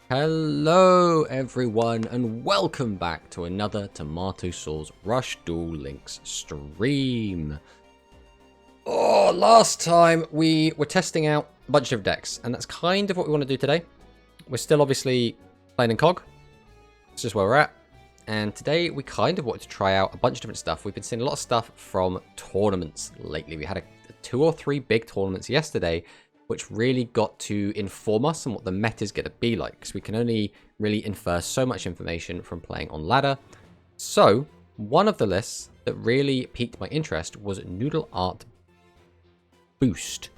Hello everyone and welcome back to another Tomato Sauce Rush Duel Links stream. Last time we were testing out a bunch of decks and that's kind of what we want to do today. We're still obviously playing in COG. It's just where we're at. And today we kind of wanted to try out a bunch of different stuff. We've been seeing a lot of stuff from tournaments lately. We had 2 or 3 big tournaments yesterday, which really got to inform us on what the meta is going to be like, because we can only really infer so much information from playing on ladder. So, one of the lists that really piqued my interest was Noodle Art Boost.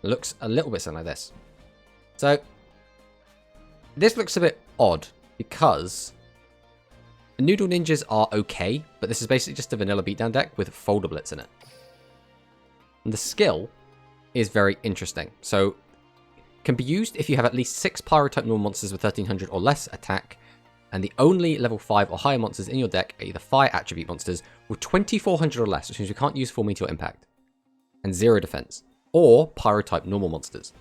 It looks a little bit something like this. So, this looks a bit odd, because Noodle Ninjas are okay, but this is basically just a vanilla beatdown deck with foldablets in it. And the skill is very interesting. So, can be used if you have at least 6 Pyro-type normal monsters with 1300 or less attack, and the only level 5 or higher monsters in your deck are either fire attribute monsters with 2400 or less, which means you can't use full meteor impact, and 0 defense, or Pyro-type normal monsters.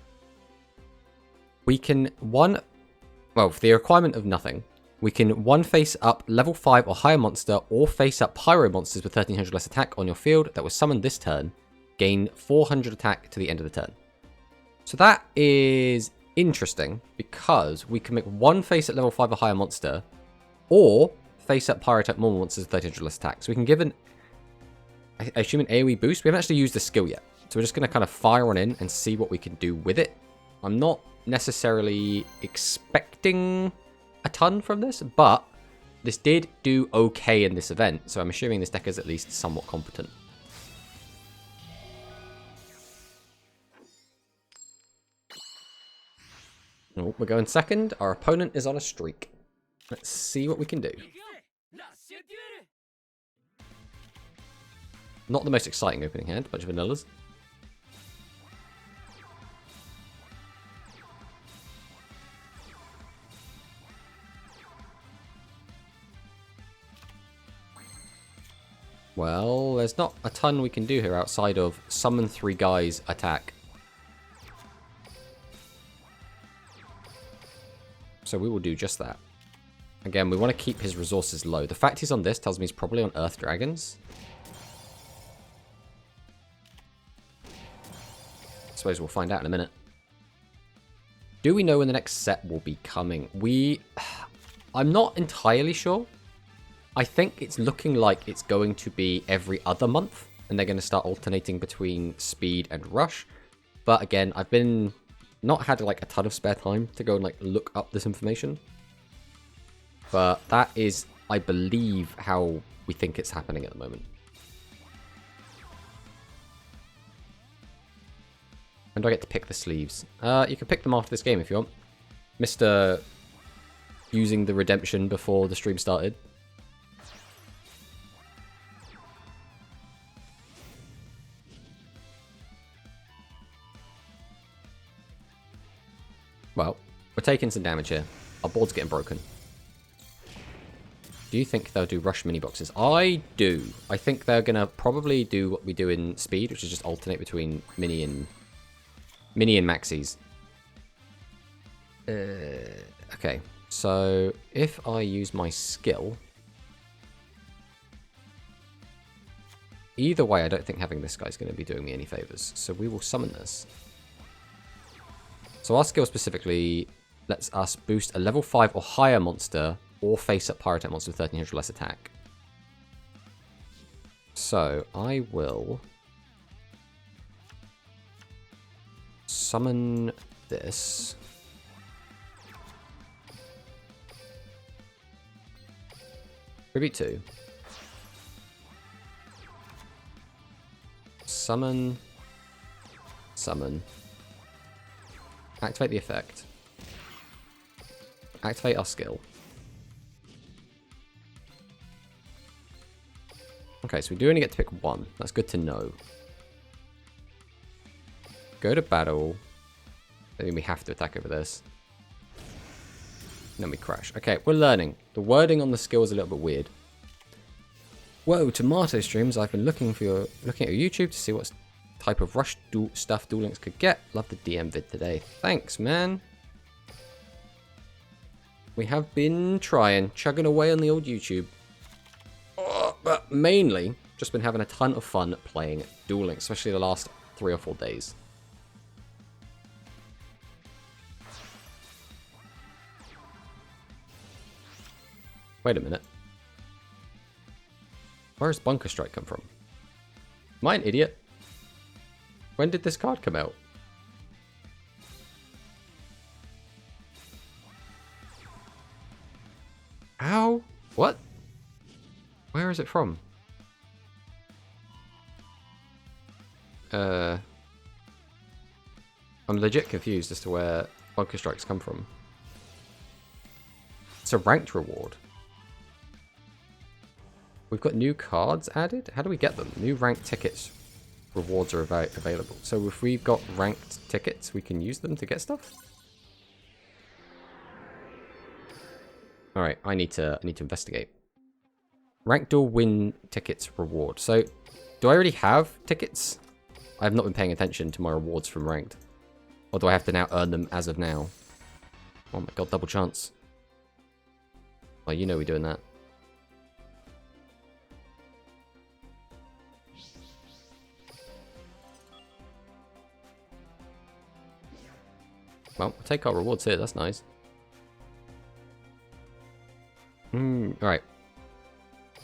We can for the requirement of nothing, we can 1 face up level 5 or higher monster, or face up Pyro monsters with 1300 or less attack on your field that was summoned this turn, gain 400 attack to the end of the turn. So that is interesting because we can make 1 face at level 5 or higher monster, or face up Pyro-type normal monsters with 1300 or less attack. So we can give I assume an AoE boost. We haven't actually used the skill yet. So we're just going to kind of fire on in and see what we can do with it. I'm not necessarily expecting a ton from this, but this did do okay in this event. So I'm assuming this deck is at least somewhat competent. Oh, we're going second. Our opponent is on a streak. Let's see what we can do. Not the most exciting opening hand. Bunch of vanillas. Well, there's not a ton we can do here outside of summon 3 guys, attack. So we will do just that. Again, we want to keep his resources low. The fact he's on this tells me he's probably on Earth Dragons. I suppose we'll find out in a minute. Do we know when the next set will be coming? I'm not entirely sure. I think it's looking like it's going to be every other month, and they're going to start alternating between speed and rush. But again, I've not had like a ton of spare time to go and like look up this information, but that is, I believe, how we think it's happening at the moment. When do I get to pick the sleeves? You can pick them after this game if you want. Mr. using the redemption before the stream started. Well, we're taking some damage here. Our board's getting broken. Do you think they'll do rush mini boxes? I do. I think they're going to probably do what we do in speed, which is just alternate between mini and maxis. Okay, so if I use my skill, either way, I don't think having this guy's going to be doing me any favors. So we will summon this. So our skill specifically lets us boost a level 5 or higher monster, or face up Pyro-type monster with 1300 or less attack. So I will summon this. Tribute 2. Summon. Activate the effect. Activate our skill. Okay, so we do only get to pick 1. That's good to know. Go to battle. I think we have to attack over this. And then we crash. Okay, we're learning. The wording on the skill is a little bit weird. Whoa, Tomato Streams. I've been looking at your YouTube to see what type of rush stuff Duel Links could get. Love the DM vid today. Thanks, man. We have been trying, chugging away on the old YouTube. Oh, but mainly, just been having a ton of fun playing Duel Links, especially the last 3 or 4 days. Wait a minute. Where does Bunker Strike come from? Am I an idiot? When did this card come out? How? What? Where is it from? I'm legit confused as to where Bunker Strikes come from. It's a ranked reward. We've got new cards added? How do we get them? New ranked tickets. Rewards are available. So if we've got ranked tickets, we can use them to get stuff? Alright, I need to investigate. Ranked Duel win tickets reward. So, do I already have tickets? I have not been paying attention to my rewards from ranked. Or do I have to now earn them as of now? Oh my god, double chance. Oh, you know we're doing that. Well, we'll take our rewards here, that's nice. Alright.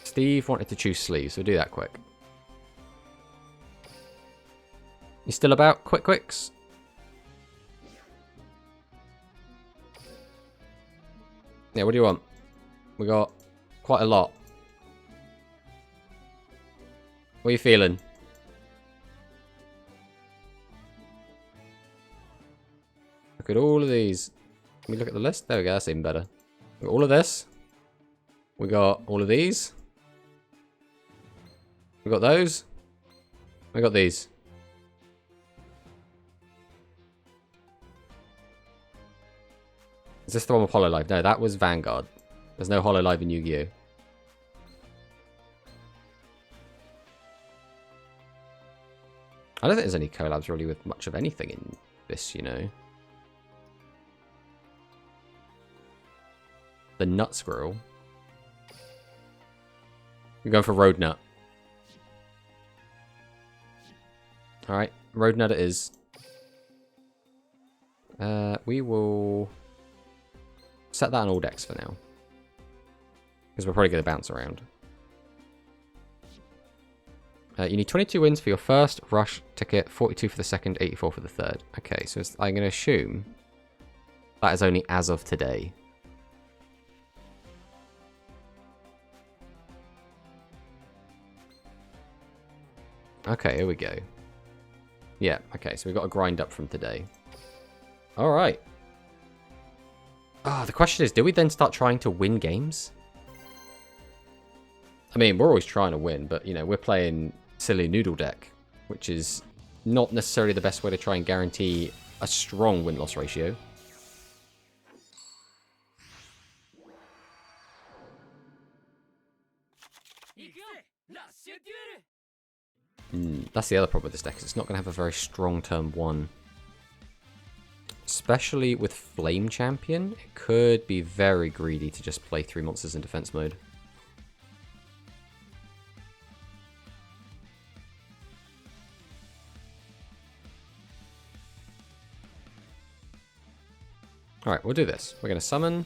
Steve wanted to choose sleeves, so we'll do that quick. You still about? Quicks? Yeah, what do you want? We got quite a lot. What are you feeling? Look at all of these. Can we look at the list? There we go, that's even better. We got all of this. We got all of these. We got those. We got these. Is this the one with Hololive? No, that was Vanguard. There's no Hololive in Yu-Gi-Oh! I don't think there's any collabs really with much of anything in this, you know. The Nut Squirrel. We're going for Road Nut. Alright, Road Nut it is. We will set that on all decks for now. Because we're probably going to bounce around. You need 22 wins for your first rush ticket, 42 for the second, 84 for the third. Okay, so I'm going to assume that is only as of today. Okay, here we go. Yeah, okay, so we've got to grind up from today. Alright. The question is, do we then start trying to win games? I mean, we're always trying to win, but, you know, we're playing silly Noodle deck, which is not necessarily the best way to try and guarantee a strong win-loss ratio. That's the other problem with this deck, is it's not going to have a very strong turn 1. Especially with Flame Champion, it could be very greedy to just play 3 monsters in defense mode. Alright, we'll do this. We're going to summon.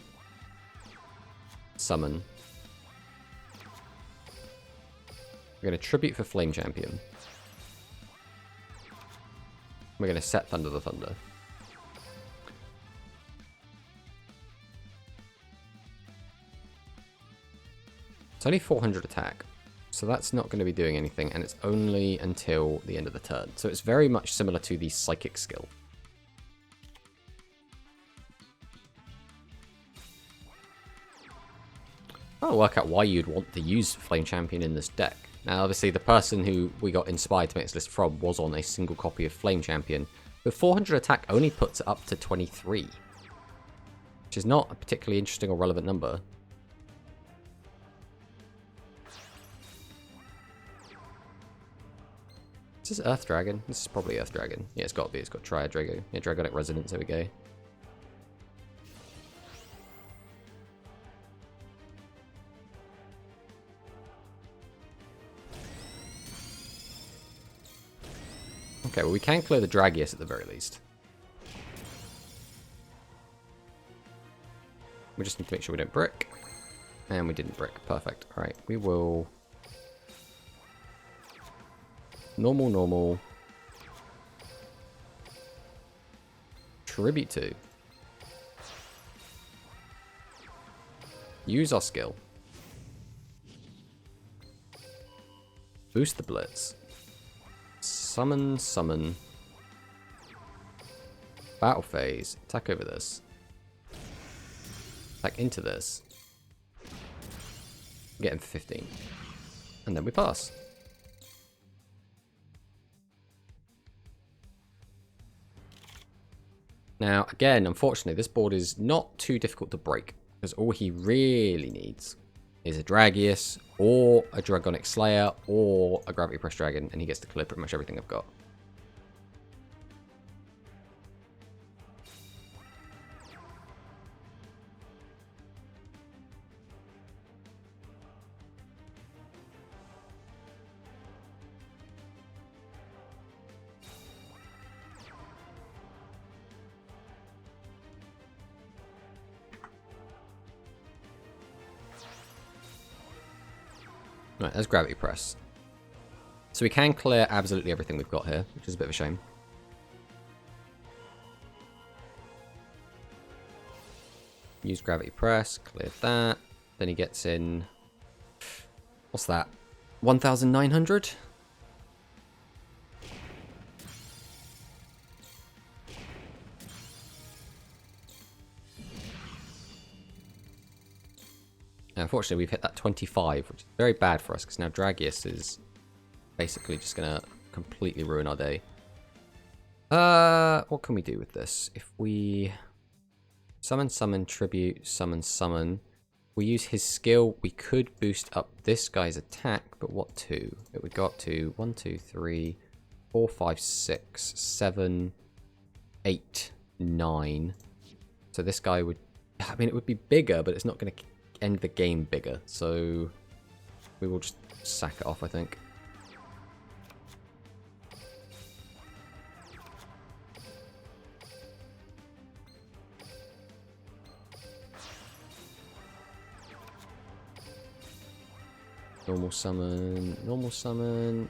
Summon. We're going to tribute for Flame Champion. We're going to set Thunder the Thunder. It's only 400 attack, so that's not going to be doing anything, and it's only until the end of the turn. So it's very much similar to the Psychic skill. I'll work out why you'd want to use Flame Champion in this deck. Now, obviously, the person who we got inspired to make this list from was on a single copy of Flame Champion, but 400 attack only puts it up to 23, which is not a particularly interesting or relevant number. Is this Earth Dragon? This is probably Earth Dragon. Yeah, it's got to be. It's got Triad Drago. Yeah, Dragonic Resonance. There we go. Okay, well we can clear the Dragius at the very least. We just need to make sure we don't brick. And we didn't brick. Perfect. Alright, we will... Normal, normal. Tribute to. Use our skill. Boost the blitz. Summon, summon. Battle phase. Attack over this. Attack into this. Get him for 15. And then we pass. Now, again, unfortunately, this board is not too difficult to break. Because all he really needs is a Dragius, or a Dragonic Slayer, or a Gravity Press Dragon, and he gets to clear pretty much everything I've got. Right, there's Gravity Press. So we can clear absolutely everything we've got here, which is a bit of a shame. Use Gravity Press, clear that. Then he gets in... What's that? 1,900? Unfortunately, we've hit that 25, which is very bad for us, because now Dragius is basically just going to completely ruin our day. What can we do with this? If we summon, summon, tribute, summon, summon, we use his skill, we could boost up this guy's attack, but what to? It would go up to 1, 2, 3, 4, 5, 6, 7, 8, 9. So this guy would, I mean, it would be bigger, but it's not going to end the game bigger, so we will just sack it off, I think. Normal summon, normal summon.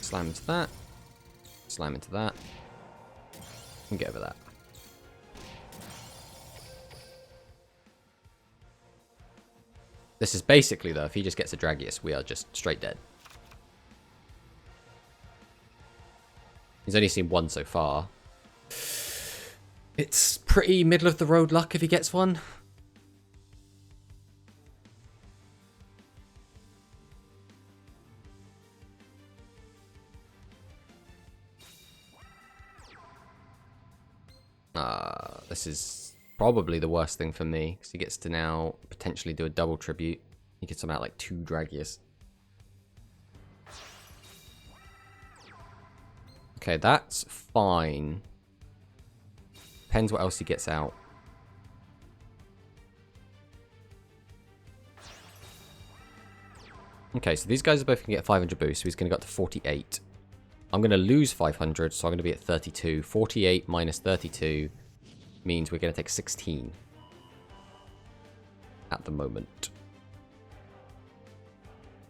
Slam into that. Slam into that. And get over that. This is basically, though, if he just gets a Dragius, we are just straight dead. He's only seen one so far. It's pretty middle of the road luck if he gets one. This is probably the worst thing for me, because he gets to now potentially do a double tribute. He gets about like 2 Dragius. Okay, that's fine. Depends what else he gets out. Okay, so these guys are both going to get 500 boost, so he's going to go up to 48. I'm going to lose 500, so I'm going to be at 32. 48 minus 32 means we're going to take 16 at the moment.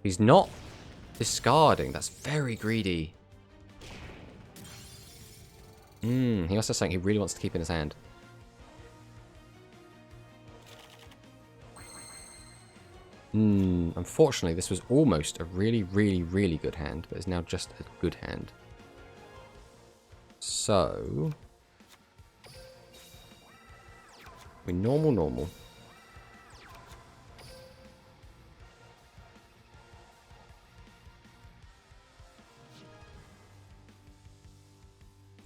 He's not discarding. That's very greedy. He also saying he really wants to keep in his hand. Unfortunately, this was almost a really, really, really good hand, but it's now just a good hand. So... we normal, normal.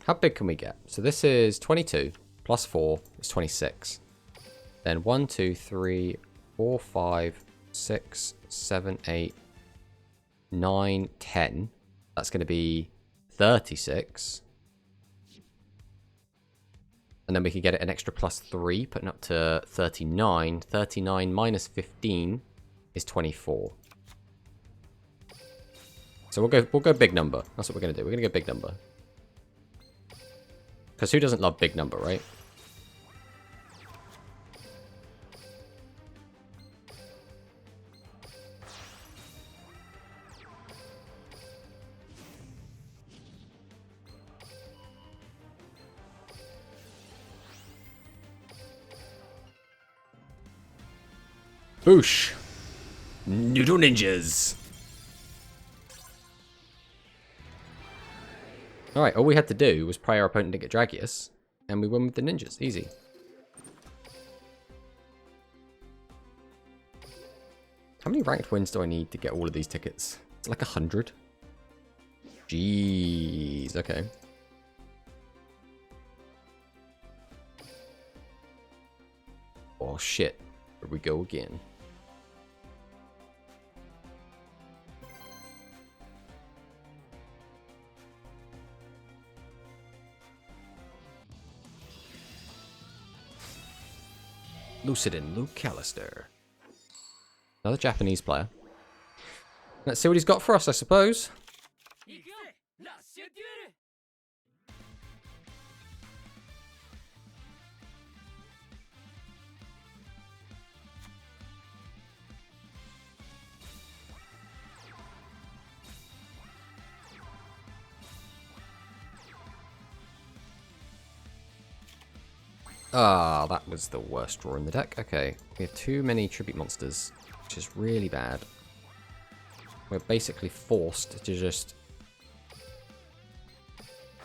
How big can we get? So this is 22 plus 4 is 26. Then 1, 2, 3, 4, 5, 6, 7, 8, 9, 10. That's going to be 36. And then we can get it an extra +3, putting up to 39. 39 minus 15 is 24. So we'll go big number. That's what we're gonna do. We're gonna go big number. Because who doesn't love big number, right? Boosh! Noodle ninjas! Alright, all we had to do was pray our opponent to get Dragius, and we won with the ninjas. Easy. How many ranked wins do I need to get all of these tickets? It's like 100. Jeez, okay. Oh shit, here we go again. Lucidin Luke Callister. Another Japanese player. Let's see what he's got for us, I suppose. Ah, that was the worst draw in the deck. Okay, we have too many tribute monsters, which is really bad. We're basically forced to just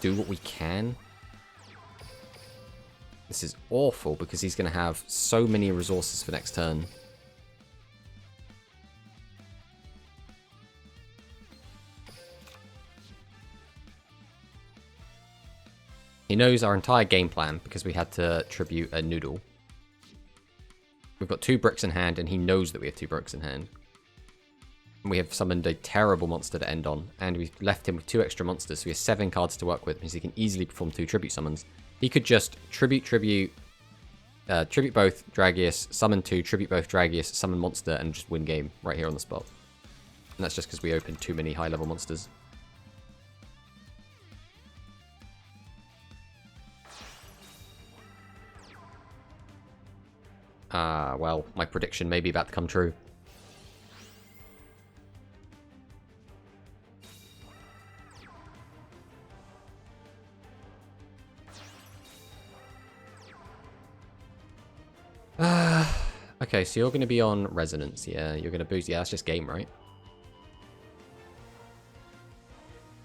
do what we can. This is awful because he's going to have so many resources for next turn. He knows our entire game plan because we had to tribute a Noodle. We've got 2 bricks in hand, and he knows that we have 2 bricks in hand. And we have summoned a terrible monster to end on, and we've left him with 2 extra monsters, so he has 7 cards to work with, because he can easily perform 2 tribute summons. He could just tribute both Dragius, summon 2, tribute both Dragius, summon monster, and just win game right here on the spot. And that's just because we opened too many high-level monsters. Well, my prediction may be about to come true. Okay, so you're going to be on Resonance, yeah. You're going to boost, yeah, that's just game, right?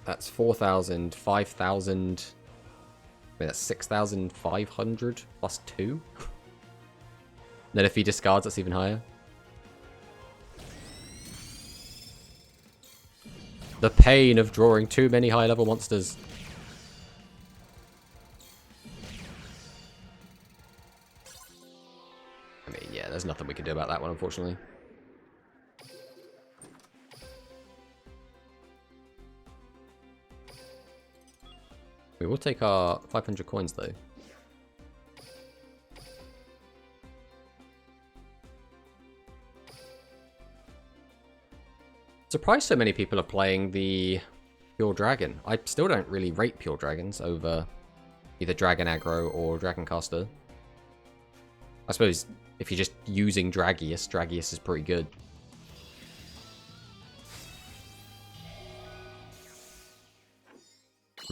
That's 4,000, 5,000... I mean, that's 6,500 plus 2. Then if he discards, that's even higher. The pain of drawing too many high-level monsters. I mean, yeah, there's nothing we can do about that one, unfortunately. We will take our 500 coins, though. Surprised so many people are playing the Pure Dragon. I still don't really rate Pure Dragons over either Dragon Aggro or Dragon Caster. I suppose if you're just using Dragius, Dragius is pretty good.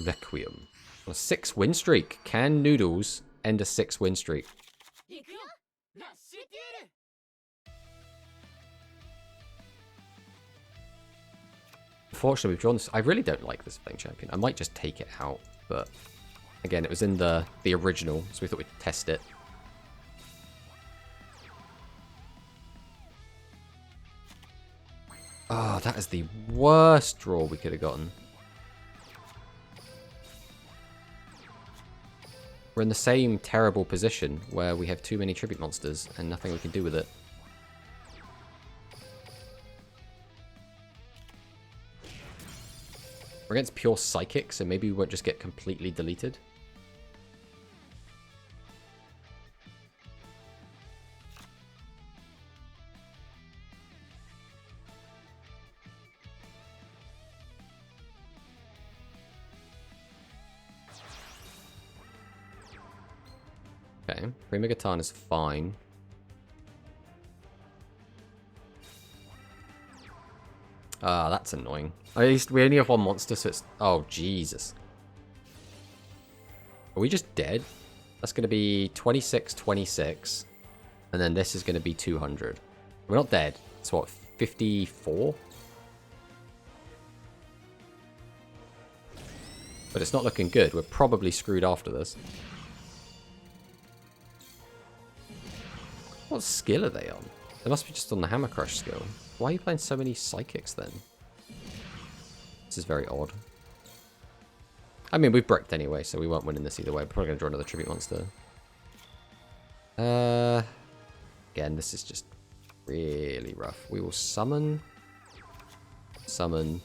Requiem. A 6 win streak. Can Noodles end a 6 win streak? Unfortunately, we've drawn this. I really don't like this Flame Champion. I might just take it out, but again, it was in the original, so we thought we'd test it. Oh, that is the worst draw we could have gotten. We're in the same terrible position where we have too many tribute monsters and nothing we can do with it. We're against pure Psychic, so maybe we won't just get completely deleted. Okay, Prima is fine. Ah, that's annoying. At least we only have one monster, so it's... Oh, Jesus. Are we just dead? That's going to be 26, 26. And then this is going to be 200. We're not dead. It's what, 54? But it's not looking good. We're probably screwed after this. What skill are they on? They must be just on the Hammer Crush skill. Why are you playing so many Psychics then? This is very odd. I mean, we've bricked anyway, so we won't win in this either way. We're probably going to draw another Tribute Monster. Again, this is just really rough. We will summon. Summon.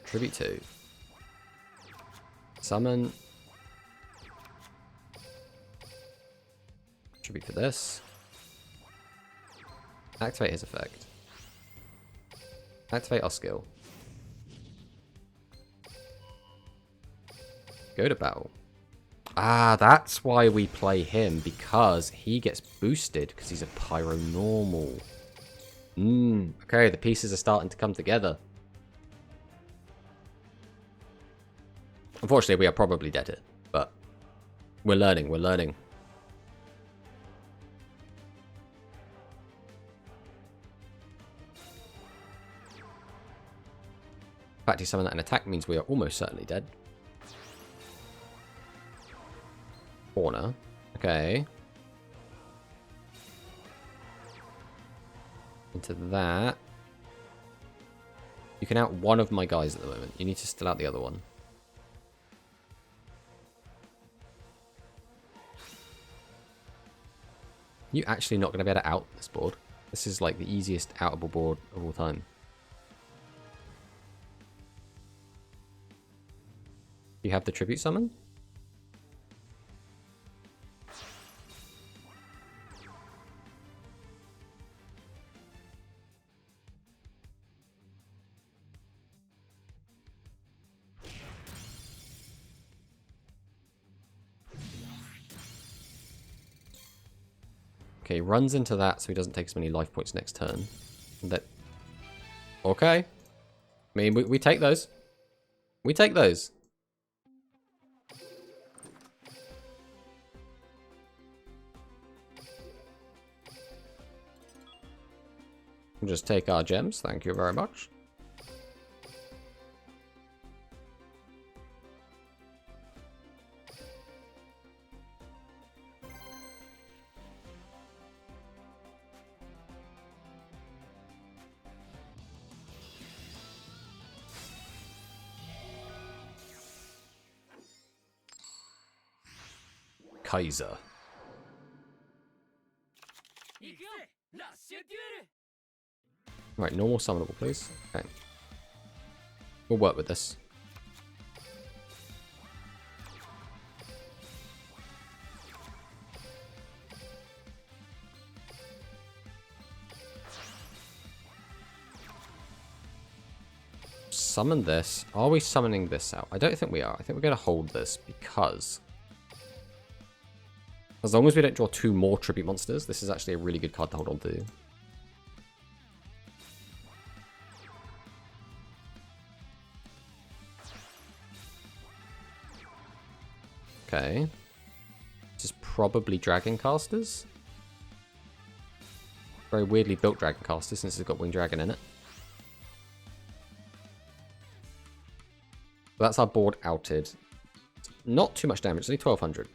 Tribute 2. Summon. Tribute for this. Activate his effect. Activate our skill. Go to battle. Ah, that's why we play him, because he gets boosted because he's a pyronormal. Okay, the pieces are starting to come together. Unfortunately, we are probably dead here, but we're learning, we're learning. The fact he summoned that an attack means we are almost certainly dead. Corner. Okay. Into that. You can out one of my guys at the moment. You need to still out the other one. You're actually not going to be able to out this board. This is like the easiest outable board of all time. You have the tribute summon? Okay, runs into that so he doesn't take as many life points next turn. That. Okay. I mean, we take those. We take those. We'll just take our gems. Thank you very much. Kaiser. Right, normal summonable, please. Okay. We'll work with this. Summon this. Are we summoning this out? I don't think we are. I think we're going to hold this because... as long as we don't draw two more tribute monsters, this is actually a really good card to hold on to. Okay. This is probably Dragon Casters. Very weirdly built Dragon Casters since it's got Winged Dragon in it. But that's our board outed. Not too much damage, only 1200.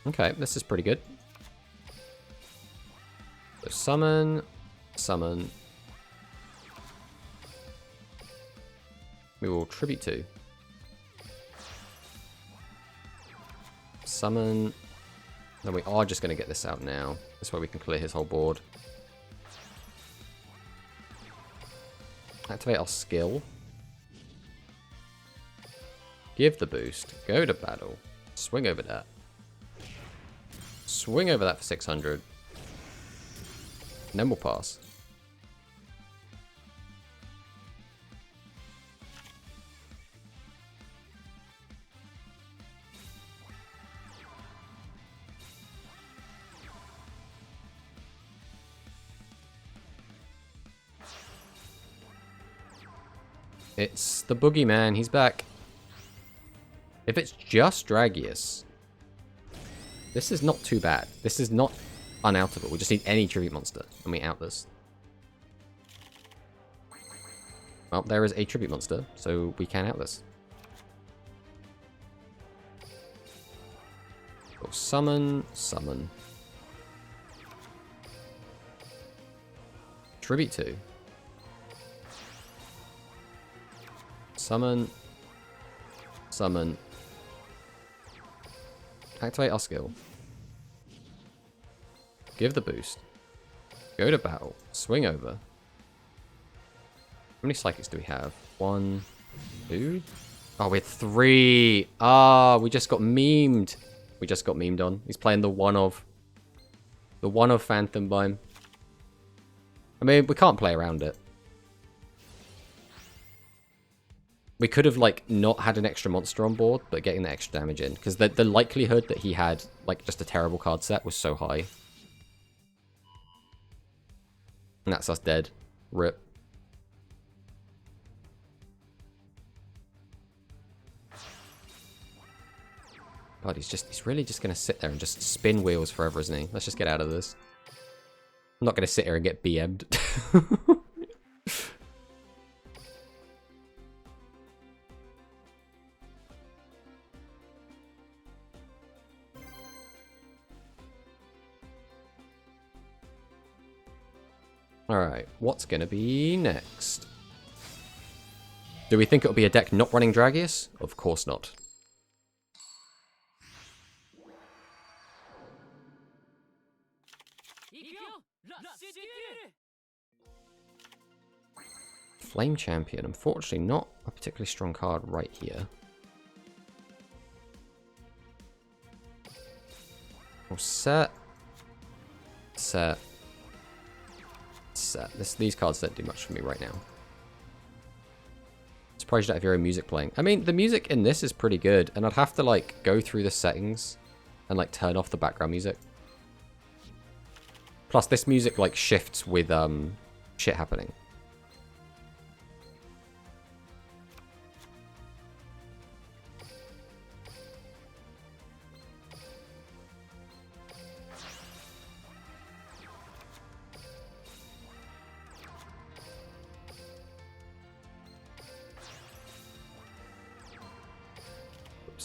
Okay, this is pretty good. So summon, summon. We will tribute to. Summon. Then we are just going to get this out now. This way we can clear his whole board. Activate our skill. Give the boost. Go to battle. Swing over that. swing over that for 600. And then we'll pass. It's the boogeyman. He's back. If it's just Dragius, this is not too bad. This is not unoutable. We just need any tribute monster, and we out this. Well, there is a tribute monster, so we can out this. Go summon, summon. Tribute 2. Summon. Summon. Activate our skill. Give the boost. Go to battle. Swing over. How many psychics do we have? 1, 2. Oh, we had 3. Ah, we just got memed. We just got memed on. He's playing the one of. The one of Phantom Bime. I mean, we can't play around it. We could have, like, not had an extra monster on board, but getting the extra damage in. Because the likelihood that he had, like, just a terrible card set was so high. And that's us dead. Rip. God, he's really just going to sit there and just spin wheels forever, isn't he? Let's just get out of this. I'm not going to sit here and get BM'd. Alright, what's going to be next? Do we think it'll be a deck not running Dragius? Of course not. Flame Champion, unfortunately not a particularly strong card right here. We'll set. Set. Set. These cards don't do much for me right now. Surprised you don't have your own music playing. I mean, the music in this is pretty good, and I'd have to, like, go through the settings and, like, turn off the background music. Plus, this music, like, shifts with, shit happening.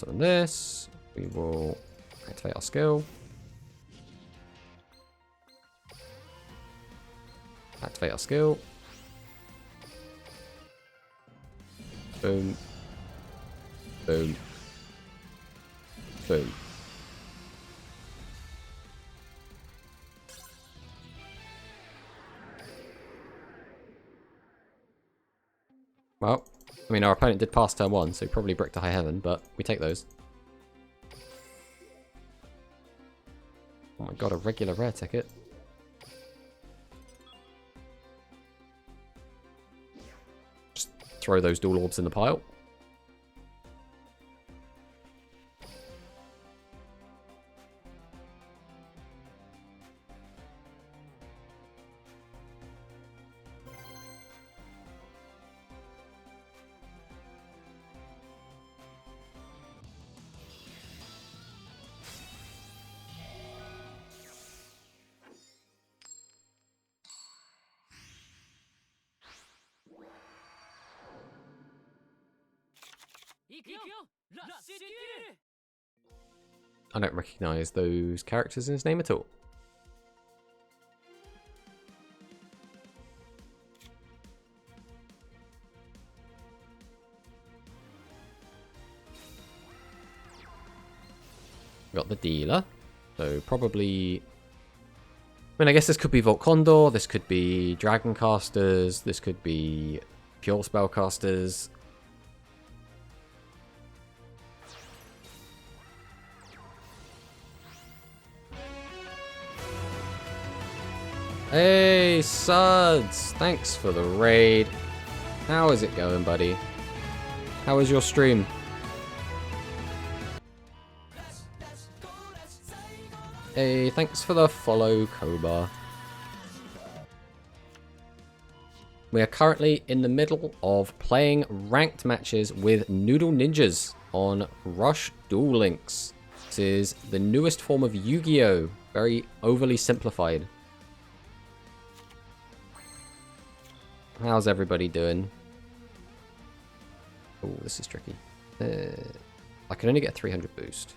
On this, we will activate our skill. Activate our skill. Boom. Boom. Boom. Well, I mean, our opponent did pass turn 1, so he probably bricked to high heaven, but we take those. Oh my god, a regular rare ticket. Just throw those dual orbs in the pile. I don't recognise those characters in his name at all. Got the dealer, so probably... I mean, I guess this could be Volt Condor, this could be Dragon Casters, this could be Pure Spellcasters. Hey, Suds! Thanks for the raid. How is it going, buddy? How was your stream? Hey, thanks for the follow, Koba. We are currently in the middle of playing ranked matches with Noodle Ninjas on Rush Duel Links. This is the newest form of Yu-Gi-Oh! Very overly simplified. How's everybody doing? Oh, this is tricky. I can only get a 300 boost.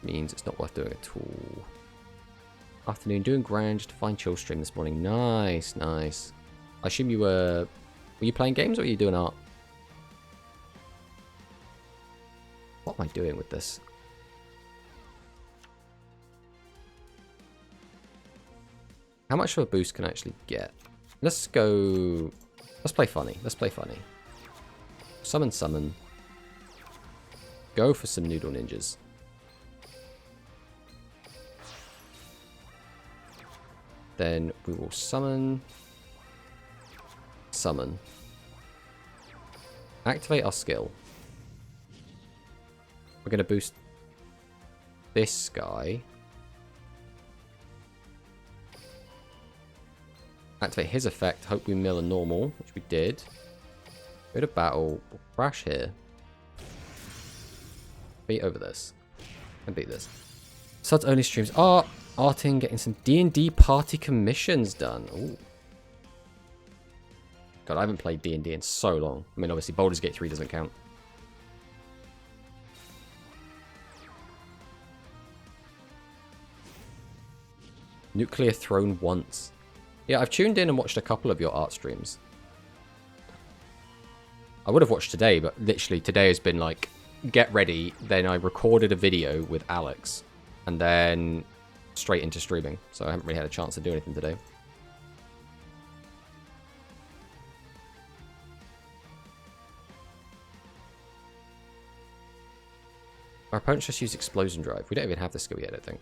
Means it's not worth doing at all. Afternoon, doing grand, just a fine chill stream this morning. Nice, nice. I assume you were you playing games or were you doing art? What am I doing with this? How much of a boost can I actually get? Let's go... Let's play funny. Let's play funny. Summon, summon. Go for some Noodle Ninjas. Then we will summon. Summon. Activate our skill. We're going to boost this guy. Activate his effect. Hope we mill a normal, which we did. Go to battle. We'll crash here. Beat over this. And beat this. Suds only streams art. Arting, getting some D&D party commissions done. Ooh. God, I haven't played D&D in so long. I mean, obviously, Baldur's Gate 3 doesn't count. Nuclear Throne once. Yeah, I've tuned in and watched a couple of your art streams. I would have watched today, but literally today has been like, get ready. Then I recorded a video with Alex. And then straight into streaming. So I haven't really had a chance to do anything today. Our opponents just use Explosion Drive. We don't even have the skill yet, I think.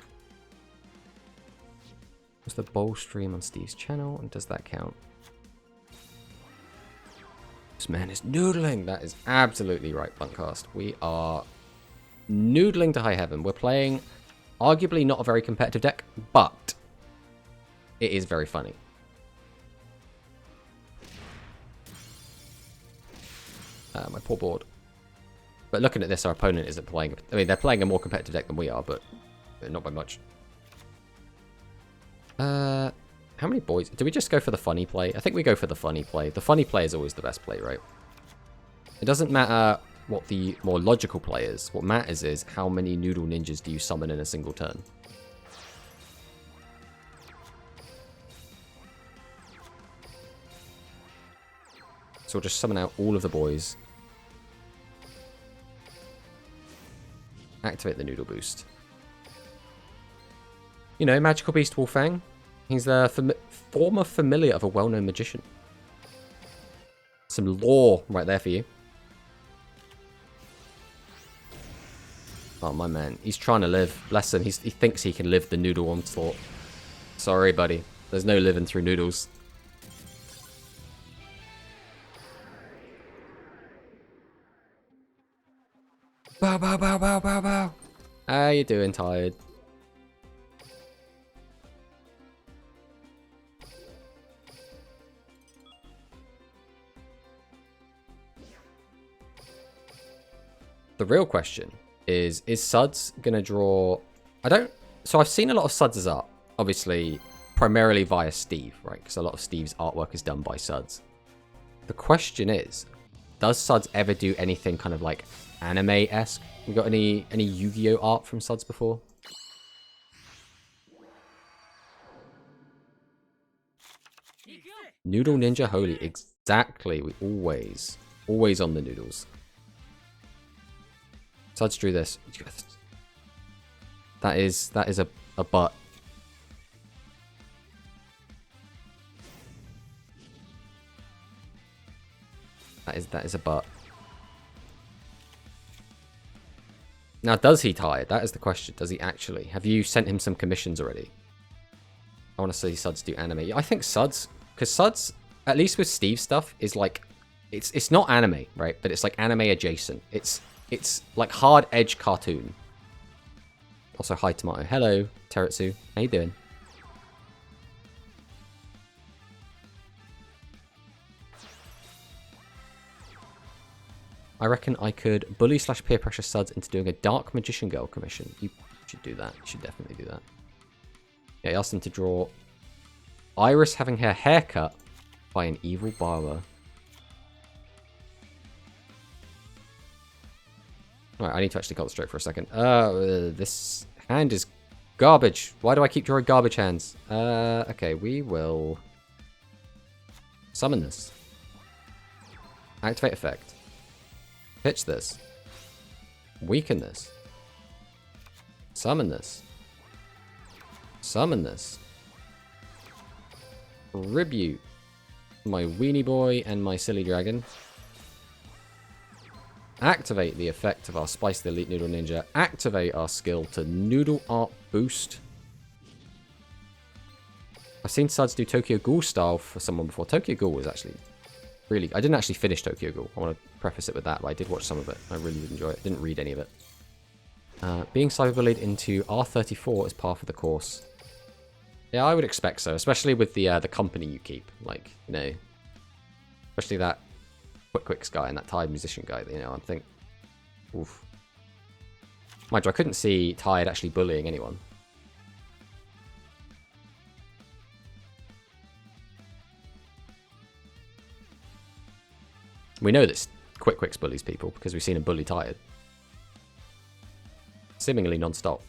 Was the bowl stream on Steve's channel, and does that count? This man is noodling. That is absolutely right, Bluntcast. We are noodling to high heaven. We're playing arguably not a very competitive deck, but it is very funny. My poor board. But looking at this, our opponent isn't playing. I mean, they're playing a more competitive deck than we are, but not by much. How many boys? Do we just go for the funny play? I think we go for the funny play. The funny play is always the best play, right? It doesn't matter what the more logical play is. What matters is how many Noodle Ninjas do you summon in a single turn. So we'll just summon out all of the boys. Activate the Noodle Boost. You know, Magical Beast Wolfang. He's the former familiar of a well-known magician. Some lore right there for you. Oh, my man. He's trying to live. Bless him. He thinks he can live the Noodle onslaught. Sorry, buddy. There's no living through noodles. Bow, bow, bow, bow, bow, bow. How you doing, tired? The real question is Suds gonna draw... So I've seen a lot of Suds' art, obviously, primarily via Steve, right? Because a lot of Steve's artwork is done by Suds. The question is, does Suds ever do anything kind of like anime-esque? We got any Yu-Gi-Oh art from Suds before? Noodle Ninja Holy, exactly. We always on the noodles. Suds drew this. That is a butt. That is a butt. Now, does he tie it? That is the question. Does he actually? Have you sent him some commissions already? I want to see Suds do anime. I think Suds, because Suds, at least with Steve's stuff, is like, it's not anime, right? But it's like anime adjacent. It's like hard edge cartoon. Also, hi Tomato. Hello, Teretsu. How you doing? I reckon I could bully / peer pressure Suds into doing a Dark Magician Girl commission. You should do that. You should definitely do that. Yeah, I asked them to draw Iris having her hair cut by an evil barber. Alright, I need to actually concentrate for a second. This hand is garbage. Why do I keep drawing garbage hands? Okay, we will summon this. Activate effect. Pitch this. Weaken this. Summon this. Summon this. Tribute my weenie boy and my silly dragon. Activate the effect of our Spice the Elite Noodle Ninja. Activate our skill to Noodle Art Boost. I've seen Suds do Tokyo Ghoul style for someone before. Tokyo Ghoul was actually really... I didn't actually finish Tokyo Ghoul. I want to preface it with that, but I did watch some of it. I really did enjoy it. Didn't read any of it. Being cyberbullied into R34 is par for the course. Yeah, I would expect so, especially with the company you keep. Like, you know, especially that Quick guy and that Tide musician guy, you know, I think, oof. Mind you, I couldn't see Tide actually bullying anyone. We know that Quick's bullies people because we've seen him bully Tide. Seemingly non-stop.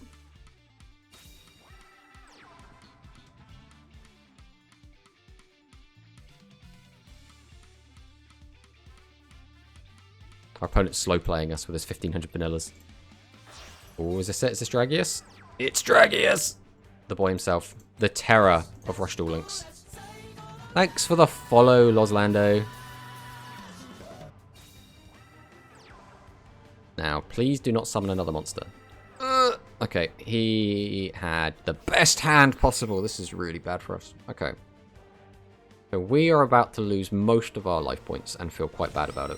Our opponent's slow playing us with his 1500 vanillas. Oh, is this it? Is this Dragius? It's Dragius! The boy himself. The terror of Rush Duel Links. Thanks for the follow, Loslando. Now, please do not summon another monster. Okay, he had the best hand possible. This is really bad for us. Okay. So we are about to lose most of our life points and feel quite bad about it.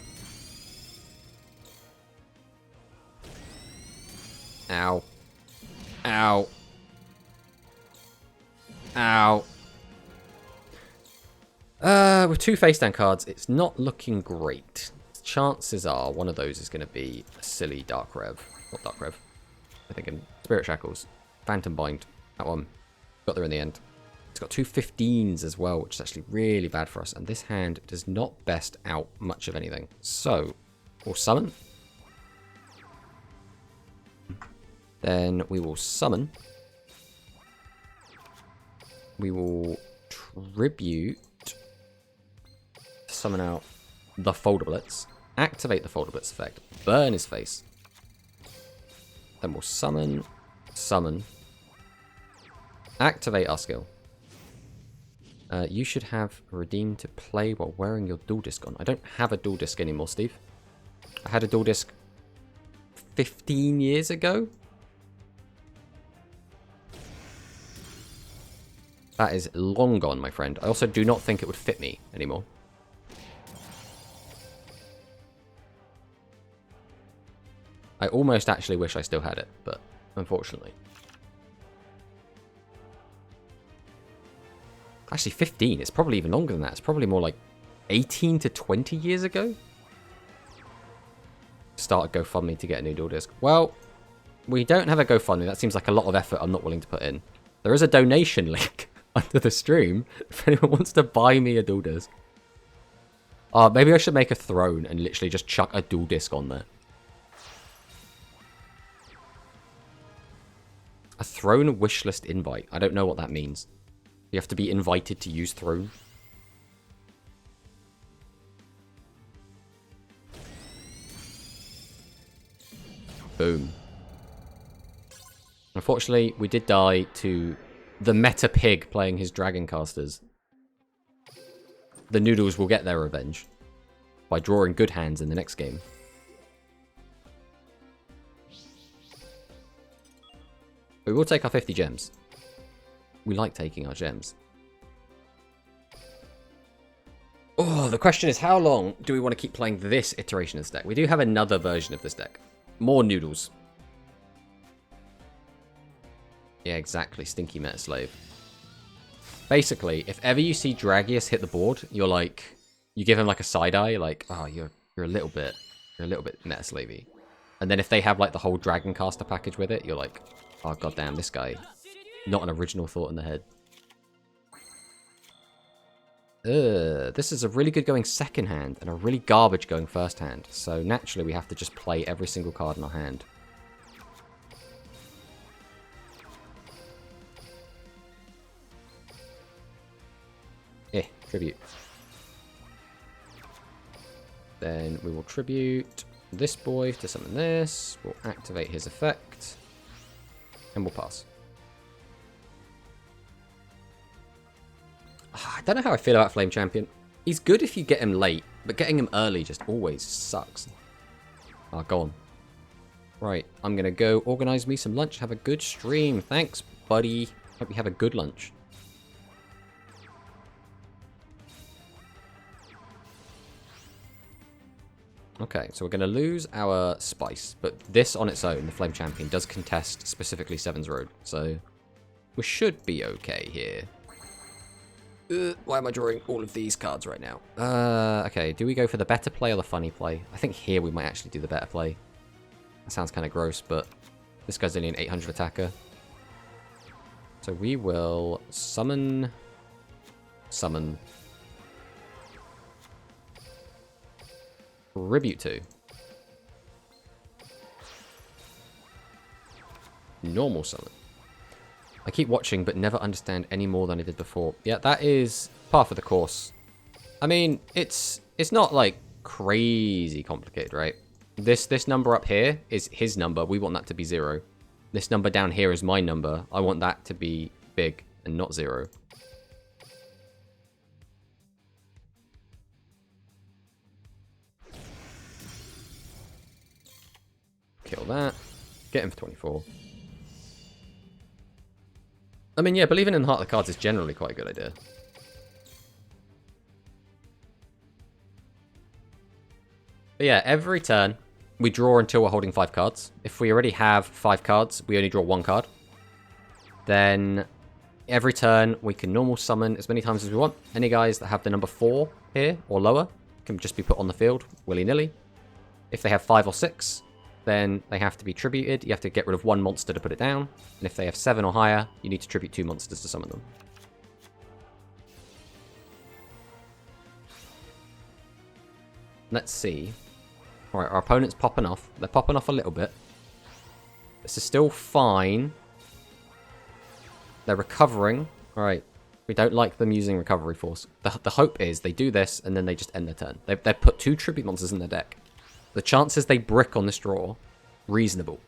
Ow. Ow. Ow. With 2 face down cards, it's not looking great. Chances are one of those is going to be a silly Dark Rev. Not Dark Rev. I'm thinking Spirit Shackles. Phantom Bind. That one. Got there in the end. It's got 2 15s as well, which is actually really bad for us. And this hand does not best out much of anything. So, we'll summon. Then we will summon. We will tribute. Summon out the Foldablitz. Activate the Foldablitz effect. Burn his face. Then we'll summon. Summon. Activate our skill. You should have redeemed to play while wearing your dual disc on. I don't have a dual disc anymore, Steve. I had a dual disc 15 years ago. That is long gone, my friend. I also do not think it would fit me anymore. I almost actually wish I still had it, but unfortunately. Actually, 15. It's probably even longer than that. It's probably more like 18 to 20 years ago. Start a GoFundMe to get a new dual disc. Well, we don't have a GoFundMe. That seems like a lot of effort I'm not willing to put in. There is a donation link under the stream if anyone wants to buy me a dual disc. Maybe I should make a throne and literally just chuck a dual disc on there. A throne wishlist invite. I don't know what that means. You have to be invited to use throne. Boom. Unfortunately, we did die to the meta pig playing his dragon casters. The Noodles will get their revenge by drawing good hands in the next game. We will take our 50 gems. We like taking our gems. Oh, the question is, how long do we want to keep playing this iteration of this deck? We do have another version of this deck. More Noodles. Yeah, exactly. Stinky Meta Slave. Basically, if ever you see Dragius hit the board, you're like, you give him like a side eye, like, oh, you're a little bit Meta Slavey. And then if they have like the whole Dragon Caster package with it, you're like, oh goddamn, this guy, not an original thought in the head. This is a really good going second hand and a really garbage going first hand. So naturally we have to just play every single card in our hand. Tribute. Then we will tribute this boy to summon this. We'll activate his effect. And we'll pass. I don't know how I feel about Flame Champion. He's good if you get him late, but getting him early just always sucks. Ah, go on. Right, I'm going to go organize me some lunch. Have a good stream. Thanks, buddy. Hope you have a good lunch. Okay, so we're going to lose our Spice, but this on its own, the Flame Champion, does contest specifically Seven's Road, so we should be okay here. Why am I drawing all of these cards right now? Okay, do we go for the better play or the funny play? I think here we might actually do the better play. That sounds kind of gross, but this guy's only an 800 attacker. So we will summon... Tribute to. Normal summon. I keep watching but never understand any more than I did before. Yeah, that is par for the course. I mean, it's not like crazy complicated, right? This number up here is his number. We want that to be 0. This number down here is my number. I want that to be big and not 0. Kill that. Get him for 24. I mean, yeah, believing in the heart of the cards is generally quite a good idea. But yeah, every turn, we draw until we're holding 5 cards. If we already have 5 cards, we only draw 1 card. Then, every turn, we can normal summon as many times as we want. Any guys that have the number 4 here, or lower, can just be put on the field, willy-nilly. If they have 5 or 6... then they have to be tributed. You have to get rid of 1 monster to put it down. And if they have 7 or higher, you need to tribute 2 monsters to summon them. Let's see. Alright, our opponent's popping off. They're popping off a little bit. This is still fine. They're recovering. Alright. We don't like them using Recovery Force. The hope is they do this and then they just end their turn. They've put 2 tribute monsters in their deck. The chances they brick on this draw, reasonable.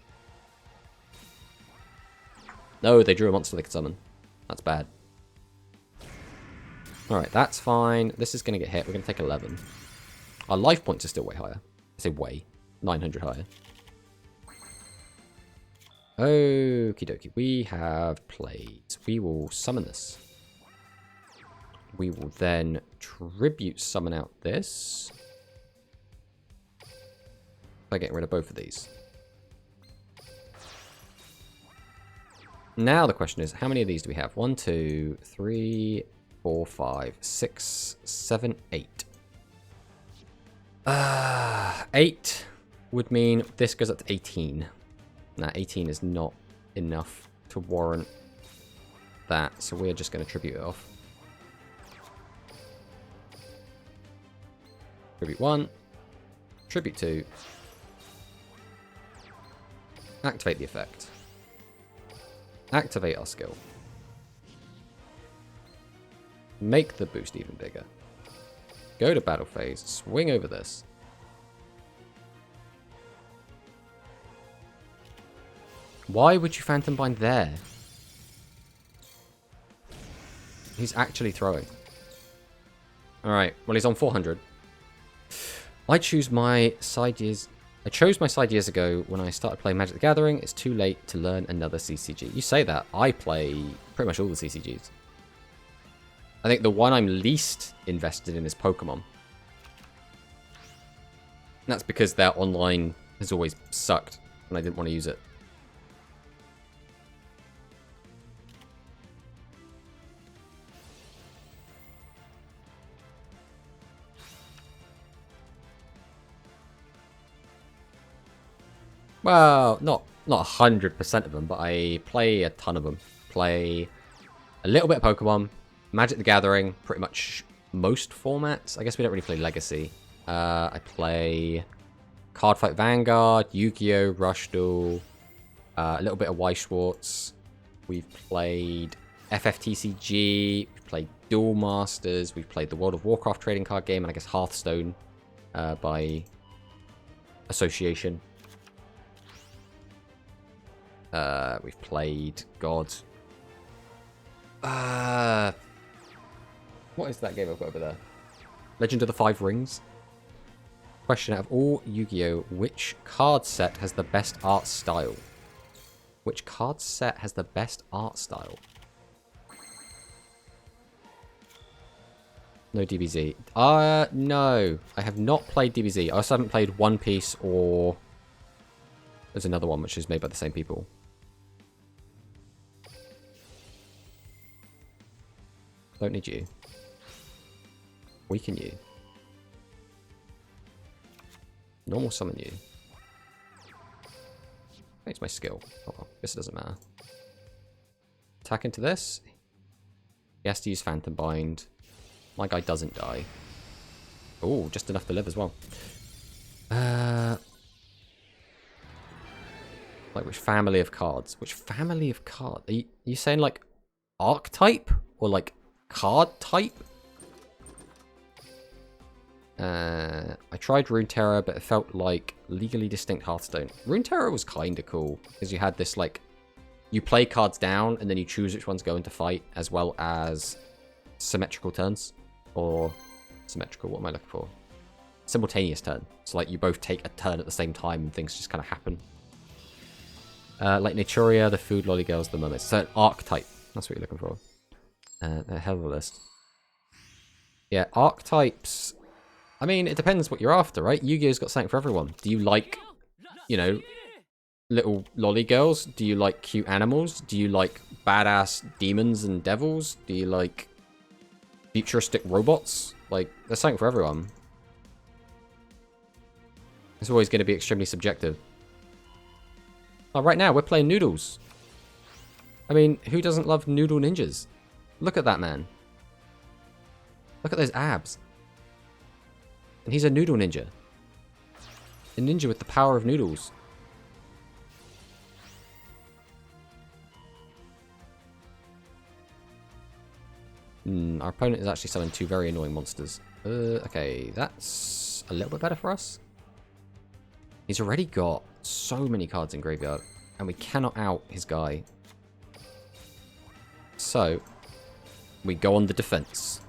No, they drew a monster they could summon. That's bad. Alright, that's fine. This is going to get hit. We're going to take 11. Our life points are still way higher. I say way. 900 higher. Okie dokie. We have plays. We will summon this. We will then tribute summon out this. By getting rid of both of these. Now the question is, how many of these do we have? 1, 2, 3, 4, 5, 6, 7, 8. 8 would mean this goes up to 18. Now 18 is not enough to warrant that, so we're just going to tribute it off. Tribute 1. Tribute 2. Activate the effect. Activate our skill. Make the boost even bigger. Go to battle phase. Swing over this. Why would you Phantom Bind there? He's actually throwing. Alright, well he's on 400. I choose my side years I chose my side years ago when I started playing Magic the Gathering. It's too late to learn another CCG. You say that. I play pretty much all the CCGs. I think the one I'm least invested in is Pokemon. And that's because their online has always sucked, and I didn't want to use it. Well, not 100% of them, but I play a ton of them. Play a little bit of Pokemon, Magic the Gathering, pretty much most formats. I guess we don't really play Legacy. I play Cardfight Vanguard, Yu-Gi-Oh!, Rush Duel, a little bit of Weiss Schwartz. We've played FFTCG, we've played Duel Masters, we've played the World of Warcraft trading card game, and I guess Hearthstone by association. We've played God. What is that game I've got over there? Legend of the Five Rings. Question: out of all Yu-Gi-Oh, which card set has the best art style? Which card set has the best art style? No DBZ. No. I have not played DBZ. I also haven't played One Piece or... There's another one which is made by the same people. Don't need you. Weaken you. Normal summon you. Makes my skill. Oh well, guess it doesn't matter. Attack into this. He has to use Phantom Bind. My guy doesn't die. Oh, just enough to live as well. Like which family of cards? Which family of cards? Are you saying like archetype or like card type? I tried Runeterra, but it felt like legally distinct Hearthstone. Runeterra was kind of cool because you had this like, you play cards down and then you choose which ones go into fight, as well as symmetrical turns, or symmetrical. What am I looking for? Simultaneous turn. So like you both take a turn at the same time and things just kind of happen. Like Naturia, the Food Lolly Girls, the Mermaids. So an archetype. That's what you're looking for. A hell of a list. Yeah, archetypes. I mean, it depends what you're after, right? Yu-Gi-Oh's got something for everyone. Do you like, you know, little lolly girls? Do you like cute animals? Do you like badass demons and devils? Do you like futuristic robots? Like, there's something for everyone. It's always going to be extremely subjective. Oh, right now, we're playing Noodles. I mean, who doesn't love Noodle Ninjas? Look at that man. Look at those abs. And he's a noodle ninja. A ninja with the power of noodles. Our opponent is actually summoning two very annoying monsters. Okay, that's a little bit better for us. He's already got so many cards in graveyard, and we cannot out his guy. So, we go on the defense.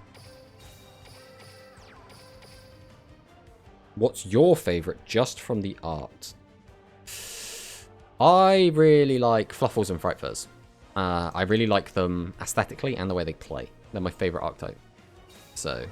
What's your favorite just from the art? I really like Fluffles and Fright Furs. I really like them aesthetically and the way they play. They're my favorite archetype. So...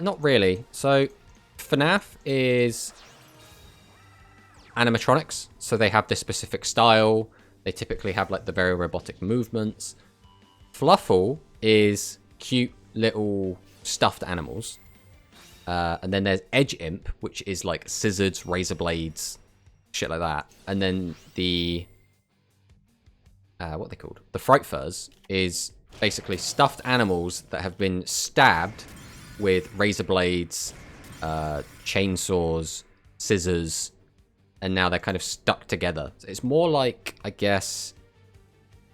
not really. So, FNAF is animatronics, so they have this specific style. They typically have like the very robotic movements. Fluffle is cute little stuffed animals. And then there's Edge Imp, which is like scissors, razor blades, shit like that. And then the... what are they called? The Fright Furs is basically stuffed animals that have been stabbed with razor blades, chainsaws, scissors, and now they're kind of stuck together. It's more like, I guess,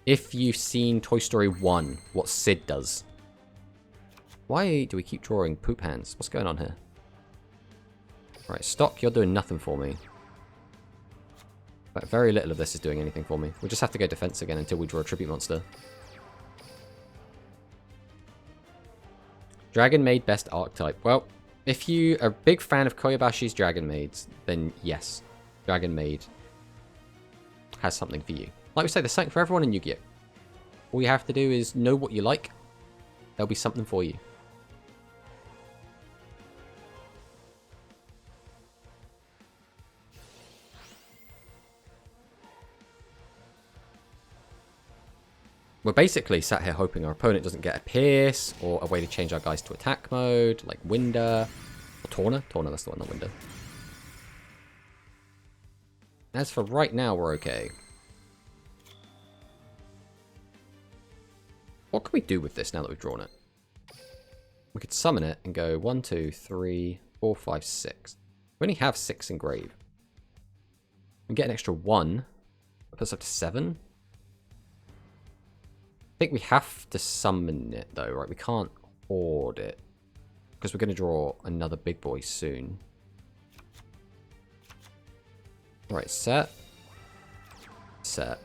if you've seen Toy Story 1, what Sid does. Why do we keep drawing poop hands? What's going on here? Right, Stock, you're doing nothing for me. But very little of this is doing anything for me. We'll just have to go defense again until we draw a tribute monster. Dragon Maid best archetype. Well, if you are a big fan of Koyabashi's Dragon Maids, then yes, Dragon Maid has something for you. Like we say, there's something for everyone in Yu-Gi-Oh! All you have to do is know what you like. There'll be something for you. We're basically sat here hoping our opponent doesn't get a Pierce, or a way to change our guys to attack mode, like Winder, or Torna. Torna, that's the one, not Winder. As for right now, we're okay. What can we do with this now that we've drawn it? We could summon it and go 1, 2, 3, 4, 5, 6. We only have 6 engrave. We get an extra 1. That puts us up to 7. I think we have to summon it though, right? We can't hoard it. Because we're going to draw another big boy soon. Right, set. Set.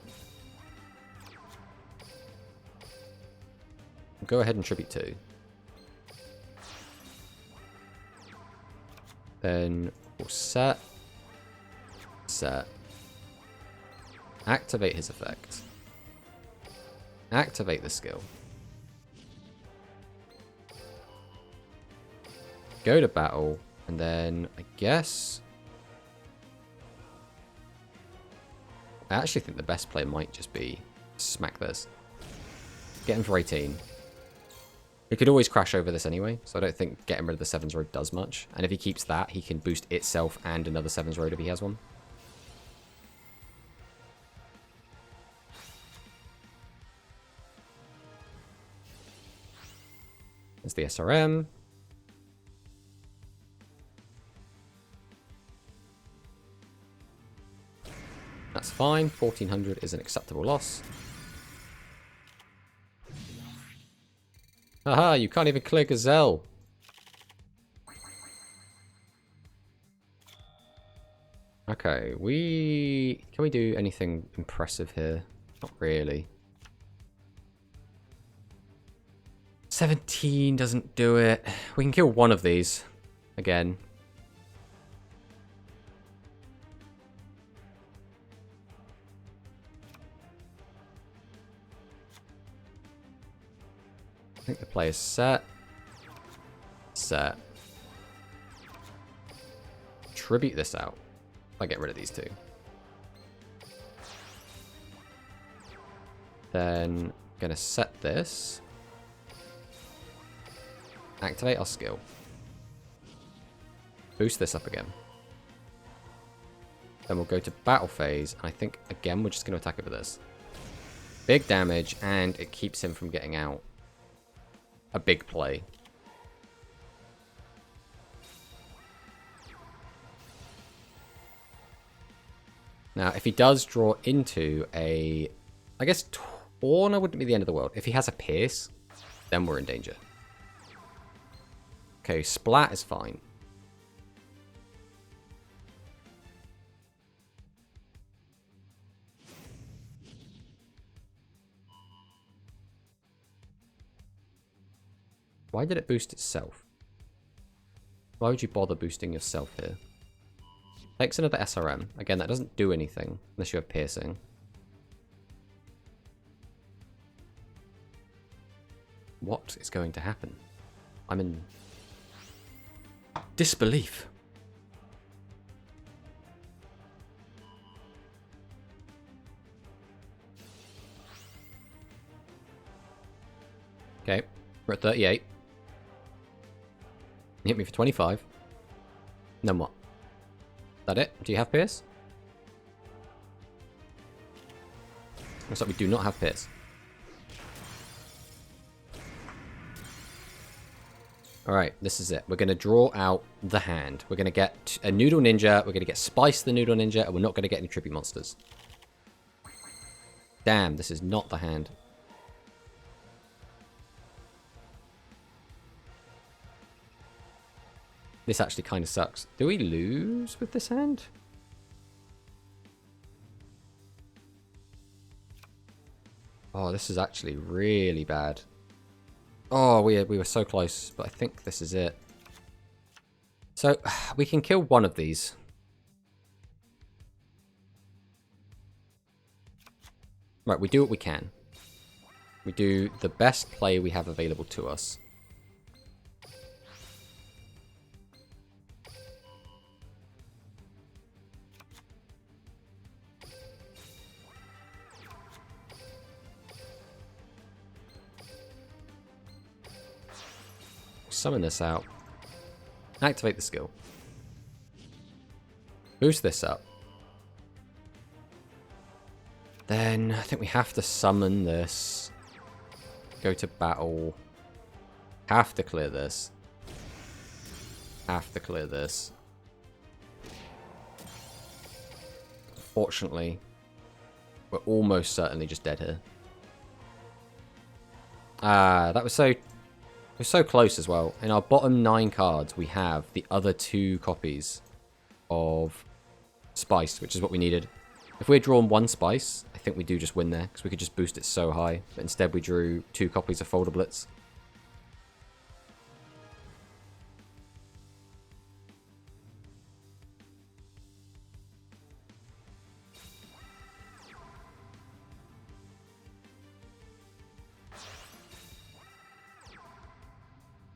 Go ahead and tribute 2. Then we'll set. Set. Activate his effect. Activate the skill. Go to battle, and then I guess I actually think the best play might just be smack this. Get him for 18. He could always crash over this anyway, so I don't think getting rid of the 7's road does much. And if he keeps that, he can boost itself and another 7's road if he has one. There's the SRM. That's fine. 1400 is an acceptable loss. Haha, you can't even clear Gazelle. Okay, can we do anything impressive here? Not really. 17 doesn't do it. We can kill one of these again. I think the play is set. Set. Tribute this out. If I get rid of these two. Then gonna set this. Activate our skill. Boost this up again. Then we'll go to battle phase. And I think, again, we're just going to attack it with this. Big damage, and it keeps him from getting out a big play. Now, if he does draw into a... I guess Torna wouldn't be the end of the world. If he has a Pierce, then we're in danger. Okay, Splat is fine. Why did it boost itself? Why would you bother boosting yourself here? Takes another SRM. Again, that doesn't do anything unless you have piercing. What is going to happen? I'm in disbelief. Okay, we're at 38. You hit me for 25. Then what? Is that it? Do you have Pierce? Looks like we do not have Pierce. Alright, this is it. We're going to draw out the hand. We're going to get a Noodle Ninja. We're going to get Spice the Noodle Ninja. And we're not going to get any tribute monsters. Damn, this is not the hand. This actually kind of sucks. Do we lose with this hand? Oh, this is actually really bad. Oh, we were so close, but I think this is it. So, we can kill one of these. Right, we do what we can. We do the best play we have available to us. Summon this out. Activate the skill. Boost this up. Then I think we have to summon this. Go to battle. Have to clear this. Have to clear this. Fortunately, we're almost certainly just dead here. That was so... We're so close as well. In our bottom 9 cards, we have the other 2 copies of Spice, which is what we needed. If we had drawn 1 Spice, I think we do just win there, because we could just boost it so high. But instead, we drew 2 copies of Folder Blitz.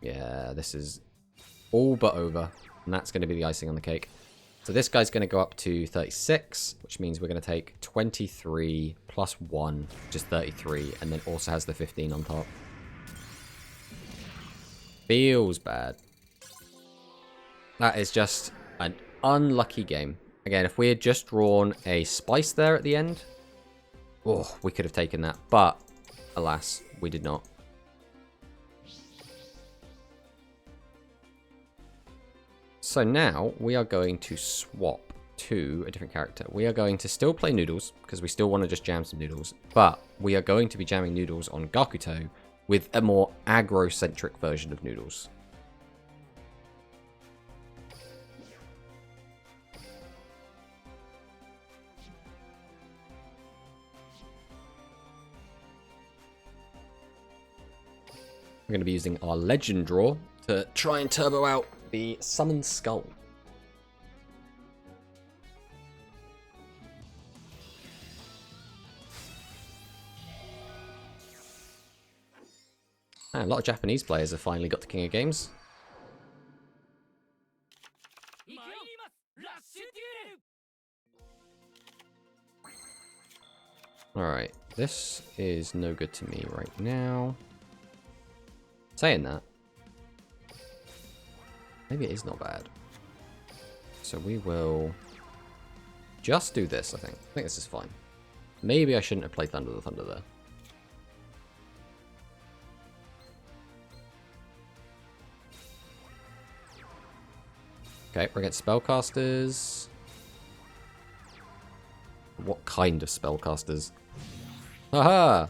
Yeah, this is all but over. And that's going to be the icing on the cake. So this guy's going to go up to 36, which means we're going to take 23 plus 1, which is 33, and then also has the 15 on top. Feels bad. That is just an unlucky game. Again, if we had just drawn a Spice there at the end, oh, we could have taken that. But, alas, we did not. So now we are going to swap to a different character. We are going to still play Noodles, because we still want to just jam some Noodles. But we are going to be jamming Noodles on Gakuto with a more aggro-centric version of Noodles. We're going to be using our Legend Draw to try and turbo out the Summon Skull. And a lot of Japanese players have finally got the King of Games. Alright, this is no good to me right now. Saying that, maybe it is not bad. So we will just do this, I think. I think this is fine. Maybe I shouldn't have played Thunder the Thunder there. Okay, we're against spellcasters. What kind of spellcasters? Haha!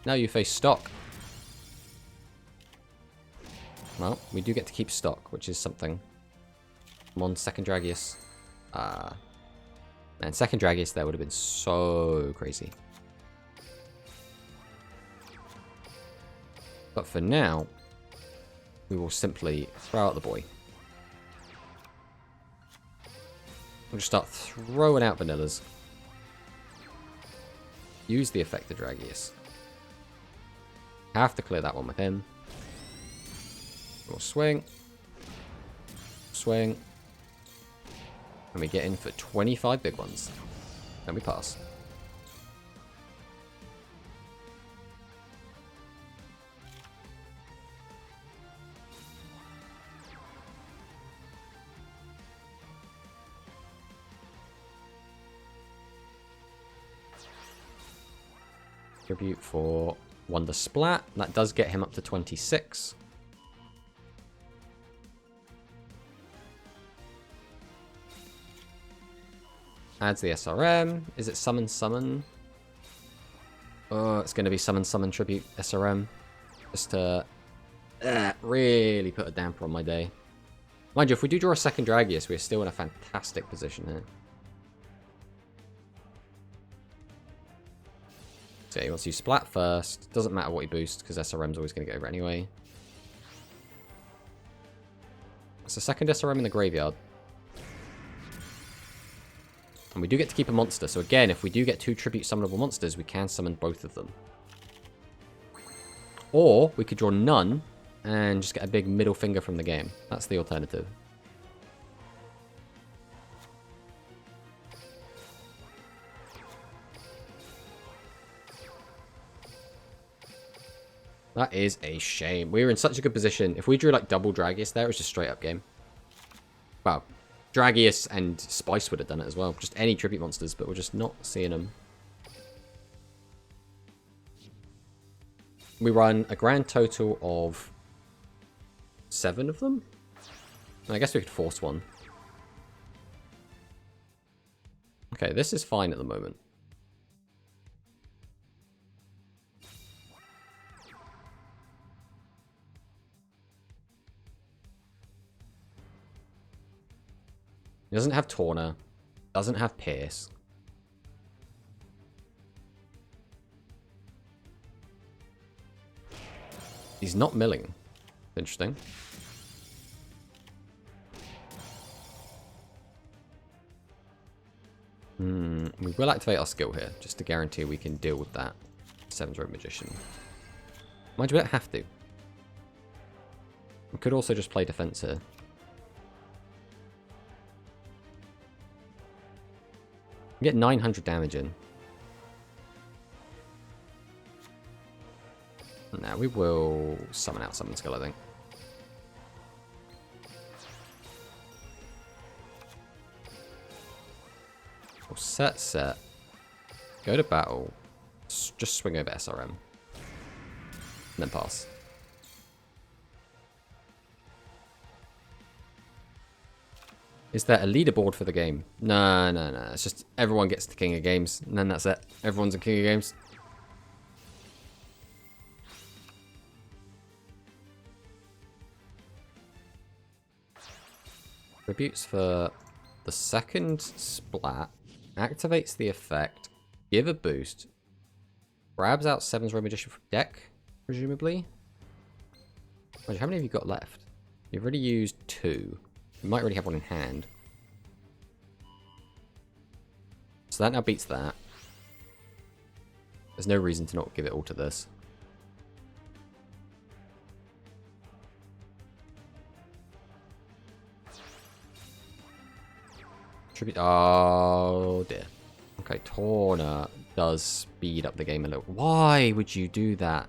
Now you face stock. Well, we do get to keep stock, which is something. Come on, second Dragius. Man, second Dragius there would have been so crazy. But for now, we will simply throw out the boy. We'll just start throwing out vanillas. Use the effect of Dragius. Have to clear that one with him. We'll swing. Swing. And we get in for 25 big ones. Then we pass. Tribute for Wonder Splat. That does get him up to 26. Adds the SRM. Is it Summon Summon? Oh, it's going to be Summon Summon Tribute SRM. Just to really put a damper on my day. Mind you, if we do draw a second Dragius, we're still in a fantastic position here. So yeah, he wants to use Splat first. Doesn't matter what he boosts, because SRM's always going to get over anyway. It's the second SRM in the graveyard. And we do get to keep a monster. So again, if we do get 2 tribute summonable monsters, we can summon both of them. Or we could draw none and just get a big middle finger from the game. That's the alternative. That is a shame. We were in such a good position. If we drew like double Dragius there, it was just straight up game. Well, Dragius and Spice would have done it as well. Just any tribute monsters, but we're just not seeing them. We run a grand total of 7 of them. I guess we could force one. Okay, this is fine at the moment. He doesn't have Torna. Doesn't have Pierce. He's not milling. Interesting. We will activate our skill here, just to guarantee we can deal with that. 7's Rogue Magician. Mind you, we don't have to. We could also just play defense here. We get 900 damage in. Now we will summon out Summon Skill, I think. We'll set. Go to battle. Just swing over SRM. And then pass. Is there a leaderboard for the game? No. It's just everyone gets the King of Games. And then that's it. Everyone's a King of Games. Tributes for the second splat. Activates the effect. Give a boost. Grabs out 7's Rogue Magician from deck, presumably. Wait, how many have you got left? You've already used 2. You might already have one in hand. So that now beats that. There's no reason to not give it all to this. Tribute. Oh dear. Okay, Torna does speed up the game a little. Why would you do that?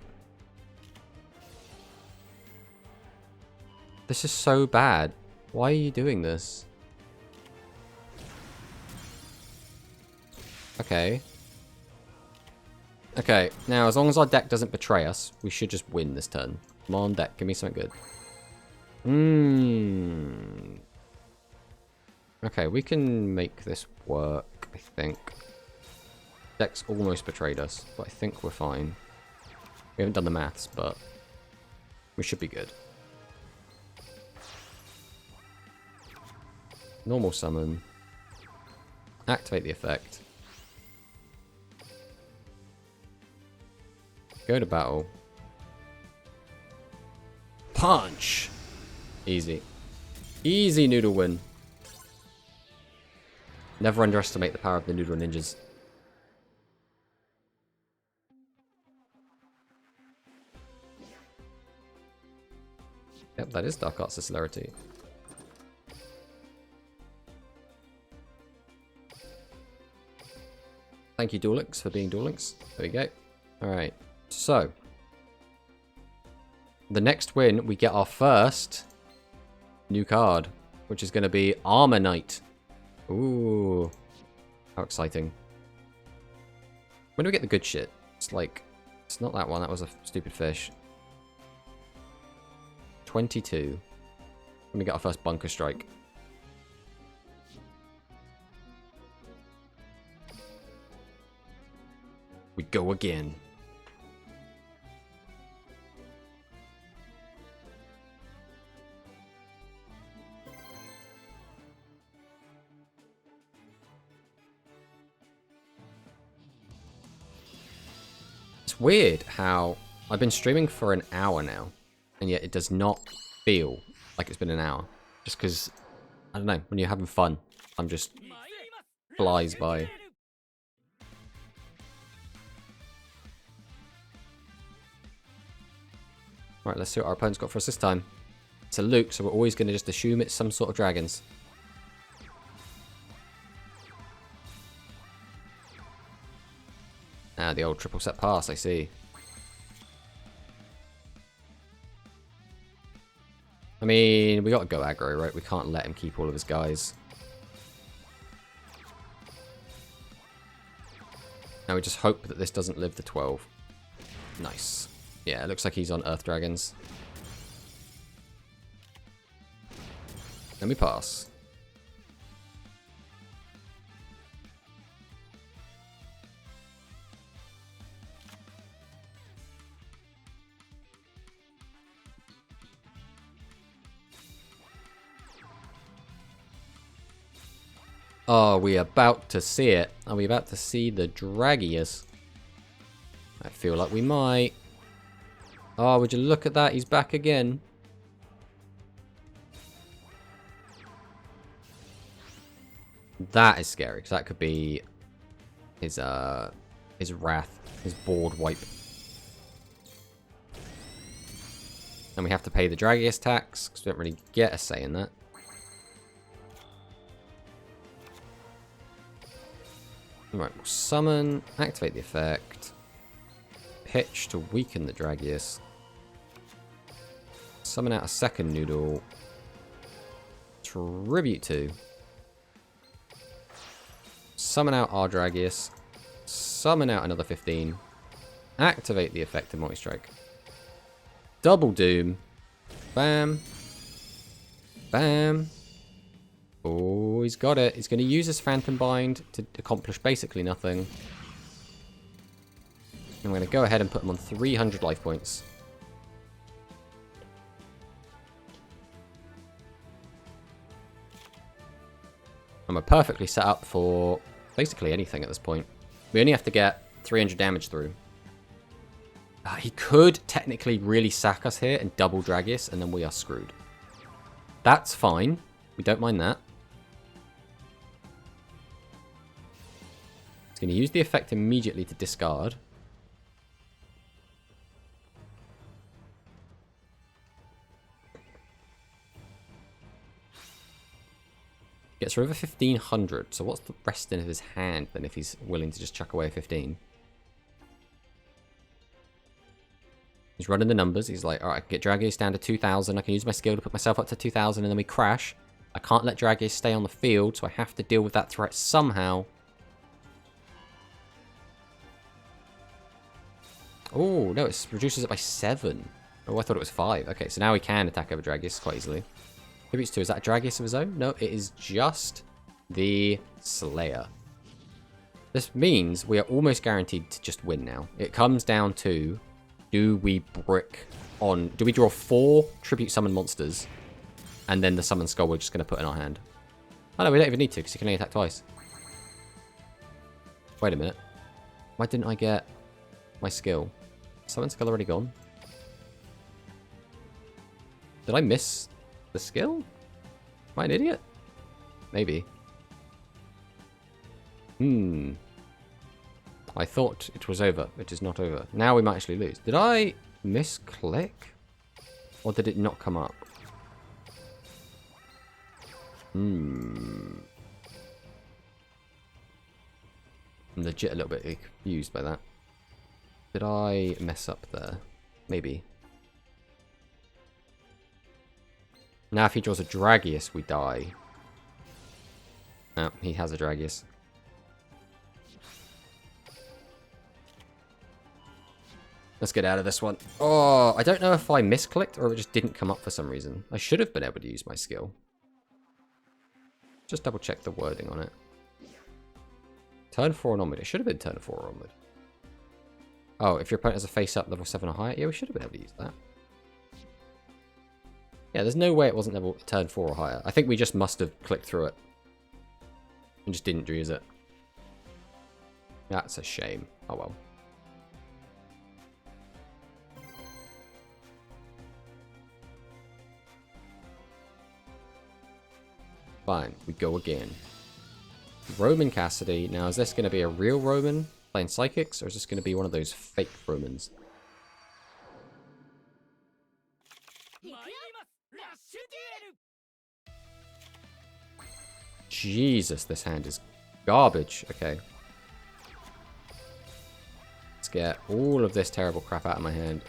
This is so bad. Why are you doing this? Okay. Okay, now as long as our deck doesn't betray us, we should just win this turn. Come on, deck, give me something good. Okay, we can make this work, I think. Deck's almost betrayed us, but I think we're fine. We haven't done the maths, but we should be good. Normal summon. Activate the effect. Go to battle. Punch! Easy. Easy Noodle win. Never underestimate the power of the Noodle Ninjas. Yep, that is Dark Arts Celerity. Thank you, Duel Links, for being Duel Links. There we go. Alright, so. The next win, we get our first new card, which is going to be Armor Knight. Ooh. How exciting. When do we get the good shit? It's like, it's not that one, that was a stupid fish. 22. When we get our first Bunker Strike. We go again. It's weird how I've been streaming for an hour now, and yet it does not feel like it's been an hour. Just because, I don't know, when you're having fun, I'm just flies by. Alright, let's see what our opponent's got for us this time. It's a Luke, so we're always going to just assume it's some sort of dragons. Ah, the old triple set pass, I see. I mean, we got to go aggro, right? We can't let him keep all of his guys. Now we just hope that this doesn't live to 12. Nice. Yeah, it looks like he's on Earth Dragons. Let me pass. Are we about to see it? Are we about to see the Dragius? I feel like we might. Oh, would you look at that? He's back again. That is scary, because that could be his wrath, his board wipe. And we have to pay the Dragius tax, because we don't really get a say in that. Right, we'll summon, activate the effect, pitch to weaken the Dragius, summon out a second Noodle, tribute to, summon out our Dragius, summon out another 15, activate the effect of Multi-Strike, double Doom, bam, bam. Oh, he's got it. He's going to use his Phantom Bind to accomplish basically nothing. I'm going to go ahead and put him on 300 life points. And we're perfectly set up for basically anything at this point. We only have to get 300 damage through. He could technically really sack us here and double Dragius, and then we are screwed. That's fine. We don't mind that. It's going to use the effect immediately to discard. Gets rid of a 1500. So what's the rest in his hand then if he's willing to just chuck away a 15? He's running the numbers. He's like, alright, I can get Dragius down to 2000. I can use my skill to put myself up to 2000 and then we crash. I can't let Dragius stay on the field, so I have to deal with that threat somehow. Oh, no, it reduces it by 7. Oh, I thought it was 5. Okay, so now we can attack over Dragius quite easily. Tributes to, is that a Dragius of his own? No, it is just the Slayer. This means we are almost guaranteed to just win now. It comes down to, do we draw 4 Tribute Summon monsters, and then the Summon Skull we're just going to put in our hand? Oh no, we don't even need to, because you can only attack twice. Wait a minute. Why didn't I get my skill? Summon Skull already gone? Did I miss the skill? Am I an idiot? Maybe. I thought it was over. It is not over. Now we might actually lose. Did I misclick? Or did it not come up? I'm legit a little bit confused by that. Did I mess up there? Maybe. Now if he draws a Dragius, we die. Oh, he has a Dragius. Let's get out of this one. Oh, I don't know if I misclicked or it just didn't come up for some reason. I should have been able to use my skill. Just double check the wording on it. Turn 4 and onward. It should have been turn 4 or onward. Oh, if your opponent has a face up level 7 or higher. Yeah, we should have been able to use that. Yeah, there's no way it wasn't level turn 4 or higher. I think we just must have clicked through it. And just didn't use it. That's a shame. Oh well. Fine, we go again. Roman Cassidy. Now, is this going to be a real Roman playing Psychics, or is this going to be one of those fake Romans? Jesus, this hand is garbage. Okay. Let's get all of this terrible crap out of my hand.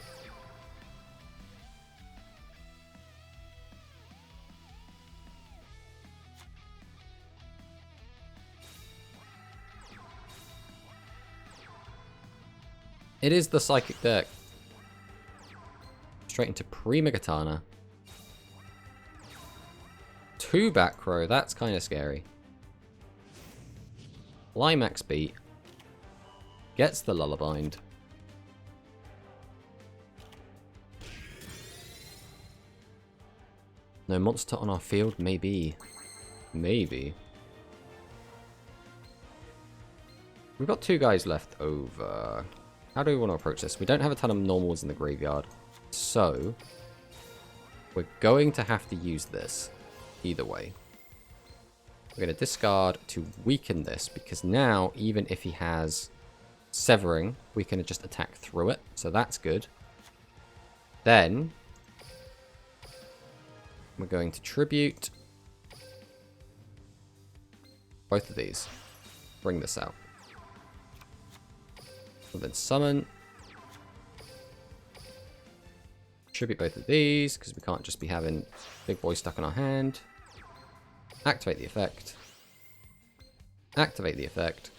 It is the Psychic deck. Straight into Prima-Katana. 2 back row, that's kind of scary. Climax beat. Gets the Lullabind. No monster on our field? Maybe. Maybe. We've got 2 guys left over. How do we want to approach this? We don't have a ton of normals in the graveyard. So, we're going to have to use this. Either way. We're going to discard to weaken this, because now, even if he has Severing, we can just attack through it. So that's good. Then, we're going to tribute both of these. Bring this out. And then summon. Tribute both of these, because we can't just be having big boy stuck in our hand. Activate the effect. Activate the effect.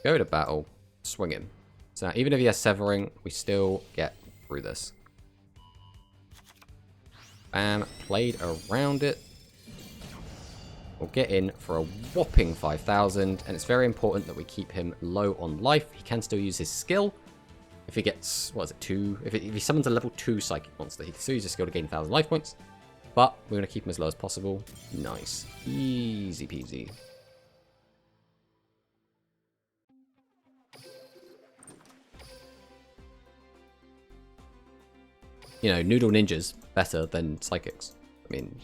Go to battle. Swing him. So now, even if he has Severing, we still get through this. Bam. Played around it. We'll get in for a whopping 5,000, and it's very important that we keep him low on life. He can still use his skill. If he gets, what is it, 2? If he summons a level 2 Psychic monster, he can still use his skill to gain 1,000 life points. But we're going to keep him as low as possible. Nice. Easy peasy. You know, Noodle Ninja's better than Psychics. I mean,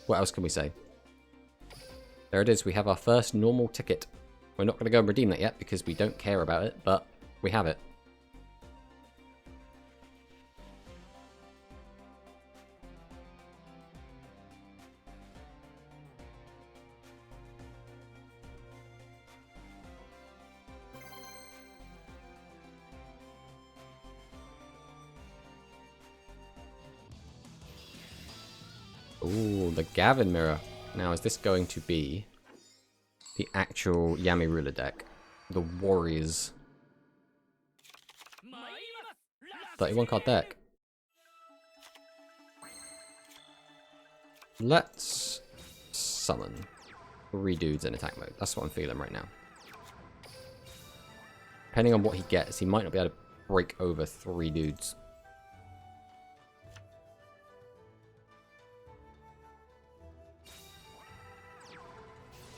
what else can we say? There it is, we have our first normal ticket. We're not going to go and redeem that yet because we don't care about it, but we have it. Ooh, the Gavin Mirror. Now, is this going to be the actual Yami Ruler deck? The Warriors. 31 card deck. Let's summon 3 dudes in attack mode. That's what I'm feeling right now. Depending on what he gets, he might not be able to break over 3 dudes.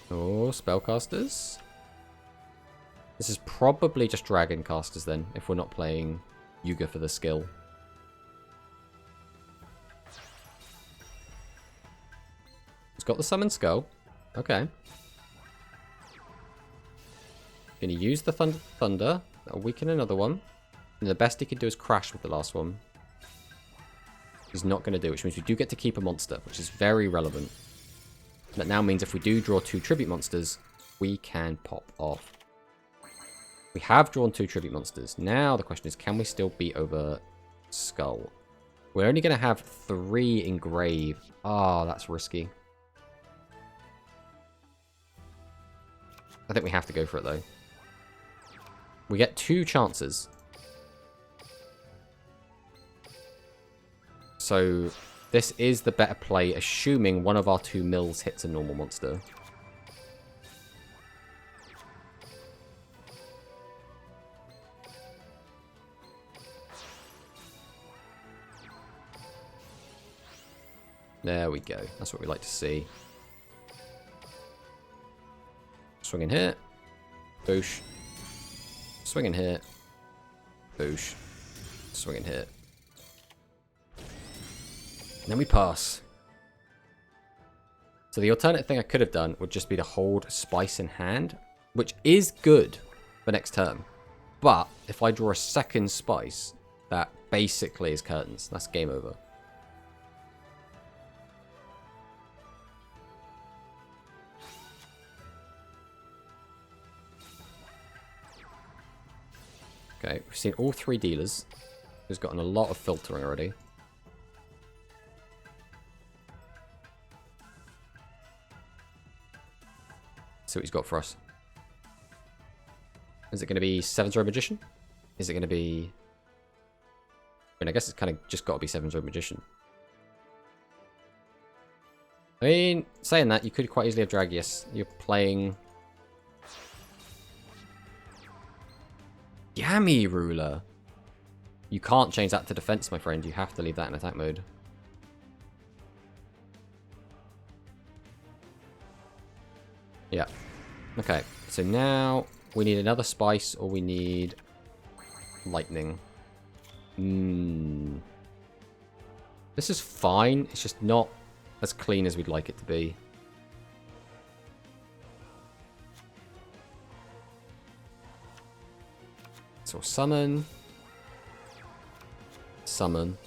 Oh, spellcasters. This is probably just dragon casters then, if we're not playing Yuga for the skill. It's got the summon skull. Okay. Gonna use the thunder. That'll weaken another one. And the best he can do is crash with the last one. He's not gonna do, which means we do get to keep a monster, which is very relevant. That now means if we do draw 2 tribute monsters, we can pop off. We have drawn 2 tribute monsters. Now the question is, can we still beat over Skull? We're only going to have 3 engrave. Ah, that's risky. I think we have to go for it though. We get 2 chances. So this is the better play, assuming one of our 2 mills hits a normal monster. There we go. That's what we like to see. Swing in here. Boosh. Swing in here. Boosh. Swing in here. And then we pass. So the alternate thing I could have done would just be to hold Spice in hand, which is good for next turn. But if I draw a second Spice, that basically is curtains. That's game over. Okay, we've seen all three dealers. Who's gotten a lot of filtering already. See what he's got for us. Is it going to be 7-0 Magician? Is it going to be... I mean, I guess it's kind of just got to be 7-0 Magician. I mean, saying that, you could quite easily have Dragius. You're playing... Yami Ruler. You can't change that to defense, my friend. You have to leave that in attack mode. Yeah. Okay, so now we need another Spice or we need Lightning. This is fine. It's just not as clean as we'd like it to be. So summon. Summon.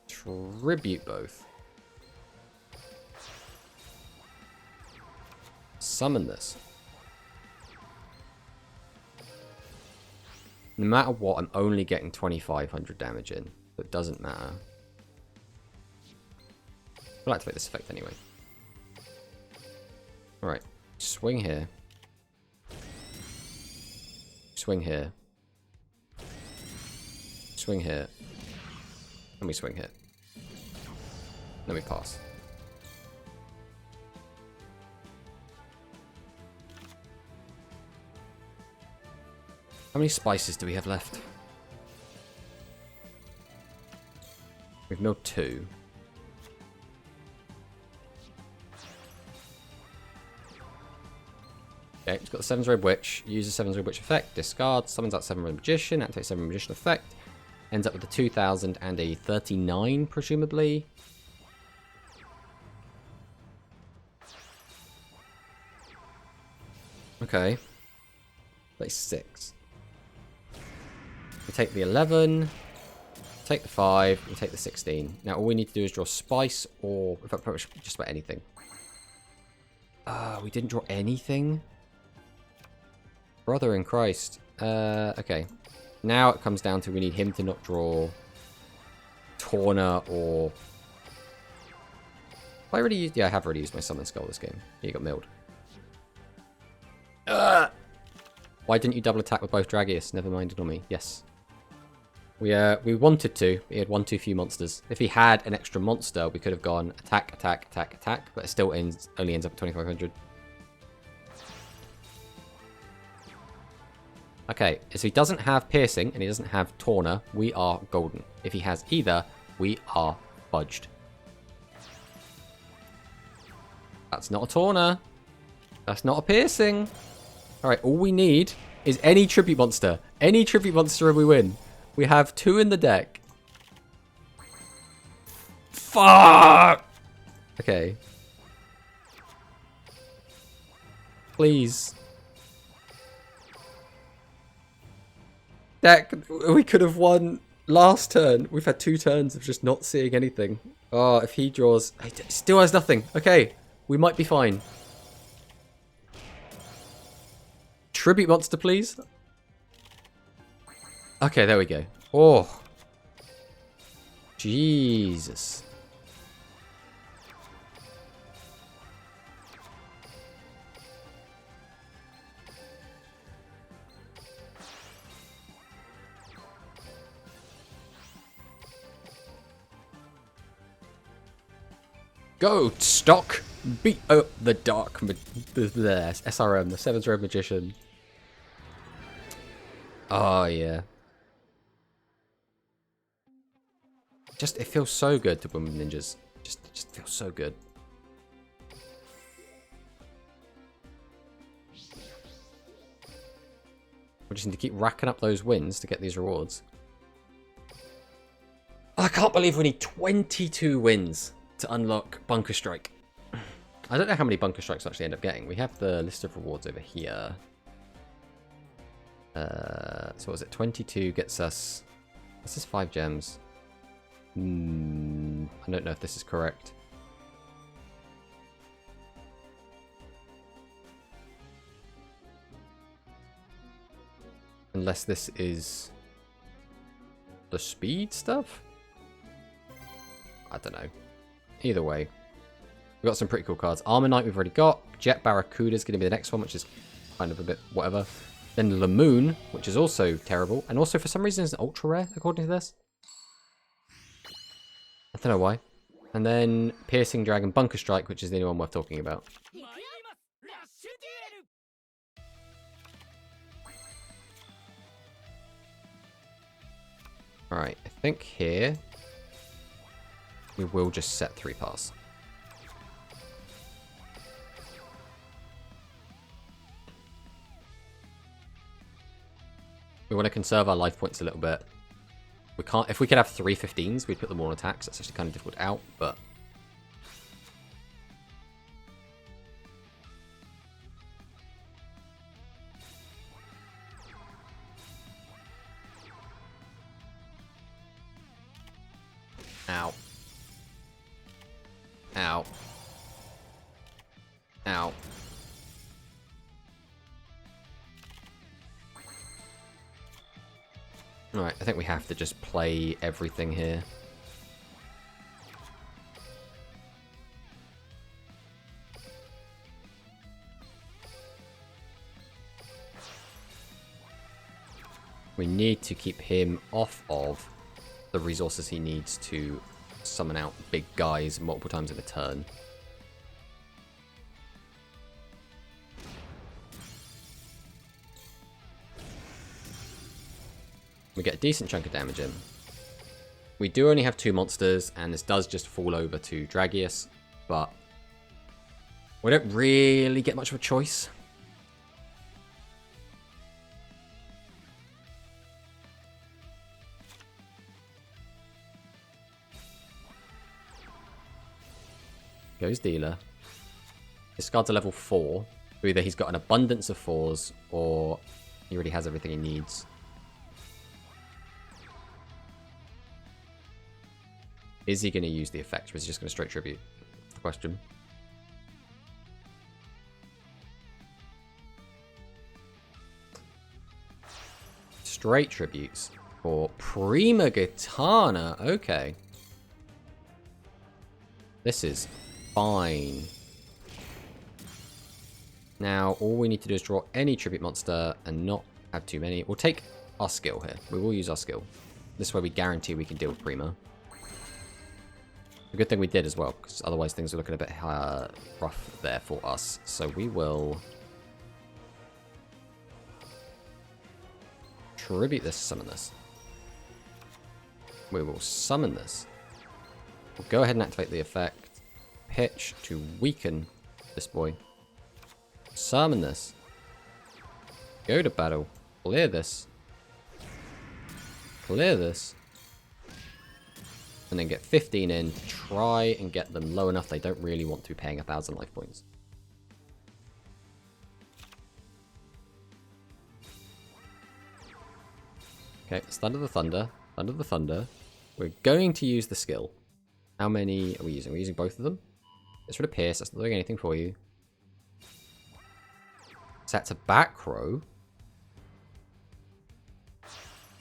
Tribute both. Summon this. No matter what, I'm only getting 2,500 damage in. But it doesn't matter. I'll activate this effect anyway. Alright. Swing here. Swing here. Swing here. And we swing here. Then we pass. How many spices do we have left? We've milled 2. Okay, it's got the 7's Red Witch. Use the 7's Red Witch effect. Discard. Summons out 7 Red Magician. Activate 7 Magician effect. Ends up with a 2,000 and a 39, presumably. Okay. 36. We take the 11. Take the 5. We take the 16. Now all we need to do is draw Spice or... in fact, pretty much just about anything. We didn't draw anything? Brother in Christ. Okay. Now it comes down to we need him to not draw Torna or... Have I already used... Yeah, I have already used my Summon Skull this game. Yeah, you got milled. Why didn't you double attack with both Dragius? Never minded on me. Yes. We wanted to. He had one too few monsters. If he had an extra monster, we could have gone attack, attack, attack, attack, but it still only ends up at 2,500. Okay, so he doesn't have Piercing and he doesn't have Torna, we are golden. If he has either, we are fudged. That's not a Torna. That's not a Piercing. Alright, all we need is any tribute monster. Any tribute monster and we win. We have 2 in the deck. Fuck! Okay. Please. Deck, we could have won last turn. We've had 2 turns of just not seeing anything. Oh, if he draws... He still has nothing. Okay, we might be fine. Tribute monster, please. Okay, there we go. Oh. Jesus. Go, stock. Beat up the dark... the SRM, the 7's Red Magician. Oh, yeah. Just, it feels so good to win with ninjas. Just feels so good. We just need to keep racking up those wins to get these rewards. I can't believe we need 22 wins to unlock Bunker Strike. I don't know how many Bunker Strikes we actually end up getting. We have the list of rewards over here. So what was it? 22 gets us... This is 5 gems. I don't know if this is correct. Unless this is the speed stuff? I don't know. Either way. We've got some pretty cool cards. Armor Knight we've already got. Jet Barracuda is going to be the next one, which is kind of a bit whatever. Then Lamoon, which is also terrible. And also for some reason is an ultra rare, according to this. I don't know why. And then Piercing Dragon Bunker Strike, which is the only one worth talking about. Alright, I think here we will just set 3 pass. We want to conserve our life points a little bit. We can't. If we could have 3 15s, we'd put them all on attacks. That's actually kind of difficult out, but ow, ow, ow. Alright, I think we have to just play everything here. We need to keep him off of the resources he needs to summon out big guys multiple times in a turn. We get a decent chunk of damage in. We do only have 2 monsters, and this does just fall over to Dragius, but we don't really get much of a choice. Goes Dealer. Discards a level 4. So either he's got an abundance of 4s, or he already has everything he needs. Is he going to use the effect, or is he just going to straight tribute? That's the question. Straight tributes for Prima Gitana. Okay. This is fine. Now, all we need to do is draw any tribute monster and not have too many. We'll take our skill here. We will use our skill. This way we guarantee we can deal with Prima. A good thing we did as well, because otherwise things are looking a bit rough there for us. So we will tribute this, summon this. We will summon this. We'll go ahead and activate the effect. Pitch to weaken this boy. Summon this. Go to battle. Clear this. Clear this. And then get 15 in to try and get them low enough they don't really want to be paying 1,000 life points. Okay, it's Thunder the Thunder. Thunder the Thunder. We're going to use the skill. How many are we using? We're using both of them. It's rid of Pierce. That's not doing anything for you. Set to back row.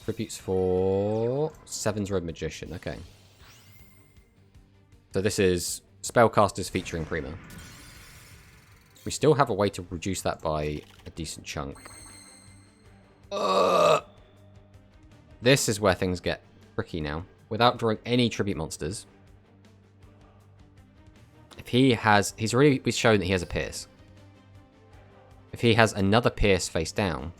Tributes for 7's Road Magician. Okay. So this is Spellcasters featuring Prima. We still have a way to reduce that by a decent chunk. This is where things get tricky now. Without drawing any tribute monsters. If he has... He's already shown that he has a Pierce. If he has another Pierce face down,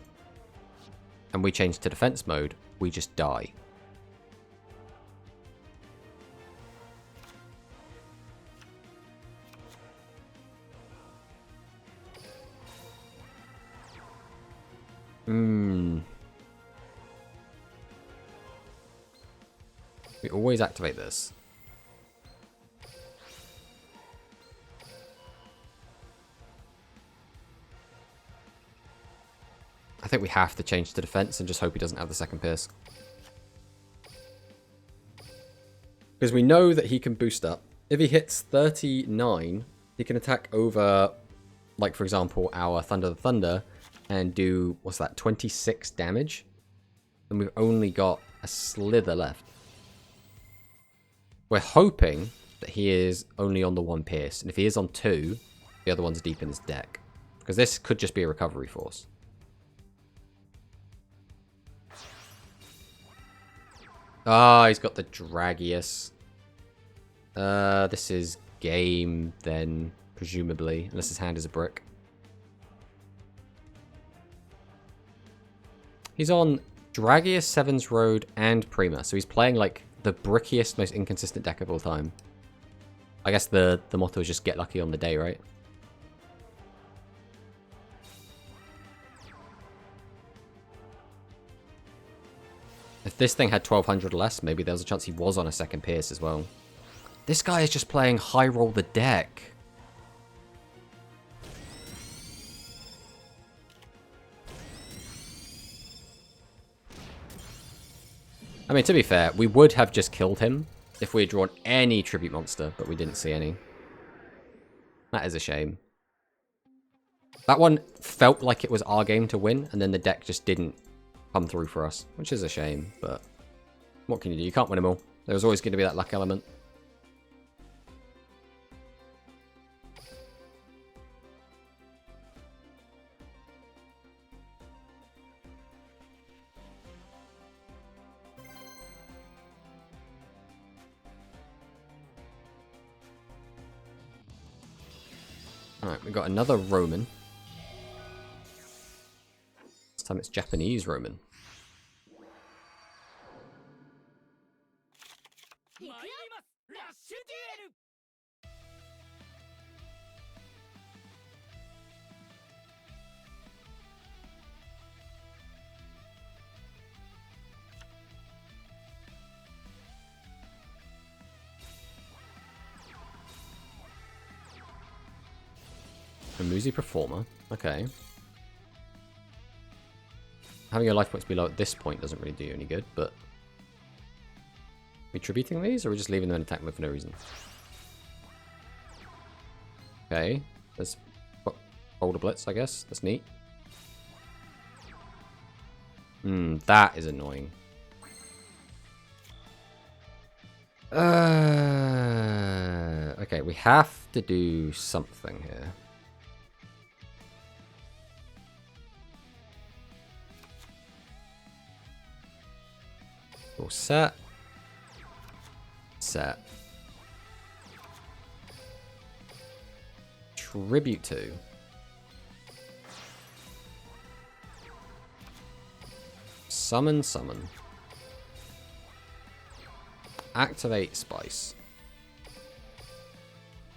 and we change to defense mode, we just die. We always activate this. I think we have to change to defense and just hope he doesn't have the second pierce. Because we know that he can boost up. If he hits 39, he can attack over, like, for example, our Thunder the Thunder and do, what's that, 26 damage? And we've only got a slither left. We're hoping that he is only on the 1 pierce. And if he is on 2, the other one's deep in his deck. Because this could just be a recovery force. Ah, he's got the Dragius. This is game, then, presumably. Unless his hand is a brick. He's on Dragius, Sevens Road, and Prima. So he's playing, like, the brickiest, most inconsistent deck of all time. I guess the motto is just get lucky on the day, right? If this thing had 1200 or less, maybe there was a chance he was on a second pierce as well. This guy is just playing high roll the deck. I mean, to be fair, we would have just killed him if we had drawn any tribute monster, but we didn't see any. That is a shame. That one felt like it was our game to win, and then the deck just didn't come through for us, which is a shame, but what can you do? You can't win them all. There's always going to be that luck element. Alright, we got another Roman. This time it's Japanese Roman. A Muzi Performer. Okay. Having your life points below at this point doesn't really do you any good, but... Are we tributing these, or are we just leaving them in attack mode for no reason? Okay. There's Boulder Blitz, I guess. That's neat. That is annoying. Okay, we have to do something here. We'll set. Set. Tribute to. Summon, summon. Activate Spice.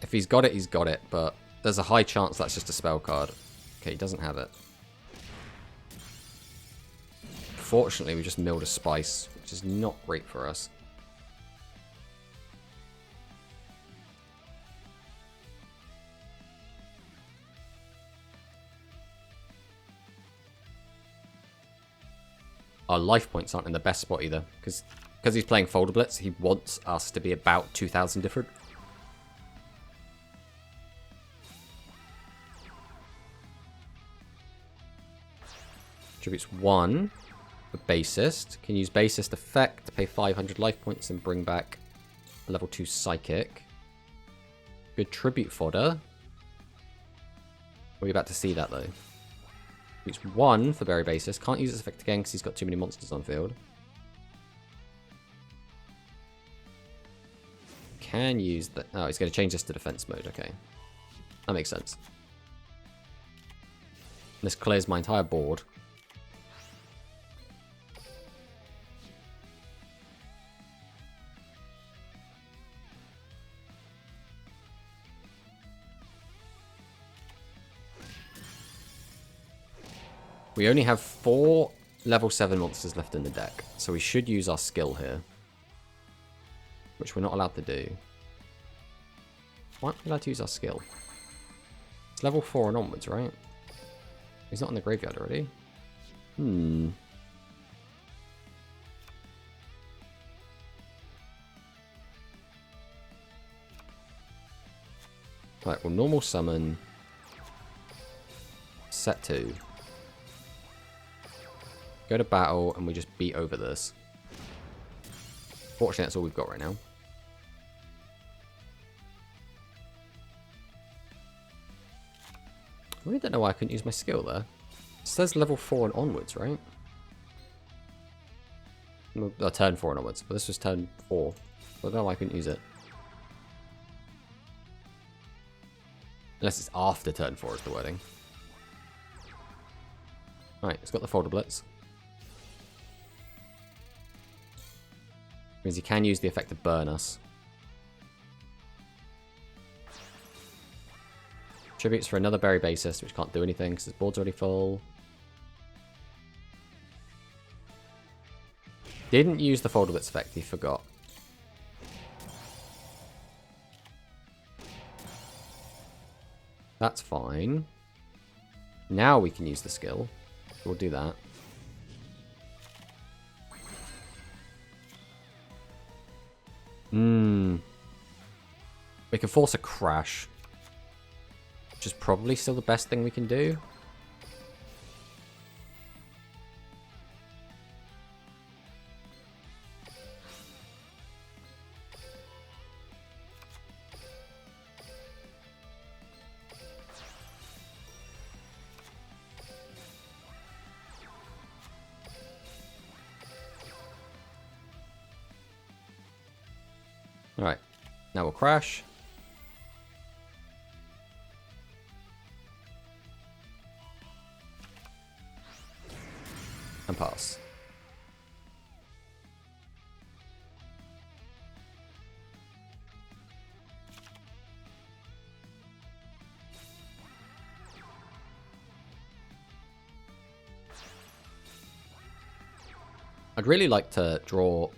If he's got it, he's got it, but there's a high chance that's just a spell card. Okay, he doesn't have it. Fortunately, we just milled a Spice, which is not great for us. Our life points aren't in the best spot either, because he's playing Folder Blitz, he wants us to be about 2,000 different. Tributes 1 for Bassist. Can use Bassist effect to pay 500 life points and bring back a level 2 Psychic. Good tribute fodder. We're about to see that though. It's 1 for Berry Bassist. Can't use this effect again because he's got too many monsters on field. Can use that. Oh, he's going to change this to defense mode. Okay. That makes sense. This clears my entire board. We only have 4 level 7 monsters left in the deck, so we should use our skill here. which we're not allowed to do. Why aren't we allowed to use our skill? It's level 4 and onwards, right? He's not in the graveyard already. Right, well, normal summon. Set 2. Go to battle, and we just beat over this. Fortunately, that's all we've got right now. I really don't know why I couldn't use my skill there. It says level 4 and onwards, right? Well, turn 4 and onwards, but this was turn 4. So I don't know why I couldn't use it. Unless it's after turn 4 is the wording. Alright, it's got the Folder Blitz. Means you can use the effect to burn us. Tributes for another berry basis, which can't do anything because his board's already full. Didn't use the Folder Blitz effect, he forgot. That's fine. Now we can use the skill. We'll do that. We can force a crash. Which is probably still the best thing we can do. Alright, now we'll crash. And pass. I'd really like to draw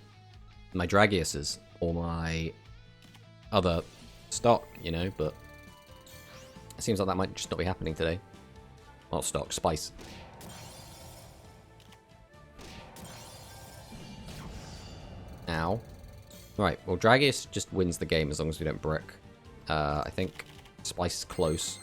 my Dragiuses or my other stock, you know, but it seems like that might just not be happening today. Not stock, spice. Ow. Right, well, Dragius just wins the game as long as we don't brick. I think spice is close.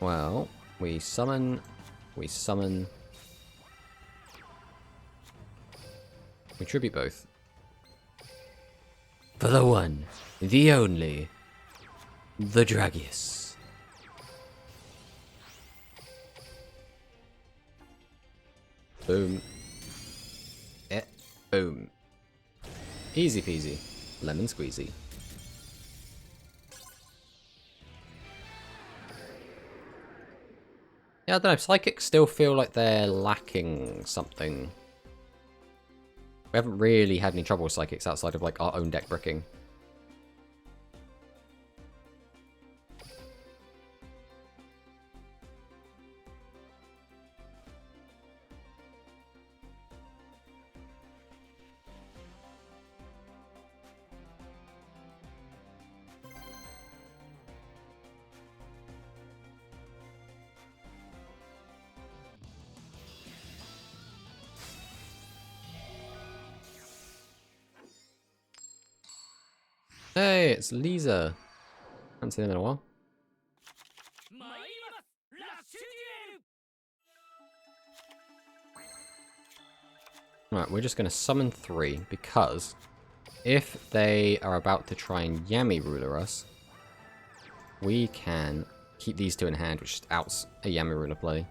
Well, we summon, we tribute both. For the one, the only, the Dragius. Boom. Boom. Easy peasy. Lemon squeezy. Yeah, I don't know. Psychics still feel like they're lacking something. We haven't really had any trouble with Psychics outside of like our own deck bricking. Hey, it's Lisa. Haven't seen him in a while. Right, we're just going to summon 3 because if they are about to try and Yami Ruler us, we can keep these 2 in hand, which just outs a Yami Ruler play.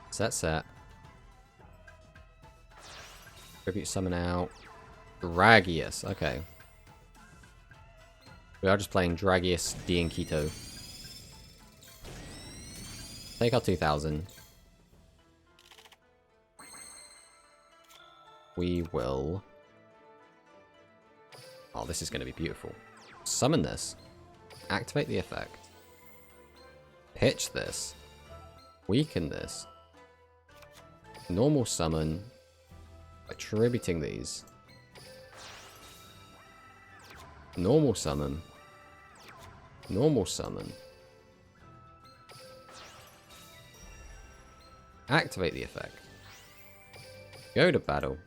Set. Tribute summon out. Dragius, okay. We are just playing Dragius, D, and Keto. Take our 2000. We will... Oh, this is going to be beautiful. Summon this. Activate the effect. Pitch this. Weaken this. Normal summon. Attributing these. Normal summon. Normal summon. Activate the effect. Go to battle.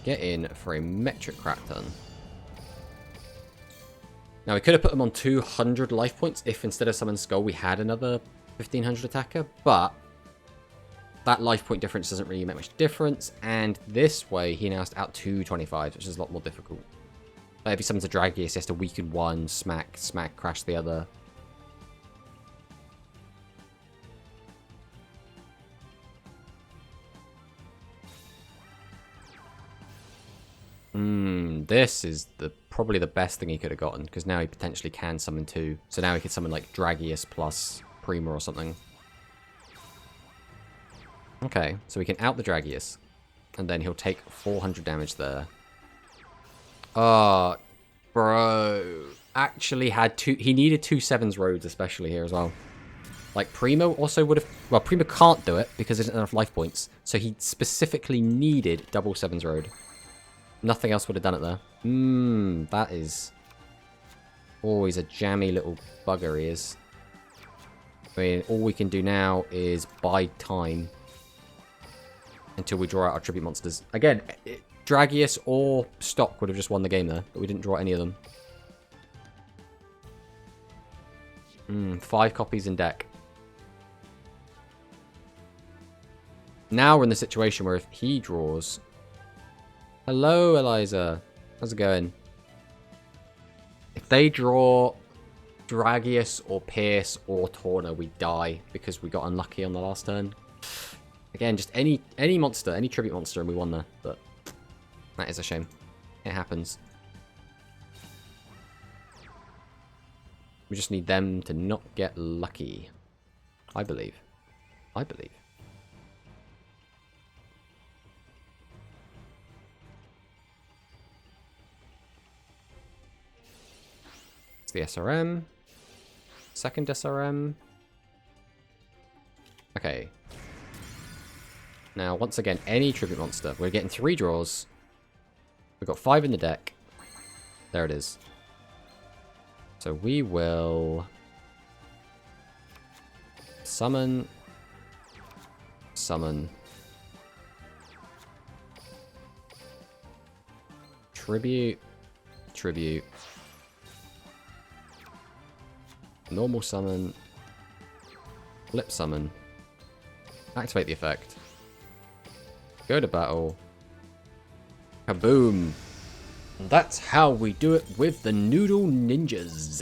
Get in for a metric crap ton. Now, we could have put them on 200 life points if instead of Summon Skull we had another 1500 attacker, but that life point difference doesn't really make much difference, and this way he now has to out 225, which is a lot more difficult. But if he summons a Dragius, he has to weaken one, smack, crash the other. This is probably the best thing he could have gotten, because now he potentially can summon two. So now he could summon like Dragius plus Prima or something. Okay, so we can out the Dragius, and then he'll take 400 damage there. Oh, bro. Actually had two... He needed 2 7s roads especially here as well. Like, Primo also would have... Well, Primo can't do it because there's not enough life points. So he specifically needed double 7s road. Nothing else would have done it there. That is always a jammy little bugger he is. I mean, all we can do now is buy time until we draw out our tribute monsters. Again, Dragius or Stock would have just won the game there, but we didn't draw any of them. 5 copies in deck. Now we're in the situation where if he draws... Hello, Eliza. How's it going? If they draw Dragius or Pierce or Torna, we die because we got unlucky on the last turn. Again, just any monster, any tribute monster, and we won there. But that is a shame. It happens. We just need them to not get lucky. I believe. I believe. The SRM. Second SRM. Okay. Now, once again, any tribute monster. We're getting 3 draws. We've got 5 in the deck. There it is. So we will... Summon. Summon. Tribute. Tribute. Normal summon. Flip summon. Activate the effect. Go to battle. Kaboom. And that's how we do it with the Noodle Ninjas.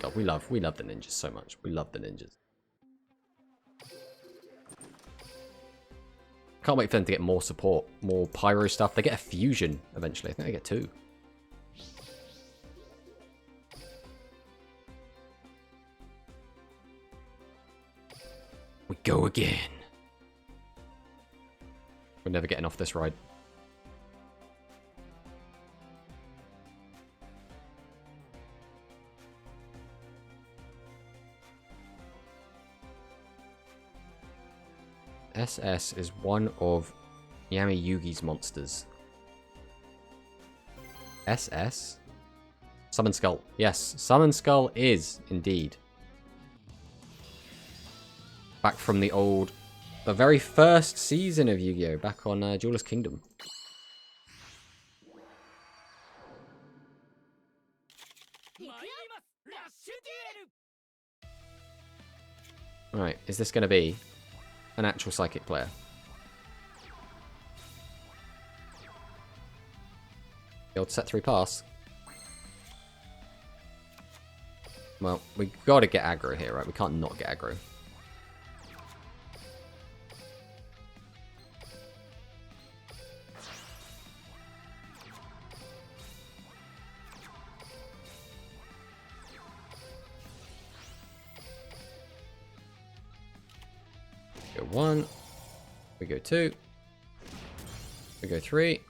God, we love the ninjas so much. We love the ninjas. Can't wait for them to get more support, more pyro stuff. They get a fusion eventually. I think they get 2. We go again. We're never getting off this ride. SS is one of Yami Yugi's monsters. SS? Summon Skull. Yes, Summon Skull is indeed. Back from the very first season of Yu-Gi-Oh! Back on Jeweler's Kingdom. Alright, is this going to be an actual Psychic player? The old set 3 pass. Well, we got to get aggro here, right? We can't not get aggro. 1. We go 2. We go 3.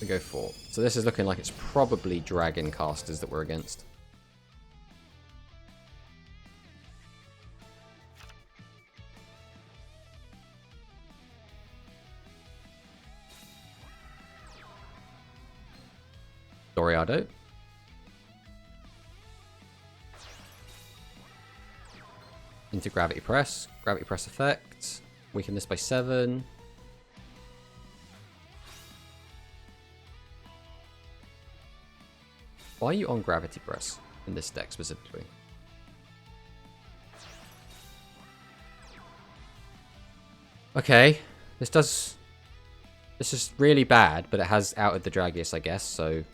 We go 4. So this is looking like it's probably dragon casters that we're against. Doriado. Into Gravity Press. Gravity Press effect. Weaken this by 7. Why are you on Gravity Press in this deck specifically? Okay. This is really bad, but it has outed the Dragius, I guess, so...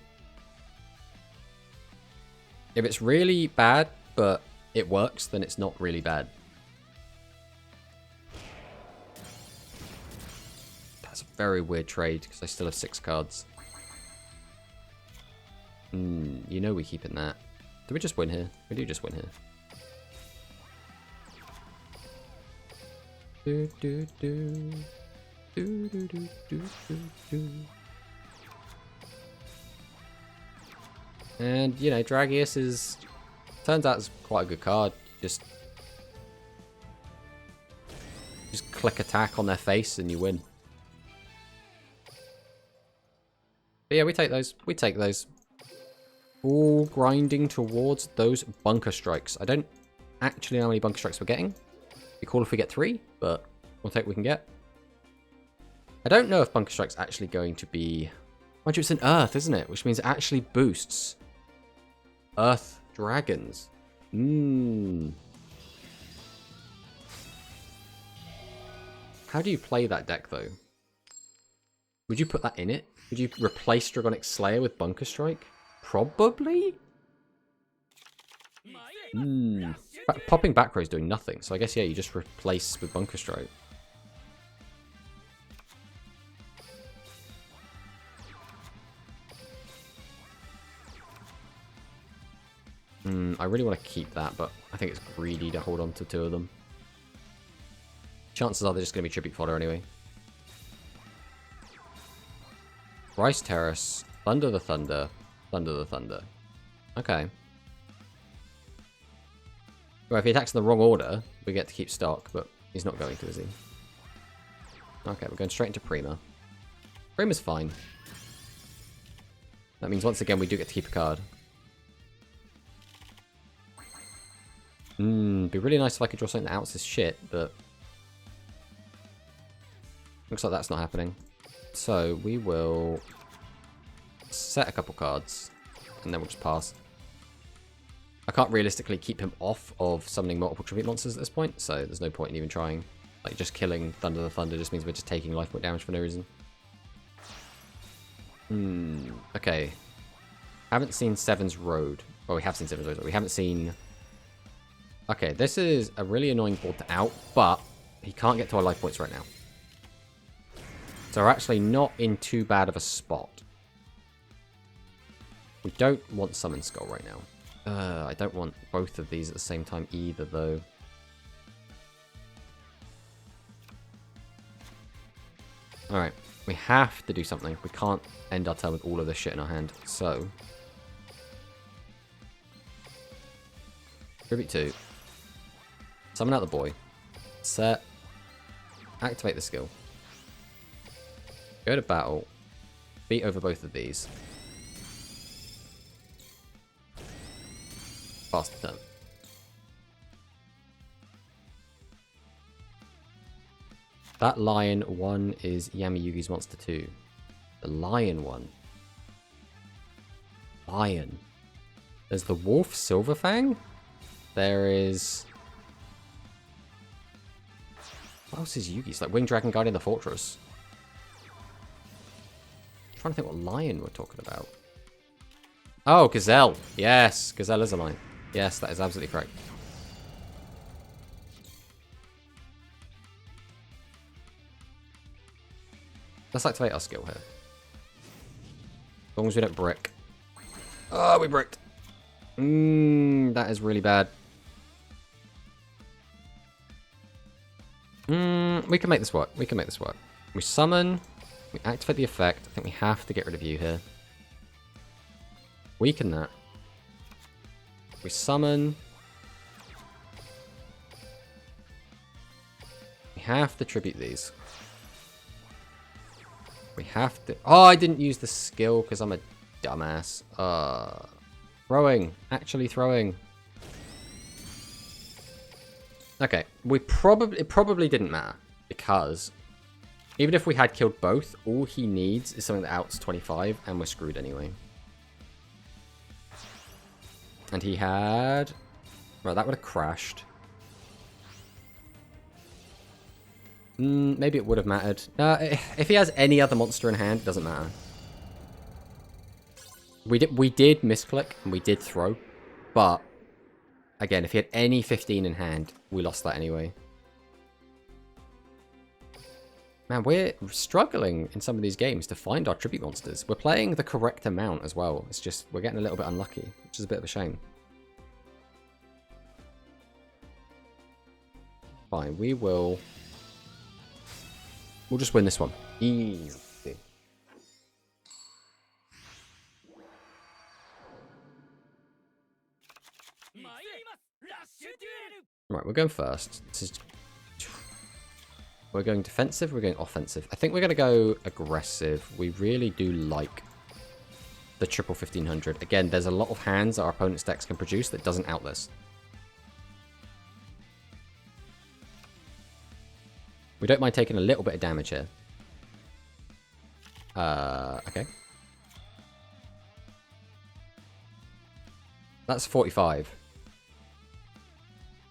If it's really bad, but it works, then it's not really bad. That's a very weird trade, because I still have 6 cards. You know we're keeping that. Do we just win here? We do just win here. Do, do, do. Do, do, do, do, do, do. And, you know, Dragius is... Turns out it's quite a good card. Just click attack on their face and you win. But yeah, we take those. We take those. All grinding towards those bunker strikes. I don't actually know how many bunker strikes we're getting. It'd be cool if we get 3, but we'll take what we can get. I don't know if bunker strike's actually going to be... Mind you, it's an Earth, isn't it? Which means it actually boosts Earth dragons. How do you play that deck, though? Would you put that in it? Would you replace Dragonic Slayer with Bunker Strike? Probably? Popping back row is doing nothing, so I guess, yeah, you just replace with Bunker Strike. I really want to keep that, but I think it's greedy to hold on to 2 of them. Chances are they're just going to be tribute fodder anyway. Rice Terrace, Thunder the Thunder, Thunder the Thunder. Okay. Well, if he attacks in the wrong order, we get to keep stock, but he's not going to, is he? Okay, we're going straight into Prima. Prima's fine. That means once again we do get to keep a card. Be really nice if I could draw something that outs this shit, but... Looks like that's not happening. So, we will... set a couple cards, and then we'll just pass. I can't realistically keep him off of summoning multiple tribute monsters at this point, so there's no point in even trying. Like, just killing Thunder the Thunder just means we're just taking life point damage for no reason. Okay. Haven't seen Seven's Road. Well, we have seen Seven's Road, but we haven't seen... Okay, this is a really annoying board to out, but he can't get to our life points right now. So we're actually not in too bad of a spot. We don't want Summon Skull right now. I don't want both of these at the same time either, though. Alright, we have to do something. We can't end our turn with all of this shit in our hand, so... Tribute 2. Summon out the boy. Set. Activate the skill. Go to battle. Beat over both of these. Pass the turn. That lion one is Yami Yugi's monster 2. The lion one. Lion. There's the wolf Silverfang. There is... What else is Yugi's? Like Winged Dragon Guardian the Fortress. I'm trying to think what lion we're talking about. Oh, Gazelle. Yes, Gazelle is a lion. Yes, that is absolutely correct. Let's activate our skill here. As long as we don't brick. Oh, we bricked. That is really bad. We can make this work. We can make this work. We summon. We activate the effect. I think we have to get rid of you here. Weaken that. We summon. We have to tribute these. We have to... Oh, I didn't use the skill because I'm a dumbass. Throwing. Actually throwing. Okay. It probably didn't matter. Because even if we had killed both, all he needs is something that outs 25 and we're screwed anyway. And he had... Right, that would have crashed. Maybe it would have mattered. If he has any other monster in hand, it doesn't matter. We did misclick and we did throw. But, again, if he had any 15 in hand, we lost that anyway. Man, we're struggling in some of these games to find our tribute monsters. We're playing the correct amount as well. It's just, we're getting a little bit unlucky, which is a bit of a shame. Fine, we'll just win this one. Easy. Right, we're going first. We're going defensive, we're going offensive. I think we're going to go aggressive. We really do like the triple 1500. Again, there's a lot of hands that our opponent's decks can produce that doesn't out this. We don't mind taking a little bit of damage here. Okay. That's 45.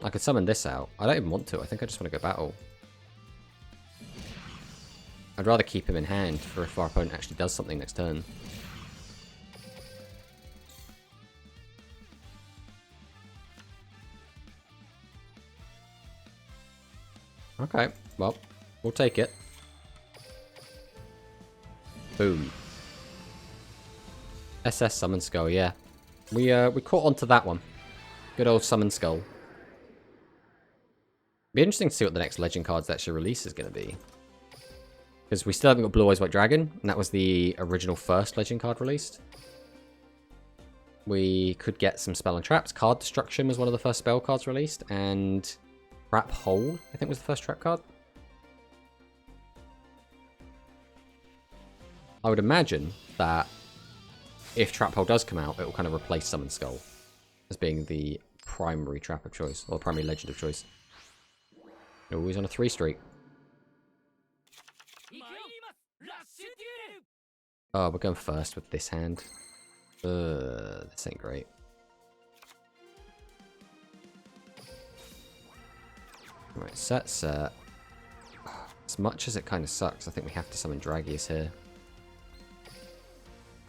I could summon this out. I don't even want to. I think I just want to go battle. I'd rather keep him in hand for if our opponent actually does something next turn. Okay, well, we'll take it. Boom. SS Summon Skull, yeah. We caught onto that one. Good old Summon Skull. Be interesting to see what the next Legend cards that actually release is going to be. Because we still haven't got Blue Eyes White Dragon, and that was the original first Legend card released. We could get some Spell and Traps. Card Destruction was one of the first spell cards released, and Trap Hole, I think, was the first trap card. I would imagine that if Trap Hole does come out, it will kind of replace Summon Skull as being the primary trap of choice, or primary legend of choice. Always on a 3 streak. Oh, we're going first with this hand. This ain't great. Right, set. As much as it kind of sucks, I think we have to summon Dragius here.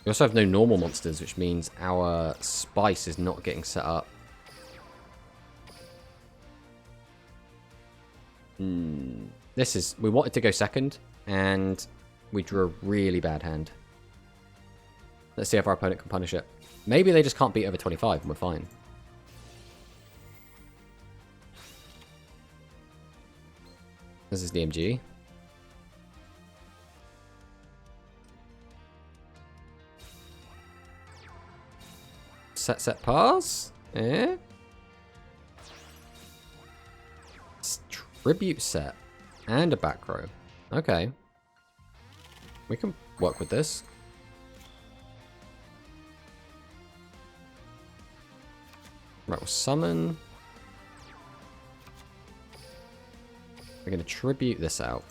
We also have no normal monsters, which means our Spice is not getting set up. This is... We wanted to go second, and we drew a really bad hand. Let's see if our opponent can punish it. Maybe they just can't beat over 25 and we're fine. This is DMG. Set pass? Eh? Tribute set. And a back row. Okay. We can work with this. Right, we'll summon. We're going to tribute this out.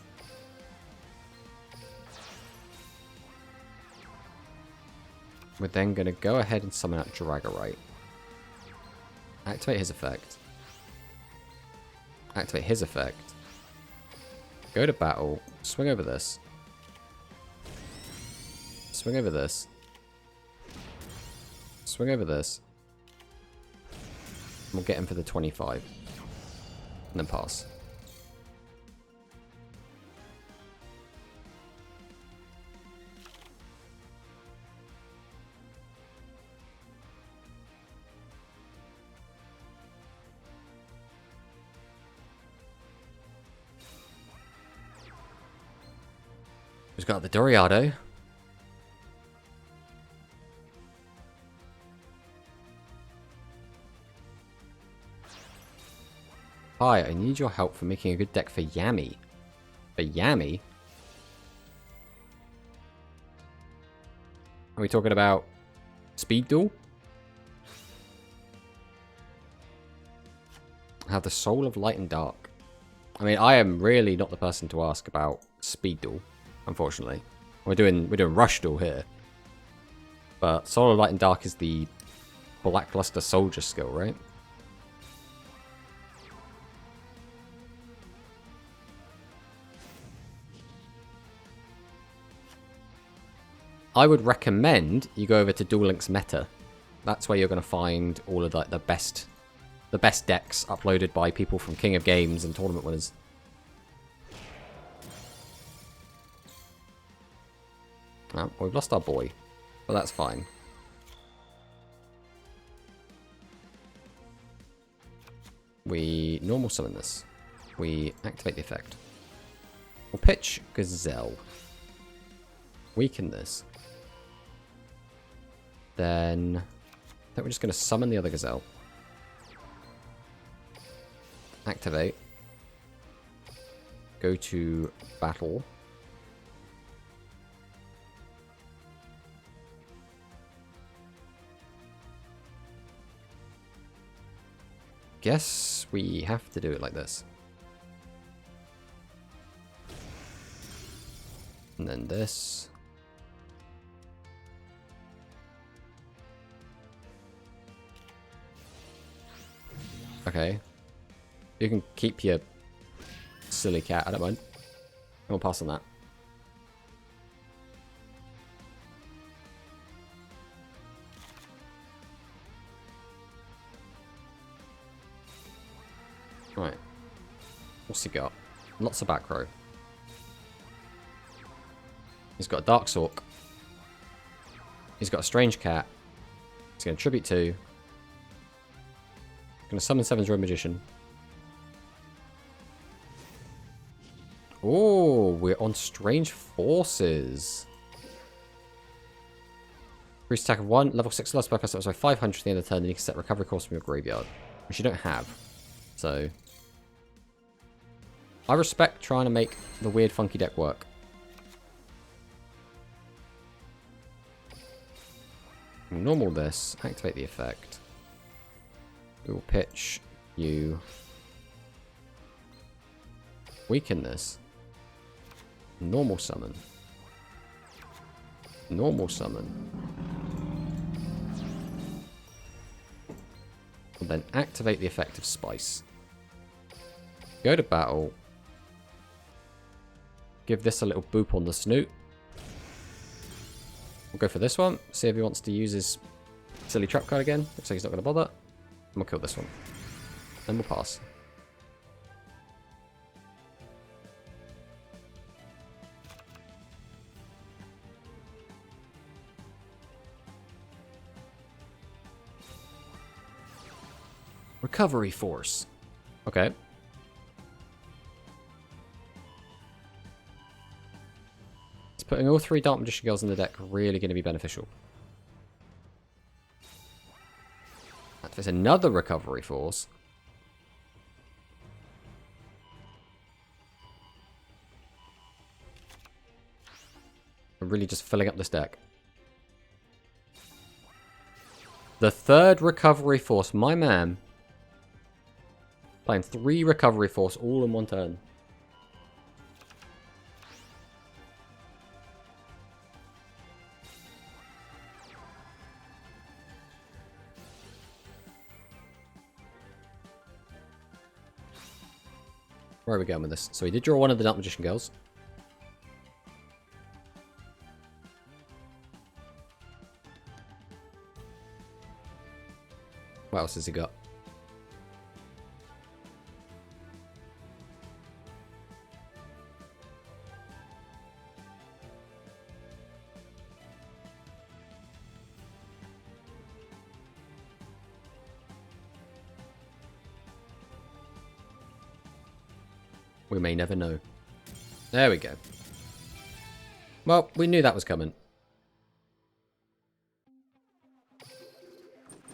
We're then going to go ahead and summon out Dragorite. Activate his effect. Activate his effect. Go to battle. Swing over this. Swing over this. Swing over this. We'll get him for the 25. And then pass. Who's got the Doriado? Hi, I need your help for making a good deck for Yami. For Yami? Are we talking about Speed Duel? I have the Soul of Light and Dark. I mean, I am really not the person to ask about Speed Duel, unfortunately. We're doing Rush Duel here. But Soul of Light and Dark is the Blackluster Soldier skill, right? I would recommend you go over to Duel Links Meta. That's where you're going to find all of the best decks uploaded by people from King of Games and tournament winners. Oh, we've lost our boy, but that's fine. We normal summon this. We activate the effect. We'll pitch Gazelle. Weaken this. Then I think we're just going to summon the other Gazelle. Activate. Go to battle. Guess we have to do it like this. And then this. Okay. You can keep your silly cat, I don't mind. We'll pass on that. Right. What's he got? Lots of back row. He's got a Dark Sork. He's got a Strange Cat. He's going to Tribute 2. Going to summon 7's Road Magician. Oh, we're on Strange Forces. Increase attack of 1, level 6 last spell cost up to 500 at the end of the turn, and you can set recovery cost from your graveyard, which you don't have. So, I respect trying to make the weird funky deck work. We'll normal this, activate the effect. We will pitch you. Weaken this. Normal summon. Normal summon. And then activate the effect of Spice. Go to battle. Give this a little boop on the snoot. We'll go for this one. See if he wants to use his silly trap card again. Looks like he's not going to bother. And we'll kill this one. Then we'll pass. Recovery Force. Okay. Is putting all 3 Dark Magician Girls in the deck really going to be beneficial? There's another Recovery Force. We're really just filling up this deck. The 3rd Recovery Force, my man. Playing 3 Recovery Force all in one turn. Where are we going with this? So he did draw one of the Dark Magician Girls. What else has he got? We may never know. There we go. Well, we knew that was coming.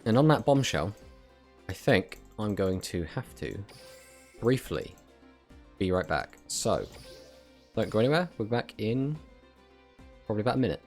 And on that bombshell, I think I'm going to have to briefly be right back. So, don't go anywhere. We'll be back in probably about a minute.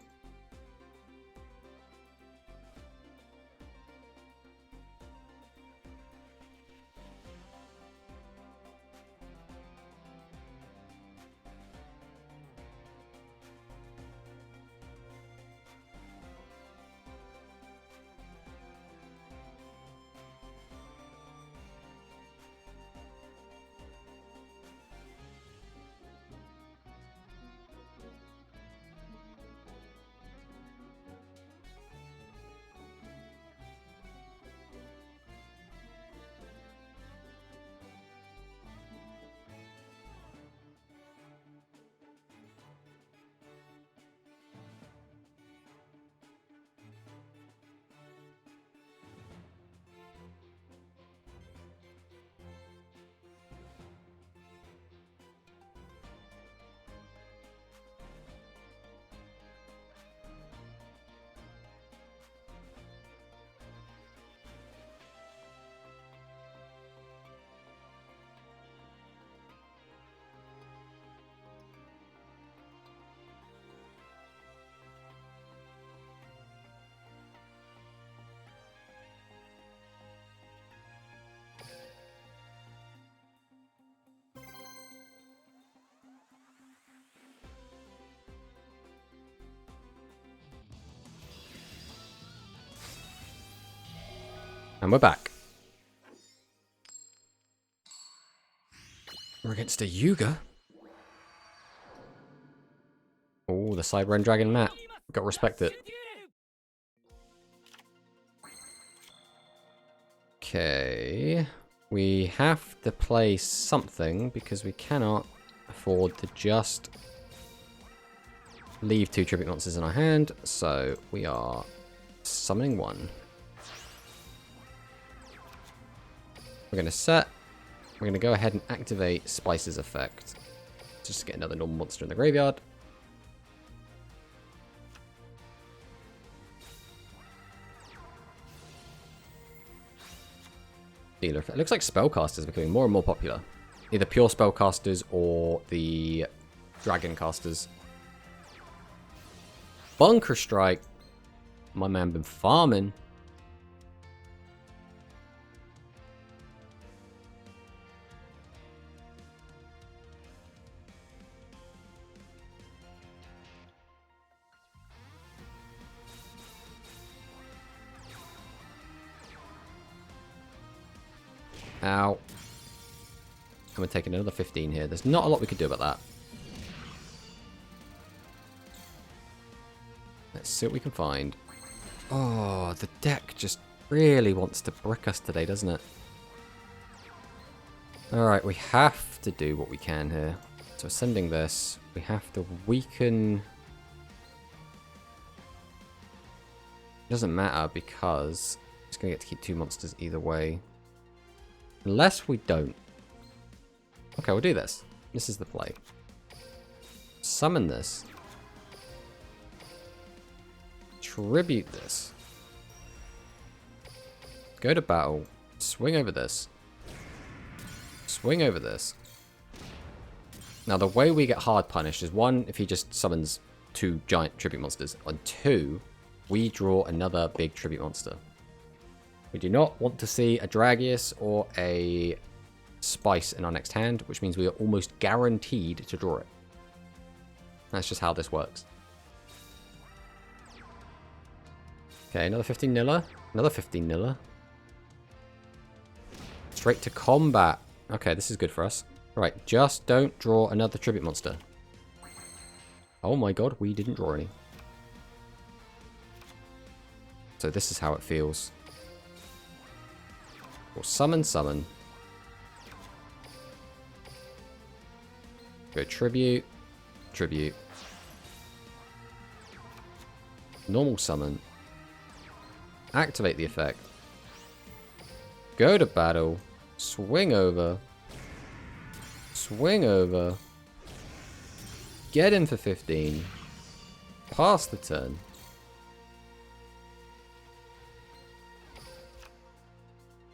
And we're back. We're against a Yuga. Oh, the Cyber End Dragon map. Got to respect it. Okay. We have to play something because we cannot afford to just leave 2 tribute monsters in our hand. So we are summoning 1. We're going to set. We're going to go ahead and activate Spice's effect. Just to get another normal monster in the graveyard. Dealer effect. It looks like spellcasters are becoming more and more popular. Either pure spellcasters or the dragon casters. Bunker Strike. My man been farming. Ow. I'm going to take another 15 here. There's not a lot we could do about that. Let's see what we can find. Oh, the deck just really wants to brick us today, doesn't it? Alright, we have to do what we can here. So sending this, we have to weaken... It doesn't matter because it's going to get to keep 2 monsters either way. Unless we don't. Okay, we'll do this. This is the play. Summon this. Tribute this. Go to battle. Swing over this. Swing over this. Now, the way we get hard punished is 1, if he just summons 2 giant tribute monsters. And 2, we draw another big tribute monster. We do not want to see a Dragius or a Spice in our next hand, which means we are almost guaranteed to draw it. That's just how this works. Okay, another 15 niller. Another 15 niller. Straight to combat. Okay, this is good for us. Right, just don't draw another tribute monster. Oh my god, we didn't draw any. So this is how it feels. We'll summon, summon. Go tribute, tribute. Normal summon. Activate the effect. Go to battle. Swing over. Swing over. Get him for 15. pass the turn.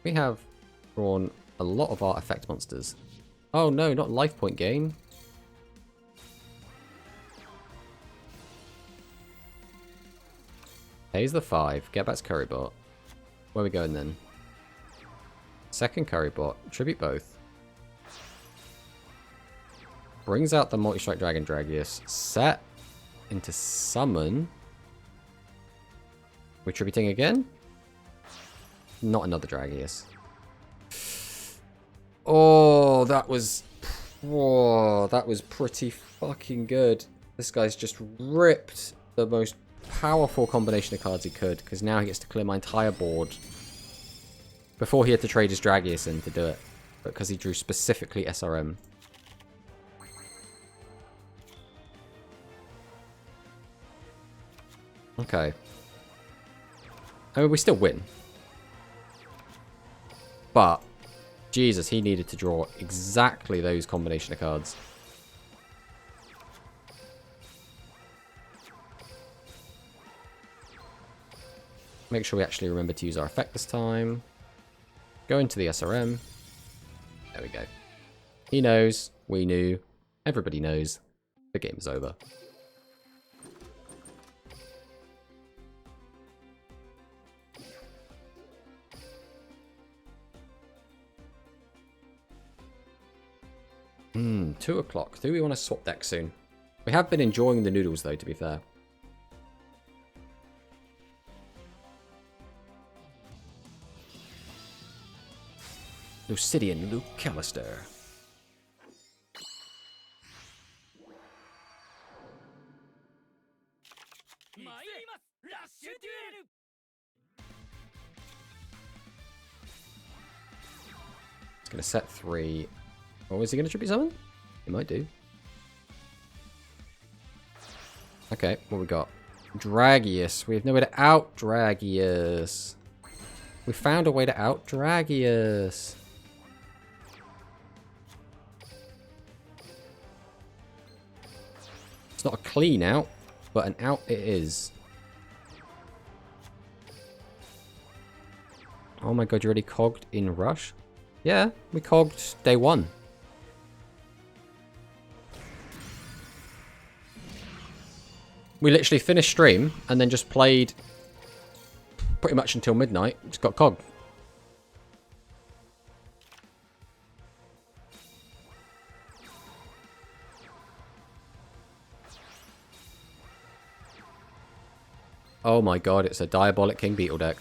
We have drawn a lot of our effect monsters. Oh no, not life point gain. Pays the 5. Get back to Currybot. Where are we going then? Second Currybot. Tribute both. Brings out the Multi-Strike Dragon Dragius. Set into summon. We're tributing again? Not another Dragius. Oh, that was... Whoa, that was pretty fucking good. This guy's just ripped the most powerful combination of cards he could, because now he gets to clear my entire board. Before he had to trade his Dragius in to do it, but because he drew specifically SRM. Okay. I mean, we still win. But, Jesus, he needed to draw exactly those combination of cards. Make sure we actually remember to use our effect this time. Go into the SRM. There we go. He knows. We knew. Everybody knows. The game is over. 2 o'clock. Do we want to swap decks soon? We have been enjoying the noodles though, to be fair. Lucidian Luke Callister. It's going to set 3. Oh, is he going to tribute summon? He might do. Okay, what we got? Dragius. We have no way to out Dragius. We found a way to out Dragius. It's not a clean out, but an out it is. Oh my god, you already cogged in Rush? Yeah, we cogged day 1. We literally finished stream and then just played pretty much until midnight. Just got cogged. Oh my god, it's a Diabolic King Beetle deck.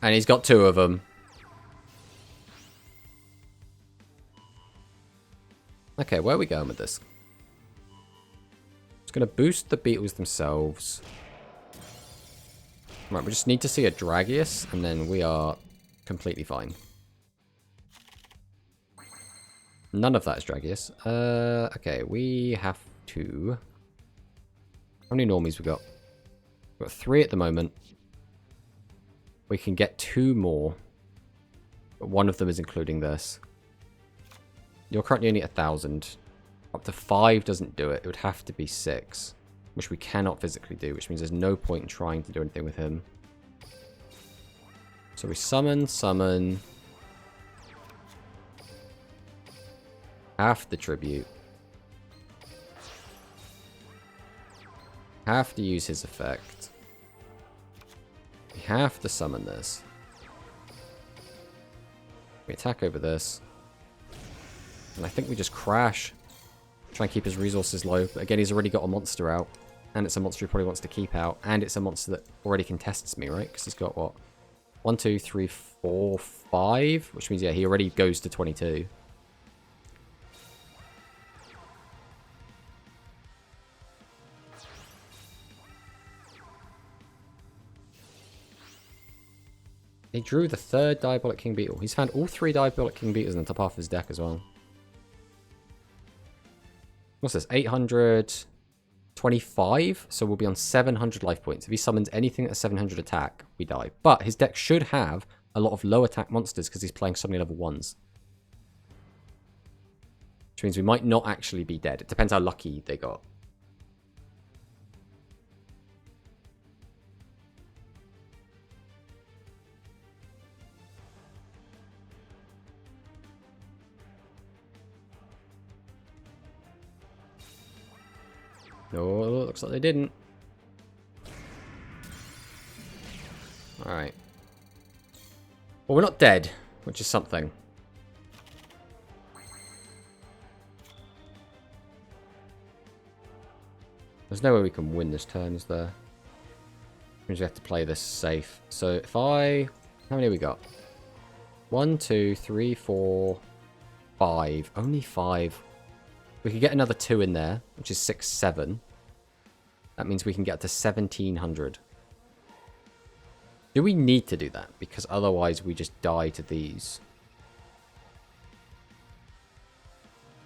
And he's got 2 of them. Okay, where are we going with this? It's going to boost the Beetles themselves. Right, we just need to see a Dragius, and then we are completely fine. None of that is Dragius. Okay, we have to... How many normies we got? We've got 3 at the moment. We can get 2 more. But one of them is including this. You're currently only at 1,000. Up to 5 doesn't do it. It would have to be 6. Which we cannot physically do. Which means there's no point in trying to do anything with him. So we summon. Have the tribute. Have to use his effect. We have to summon this. We attack over this. And I think we just crash. Try and keep his resources low. But again, he's already got a monster out. And it's a monster he probably wants to keep out. And it's a monster that already contests me, right? Because he's got what? 1, 2, 3, 4, 5. Which means, yeah, he already goes to 22. He drew the 3rd Diabolic King Beetle. He's found all 3 Diabolic King Beetles in the top half of his deck as well. What's this? 825? So we'll be on 700 life points. If he summons anything at 700 attack, we die. But his deck should have a lot of low attack monsters because he's playing so many level 1s. Which means we might not actually be dead. It depends how lucky they got. No, looks like they didn't. Alright. Well, we're not dead, which is something. There's no way we can win this turn, is there? Means we have to play this safe. So if I... How many have we got? 1, 2, 3, 4, 5. Only 5. We could get another 2 in there, which is 6, 7. That means we can get to 1,700. Do we need to do that? Because otherwise we just die to these.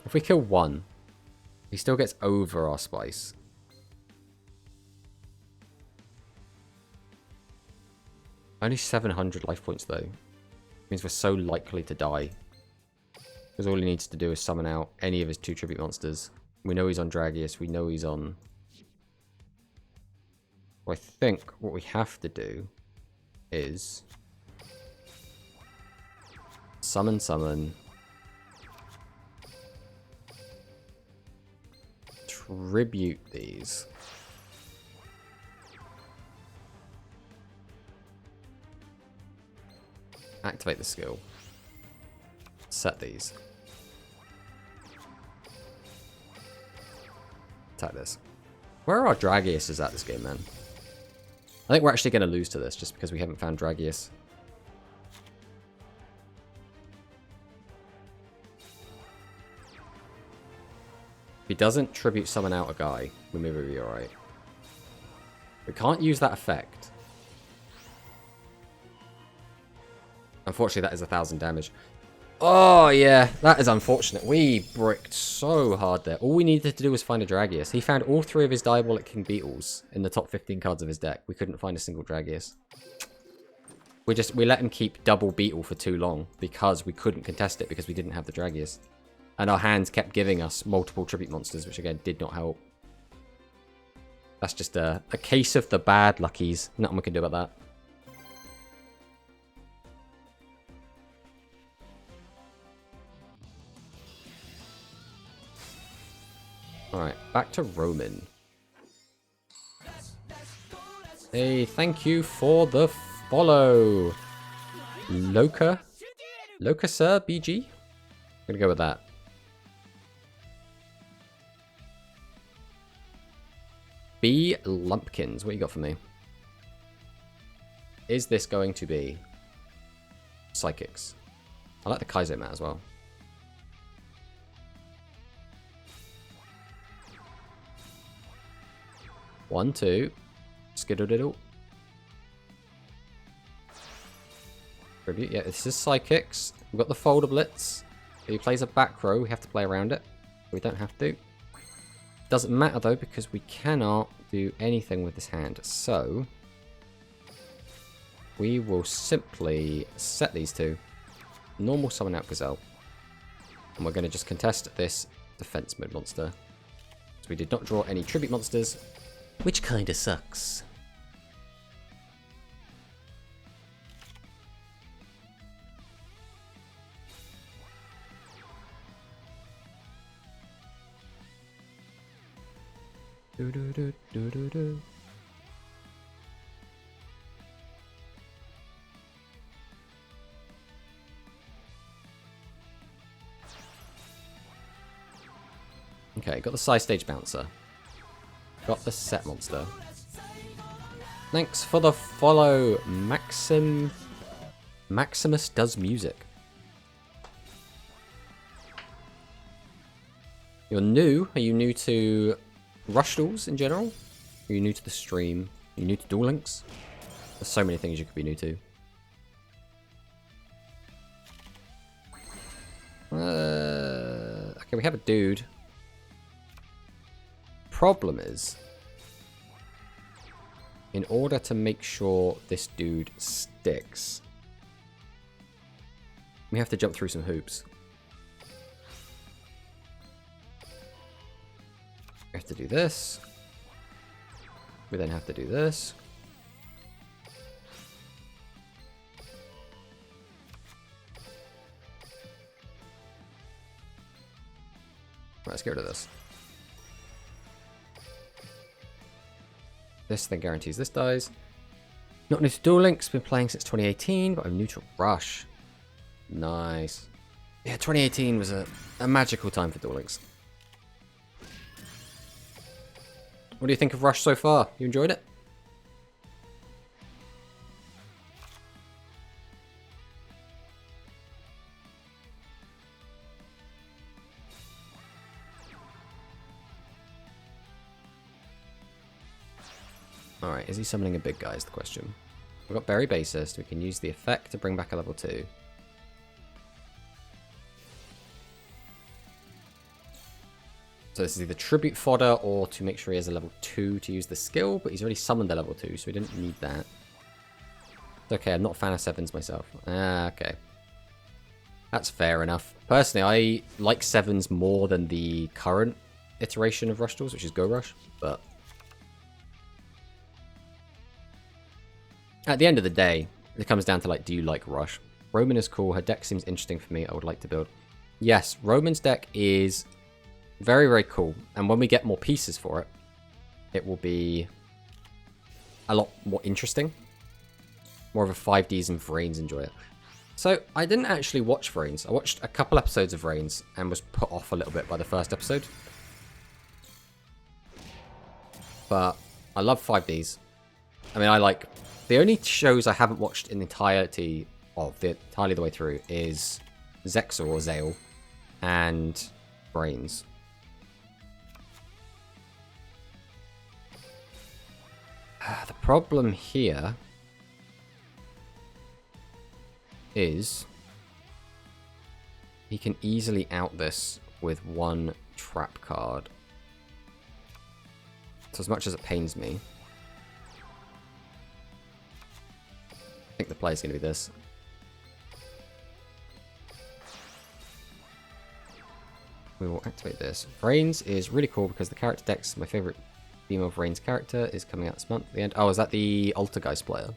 If we kill 1, he still gets over our spice. Only 700 life points though. Means we're so likely to die. Because all he needs to do is summon out any of his 2 tribute monsters. We know he's on Dragius. We know he's on... Well, I think what we have to do is... Summon. Tribute these. Activate the skill. Set these. Attack this. Where are our Dragiuses at this game, man? I think we're actually going to lose to this just because we haven't found Dragius. If he doesn't tribute summon out a guy, we may be alright. We can't use that effect. Unfortunately, that is 1,000 damage. Oh, yeah. That is unfortunate. We bricked so hard there. All we needed to do was find a Dragius. He found all 3 of his Diabolic King Beetles in the top 15 cards of his deck. We couldn't find a single Dragius. We let him keep double Beetle for too long because we couldn't contest it because we didn't have the Dragius. And our hands kept giving us multiple tribute monsters, which again did not help. That's just a case of the bad luckies. Nothing we can do about that. Alright, back to Roman. Hey, thank you for the follow. Loka Sir BG? I'm gonna go with that. B Lumpkins, what you got for me? Is this going to be Psychics? I like the Kaizo mat as well. One, two. Skiddle-diddle. Tribute. Yeah, this is Psychics. We've got the Folder Blitz. If he plays a back row, we have to play around it. We don't have to. Doesn't matter though, because we cannot do anything with this hand. So, we will simply set these 2. Normal summon out Gazelle. And we're going to just contest this defense mode monster. So we did not draw any tribute monsters. Which kinda sucks. Okay, got the side stage bouncer. Got the set monster. Thanks for the follow, Maximus Does Music. You're new? Are you new to Rush Duels in general? Are you new to the stream? Are you new to Duel Links? There's so many things you could be new to. Okay, we have a dude. Problem is, in order to make sure this dude sticks, we have to jump through some hoops. We have to do this. We then have to do this. Right, let's get rid of this. This thing guarantees this dies. Not new to Duel Links, been playing since 2018, but I'm new to Rush. Nice. Yeah, 2018 was a magical time for Duel Links. What do you think of Rush so far? You enjoyed it? Alright, is he summoning a big guy is the question. We've got Berry Bassist. We can use the effect to bring back a level 2. So this is either tribute fodder or to make sure he has a level 2 to use the skill, but he's already summoned a level 2, so we didn't need that. It's okay, I'm not a fan of 7s myself. Ah, okay. That's fair enough. Personally, I like 7s more than the current iteration of Rush tools, which is Go Rush, but at the end of the day, it comes down to, like, do you like Rush? Roman is cool. Her deck seems interesting for me. I would like to build. Yes, Roman's deck is very, very cool. And when we get more pieces for it, it will be a lot more interesting. More of a 5Ds and Vrains enjoy it. So, I didn't actually watch Vrains. I watched a couple episodes of Vrains and was put off a little bit by the first episode. But I love 5Ds. I mean, I like... The only shows I haven't watched in the entirety of entirely the way through is Zexal or Zale and Brains. The problem here is he can easily out this with one trap card. So as much as it pains me, I think the play is going to be this. We will activate this. Vrains is really cool because the character deck's my favorite female Vrains character is coming out this month at the end. Oh, is that the Altergeist player?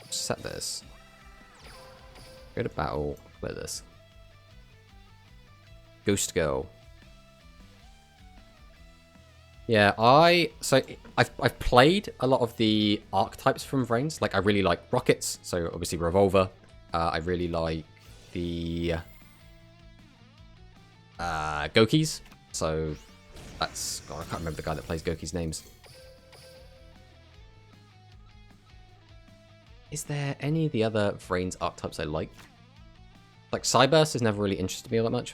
Set this. Go to battle. Play this. Ghost Girl. Yeah, I've played a lot of the archetypes from Vrains. Like, I really like Rockets, so obviously Revolver. I really like the Gokis. So that's... God, I can't remember the guy that plays Goki's names. Is there any of the other Vrains archetypes I like? Like, Cyburst has never really interested me all that much.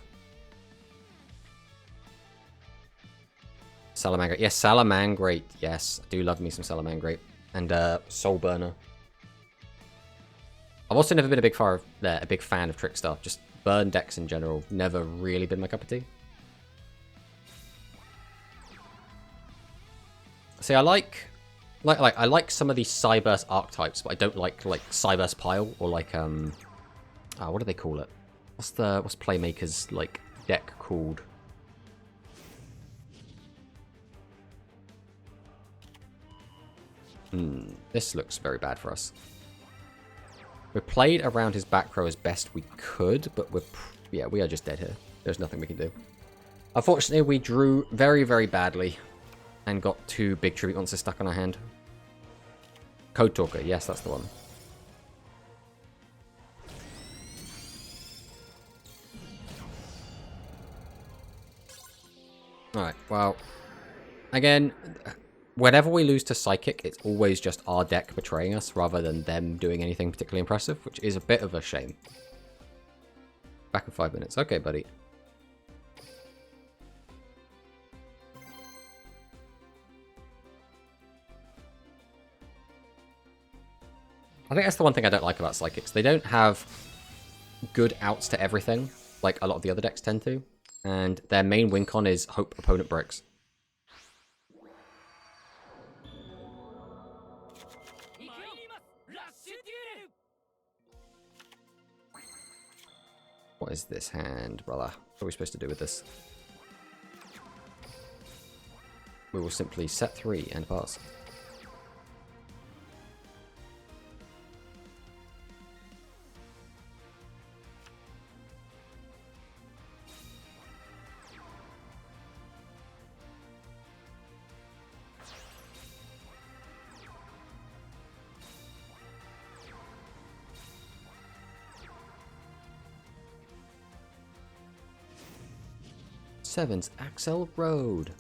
Salamangreat. Yes, Salamangreat. Yes, I do love me some Salamangreat. And Soul Burner. I've also never been a big fan of Trickstar. Just burn decks in general. Never really been my cup of tea. See, I like some of these Cyburst archetypes, but I don't like Cyburst Pile or like what do they call it? What's Playmaker's like deck called? This looks very bad for us. We played around his back row as best we could, but we are just dead here. There's nothing we can do. Unfortunately, we drew very, very badly and got 2 big tribute monsters stuck on our hand. Code Talker, yes, that's the one. Alright, well, again, whenever we lose to Psychic, it's always just our deck betraying us rather than them doing anything particularly impressive, which is a bit of a shame. Back in 5 minutes. Okay, buddy. I think that's the one thing I don't like about Psychics. They don't have good outs to everything, like a lot of the other decks tend to. And their main win con is hope opponent bricks. What is this hand, brother? What are we supposed to do with this? We will simply set 3 and pass. 7's Axel Road.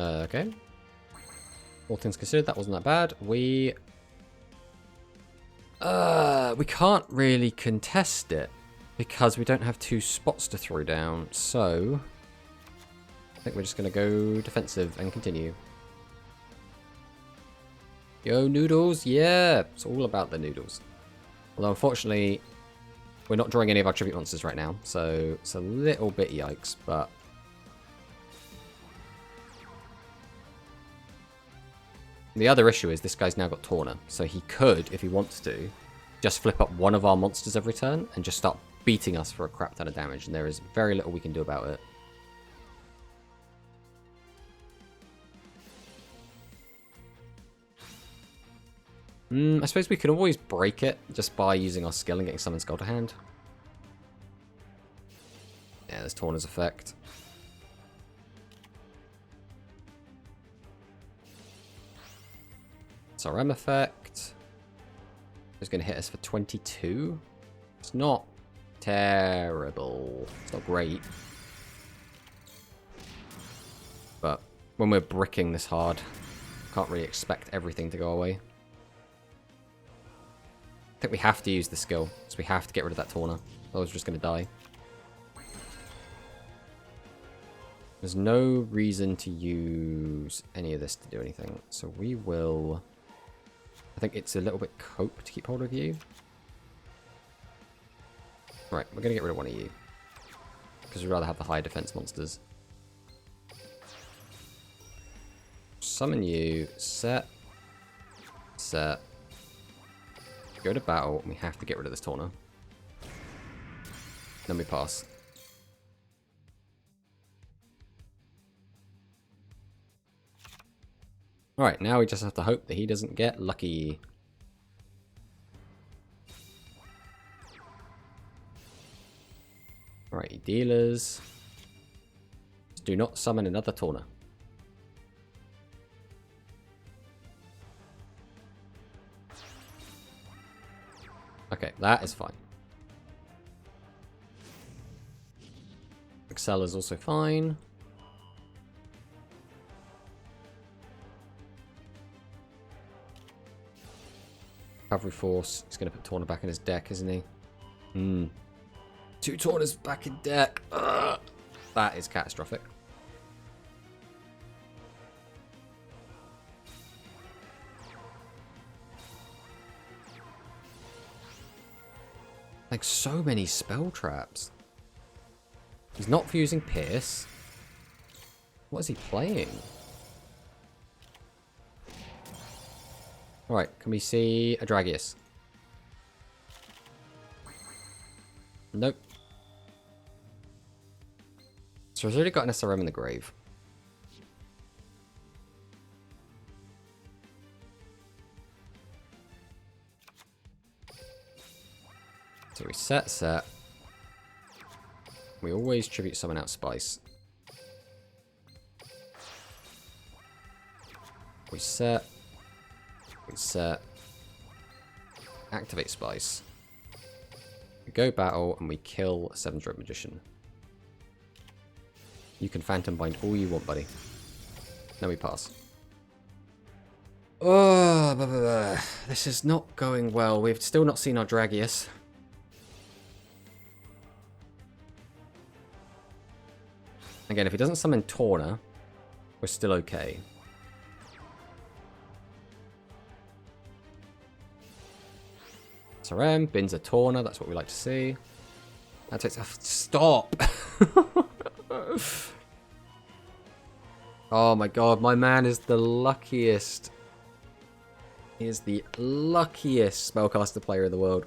Okay. All things considered, that wasn't that bad. We can't really contest it because we don't have 2 spots to throw down. So I think we're just gonna go defensive and continue. Yo, Noodles, yeah, it's all about the Noodles. Although unfortunately, we're not drawing any of our tribute monsters right now, so it's a little bit yikes, but the other issue is this guy's now got Tawna, so he could, if he wants to, just flip up one of our monsters every turn and just start beating us for a crap ton of damage, and there is very little we can do about it. I suppose we can always break it just by using our skill and getting Summon Skull to hand. Yeah, there's Tawna's effect. SRM effect. It's going to hit us for 22. It's not terrible. It's not great. But when we're bricking this hard, can't really expect everything to go away. I think we have to use the skill, so we have to get rid of that Tawna. Otherwise we're just going to die. There's no reason to use any of this to do anything, so we will... I think it's a little bit cope to keep hold of you. Right, we're going to get rid of one of you. Because we'd rather have the high defense monsters. Summon you, set. Go to battle, and we have to get rid of this Tawna. Then we pass. Alright, now we just have to hope that he doesn't get lucky. Alright, dealers. Do not summon another Tawna. Okay, that is fine. Excel is also fine. Cavalry Force. He's going to put Tawna back in his deck, isn't he? 2 Tawnas back in deck. Ugh. That is catastrophic. Like, so many spell traps. He's not fusing Pierce. What is he playing? Alright, can we see a Dragius? Nope. So he's already got an SRM in the grave. So we set. We always tribute summon out Spice. We set. Activate Spice. We go battle and we kill a 7-drop Magician. You can Phantom Bind all you want, buddy. Then we pass. Oh, this is not going well. We've still not seen our Dragius. Again, if he doesn't summon Tawna, we're still okay. SRM, bins a Tawna, that's what we like to see. That takes... Stop! Oh my god, my man is the luckiest. He is the luckiest spellcaster player in the world.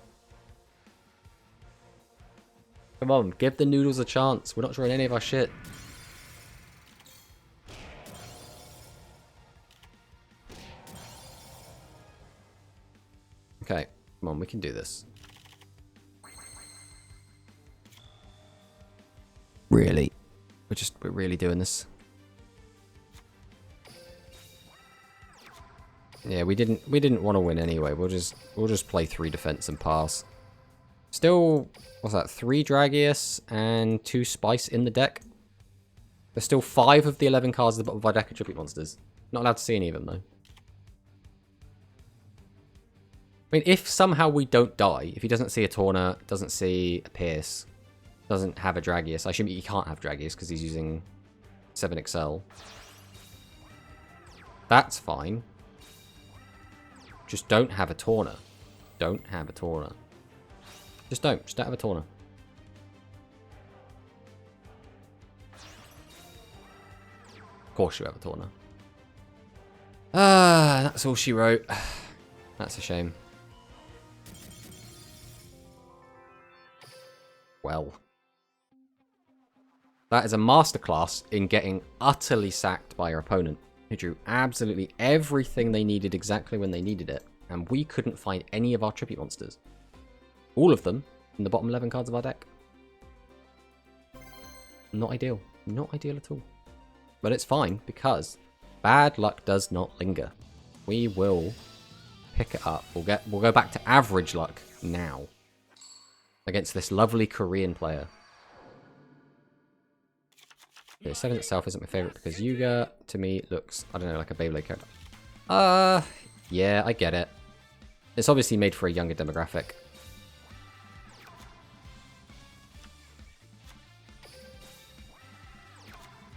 Come on, give the Noodles a chance. We're not drawing any of our shit. Okay, come on, we can do this. Really? We're really doing this. Yeah, we didn't want to win anyway. We'll just play 3 defense and pass. Still, what's that? 3 Dragius and 2 Spice in the deck. There's still 5 of the 11 cards at the bottom of our deck of tribute monsters. Not allowed to see any of them though. I mean, if somehow we don't die, if he doesn't see a Taunt, doesn't see a Pierce, doesn't have a Dragius, I assume he can't have Dragius because he's using 7XL. That's fine. Just don't have a Taunt. Don't have a Taunt. Just don't have a Taunt. Of course you have a Taunt. Ah, that's all she wrote. That's a shame. Well. That is a masterclass in getting utterly sacked by your opponent, who drew absolutely everything they needed exactly when they needed it, and we couldn't find any of our tribute monsters. All of them in the bottom 11 cards of our deck. Not ideal. Not ideal at all. But it's fine, because bad luck does not linger. We will pick it up. We'll go back to average luck now. Against this lovely Korean player. The 7 itself isn't my favourite because Yuga, to me, looks, I don't know, like a Beyblade character. Yeah, I get it. It's obviously made for a younger demographic.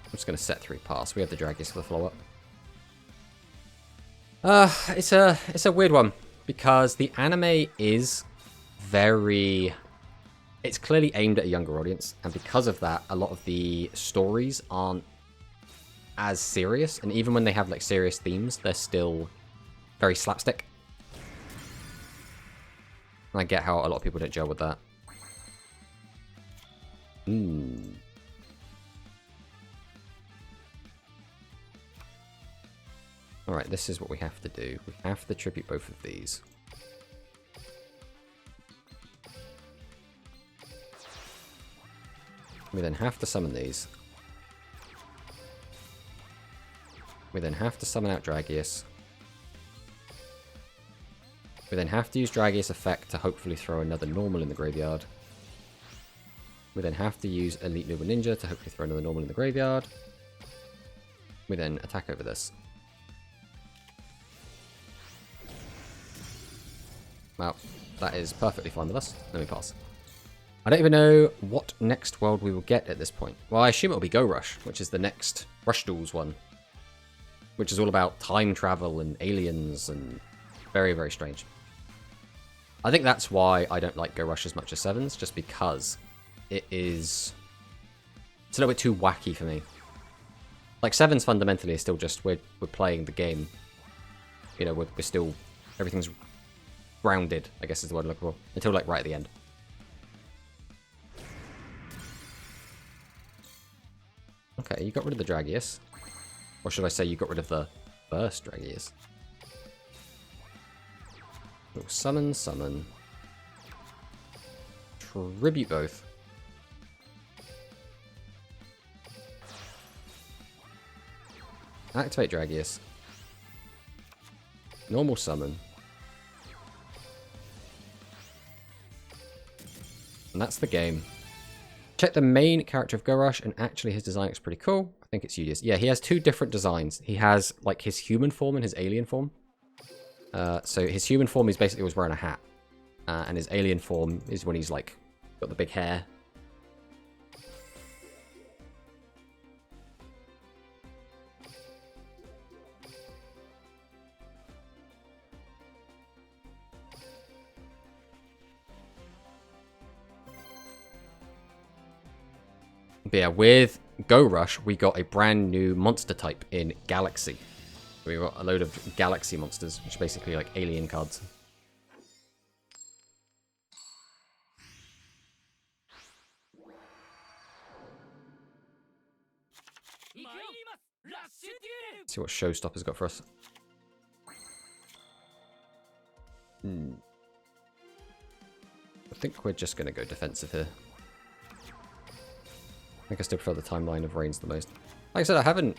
I'm just going to set 3 pass. We have the Dragius for the follow-up. It's a weird one because the anime is very... It's clearly aimed at a younger audience, and because of that, a lot of the stories aren't as serious, and even when they have like serious themes, they're still very slapstick. And I get how a lot of people don't gel with that. Alright, this is what we have to do. We have to tribute both of these. We then have to summon these. We then have to summon out Dragius. We then have to use Dragius effect to hopefully throw another normal in the graveyard. We then have to use Elite Noodle Ninja to hopefully throw another normal in the graveyard. We then attack over this. Well, that is perfectly fine with us. Let me pass. I don't even know what next world we will get at this point. Well, I assume it'll be Go Rush, which is the next Rush Duels one. Which is all about time travel and aliens and very, very strange. I think that's why I don't like Go Rush as much as Sevens, just because it's a little bit too wacky for me. Like, Sevens fundamentally is still just, we're playing the game. You know, we're still, everything's grounded, I guess is the word I'm looking for, until like right at the end. Okay, you got rid of the Dragius. Or should I say you got rid of the first Dragius? We'll summon. Tribute both. Activate Dragius. Normal summon. And that's the game. Check the main character of Go Rush, and actually his design looks pretty cool. I think it's Udius. Yeah, he has 2 different designs. He has like his human form and his alien form. So his human form is basically always wearing a hat. And his alien form is when he's like got the big hair. But yeah, with Go Rush, we got a brand new monster type in Galaxy. We got a load of Galaxy monsters, which are basically like alien cards. Let's see what Showstopper's got for us. I think we're just going to go defensive here. I think I still prefer the timeline of Reigns the most. Like I said, I haven't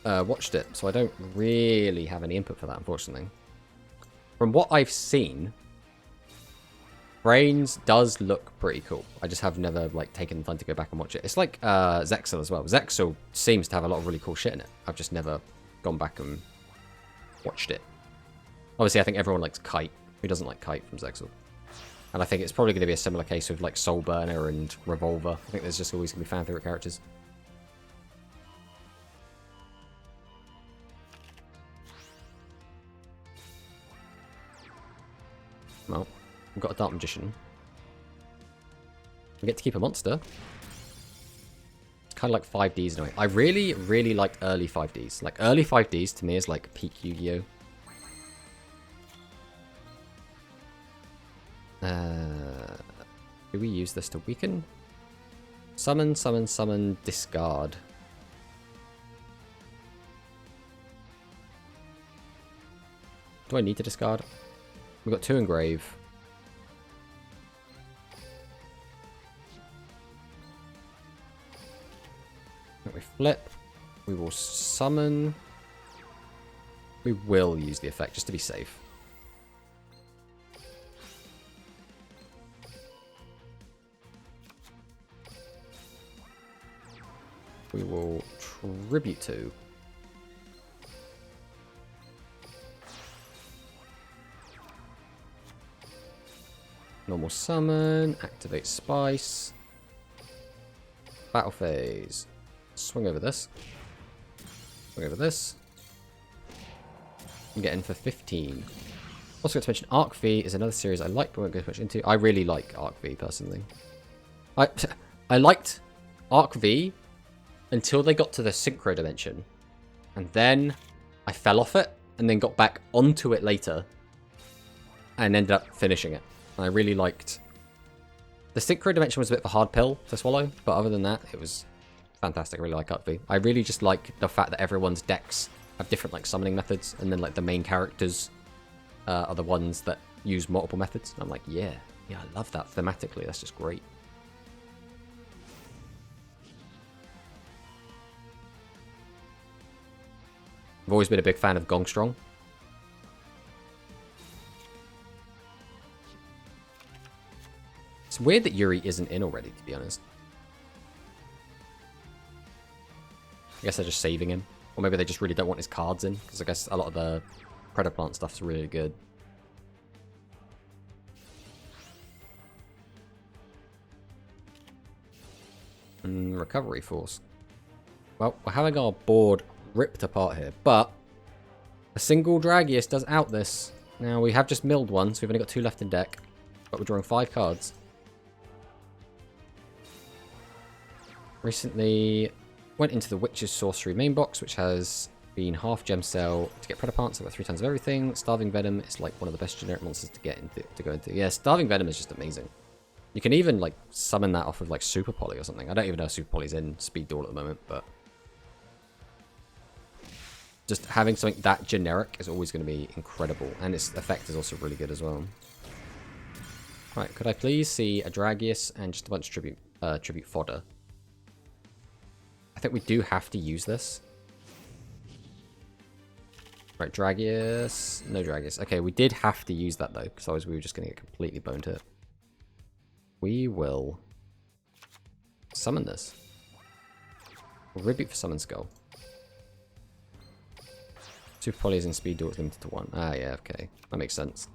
watched it, so I don't really have any input for that, unfortunately. From what I've seen, Brains does look pretty cool. I just have never like taken the time to go back and watch it. It's like Zexal as well. Zexal seems to have a lot of really cool shit in it. I've just never gone back and watched it. Obviously, I think everyone likes Kite. Who doesn't like Kite from Zexal? And I think it's probably going to be a similar case with like Soulburner and Revolver. I think there's just always going to be fan favorite characters. Well, we've got a Dark Magician. We get to keep a monster. It's kind of like 5Ds in a way. I really, really liked early 5Ds. Like, early 5Ds to me is like peak Yu-Gi-Oh! Do we use this to weaken? Summon, summon, summon, discard. Do I need to discard? We've got 2 engrave. We flip. We will summon. We will use the effect just to be safe. We will tribute to. Normal summon, activate spice. Battle phase. Swing over this. Swing over this. And get in for 15. Also got to mention Arc V is another series I like but won't go too much into. I really like Arc V personally. I liked Arc V until they got to the Synchro Dimension. And then I fell off it and then got back onto it later. And ended up finishing it. And I really liked... The Synchro Dimension was a bit of a hard pill to swallow. But other than that, it was fantastic. I really like Arc V. I really just like the fact that everyone's decks have different like summoning methods. And then like the main characters are the ones that use multiple methods. And I'm like, yeah, I love that thematically. That's just great. I've always been a big fan of Gongstrong. It's weird that Yuri isn't in already, to be honest. I guess they're just saving him. Or maybe they just really don't want his cards in. Because I guess a lot of the Predaplant stuff's really good. Recovery Force. Well, we're having our board ripped apart here. But a single Dragius does out this. Now, we have just milled one, so we've only got 2 left in deck. But we're drawing 5 cards. Recently went into the Witch's Sorcery main box, which has been half gem cell to get Predapants. I've got 3 times of everything. Starving Venom is like one of the best generic monsters to get into, to go into. Yeah, Starving Venom is just amazing. You can even like summon that off of like Super Poly or something. I don't even know if Super Poly's in Speed Duel at the moment, but just having something that generic is always going to be incredible. And its effect is also really good as well. Right, could I please see a Dragius and just a bunch of tribute fodder? I think we do have to use this. Right, Dragius. No Dragius. Okay, we did have to use that though, because otherwise we were just going to get completely boned hit. We will summon this. Tribute for Summon Skull. Super Polys in Speed Duel is limited to 1. Ah, yeah, okay. That makes sense.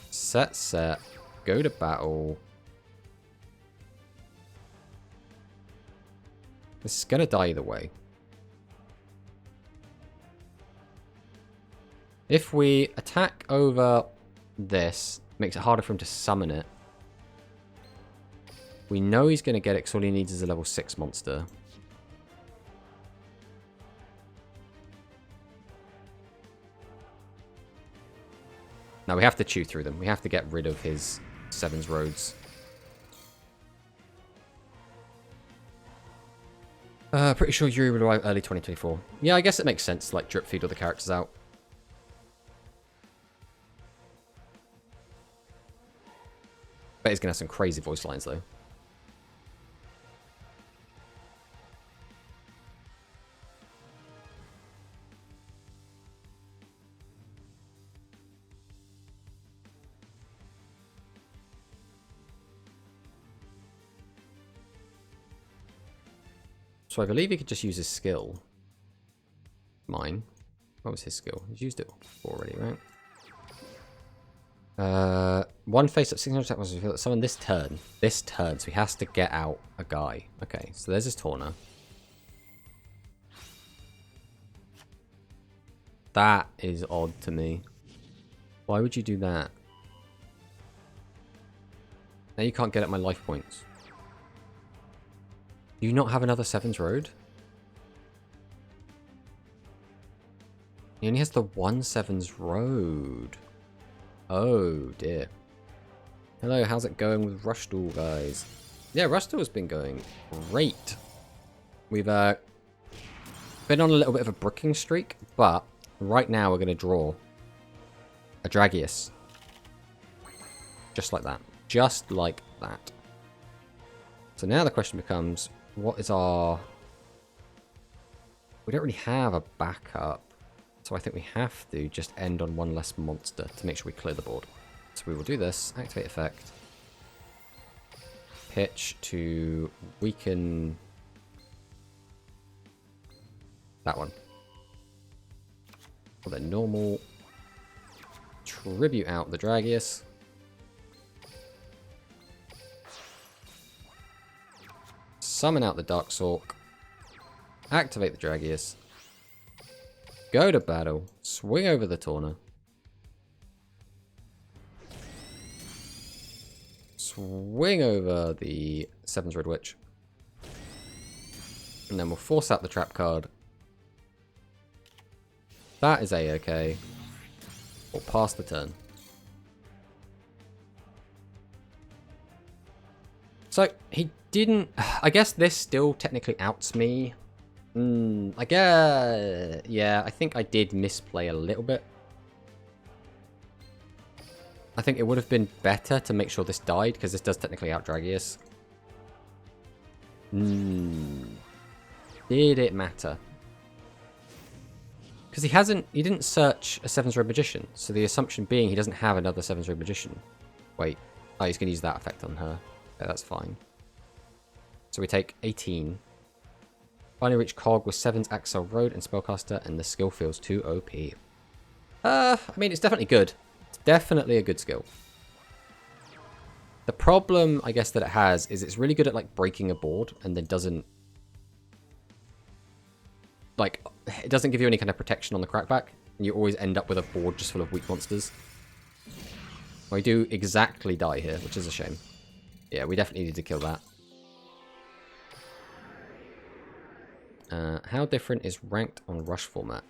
Set. Go to battle. This is going to die either way. If we attack over this, makes it harder for him to summon it. We know he's going to get it because all he needs is a level 6 monster. Now we have to chew through them. We have to get rid of his Seven's Roads. Pretty sure Yuri will arrive early 2024. Yeah, I guess it makes sense to like drip feed all the characters out. Bet he's gonna have some crazy voice lines though. So I believe he could just use his skill. Mine. What was his skill? He's used it already, right? One face up 600 attack must summon this turn. This turn, so he has to get out a guy. Okay, so there's his Tauner. That is odd to me. Why would you do that? Now you can't get at my life points. Do you not have another Sevens Road? He only has the one Sevens Road. Oh dear. Hello, how's it going with Rushdool, guys? Yeah, Rushdool has been going great. We've been on a little bit of a bricking streak, but right now we're going to draw a Dragius. Just like that. Just like that. So now the question becomes, what is our... We don't really have a backup. So I think we have to just end on one less monster to make sure we clear the board. So we will do this. Activate effect. Pitch to weaken that one. For the normal. Tribute out the Dragius. Summon out the Darksork. Activate the Dragius. Go to battle. Swing over the Tauner. Swing over the Sevens Red Witch. And then we'll force out the trap card. That is a-okay. We'll pass the turn. So, he didn't... I guess this still technically outs me. I guess... Yeah, I think I did misplay a little bit. I think it would have been better to make sure this died, because this does technically out Dragius. Did it matter? Because he didn't search a Sevens Road Magician, so the assumption being he doesn't have another Sevens Road Magician. Wait, oh, he's going to use that effect on her. Yeah, that's fine. So we take 18. Finally reach Cog with 7's Axel Road and Spellcaster, and the skill feels too OP. I mean, it's definitely good. It's definitely a good skill. The problem, I guess, that it has is it's really good at, like, breaking a board and then doesn't... Like, it doesn't give you any kind of protection on the crackback, and you always end up with a board just full of weak monsters. We do exactly die here, which is a shame. Yeah, we definitely need to kill that. How different is ranked on rush format?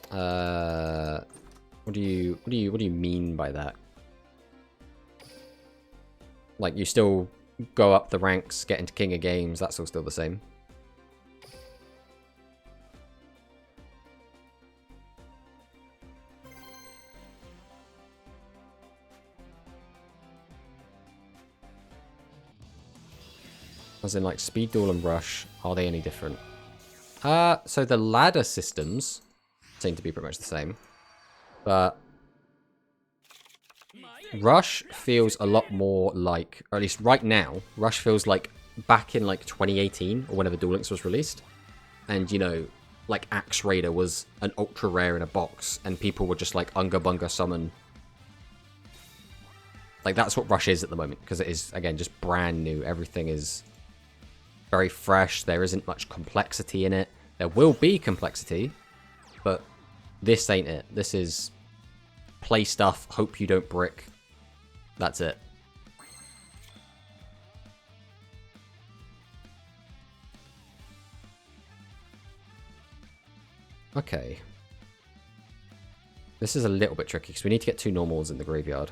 What do you mean by that? Like, you still go up the ranks, get into King of Games, that's all still the same. As in, like, Speed Duel and Rush, are they any different? So the ladder systems seem to be pretty much the same. But Rush feels a lot more like, or at least right now, Rush feels like back in, like, 2018, or whenever Duel Links was released. And, you know, like, Axe Raider was an ultra rare in a box, and people would just, like, Unga Bunga summon. Like, that's what Rush is at the moment, because it is, again, just brand new. Everything is very fresh. There isn't much complexity in it. There will be complexity, but this ain't it. This is play stuff, hope you don't brick. That's it. Okay. This is a little bit tricky because we need to get 2 normals in the graveyard.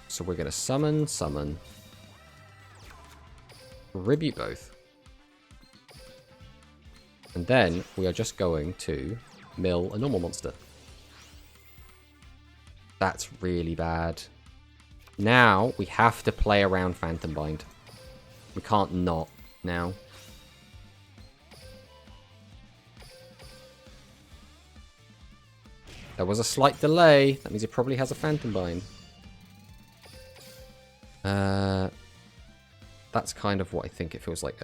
So we're going to summon. Tribute both. And then we are just going to mill a normal monster. That's really bad. Now we have to play around Phantom Bind. We can't not now. There was a slight delay. That means it probably has a Phantom Bind. that's kind of what I think it feels like.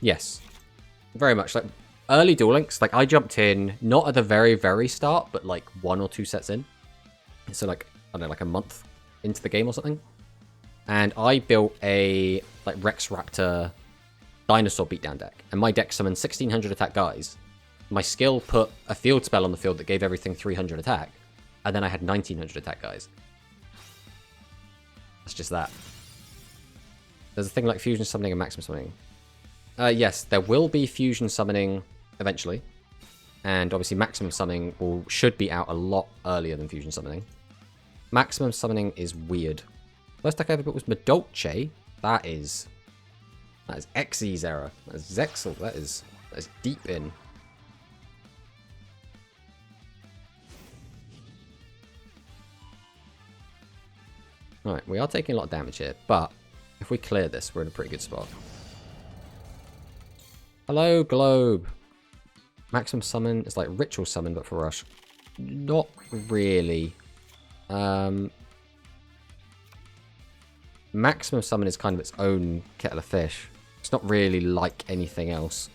Yes. Very much. Like, early Duel Links, like, I jumped in, not at the very, very start, but, like, 1 or 2 sets in. So, like, I don't know, like a month into the game or something. And I built a, like, Rex Raptor dinosaur beatdown deck. And my deck summoned 1600 attack guys. My skill put a field spell on the field that gave everything 300 attack. And then I had 1900 attack guys. That's just that. There's a thing like fusion summoning and maximum summoning. Yes, there will be fusion summoning eventually. And obviously maximum summoning should be out a lot earlier than fusion summoning. Maximum summoning is weird. First deck I ever built was Madolche. That is Xyz's era. That is Zexal. That is deep in. Alright, we are taking a lot of damage here, but if we clear this, we're in a pretty good spot. Hello, Globe. Maximum summon is like ritual summon, but for rush. Not really. Maximum summon is kind of its own kettle of fish. It's not really like anything else.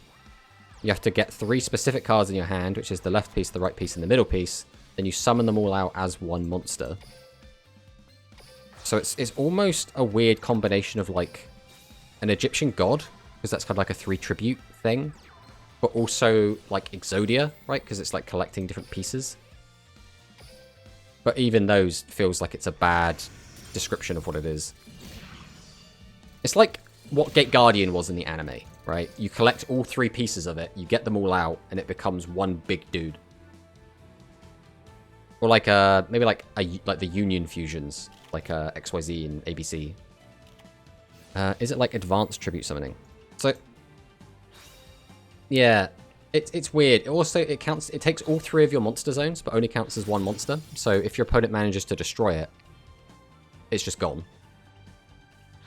You have to get 3 specific cards in your hand, which is the left piece, the right piece, and the middle piece. Then you summon them all out as one monster. So it's almost a weird combination of like an Egyptian god, because that's kind of like a 3 tribute thing, but also like Exodia, right? Because it's like collecting different pieces. But even those feels like it's a bad description of what it is. It's like what Gate Guardian was in the anime, right? You collect all 3 pieces of it, you get them all out, and it becomes one big dude. Or like maybe like the Union fusions, like XYZ and ABC. Is it like advanced tribute summoning? So yeah, it's weird. It also it takes all 3 of your monster zones, but only counts as one monster. So if your opponent manages to destroy it, it's just gone.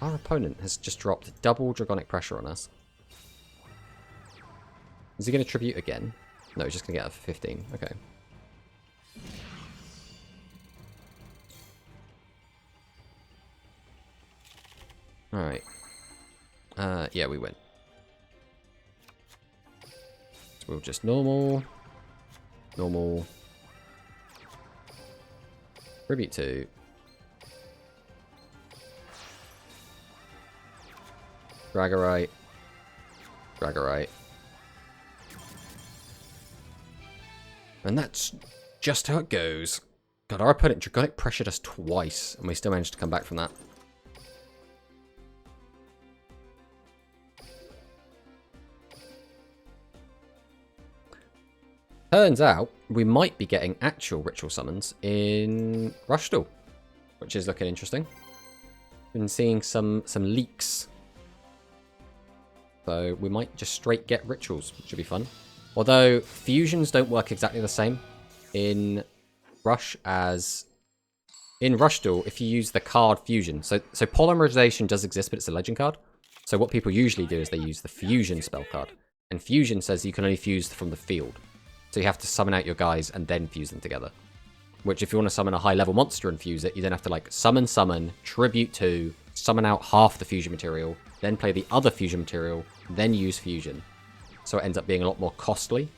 Our opponent has just dropped double Dragonic Pressure on us. Is he going to tribute again? No, he's just going to get a 15. Okay. Alright. Yeah, we win. So we'll just normal. Normal. Tribute 2. Dragorite. Dragorite. And that's just how it goes. God, our opponent Dragonic pressured us twice, and we still managed to come back from that. Turns out, we might be getting actual ritual summons in Rush Duel, which is looking interesting. Been seeing some leaks. So we might just straight get rituals, which should be fun. Although fusions don't work exactly the same in Rush as in Rush Duel if you use the card fusion. So polymerization does exist, but it's a legend card. So what people usually do is they use the fusion spell card. And fusion says you can only fuse from the field. So you have to summon out your guys and then fuse them together. Which if you want to summon a high level monster and fuse it, you then have to like summon, tribute 2, summon out half the fusion material, then play the other fusion material, then use fusion. So it ends up being a lot more costly.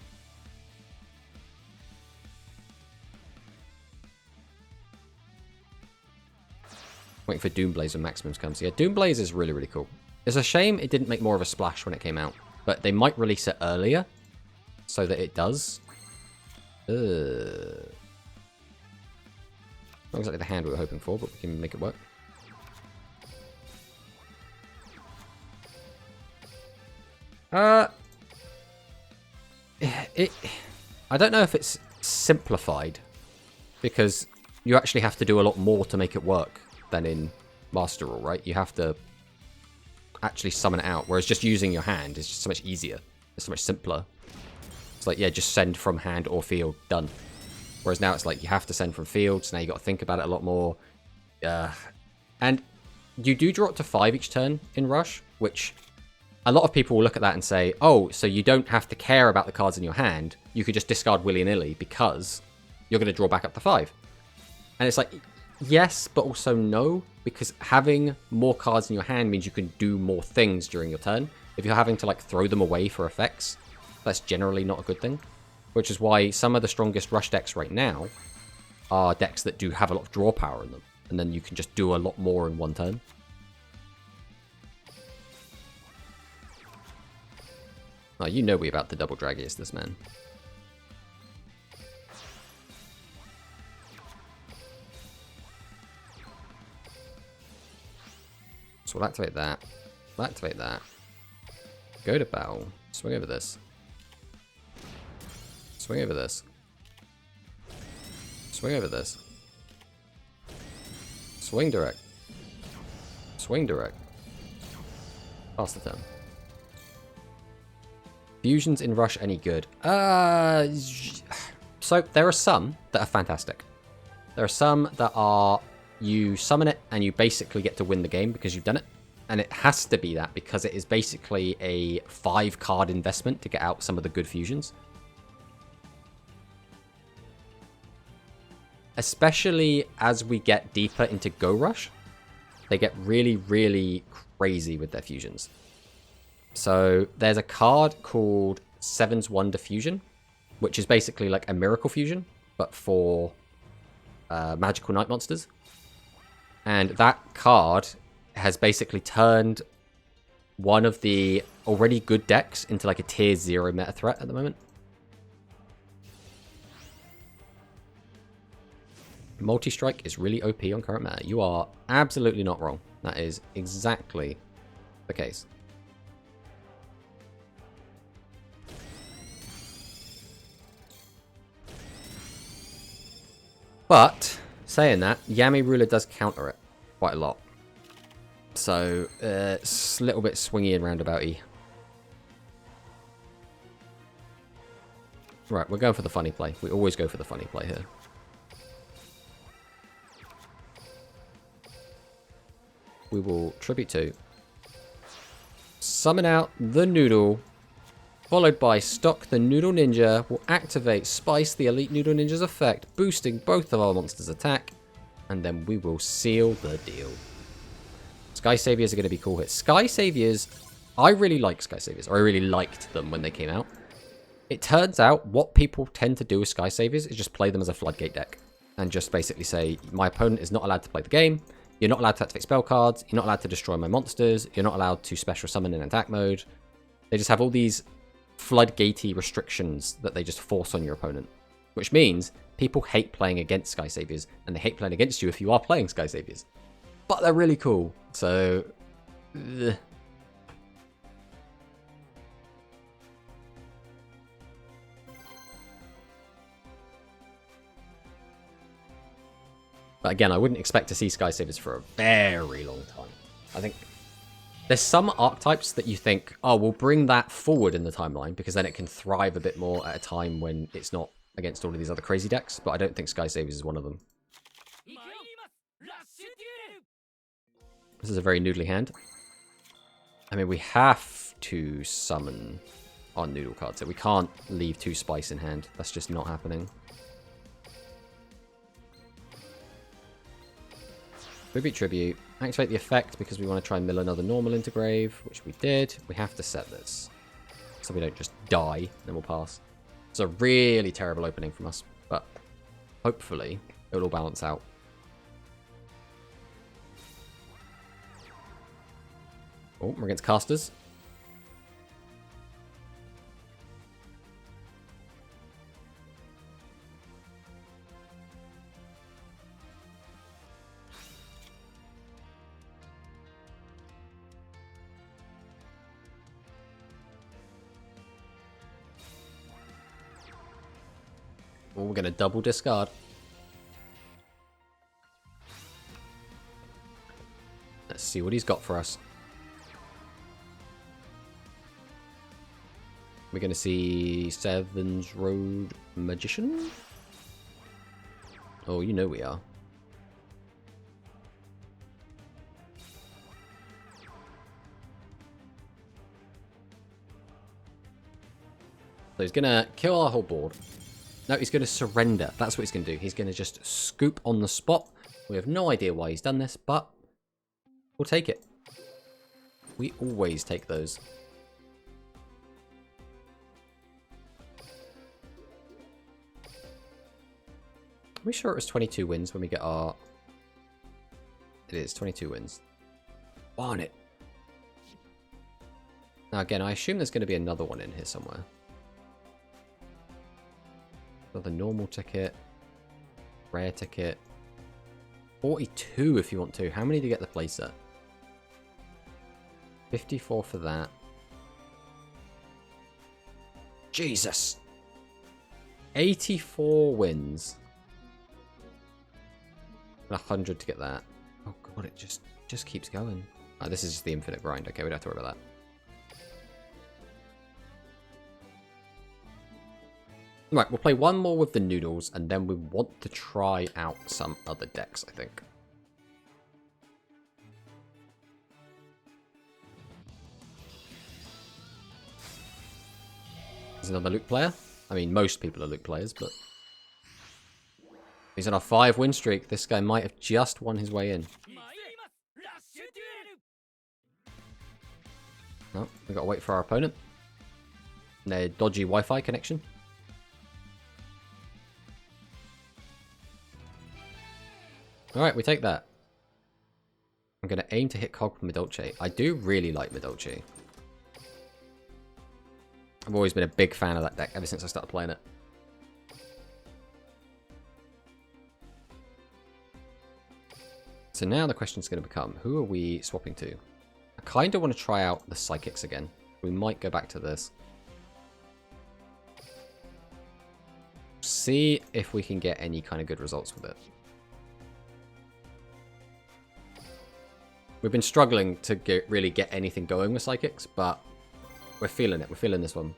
Waiting for Doomblaze when Maximums comes. Yeah, Doomblaze is really, really cool. It's a shame it didn't make more of a splash when it came out. But they might release it earlier, so that it does. Not exactly the hand we were hoping for, but we can make it work. I don't know if it's simplified, because you actually have to do a lot more to make it work than in Master Rule, right? You have to actually summon it out, whereas just using your hand is just so much easier. It's so much simpler. It's like, yeah, just send from hand or field, done. Whereas now it's like, you have to send from field, so now you got to think about it a lot more. And you do draw up to 5 each turn in Rush, which a lot of people will look at that and say, oh, so you don't have to care about the cards in your hand. You could just discard willy-nilly because you're going to draw back up to 5. And it's like, yes, but also no, because having more cards in your hand means you can do more things during your turn. If you're having to like throw them away for effects, that's generally not a good thing. Which is why some of the strongest rush decks right now are decks that do have a lot of draw power in them. And then you can just do a lot more in one turn. Oh, you know we about the double Dragius, this man. So we'll activate that. We'll activate that. Go to battle. Swing over this. Swing over this. Swing over this. Swing direct. Swing direct. Pass the turn. Fusions in Rush any good? So there are some that are fantastic. There are some that are you summon it and you basically get to win the game because you've done it. And it has to be that because it is basically a 5-card investment to get out some of the good fusions. Especially as we get deeper into Go Rush, they get really, really crazy with their fusions. So there's a card called Seven's Wonder Fusion, which is basically like a Miracle Fusion, but for magical night monsters. And that card has basically turned one of the already good decks into like a tier 0 meta threat at the moment. Multi-strike is really OP on current meta. You are absolutely not wrong. That is exactly the case. But, saying that, Yami Ruler does counter it quite a lot. So, it's a little bit swingy and roundabouty. Right, we're going for the funny play. We always go for the funny play here. We will Tribute 2. Summon out the Noodle. Followed by Stock the Noodle Ninja. Will activate Spice the Elite Noodle Ninja's effect, boosting both of our monsters' attack. And then we will seal the deal. Sky Saviors are going to be cool hits. Sky Saviors, I really like Sky Saviors. Or I really liked them when they came out. It turns out what people tend to do with Sky Saviors is just play them as a Floodgate deck. And just basically say, my opponent is not allowed to play the game. You're not allowed to activate spell cards. You're not allowed to destroy my monsters. You're not allowed to special summon in attack mode. They just have all these floodgatey restrictions that they just force on your opponent. Which means people hate playing against Sky Saviors. And they hate playing against you if you are playing Sky Saviors. But they're really cool. So... ugh. But again, I wouldn't expect to see Sky Saviors for a very long time. I think there's some archetypes that you think, oh, we'll bring that forward in the timeline because then it can thrive a bit more at a time when it's not against all of these other crazy decks. But I don't think Sky Saviors is one of them. This is a very noodly hand. I mean, we have to summon our Noodle card, so we can't leave 2 Spice in hand. That's just not happening. Tribute. Activate the effect because we want to try and mill another normal into grave, which we did. We have to set this so we don't just die, then we'll pass. It's a really terrible opening from us, but hopefully it'll all balance out. Oh, we're against casters. Oh, we're going to double discard. Let's see what he's got for us. We're going to see Seven's Road Magician? Oh, you know we are. So he's going to kill our whole board. No, he's going to surrender. That's what he's going to do. He's going to just scoop on the spot We have no idea why he's done this, but we'll take it. We always take those. Are we sure it was 22 wins when we get our... It is 22 wins. Darn it. Now again, I assume there's going to be another one in here somewhere. Another normal ticket. Rare ticket. 42 if you want to. How many do you get the playset? 54 for that. Jesus. 84 wins. 100 to get that. Oh god, it just keeps going. Oh, this is just the infinite grind. Okay, we don't have to worry about that. Right, we'll play one more with the noodles, and then we want to try out some other decks, I think. There's another Luke player. I mean, most people are Luke players, but... He's on a 5-win streak. This guy might have just won his way in. No, we've got to wait for our opponent. Their dodgy Wi-Fi connection. Alright, we take that. I'm going to aim to hit Cog with Medolce. I do really like Medolce. I've always been a big fan of that deck ever since I started playing it. So now the question is going to become, who are we swapping to? I kind of want to try out the Psychics again. We might go back to this. See if we can get any kind of good results with it. We've been struggling to really get anything going with Psychics, but we're feeling it. We're feeling this one.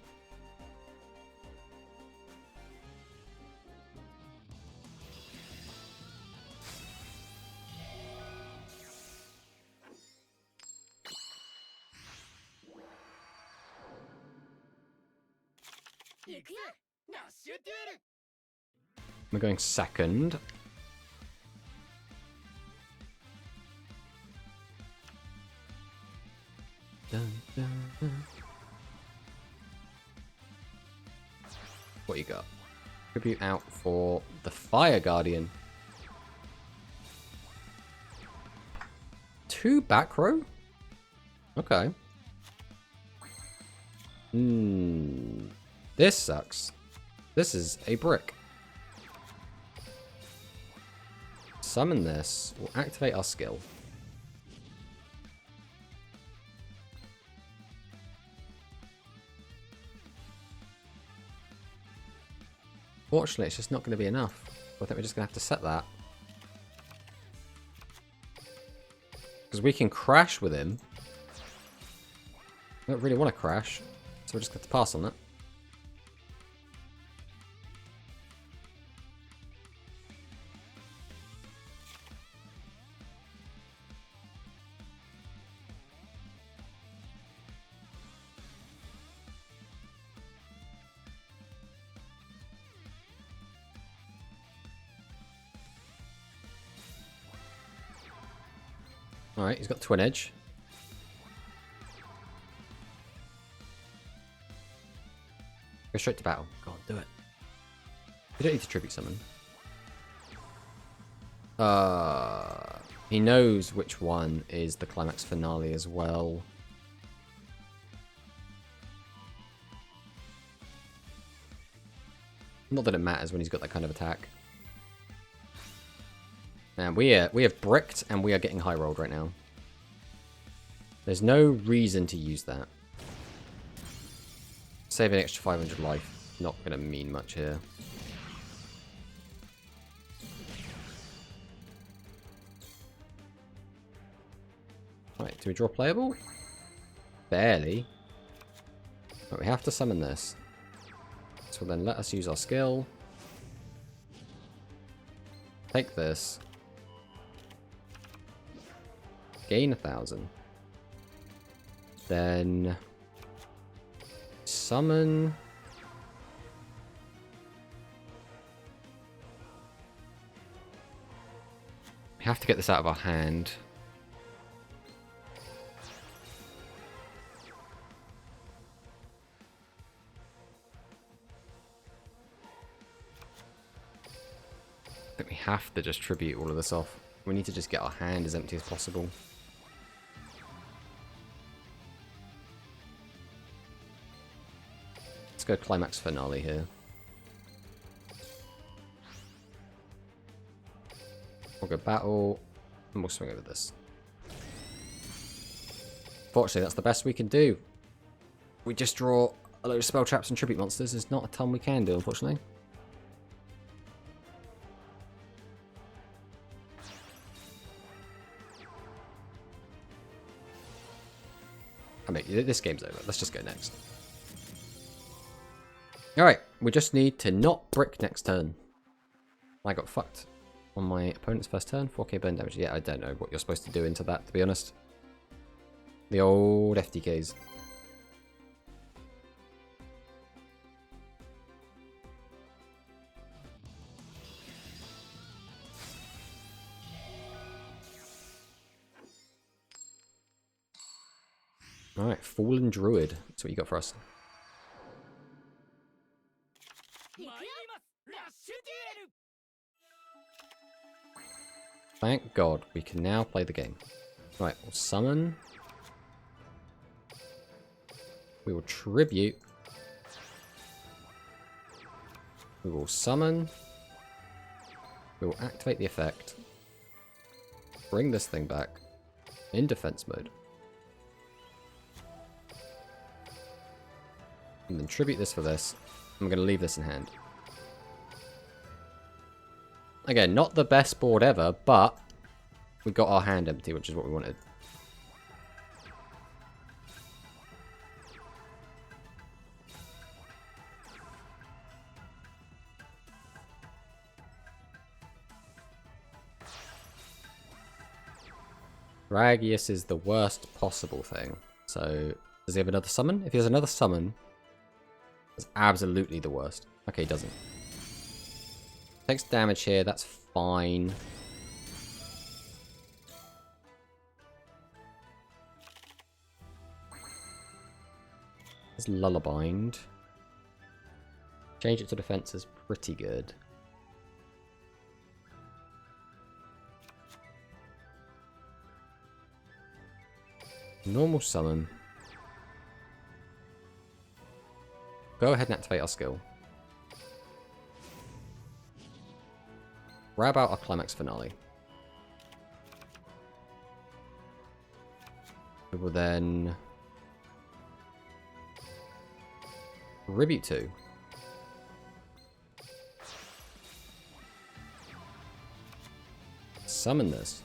We're going second. Dun, dun, dun. What you got? Tribute out for the Fire Guardian. 2 back row? Okay. This sucks. This is a brick. Summon this. We'll activate our skill. Fortunately, it's just not going to be enough. I think we're just going to have to set that. Because we can crash with him. I don't really want to crash, so we're just going to pass on that. Alright, he's got Twin Edge. Go straight to battle. Go on, do it. You don't need to tribute summon. He knows which one is the climax finale as well. Not that it matters when he's got that kind of attack. And we have bricked and we are getting high rolled right now. There's no reason to use that. Save an extra 500 life. Not going to mean much here. Right, do we draw playable? Barely. But we have to summon this. So then let us use our skill. Take this. Gain 1,000. Then summon. We have to get this out of our hand. I think we have to just tribute all of this off. We need to just get our hand as empty as possible. Let's go climax finale here. We'll go battle, and we'll swing over this. Fortunately, that's the best we can do. We just draw a load of spell traps and tribute monsters. There's not a ton we can do, unfortunately. I mean, this game's over. Let's just go next. Alright, we just need to not brick next turn. I got fucked on my opponent's first turn. 4k burn damage. Yeah, I don't know what you're supposed to do into that, to be honest. The old FTKs. Alright, Fallen Druid. That's what you got for us. Thank God, we can now play the game. Right, we'll summon. We will tribute. We will summon. We will activate the effect. Bring this thing back in defense mode. And then tribute this for this. I'm going to leave this in hand. Again, not the best board ever, but we got our hand empty, which is what we wanted. Dragius is the worst possible thing. So, does he have another summon? If he has another summon, that's absolutely the worst. Okay, he doesn't. Takes damage here, that's fine. There's Lullabind. Change it to defense is pretty good. Normal summon. Go ahead and activate our skill. Grab out our climax finale. We will then tribute 2. Summon this.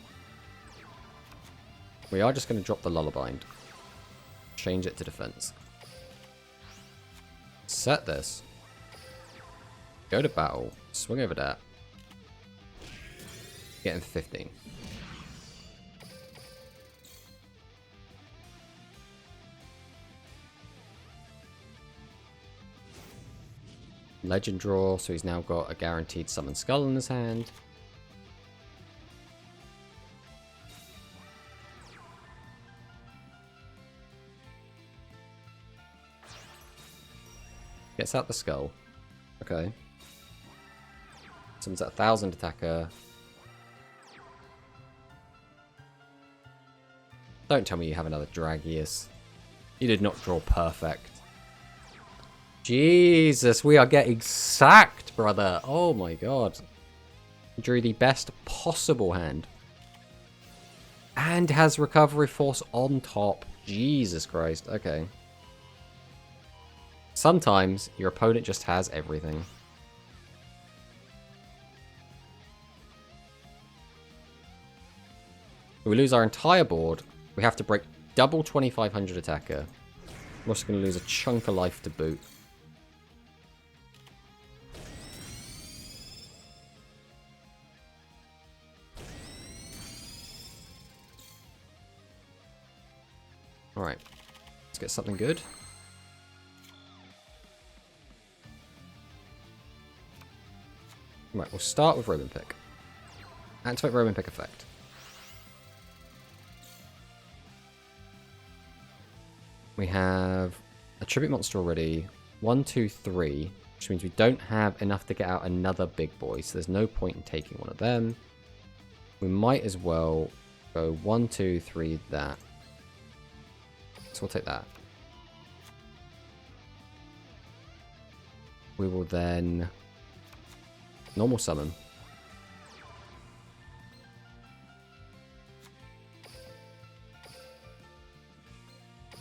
We are just going to drop the Lullabind. Change it to defense. Set this. Go to battle. Swing over that. Get him 15. Legend draw, so he's now got a guaranteed summon skull in his hand. Gets out the skull. Okay. Summons at 1000 attacker. Don't tell me you have another Dragius. You did not draw perfect. Jesus, we are getting sacked, brother. Oh my god. You drew the best possible hand. And has recovery force on top. Jesus Christ. Okay. Sometimes your opponent just has everything. We lose our entire board. We have to break double 2500 attacker. We're also going to lose a chunk of life to boot. Alright. Let's get something good. Right, we'll start with Roman Pick. Activate Roman Pick effect. We have a tribute monster already. 1, 2, 3. Which means we don't have enough to get out another big boy. So there's no point in taking one of them. We might as well go 1, 2, 3, that. So we'll take that. We will then normal summon.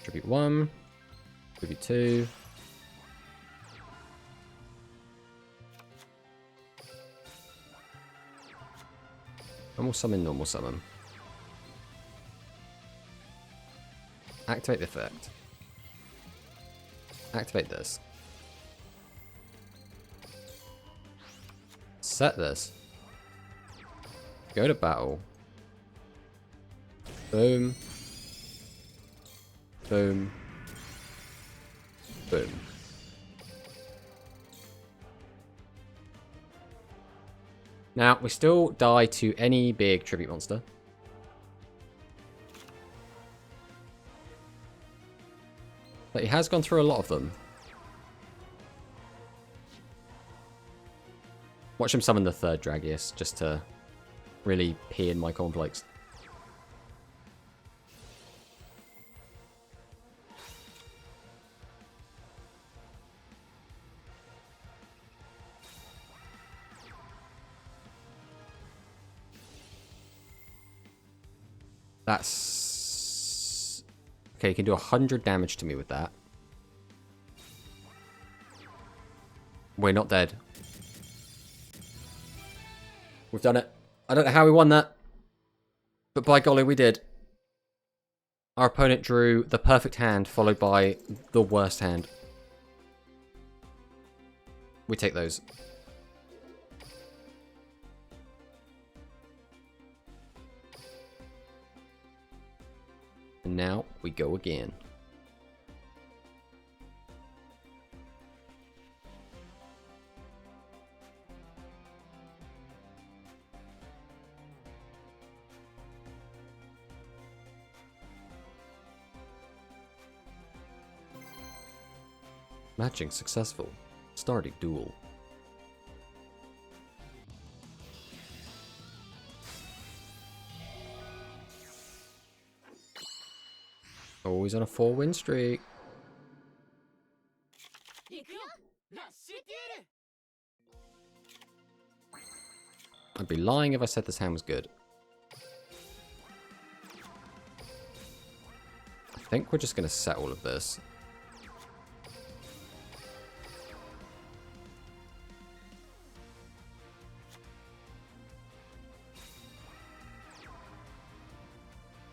Tribute 1. Tribute 2. Normal summon, normal summon. Activate the effect. Activate this. Set this. Go to battle. Boom. Boom. Boom. Now, we still die to any big tribute monster. But he has gone through a lot of them. Watch him summon the third Dragius, just to really pee in my cornflakes. That's... Okay, you can do 100 damage to me with that. We're not dead. We've done it. I don't know how we won that. But by golly, we did. Our opponent drew the perfect hand, followed by the worst hand. We take those. And now we go again. Matching successful. Starting duel. Always on a 4-win streak. I'd be lying if I said this hand was good. I think we're just going to set all of this.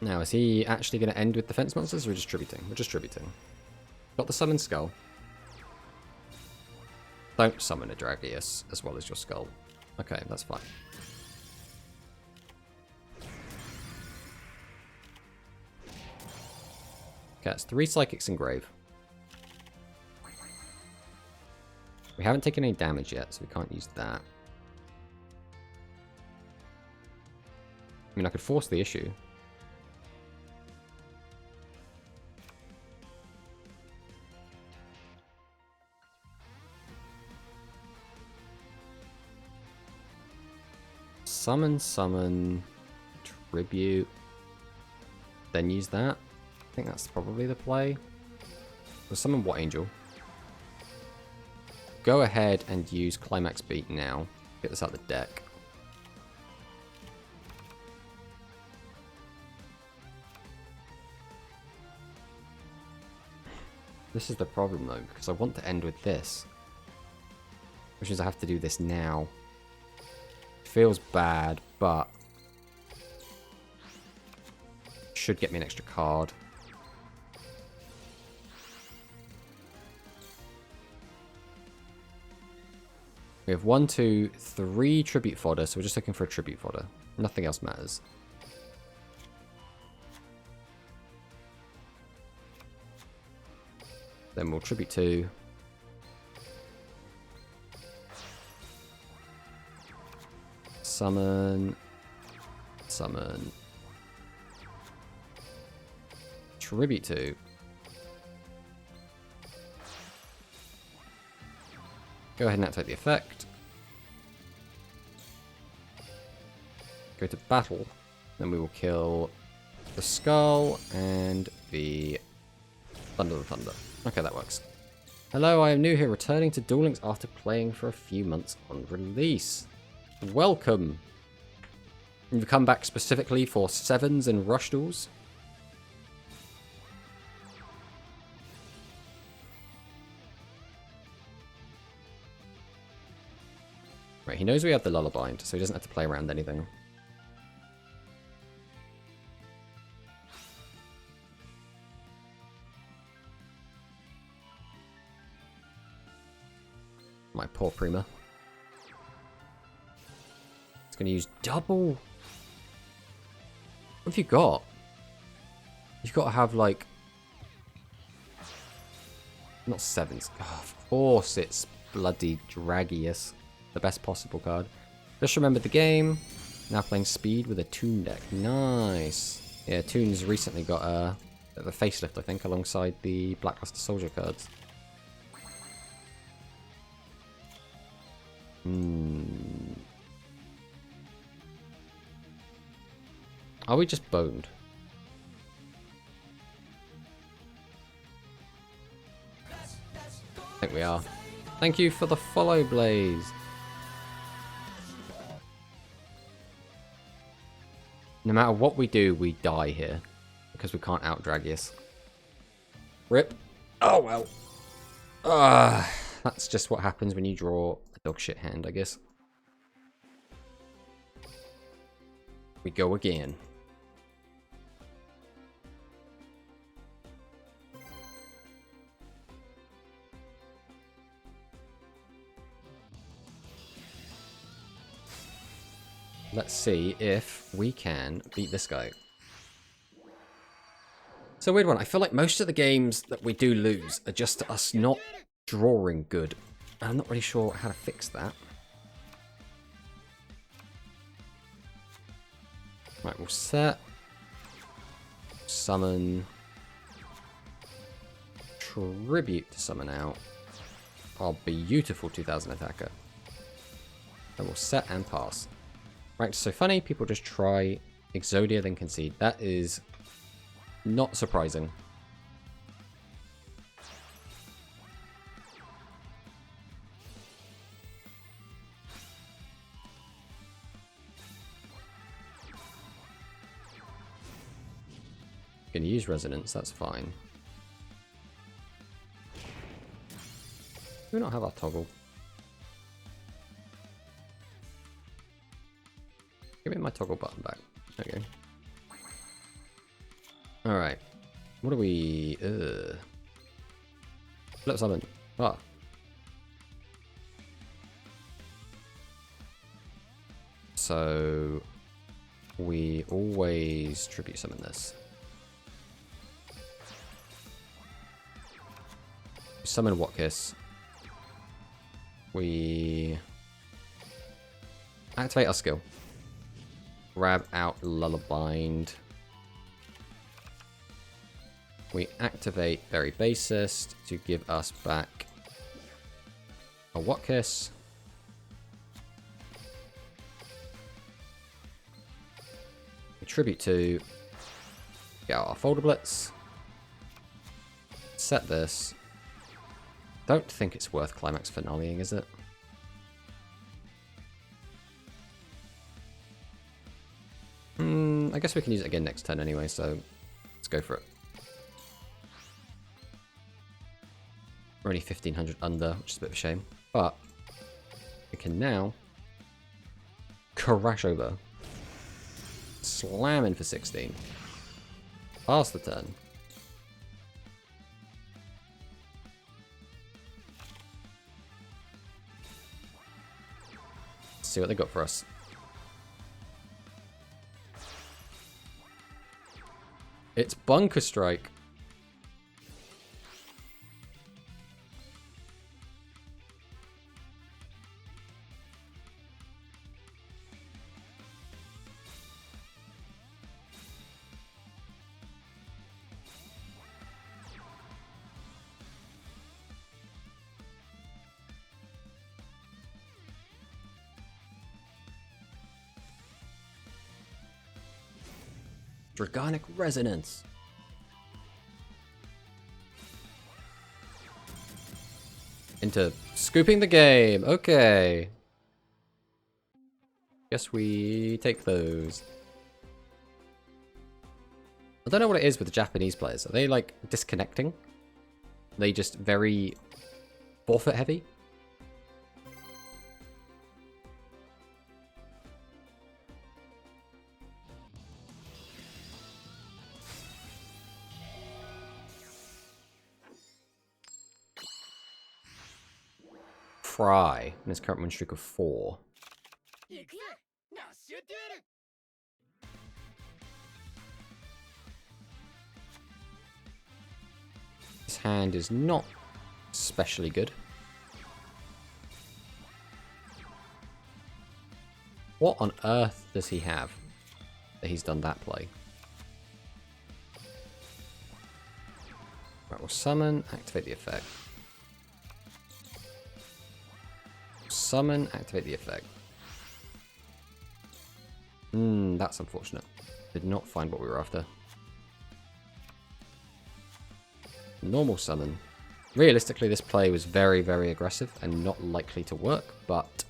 Now, is he actually going to end with defense monsters, or are we distributing? We're distributing. Got the summon skull. Don't summon a Dragius as well as your skull. Okay, that's fine. Okay, it's 3 Psychics Engrave. We haven't taken any damage yet, so we can't use that. I mean, I could force the issue. Summon, summon, tribute, then use that. I think that's probably the play. We'll summon what angel? Go ahead and use Climax Beat now. Get this out of the deck. This is the problem though, because I want to end with this. Which means I have to do this now. Feels bad, but should get me an extra card. We have 1, 2, 3 tribute fodder, so we're just looking for a tribute fodder. Nothing else matters. Then we'll tribute 2. Summon. Summon. Tribute 2. Go ahead and activate the effect. Go to battle. Then we will kill the skull and the Thunder the Thunder. Okay, that works. Hello, I am new here, returning to Duel Links after playing for a few months on release. Welcome! You've come back specifically for sevens and rush duels. Right, he knows we have the Lullabind, so he doesn't have to play around anything. My poor Prima. It's going to use double. What have you got? You've got to have, like... Not sevens. Oh, of course it's bloody Dragius. The best possible card. Just remembered the game. Now playing speed with a Toon deck. Nice. Yeah, Toon's recently got a facelift, I think, alongside the Blackluster Soldier cards. Are we just boned? I think we are. Thank you for the follow, Blaze. No matter what we do, we die here. Because we can't out Dragius. Rip. Oh well. That's just what happens when you draw a dogshit hand, I guess. We go again. Let's see if we can beat this guy. So weird one. I feel like most of the games that we do lose are just us not drawing good. I'm not really sure how to fix that. Right, we'll set. Summon. Tribute to summon out our beautiful 2000 attacker. Then we'll set and pass. Right, so funny, people just try Exodia then concede. That is not surprising. Gonna use Resonance, that's fine. Do we not have our toggle? Give me my toggle button back. Okay. Alright. What do we... Flip summon. Ah. So... we always tribute summon this. We summon Whatkiss. We... activate our skill. Grab out Lullabind. We activate Very Bassist to give us back a Whatkiss. We tribute to get out our Folder Blitz. Set this. Don't think it's worth Climax Finaleing, is it? I guess we can use it again next turn anyway, so let's go for it. We're only 1500 under, which is a bit of a shame. But we can now crash over. Slam in for 16. Pass the turn. Let's see what they got for us. It's Bunker Strike. Dragonic Resonance. Into scooping the game. Okay. Guess we take those. I don't know what it is with the Japanese players. Are they like disconnecting? Are they just very forfeit heavy? Fry in his current win streak of 4. His hand is not especially good. What on earth does he have that he's done that play? Right, we'll summon, activate the effect. Summon, activate the effect. That's unfortunate. Did not find what we were after. Normal summon. Realistically, this play was very, very aggressive and not likely to work, but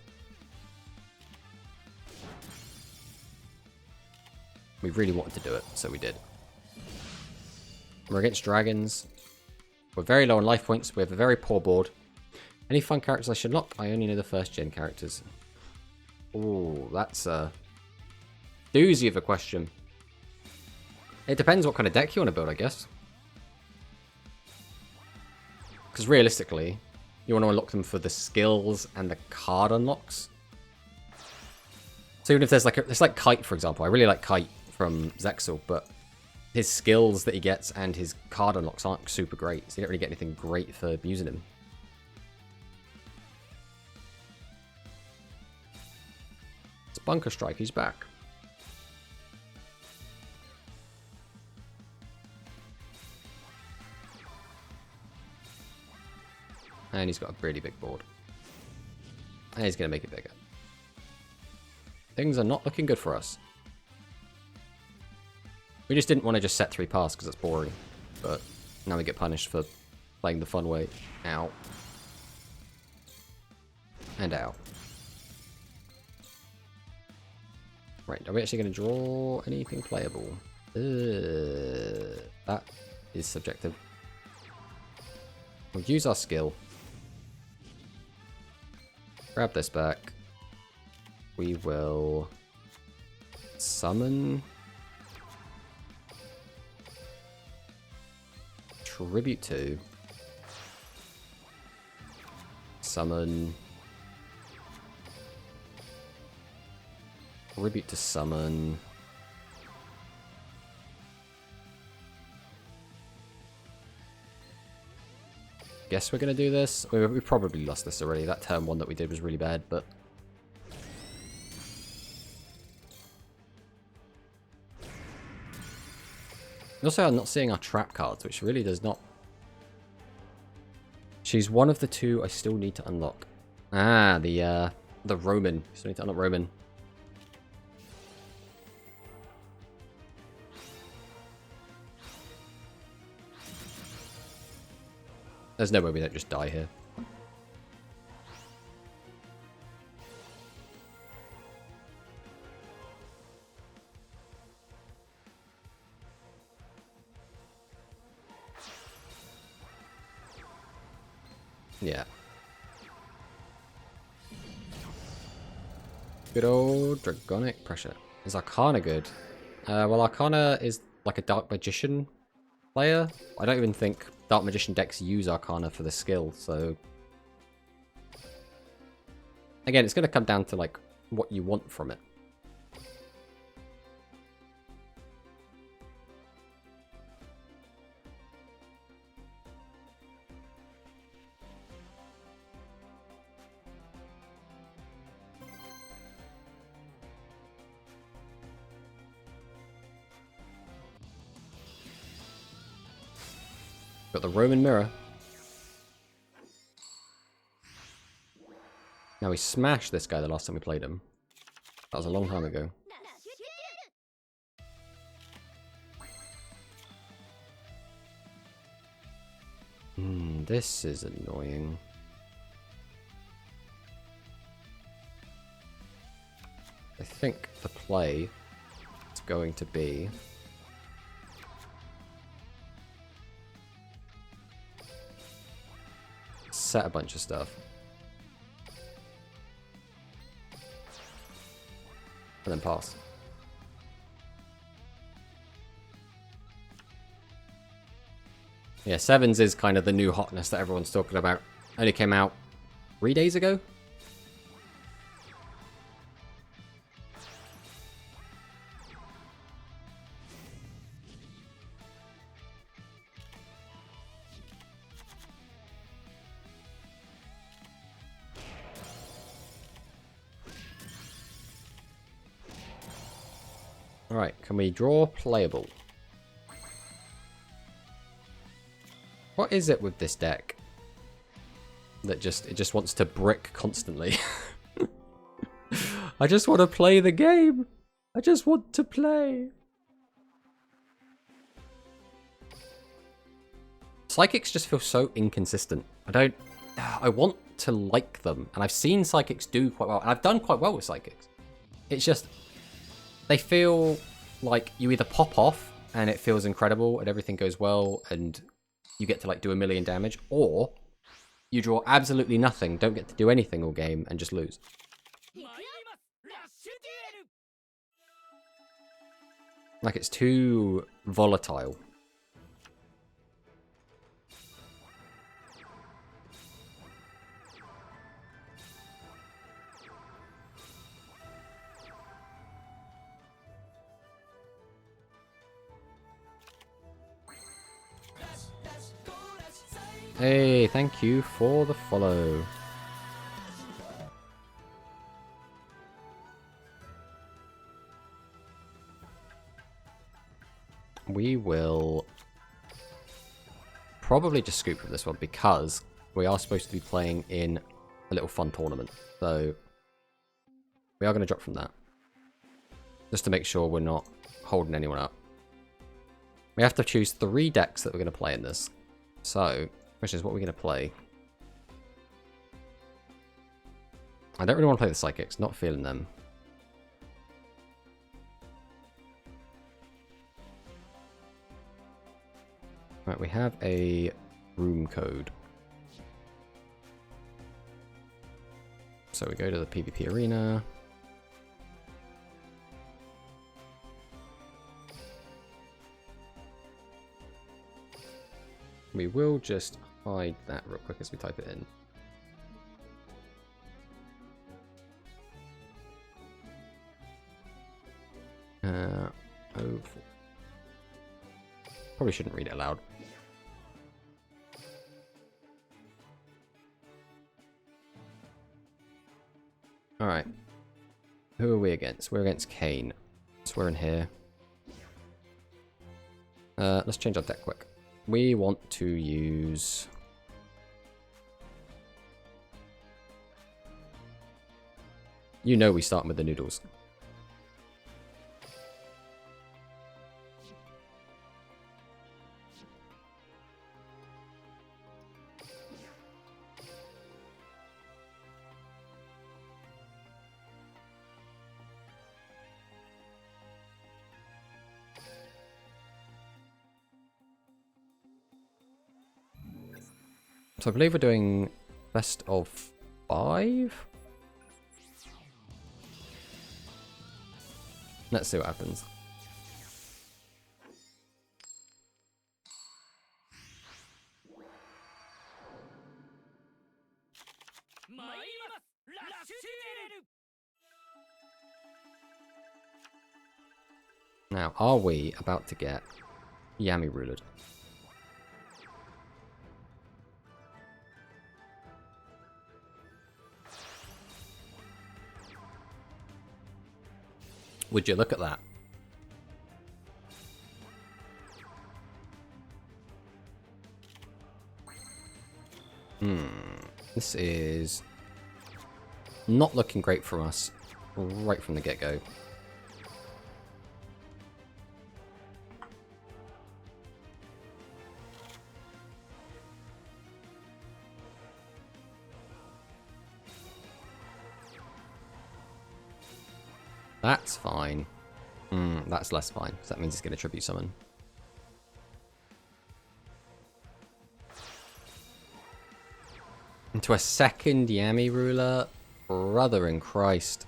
we really wanted to do it, so we did. We're against dragons. We're very low on life points. We have a very poor board. Any fun characters I should lock? I only know the first gen characters. Oh, that's a doozy of a question. It depends what kind of deck you want to build, I guess. Because realistically, you want to unlock them for the skills and the card unlocks. So even if there's like it's like Kite, for example. I really like Kite from Zexal, but his skills that he gets and his card unlocks aren't super great. So you don't really get anything great for using him. It's Bunker Strike, he's back. And he's got a really big board. And he's going to make it bigger. Things are not looking good for us. We just didn't want to just set 3 pass because it's boring. But now we get punished for playing the fun way. Ow. And ow. Right, are we actually going to draw anything playable? That is subjective. We'll use our skill. Grab this back. We will summon Tribute to. Summon Tribute to summon. Guess we're going to do this. We probably lost this already. That turn 1 that we did was really bad, but also, I'm not seeing our trap cards, which really does not. She's one of the 2 I still need to unlock. Ah, the Roman. Still need to unlock Roman. There's no way we don't just die here. Yeah. Good old Dragonic Pressure. Is Arcana good? Well, Arcana is like a Dark Magician player. I don't even think Dark Magician decks use Arcana for the skill, so again, it's going to come down to like what you want from it. Got the Roman Mirror. Now we smashed this guy the last time we played him. That was a long time ago. This is annoying. I think the play is going to be... set a bunch of stuff. And then pass. Yeah, Sevens is kind of the new hotness that everyone's talking about. Only came out 3 days ago? Alright, can we draw playable? What is it with this deck? That it just wants to brick constantly. I just want to play the game. I just want to play. Psychics just feel so inconsistent. I want to like them. And I've seen Psychics do quite well. And I've done quite well with Psychics. It's just, they feel like you either pop off and it feels incredible and everything goes well and you get to like do 1 million damage, or you draw absolutely nothing, don't get to do anything all game, and just lose. Like, it's too volatile. Hey, thank you for the follow. We will probably just scoop with this one because we are supposed to be playing in a little fun tournament. So we are going to drop from that. Just to make sure we're not holding anyone up. We have to choose 3 decks that we're going to play in this. So, question is, what are we going to play? I don't really want to play the Psychics. Not feeling them. Right, we have a room code. So we go to the PvP arena. We will just hide that real quick as we type it in. Oh, probably shouldn't read it aloud. Alright. Who are we against? We're against Kane. So we're in here. Let's change our deck quick. We want to use... You know we start with the Noodles. So I believe we're doing best of 5. Let's see what happens. Now, are we about to get Yami Rulered? Would you look at that? This is not looking great for us right from the get-go. That's fine. That's less fine, because that means he's going to tribute summon. Into a second Yami ruler? Brother in Christ.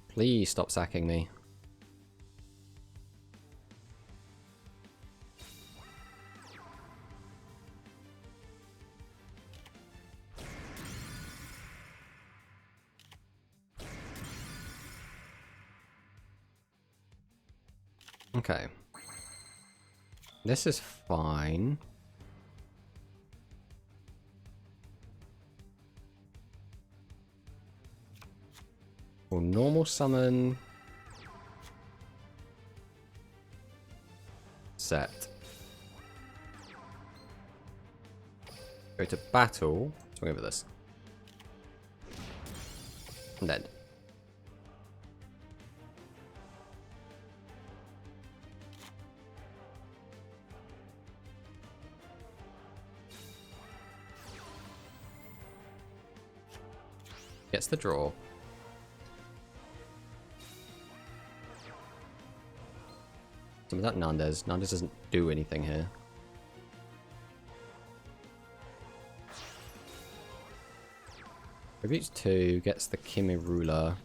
Please stop sacking me. Okay. This is fine. We'll normal summon. Set. Go to battle. Swing over this. And then. Gets the draw. Some of that Nandes. Nandes doesn't do anything here. Tributes 2, gets the Kimi ruler.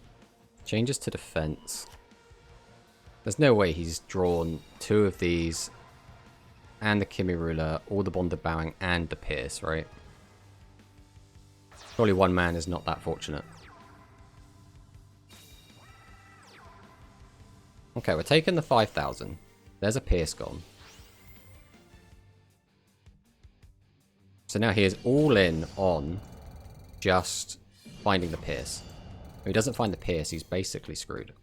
Changes to defense. There's no way he's drawn 2 of these. And the Kimi ruler, all the bonded bowing, and the pierce, right? Surely one man is not that fortunate. Okay, we're taking the 5,000. There's a pierce gone. So now he is all in on just finding the pierce. If he doesn't find the pierce, he's basically screwed.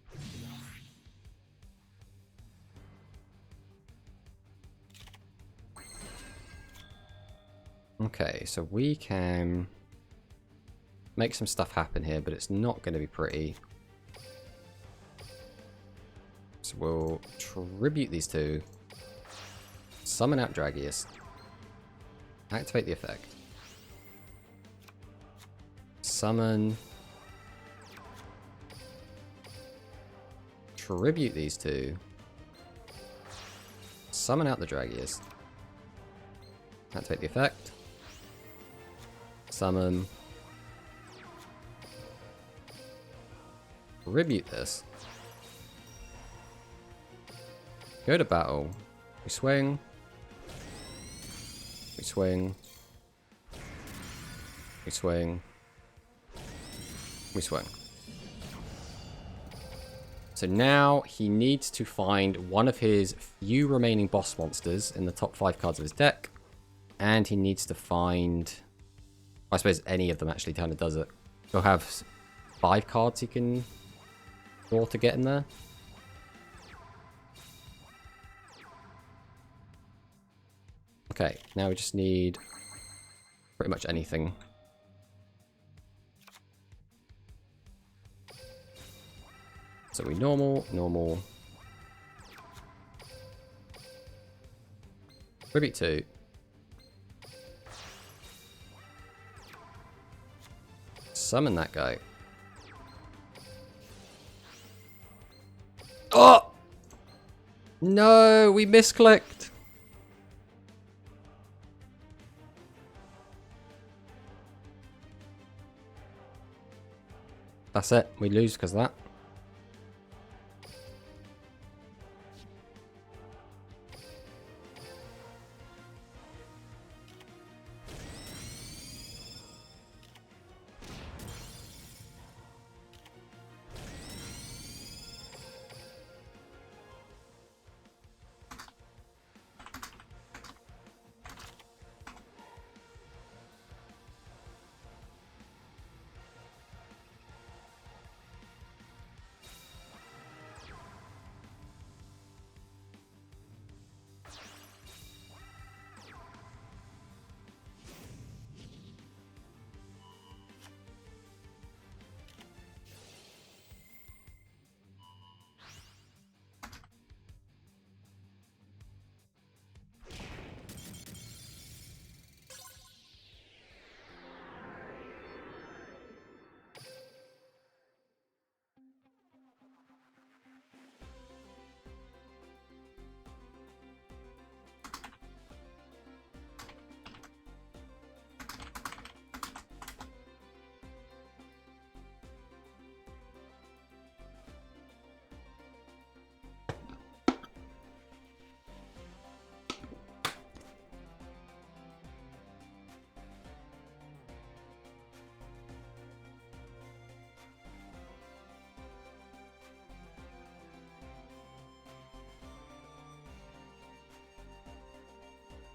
Okay, so we can make some stuff happen here, but it's not going to be pretty. So we'll tribute these 2. Summon out Dragius. Activate the effect. Summon. Tribute these 2. Summon out the Dragius. Activate the effect. Summon. Tribute this. Go to battle. We swing. We swing. We swing. We swing. So now he needs to find one of his few remaining boss monsters in the top 5 cards of his deck. And he needs to find... I suppose any of them actually kind of does it. He'll have 5 cards he can draw to get in there. Okay, now we just need pretty much anything. So we normal, normal. Tribute 2. Summon that guy. Oh! No, we misclicked. That's it. We lose because of that.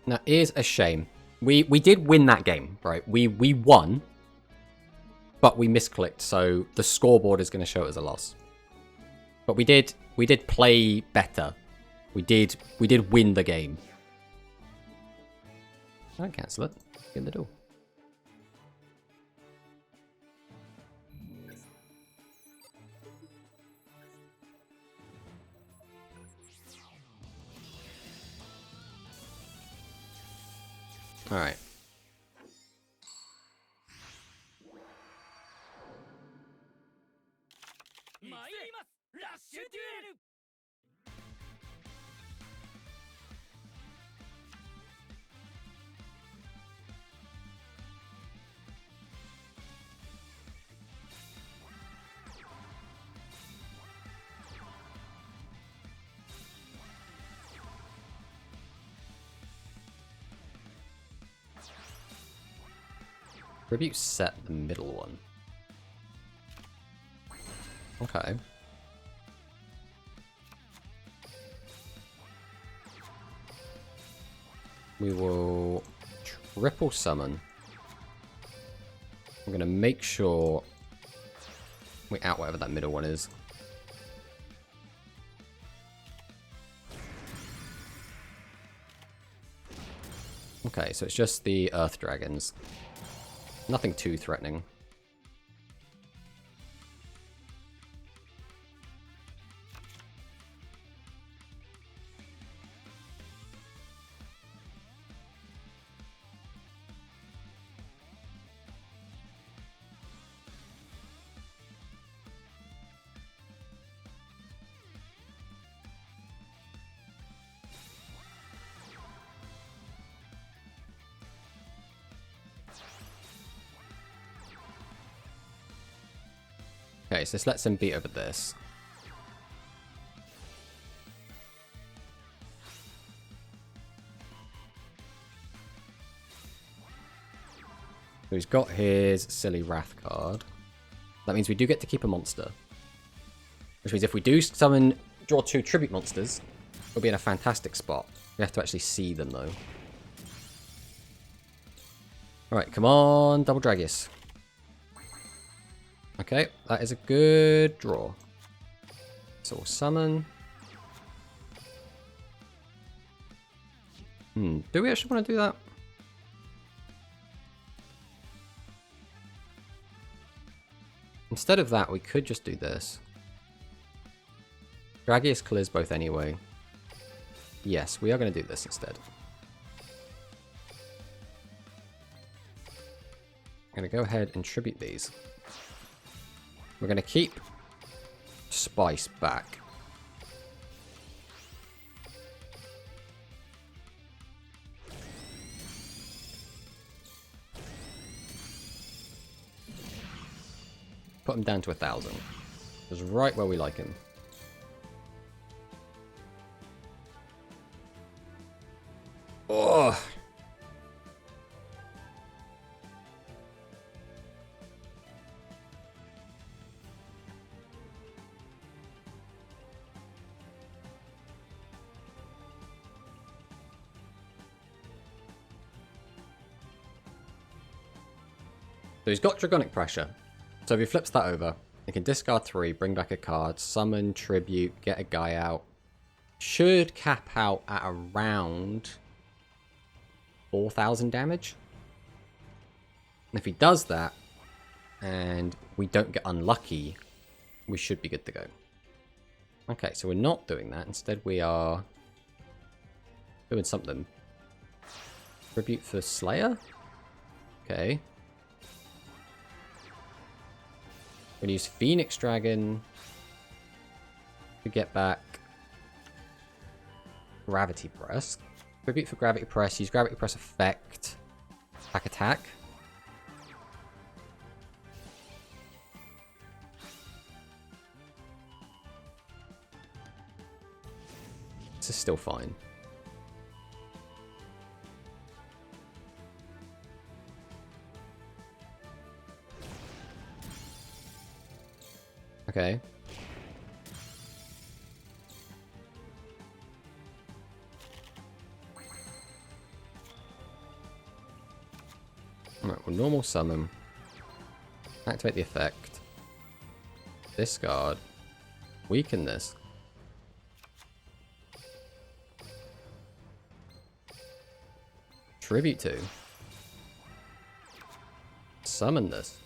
That is a shame. We did win that game, right? We won, but we misclicked, so the scoreboard is going to show it as a loss. But we did play better. We did win the game. Don't cancel it. Get the door. All right. Tribute set the middle one. Okay. We will triple summon. I'm going to make sure we out whatever that middle one is. Okay, so it's just the Earth Dragons. Nothing too threatening. Okay, so this lets him beat over this. So he's got his silly Wrath card. That means we do get to keep a monster. Which means if we do summon, draw 2 tribute monsters, we'll be in a fantastic spot. We have to actually see them though. Alright, come on, Double Dragius. Okay, that is a good draw. So we'll summon. Do we actually want to do that? Instead of that, we could just do this. Dragius clears both anyway. Yes, we are going to do this instead. I'm going to go ahead and tribute these. We're going to keep Spice back. Put him down to 1,000. Just right where we like him. Oh. So he's got Dragonic Pressure. So if he flips that over, he can discard 3, bring back a card, summon, tribute, get a guy out. Should cap out at around 4,000 damage. And if he does that, and we don't get unlucky, we should be good to go. Okay, so we're not doing that. Instead we are doing something. Tribute for Slayer? Okay. We're going to use Phoenix Dragon to get back Gravity Press. Tribute for Gravity Press, use Gravity Press effect. Attack. This is still fine. Okay. We'll normal summon. Activate the effect. Discard. Weaken this. Tribute to. Summon this.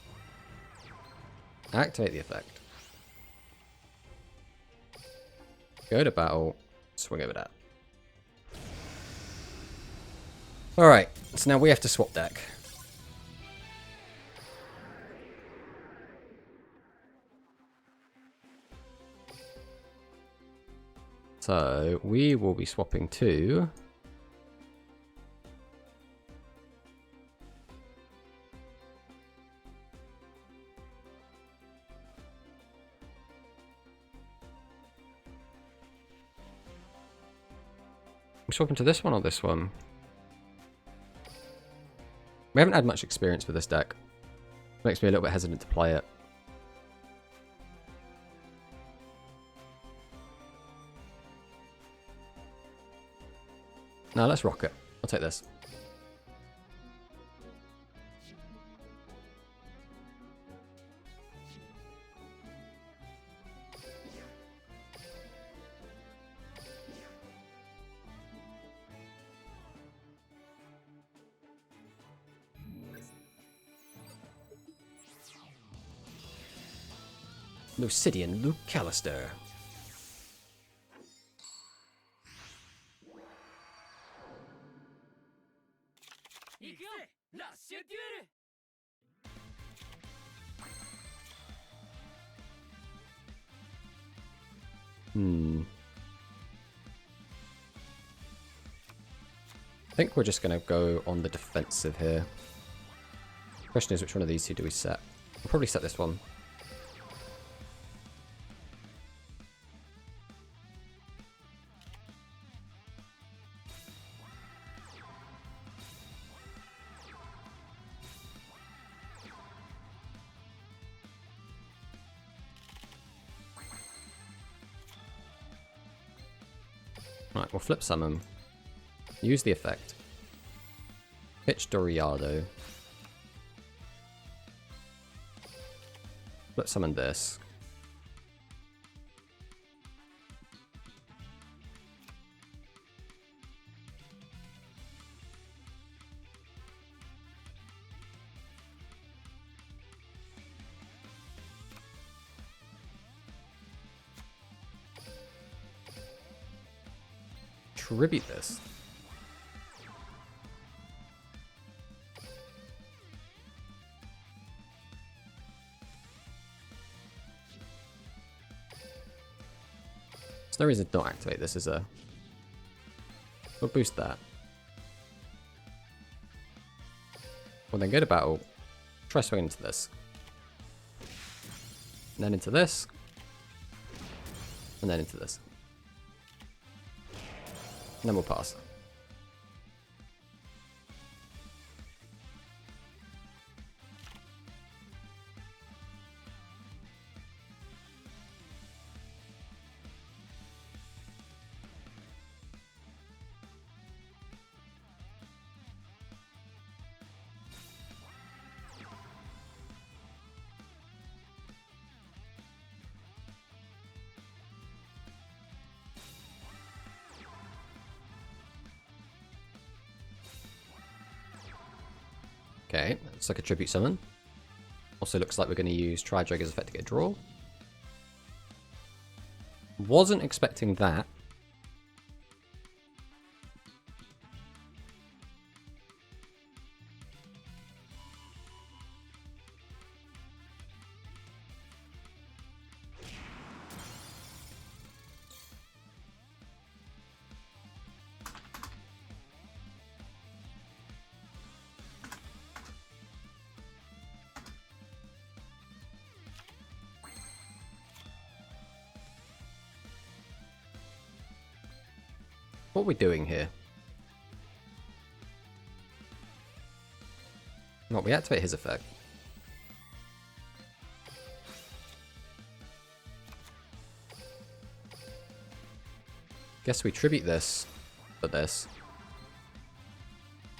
Activate the effect. Go to battle. Swing over that. Alright, so now we have to swap deck. So we will be swapping to we're swapping to this one or this one. We haven't had much experience with this deck. Makes me a little bit hesitant to play it. No, let's rock it. I'll take this. Lucidian Luke Callister. I think we're just going to go on the defensive here. Question is, which one of these two do we set? We'll probably set this one. Right, we'll flip summon. Use the effect. Pitch Doriado. Flip summon this. Tribute this. There's no reason to not activate this as a... We'll boost that. We'll then go to battle. Try swinging into this. And then into this. And then into this. And then we'll pass. Okay, it's like a tribute summon. Also looks like we're going to use Tri-Dragon's effect to get a draw. Wasn't expecting that. What are we doing here? Well, we activate his effect. Guess we tribute this for this.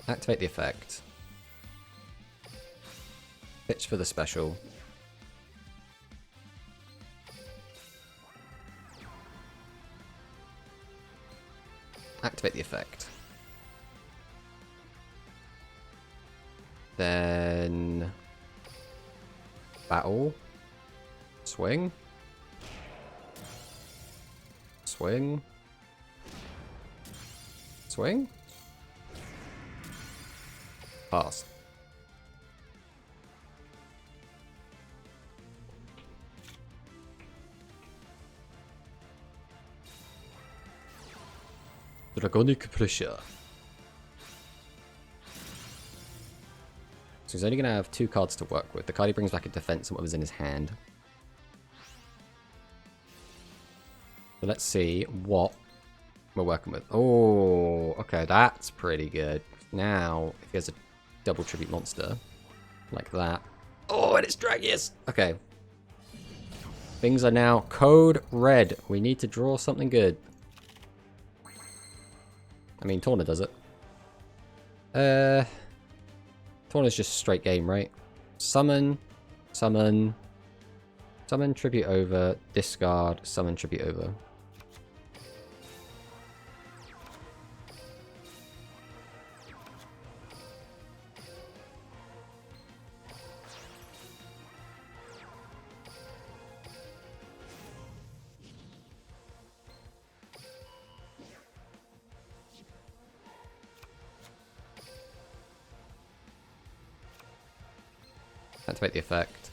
Activate the effect. Pitch for the special. Activate the effect. Then... battle. Swing. Swing. Swing. Pass. Dragonic pressure. So he's only going to have 2 cards to work with. The card he brings back in defense and what was in his hand. So let's see what we're working with. Oh, okay, that's pretty good. Now, if he has a double tribute monster, like that. Oh, and it's Dragius! Okay. Things are now code red. We need to draw something good. I mean, Torna does it. Torna's just straight game, right? Summon, summon, summon tribute over, discard, summon tribute over. Activate the effect.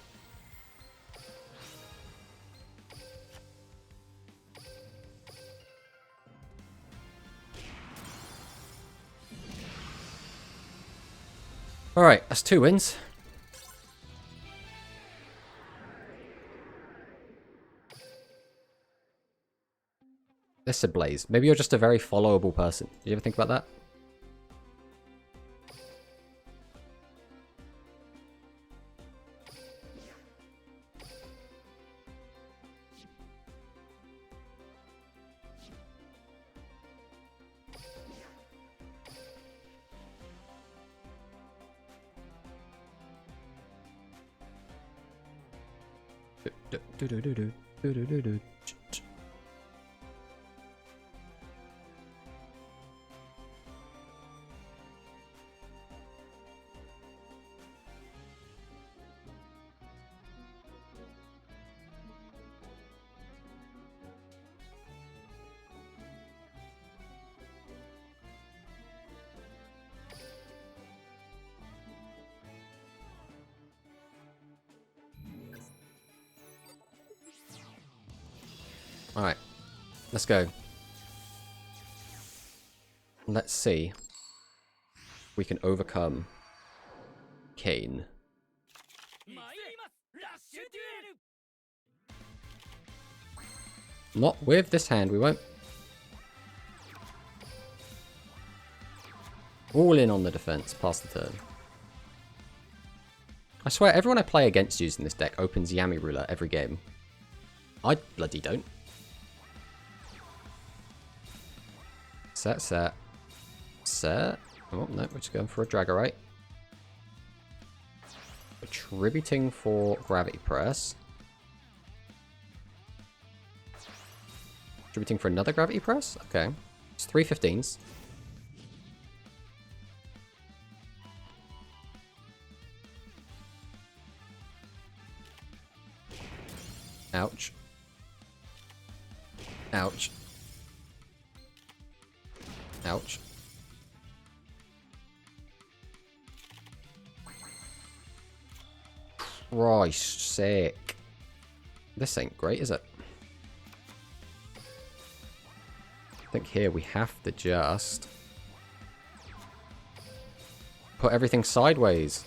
Alright, that's 2 wins. This is Blaze. Maybe you're just a very followable person. Did you ever think about that? Alright, let's go. Let's see if we can overcome Kane. Not with this hand, we won't. All in on the defense, pass the turn. I swear, everyone I play against using this deck opens Yami Ruler every game. I bloody don't. Set, set, set. Oh, no, we're just going for a Dragorite. Attributing for Gravity Press. Attributing for another Gravity Press? Okay. It's 3 15s. Ouch. Ouch. Ouch. Christ's sake. This ain't great, is it? I think here we have to just put everything sideways.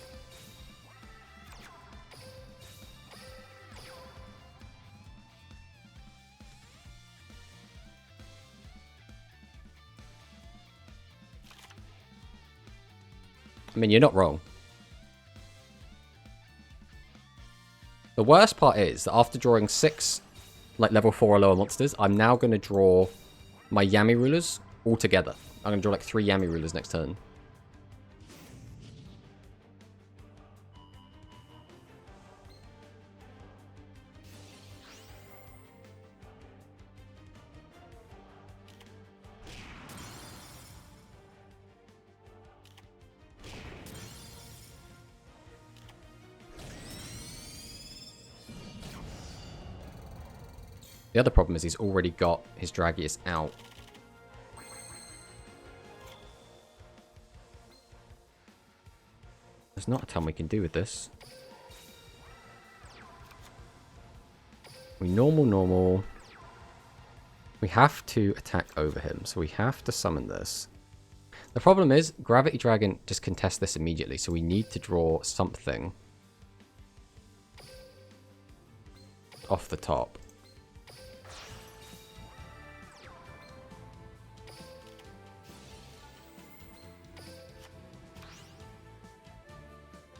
I mean, you're not wrong. The worst part is that after drawing 6, like, level 4 or lower monsters, I'm now going to draw my Yami Rulers all together. I'm going to draw, like, 3 Yami Rulers next turn. The other problem is he's already got his Dragius out. There's not a ton we can do with this. We normal. We have to attack over him, so we have to summon this. The problem is, Gravity Dragon just contests this immediately, so we need to draw something off the top.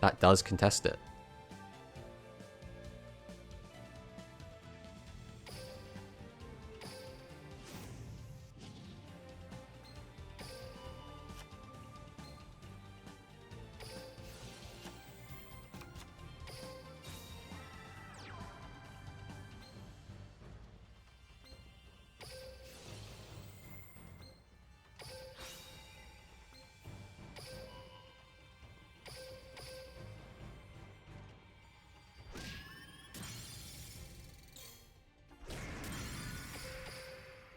That does contest it.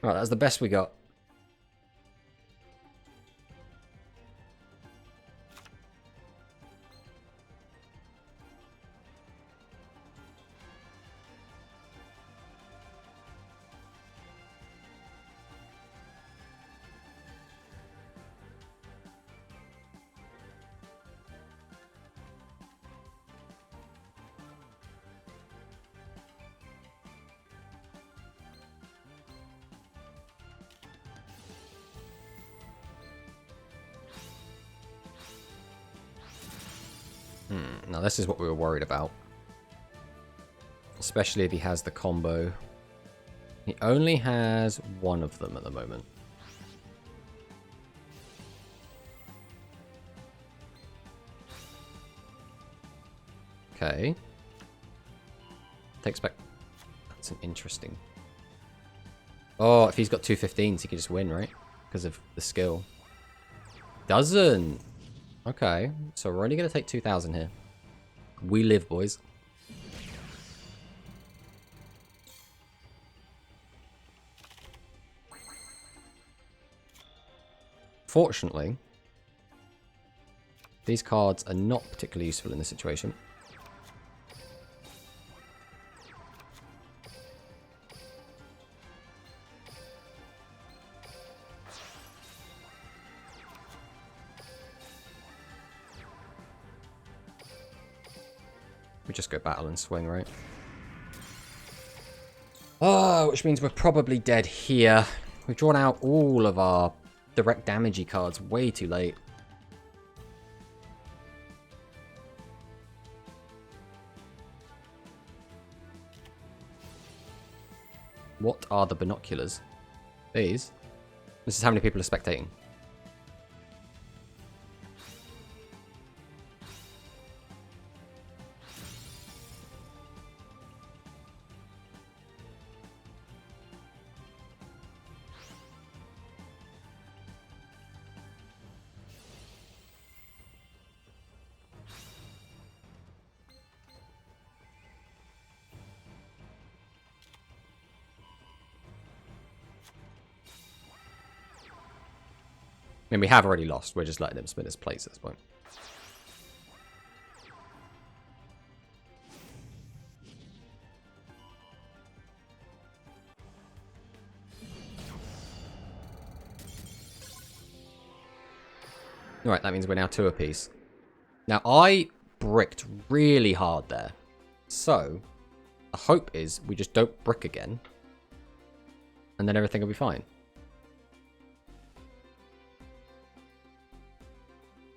Right, that's the best we got. Now this is what we were worried about. Especially if he has the combo. He only has one of them at the moment. Okay. Takes back... That's an interesting... Oh, if he's got 215s, he can just win, right? Because of the skill. Doesn't! Okay, so we're only going to take 2,000 here. We live, boys. Fortunately, these cards are not particularly useful in this situation. We just go battle and swing, right? Oh, which means we're probably dead here. We've drawn out all of our direct damagey cards way too late. What are the binoculars? These? This is how many people are spectating. I mean, we have already lost. We're just letting him spin his plates at this point. Alright, that means we're now 2 apiece. Now, I bricked really hard there. So, the hope is we just don't brick again. And then everything will be fine.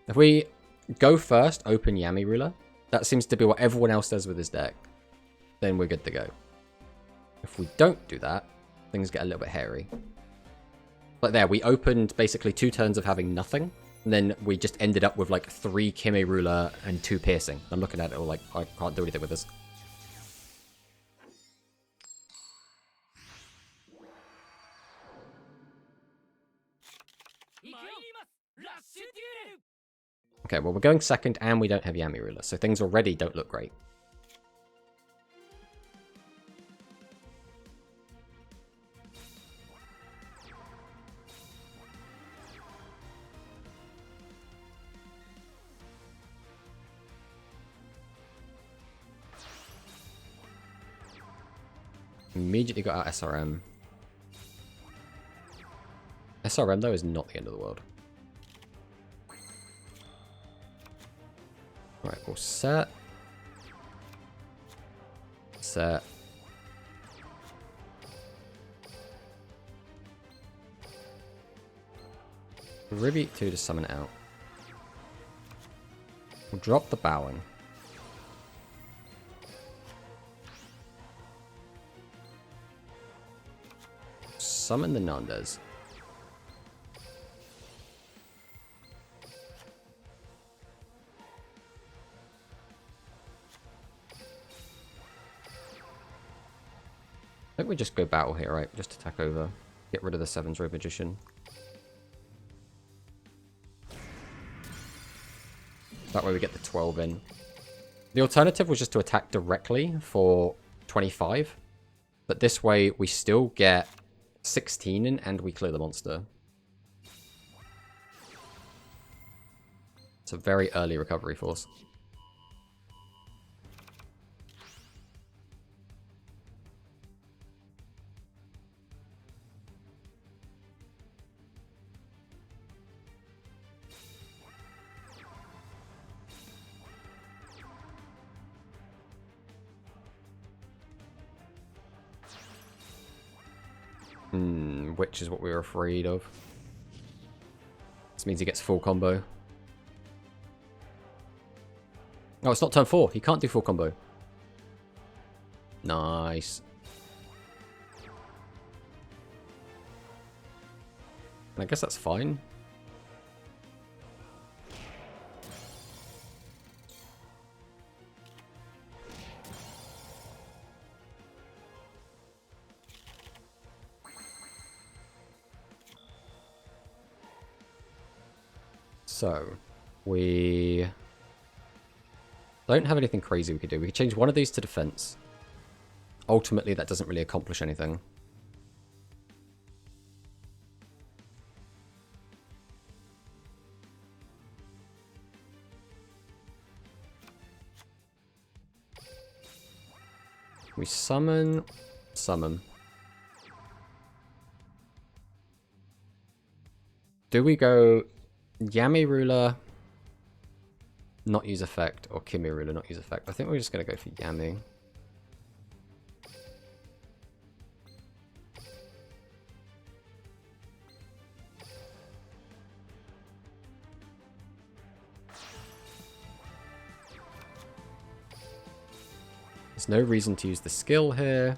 If we go first, open Yami Ruler, that seems to be what everyone else does with his deck, then we're good to go. If we don't do that, things get a little bit hairy. But there, we opened basically 2 turns of having nothing, and then we just ended up with like 3 Kime Ruler and 2 Piercing. I'm looking at it all like, I can't do anything with this. Okay, well, we're going second and we don't have Yami Ruler, so things already don't look great. Immediately got out SRM. SRM, though, is not the end of the world. Right, all set. Set. Ribby 2 to summon it out. We'll drop the bowing. Summon the Nandes. I think we just go battle here, right? Just attack over. Get rid of the 7's Road Magician. That way we get the 12 in. The alternative was just to attack directly for 25. But this way we still get 16 in and we clear the monster. It's a very early recovery force. Which is what we were afraid of. This means he gets full combo. Oh, it's not turn 4. He can't do full combo. Nice. I guess that's fine. So, we don't have anything crazy we could do. We could change one of these to defense. Ultimately, that doesn't really accomplish anything. We summon. Do we go Yami Ruler, not use effect, or Kimi Ruler, not use effect? I think we're just going to go for Yami. There's no reason to use the skill here.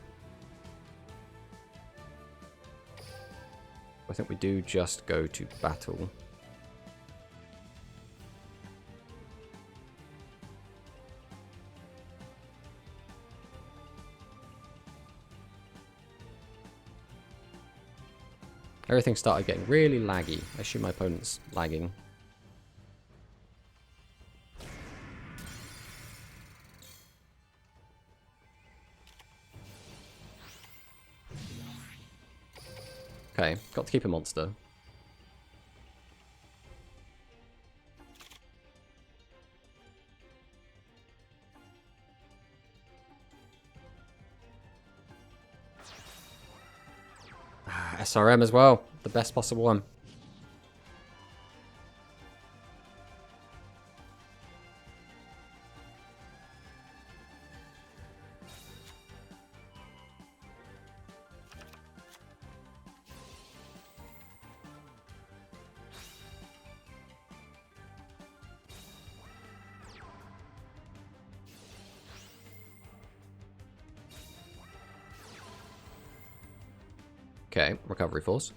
I think we do just go to battle. Everything started getting really laggy. I assume my opponent's lagging. Okay, got to keep a monster. SRM as well, the best possible one. Okay, recovery force.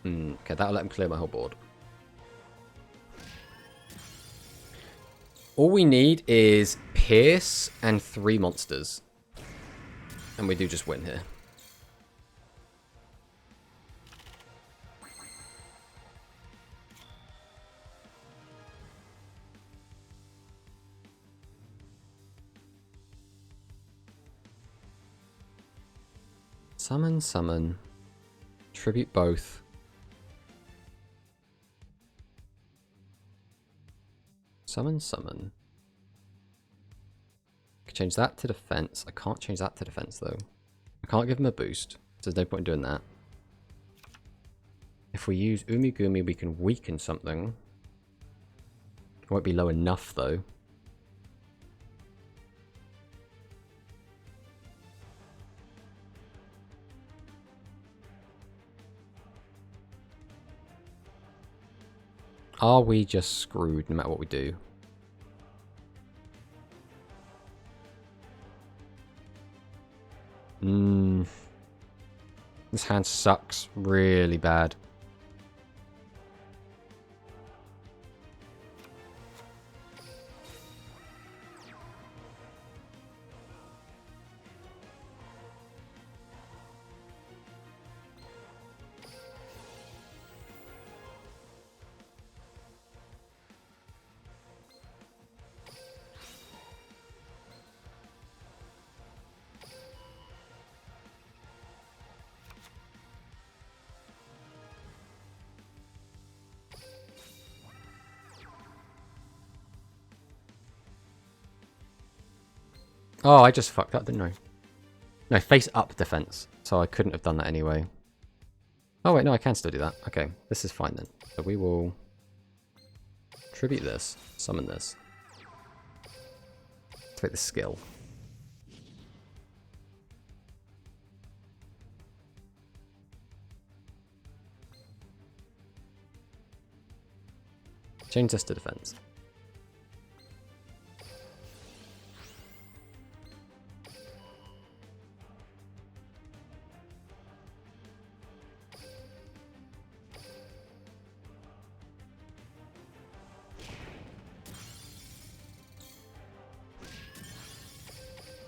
Okay, that'll let him clear my whole board. All we need is Pierce and 3 monsters. And we do just win here. Summon, summon. Tribute both. Summon, summon. I can change that to defense. I can't change that to defense though. I can't give him a boost, so there's no point in doing that. If we use Umigumi, we can weaken something. It won't be low enough though. Are we just screwed no matter what we do? This hand sucks really bad. Oh, I just fucked up, didn't I? No, face up defense. So I couldn't have done that anyway. Oh wait, no, I can still do that. Okay, this is fine then. So we will tribute this, summon this. Take the skill. Change this to defense.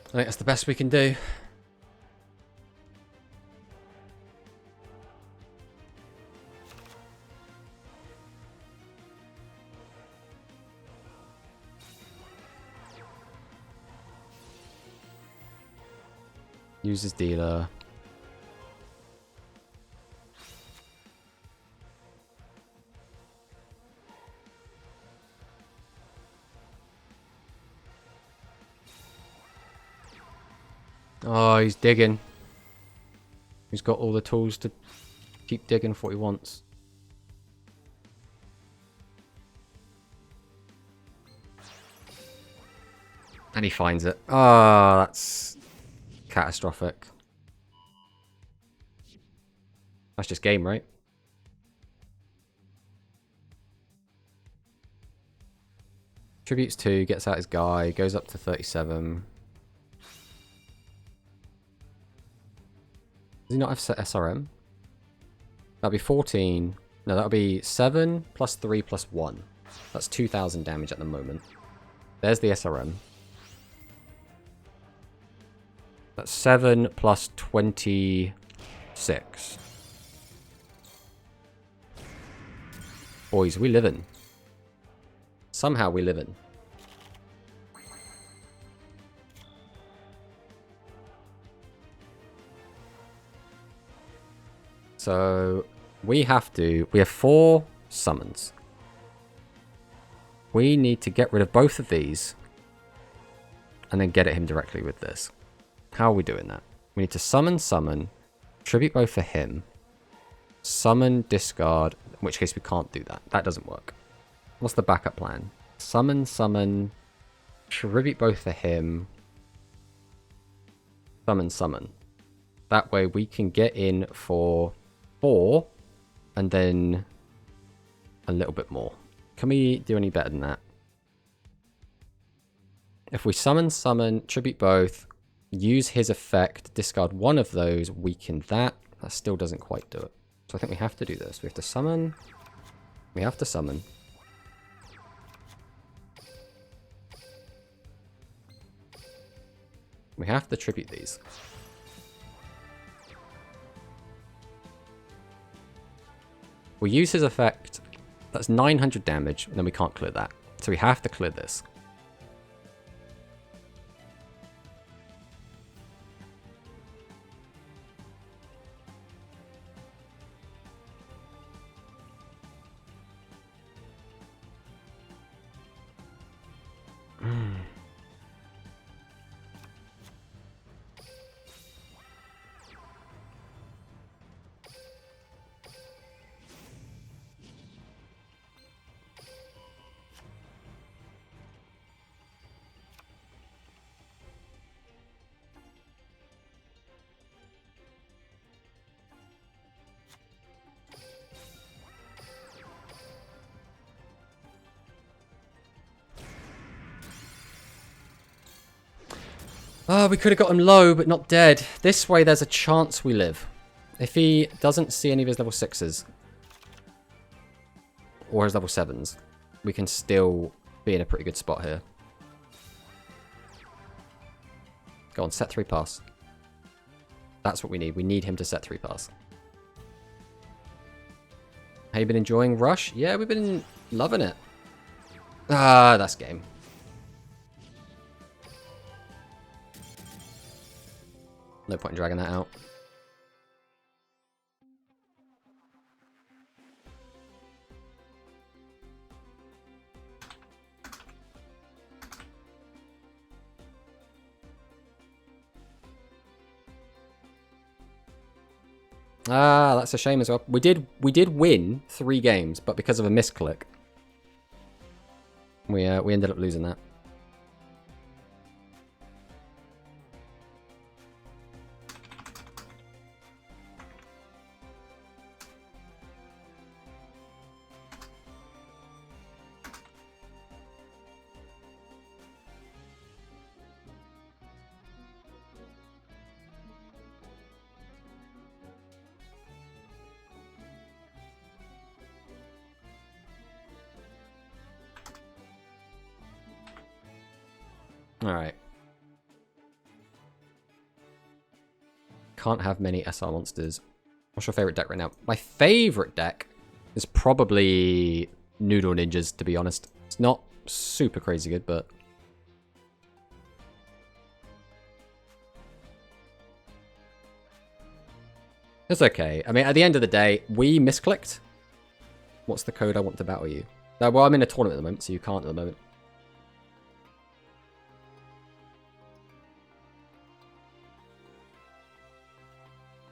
I think that's the best we can do. Uses dealer. Oh, he's digging. He's got all the tools to keep digging for what he wants. And he finds it. Oh, that's catastrophic. That's just game, right? Tributes 2, gets out his guy, goes up to 37. Does he not have set SRM? That'll be 14. No, that'll be 7 plus 3 plus 1. That's 2,000 damage at the moment. There's the SRM. That's 7 plus 26. Boys, we living. Somehow we living. So we have 4 summons. We need to get rid of both of these and then get at him directly with this. How are we doing that? We need to summon, tribute both for him, summon, discard, in which case we can't do that. That doesn't work. What's the backup plan? Summon, tribute both for him, summon. That way we can get in for 4 and then a little bit more. Can we do any better than that? If we summon, tribute both, use his effect, discard one of those, weaken that. That still doesn't quite do it. So I think we have to do this. We have to summon. We have to summon. We have to tribute these. We use his effect. That's 900 damage, and then we can't clear that. So we have to clear this. Oh, we could have got him low, but not dead. This way, there's a chance we live. If he doesn't see any of his level 6s, or his level 7s, we can still be in a pretty good spot here. Go on, set 3 pass. That's what we need. We need him to set 3 pass. Have you been enjoying Rush? Yeah, we've been loving it. Ah, that's game. No point in dragging that out. Ah, that's a shame as well. We did win 3 games, but because of a misclick, we ended up losing that. Alright. Can't have many SR monsters. What's your favorite deck right now? My favorite deck is probably Noodle Ninjas, to be honest. It's not super crazy good, but... it's okay. I mean, at the end of the day, we misclicked. What's the code I want to battle you? Well, I'm in a tournament at the moment, so you can't at the moment.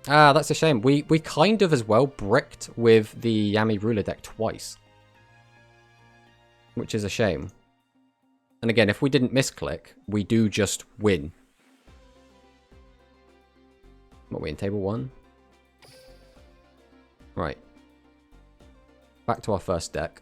Ah, that's a shame. We kind of as well bricked with the Yami Ruler deck twice. Which is a shame. And again, if we didn't misclick, we do just win. What are we in? Table 1? Right. Back to our first deck.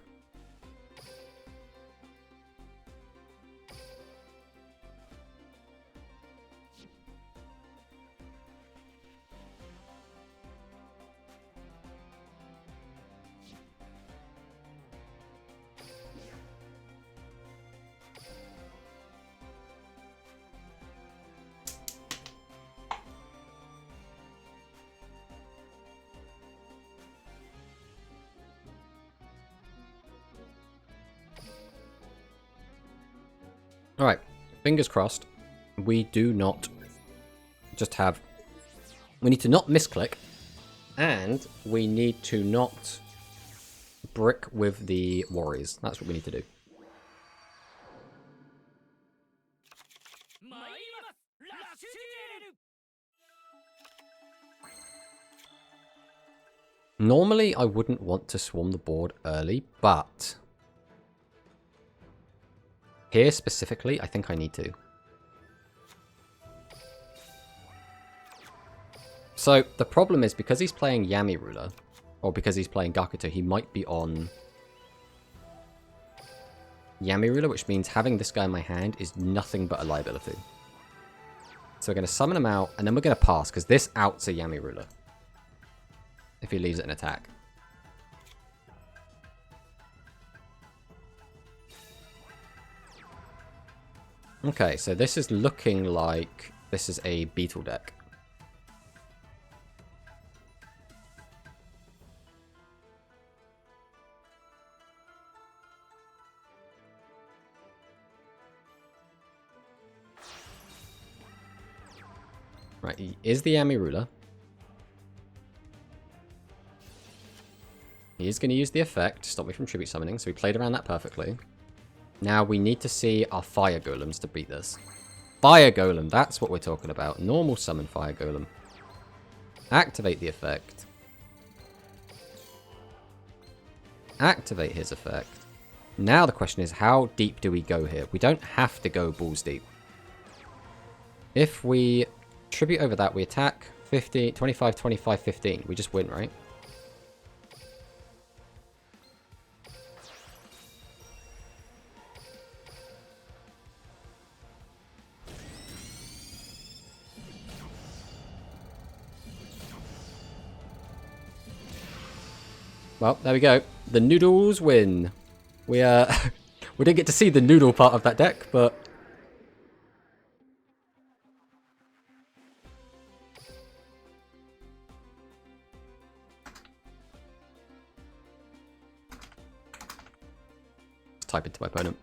Alright, fingers crossed. We do not just have... we need to not misclick. And we need to not brick with the Warriors. That's what we need to do. Normally, I wouldn't want to swarm the board early, but... here specifically, I think I need to. So, the problem is, because he's playing Yami Ruler, or because he's playing Gakuto, he might be on Yami Ruler, which means having this guy in my hand is nothing but a liability. So we're going to summon him out, and then we're going to pass, because this outs a Yami Ruler. If he leaves it in attack. Okay, so this is looking like this is a Beetle deck. Right, he is the Yami Ruler. He is going to use the effect to stop me from tribute summoning, so we played around that perfectly. Now we need to see our Fire Golems to beat this. Fire Golem, that's what we're talking about. Normal summon Fire Golem. Activate the effect. Activate his effect. Now the question is, how deep do we go here? We don't have to go balls deep. If we tribute over that, we attack 50, 25, 25, 15. We just win, right? Well, there we go. The Noodles win. We we didn't get to see the Noodle part of that deck, but let's type into my opponent.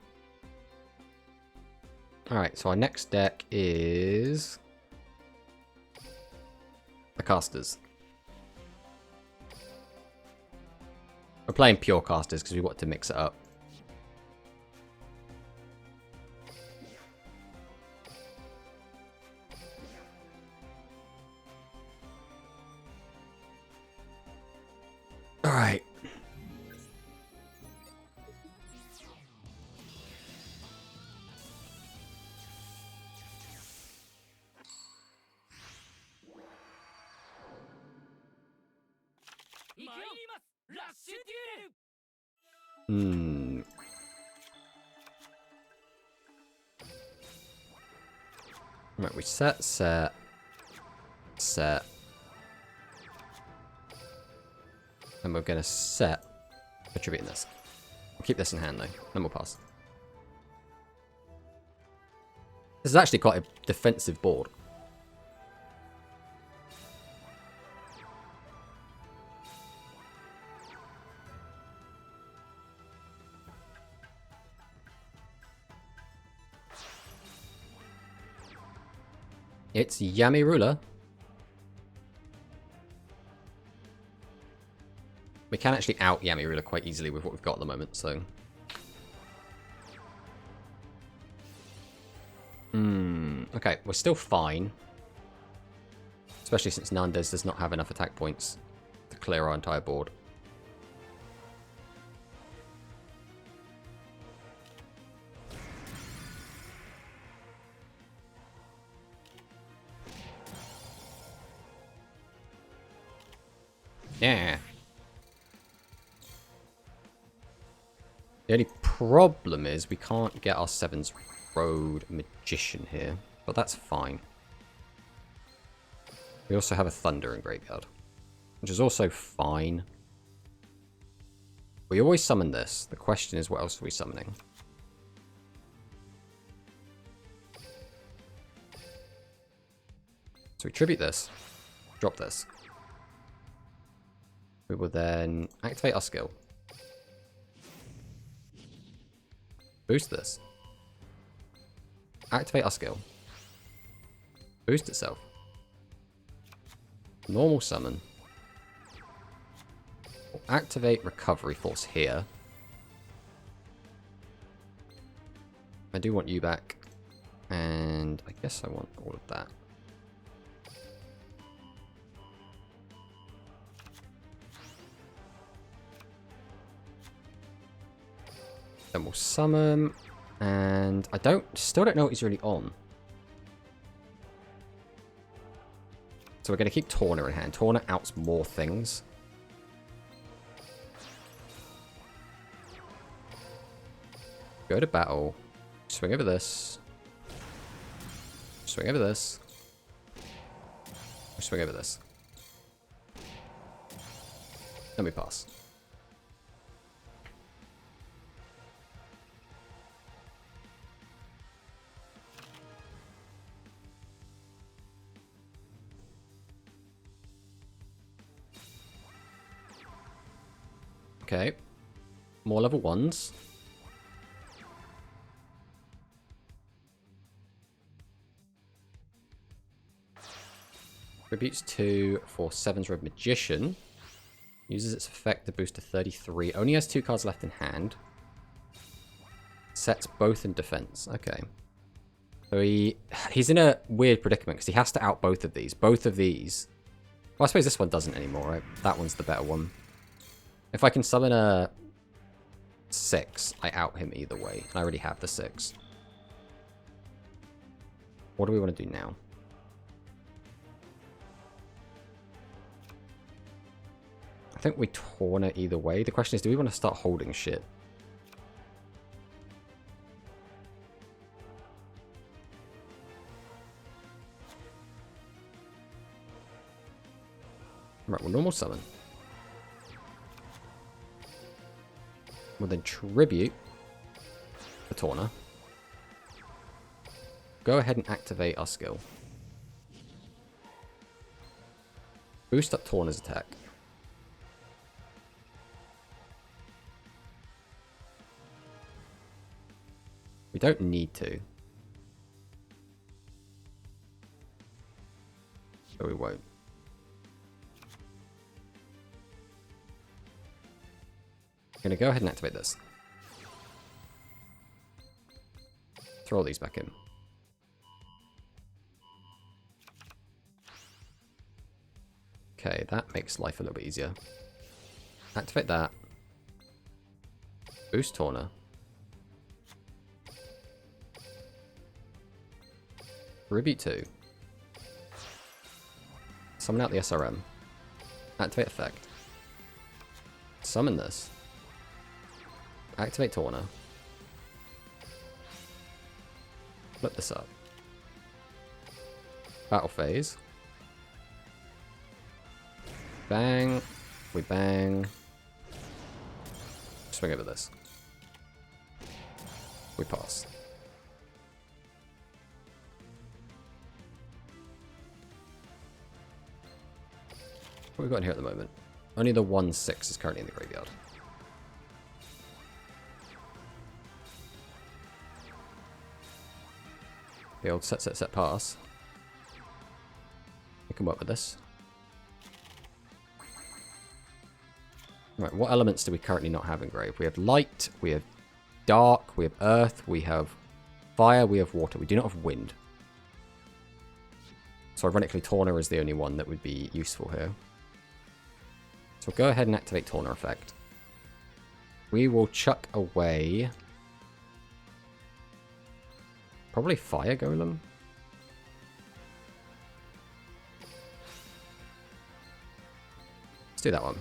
Alright, so our next deck is the Casters. We're playing pure Casters because we want to mix it up. Alright. Right, we set. And we're going to set attributing this. We'll keep this in hand though, then we'll pass. This is actually quite a defensive board. It's Yami Ruler. We can actually out Yami Ruler quite easily with what we've got at the moment, so... Okay, we're still fine. Especially since Nandes does not have enough attack points to clear our entire board. Yeah. The only problem is we can't get our 7's Road Magician here, but that's fine. We also have a Thunder in Graveyard, which is also fine. We always summon this. The question is, what else are we summoning? So we tribute this, drop this. We will then activate our skill. Boost this. Activate our skill. Boost itself. Normal summon. We'll activate Recovery Force here. I do want you back. And I guess I want all of that. Then we'll summon, and I still don't know what he's really on. So we're going to keep Torna in hand. Torna outs more things. Go to battle. Swing over this. Swing over this. Swing over this. Then we pass. Okay. More level 1s. Tributes 2 for 7's Road Magician. Uses its effect to boost to 33. Only has 2 cards left in hand. Sets both in defense. Okay. So he's in a weird predicament because he has to out both of these. Both of these. Well, I suppose this one doesn't anymore, right? That one's the better one. If I can summon a 6, I out him either way. And I already have the 6. What do we want to do now? I think we torn it either way. The question is, do we want to start holding shit? Right, we'll normal summon. We'll then tribute the Tawner. Go ahead and activate our skill. Boost up Tawner's attack. We don't need to. So we won't. I'm going to go ahead and activate this. Throw all these back in. Okay, that makes life a little bit easier. Activate that. Boost Tawner. Tribute 2. Summon out the SRM. Activate effect. Summon this. Activate Tawner. Flip this up. Battle phase. Bang. We bang. Swing over this. We pass. What have we got in here at the moment? Only the 1/6 is currently in the graveyard. The old set, pass. We can work with this. Right, what elements do we currently not have in grave? We have light, we have dark, we have earth, we have fire, we have water. We do not have wind. So ironically, Tawner is the only one that would be useful here. So we'll go ahead and activate Tawner effect. We will chuck away... probably Fire Golem? Let's do that one.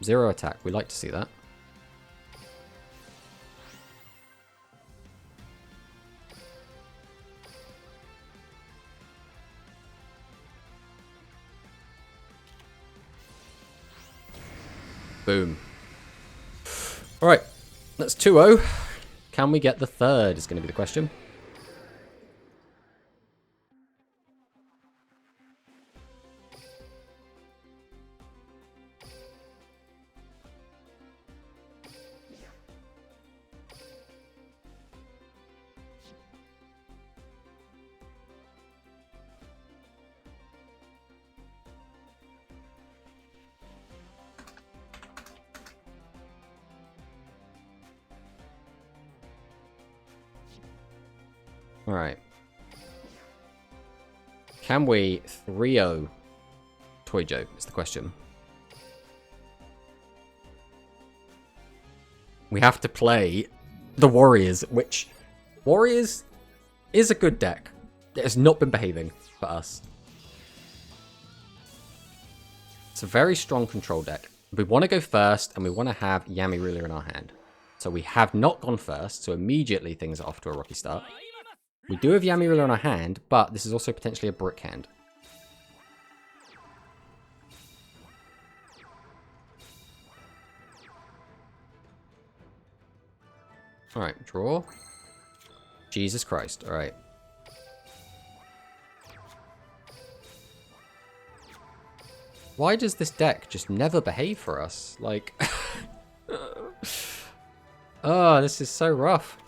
0 attack. We like to see that. Boom. Alright. That's 2-0. Can we get the third is going to be the question. Alright. Can we 3-0 Toy Joe is the question. We have to play the Warriors, which... Warriors is a good deck. It has not been behaving for us. It's a very strong control deck. We want to go first, and we want to have Yami Ruler in our hand. So we have not gone first, so immediately things are off to a rocky start. We do have Yami Ruler in our hand, but this is also potentially a brick hand. Alright, draw. Jesus Christ, alright. Why does this deck just never behave for us? Like... oh, this is so rough.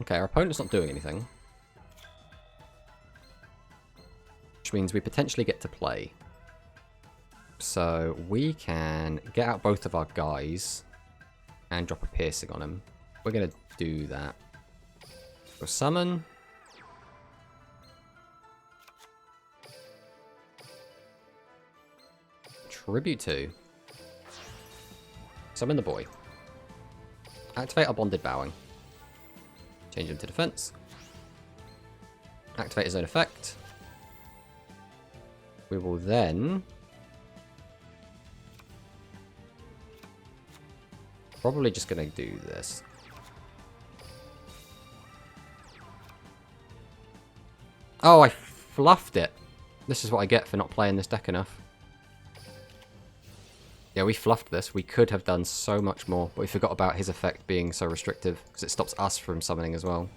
Okay, our opponent's not doing anything. Which means we potentially get to play. So we can get out both of our guys and drop a piercing on him. We're going to do that. We'll summon. Tribute 2. Summon the boy. Activate our Bonded Bowing. Change him to defense. Activate his own effect. We will then... probably just going to do this. Oh, I fluffed it. This is what I get for not playing this deck enough. Yeah, we fluffed this. We could have done so much more, but we forgot about his effect being so restrictive, because it stops us from summoning as well.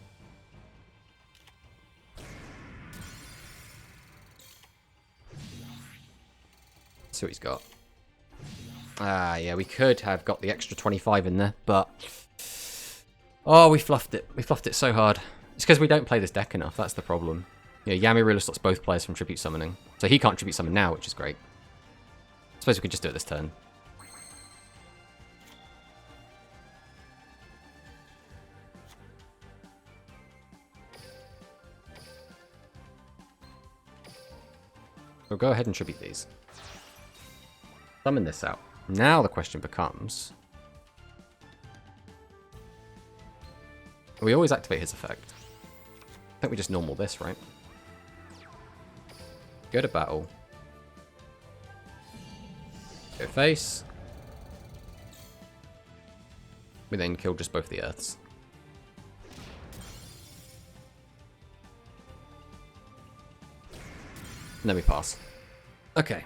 Let's see what he's got. Ah, yeah, we could have got the extra 25 in there, but... Oh, we fluffed it. We fluffed it so hard. It's because we don't play this deck enough, that's the problem. Yeah, Yami Ruler stops both players from tribute summoning. So he can't tribute summon now, which is great. I suppose we could just do it this turn. We'll go ahead and tribute these. Summon this out. Now the question becomes... We always activate his effect. I think we just normal this, right? Go to battle. Go face. We then kill just both the earths. And then we pass. Okay.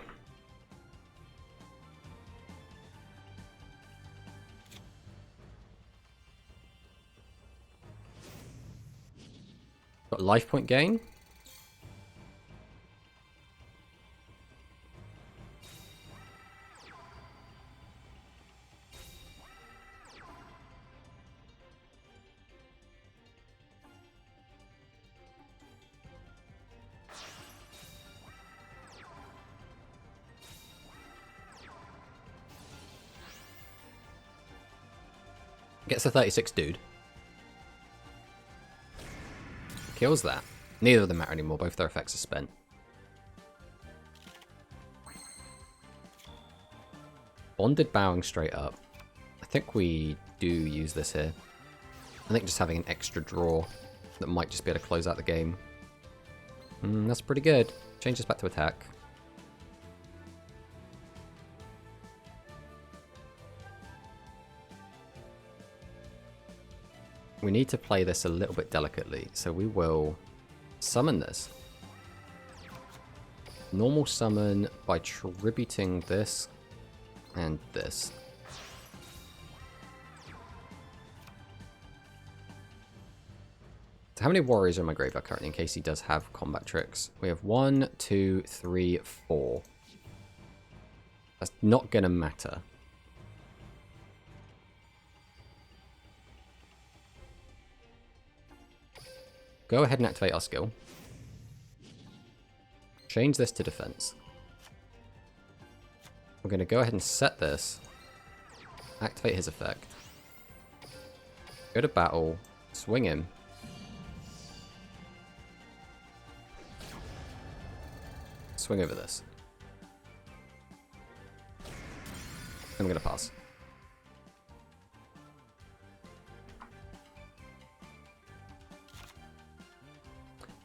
Got life point gain. Gets a 36 dude. Kills that. Neither of them matter anymore, both their effects are spent. Bonded bowing straight up. I think we do use this here. I think just having an extra draw that might just be able to close out the game. That's pretty good. Change this back to attack. We need to play this a little bit delicately, so we will summon this. Normal summon by tributing this and this. So how many warriors are in my graveyard currently, in case he does have combat tricks? We have 1, 2, 3, 4. That's not going to matter. Go ahead and activate our skill. Change this to defense. We're going to go ahead and set this. Activate his effect. Go to battle. Swing him. Swing over this. I'm going to pass.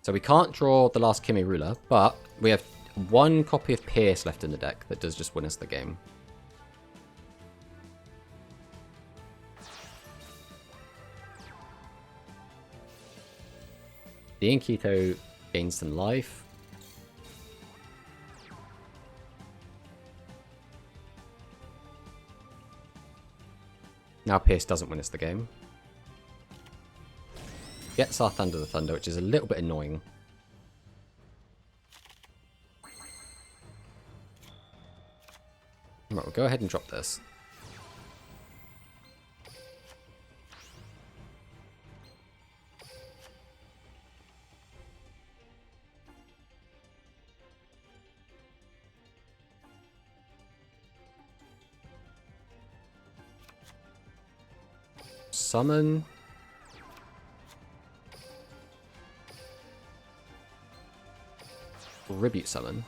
So we can't draw the last Kimi Ruler, but we have one copy of Pierce left in the deck that does just win us the game. The Inkito gains some life. Now Pierce doesn't win us the game. Gets our Thunder the Thunder, which is a little bit annoying. Right, we'll go ahead and drop this. Summon. Tribute summon.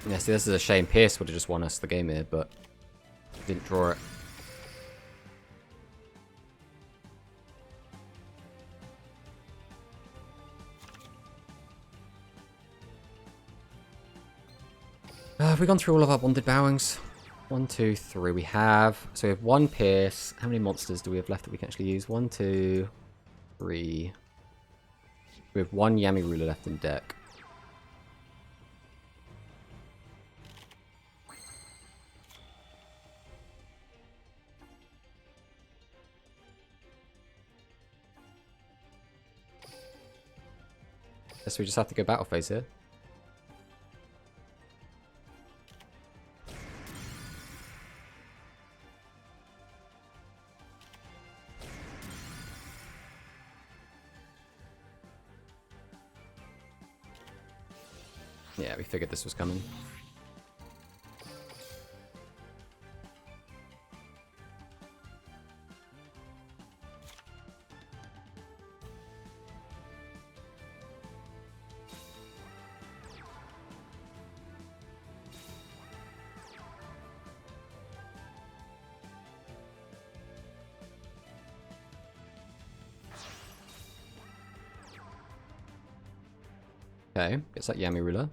Yeah, see, this is a shame. Pierce would have just won us the game here, but Didn't draw it. Have we gone through all of our bonded bowings? 1, 2, 3. We have. So we have 1 Pierce. How many monsters do we have left that we can actually use? 1, 2, 3. We have 1 Yami Ruler left in deck. Guess we just have to go battle phase here. Yeah, we figured this was coming. Okay, gets that Yami Ruler.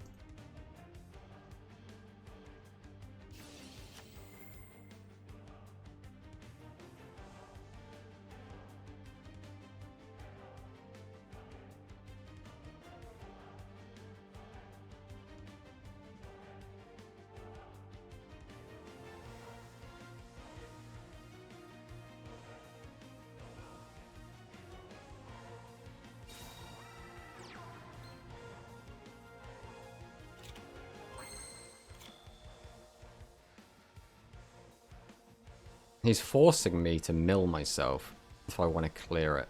He's forcing me to mill myself if I want to clear it.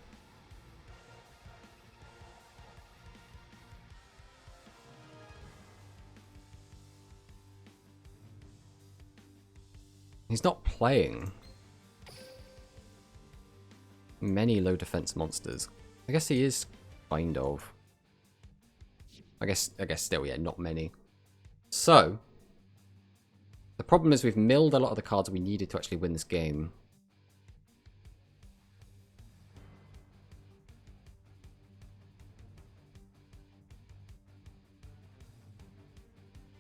He's not playing many low defense monsters. I guess he is kind of. I guess still, yeah, not many. So the problem is we've milled a lot of the cards we needed to actually win this game.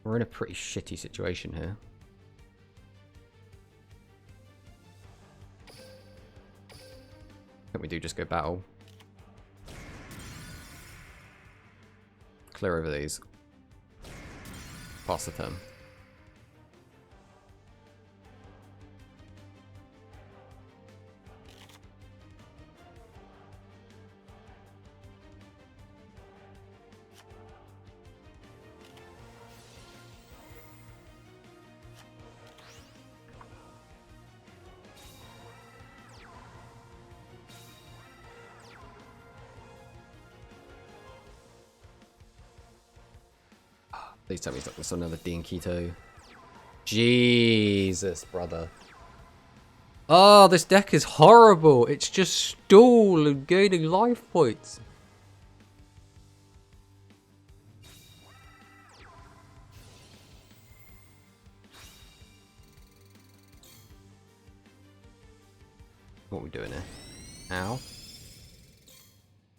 We're in a pretty shitty situation here. I think we do just go battle. Clear over these. Pass the turn. Please tell me it's not just another Dean Keto. Jesus, brother. Oh, this deck is horrible. It's just stall and gaining life points. What are we doing here? Ow.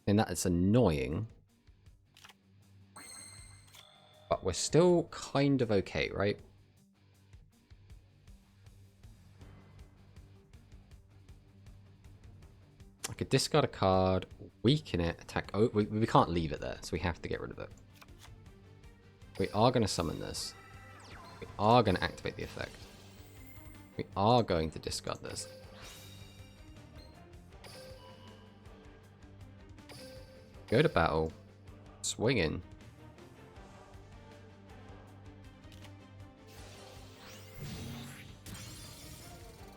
And that is annoying. But we're still kind of okay, right? I could discard a card, weaken it, attack. Oh, we can't leave it there, so we have to get rid of it. We are going to summon this. We are going to activate the effect. We are going to discard this. Go to battle. Swing in.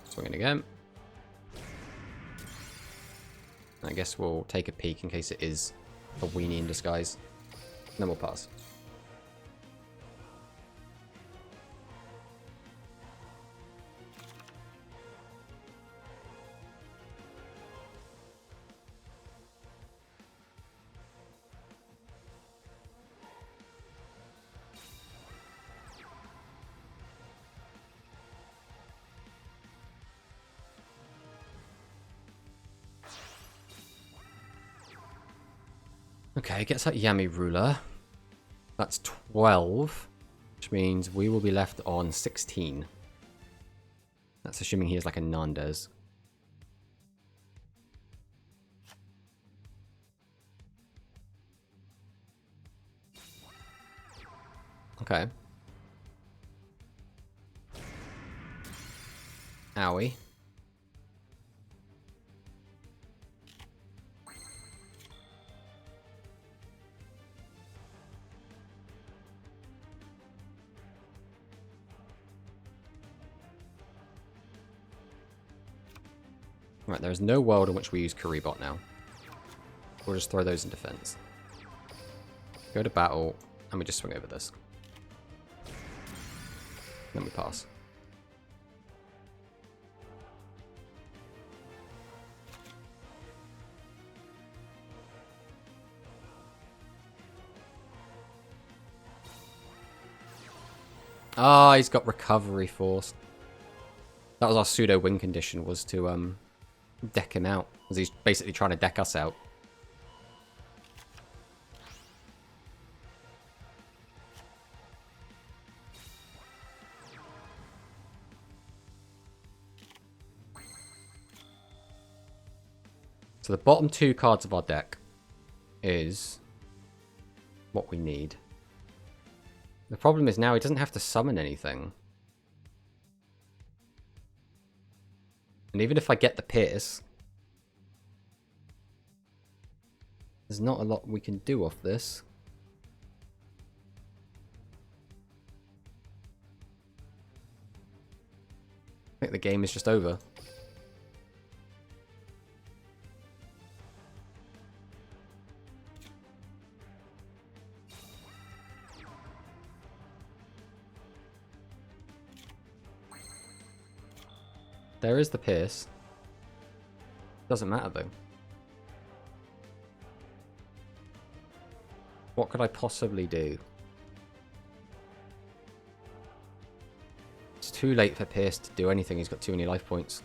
Swing in again. I guess we'll take a peek in case it is a weenie in disguise. And then we'll pass. Okay, gets that Yami ruler. That's 12, which means we will be left on 16. That's assuming he is like a Nandes. Okay. Owie. Right, there is no world in which we use Kuribot now. We'll just throw those in defense. Go to battle, and we just swing over this. Then we pass. Ah, he's got recovery force. That was our pseudo win condition, was to deck him out, as he's basically trying to deck us out. So the bottom two cards of our deck is what we need. The problem is now he doesn't have to summon anything. And even if I get the Pierce, there's not a lot we can do off this. I think the game is just over. There is the Pierce. Doesn't matter though. What could I possibly do? It's too late for Pierce to do anything. He's got too many life points.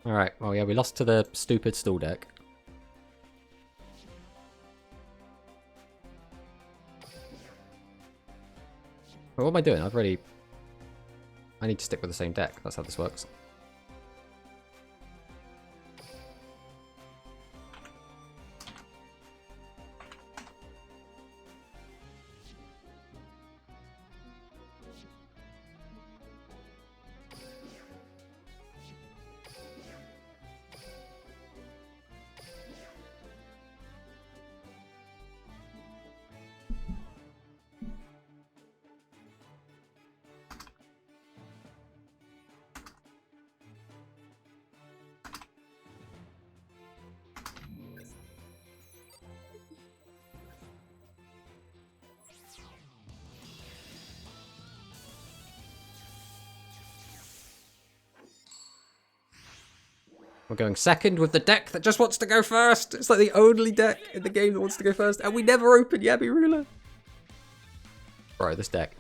Alright, well yeah, we lost to the stupid stool deck. But what am I doing? I need to stick with the same deck. That's how this works. We're going second with the deck that just wants to go first. It's like the only deck in the game that wants to go first. And we never open Yami Ruler. Bro, this deck.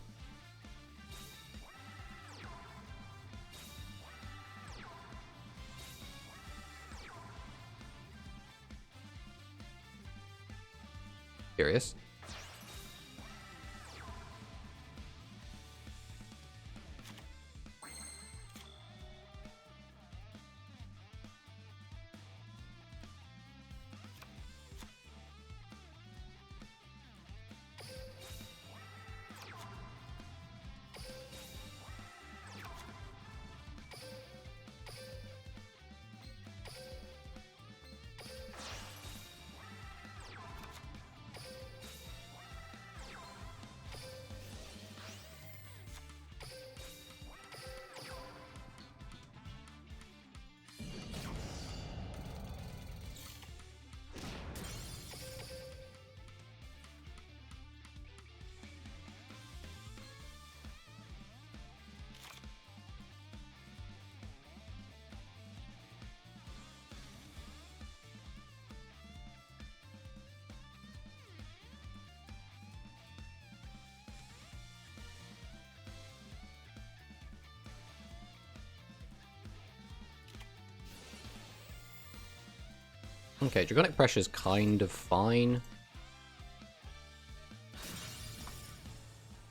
Okay, Dragonic Pressure's kind of fine.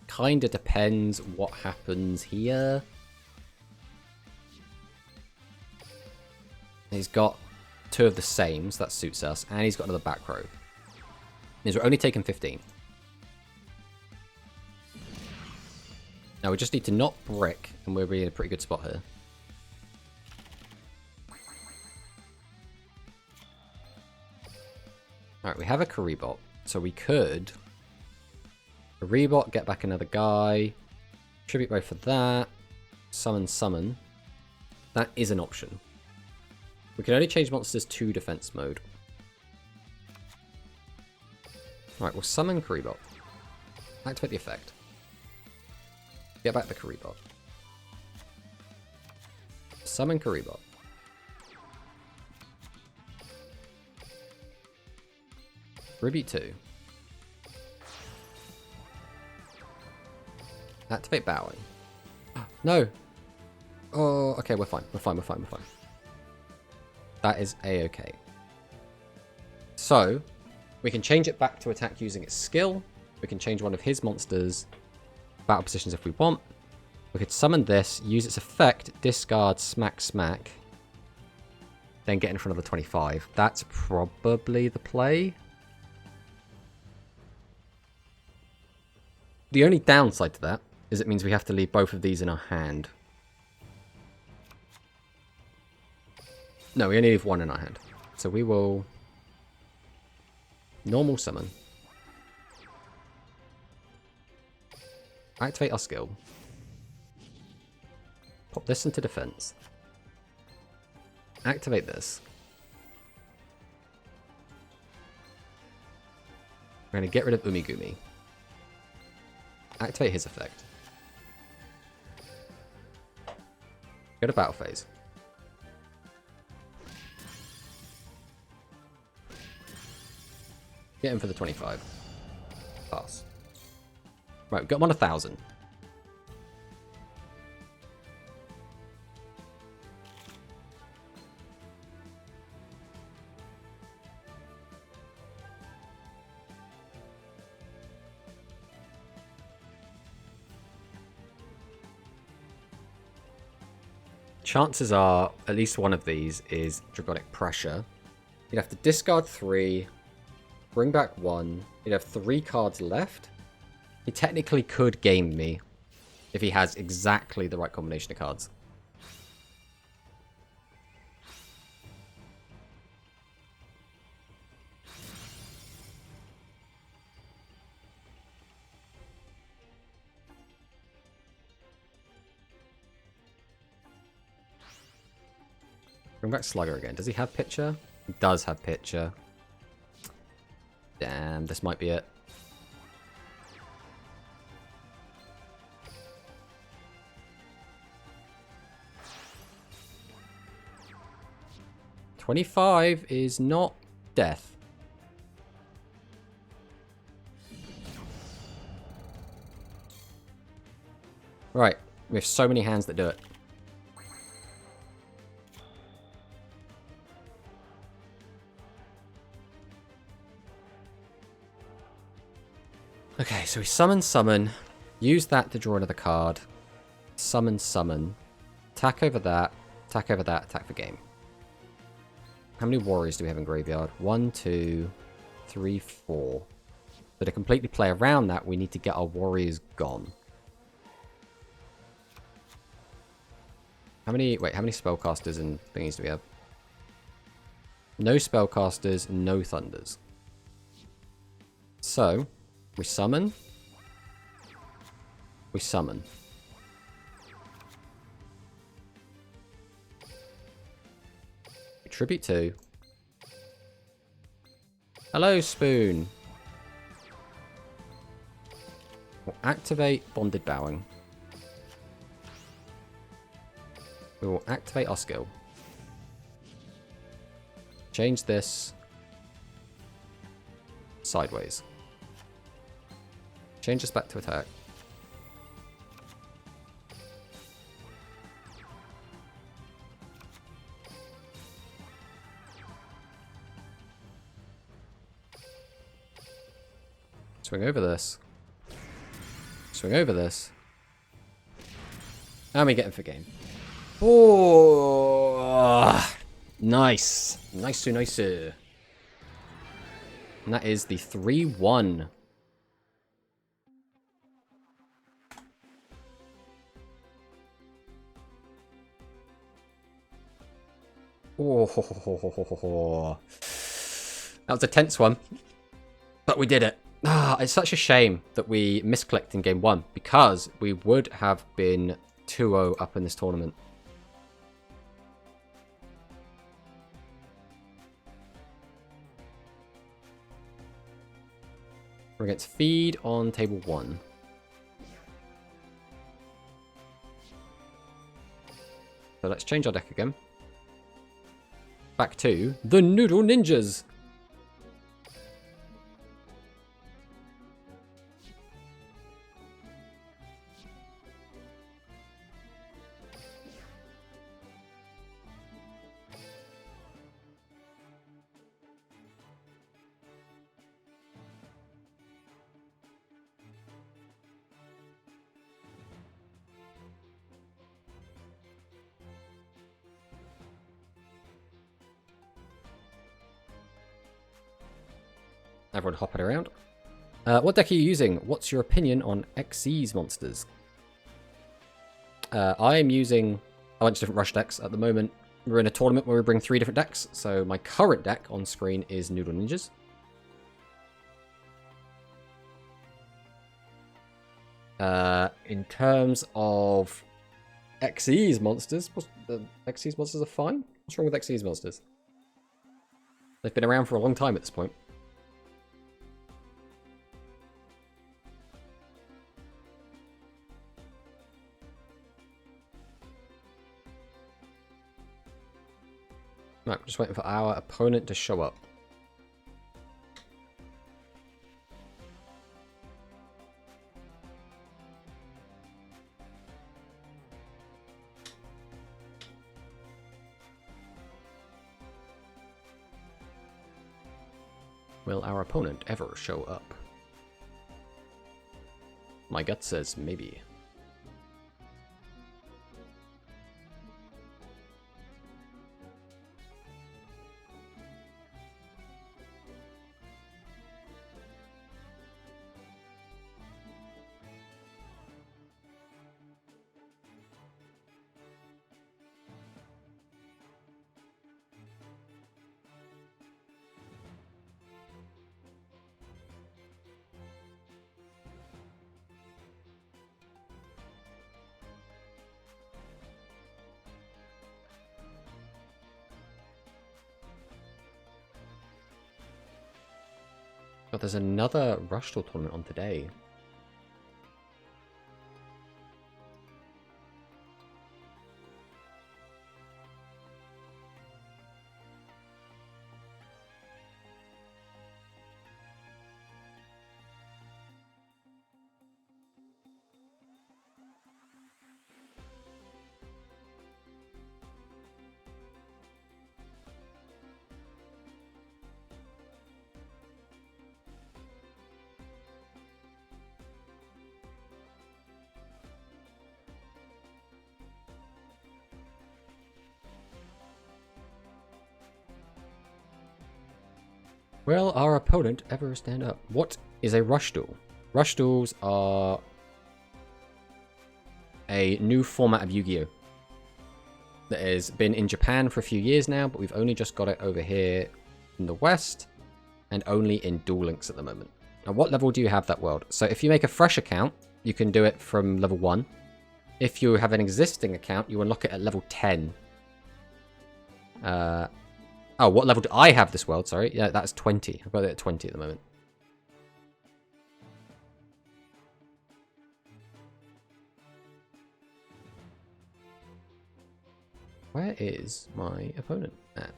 Kinda depends what happens here. He's got 2 of the same, so that suits us, and he's got another back row. Means we're only taking 15. Now we just need to not brick, and we'll be in a pretty good spot here. Alright, we have a Karibot, so we could Karibot, get back another guy, Tribute Bow for that, summon. That is an option. We can only change monsters to defense mode. Alright, we'll summon Karibot. Activate the effect. Get back the Karibot. Summon Karibot. Tribute 2. Activate Bowing. No! Oh, okay, we're fine. We're fine. That is a-okay. So, we can change it back to attack using its skill. We can change one of his monsters' battle positions if we want. We could summon this, use its effect, discard, smack, then get in for another 25. That's probably the play. The only downside to that is it means we have to leave both of these in our hand. No, we only leave one in our hand. So we will normal summon. Activate our skill. Pop this into defense. Activate this. We're going to get rid of Umigumi. Activate his effect. Go to battle phase. Get him for the 25. Pass. Right, we've got 1,000. Chances are, at least one of these is Dragonic Pressure. You'd have to discard 3, bring back 1. You'd have 3 cards left. He technically could game me if he has exactly the right combination of cards. Bring back Slugger again. Does he have Pitcher? He does have Pitcher. Damn, this might be it. $25 is not death. Right, we have so many hands that do it. Okay, so we summon, use that to draw another card, summon, attack over that, attack for game. How many warriors do we have in graveyard? 1, 2, 3, 4. So to completely play around that, we need to get our warriors gone. How many spellcasters and thingies do we have? No spellcasters, no thunders. So, we summon. We summon. We tribute 2. Hello, Spoon. We'll activate Bonded Bowing. We will activate our skill. Change this sideways. Change this back to attack. Swing over this. Swing over this. And we get him for game. Oh, nice. Nice. And that is the 3-1. Oh, that was a tense one, but we did it. It's such a shame that we misclicked in game 1 because we would have been 2-0 up in this tournament. We're against Feed on table 1. So let's change our deck again. Back to the Noodle Ninjas. Everyone hopping around. What deck are you using? What's your opinion on XC's monsters? I am using a bunch of different rush decks. At the moment, we're in a tournament where we bring 3 different decks. So my current deck on screen is Noodle Ninjas. In terms of XC's monsters, XC's monsters are fine. What's wrong with XC's monsters? They've been around for a long time at this point. Right, we're just waiting for our opponent to show up. Will our opponent ever show up? My gut says maybe. But there's another Rush Tour tournament on today. Will our opponent ever stand up? What is a rush duel? Rush duels are a new format of Yu-Gi-Oh! That has been in Japan for a few years now, but we've only just got it over here in the West and only in Duel Links at the moment. Now, what level do you have that world? So if you make a fresh account, you can do it from level 1. If you have an existing account, you unlock it at level 10. Oh, what level do I have this world? Sorry. Yeah, that's 20. I've got it at 20 at the moment. Where is my opponent at?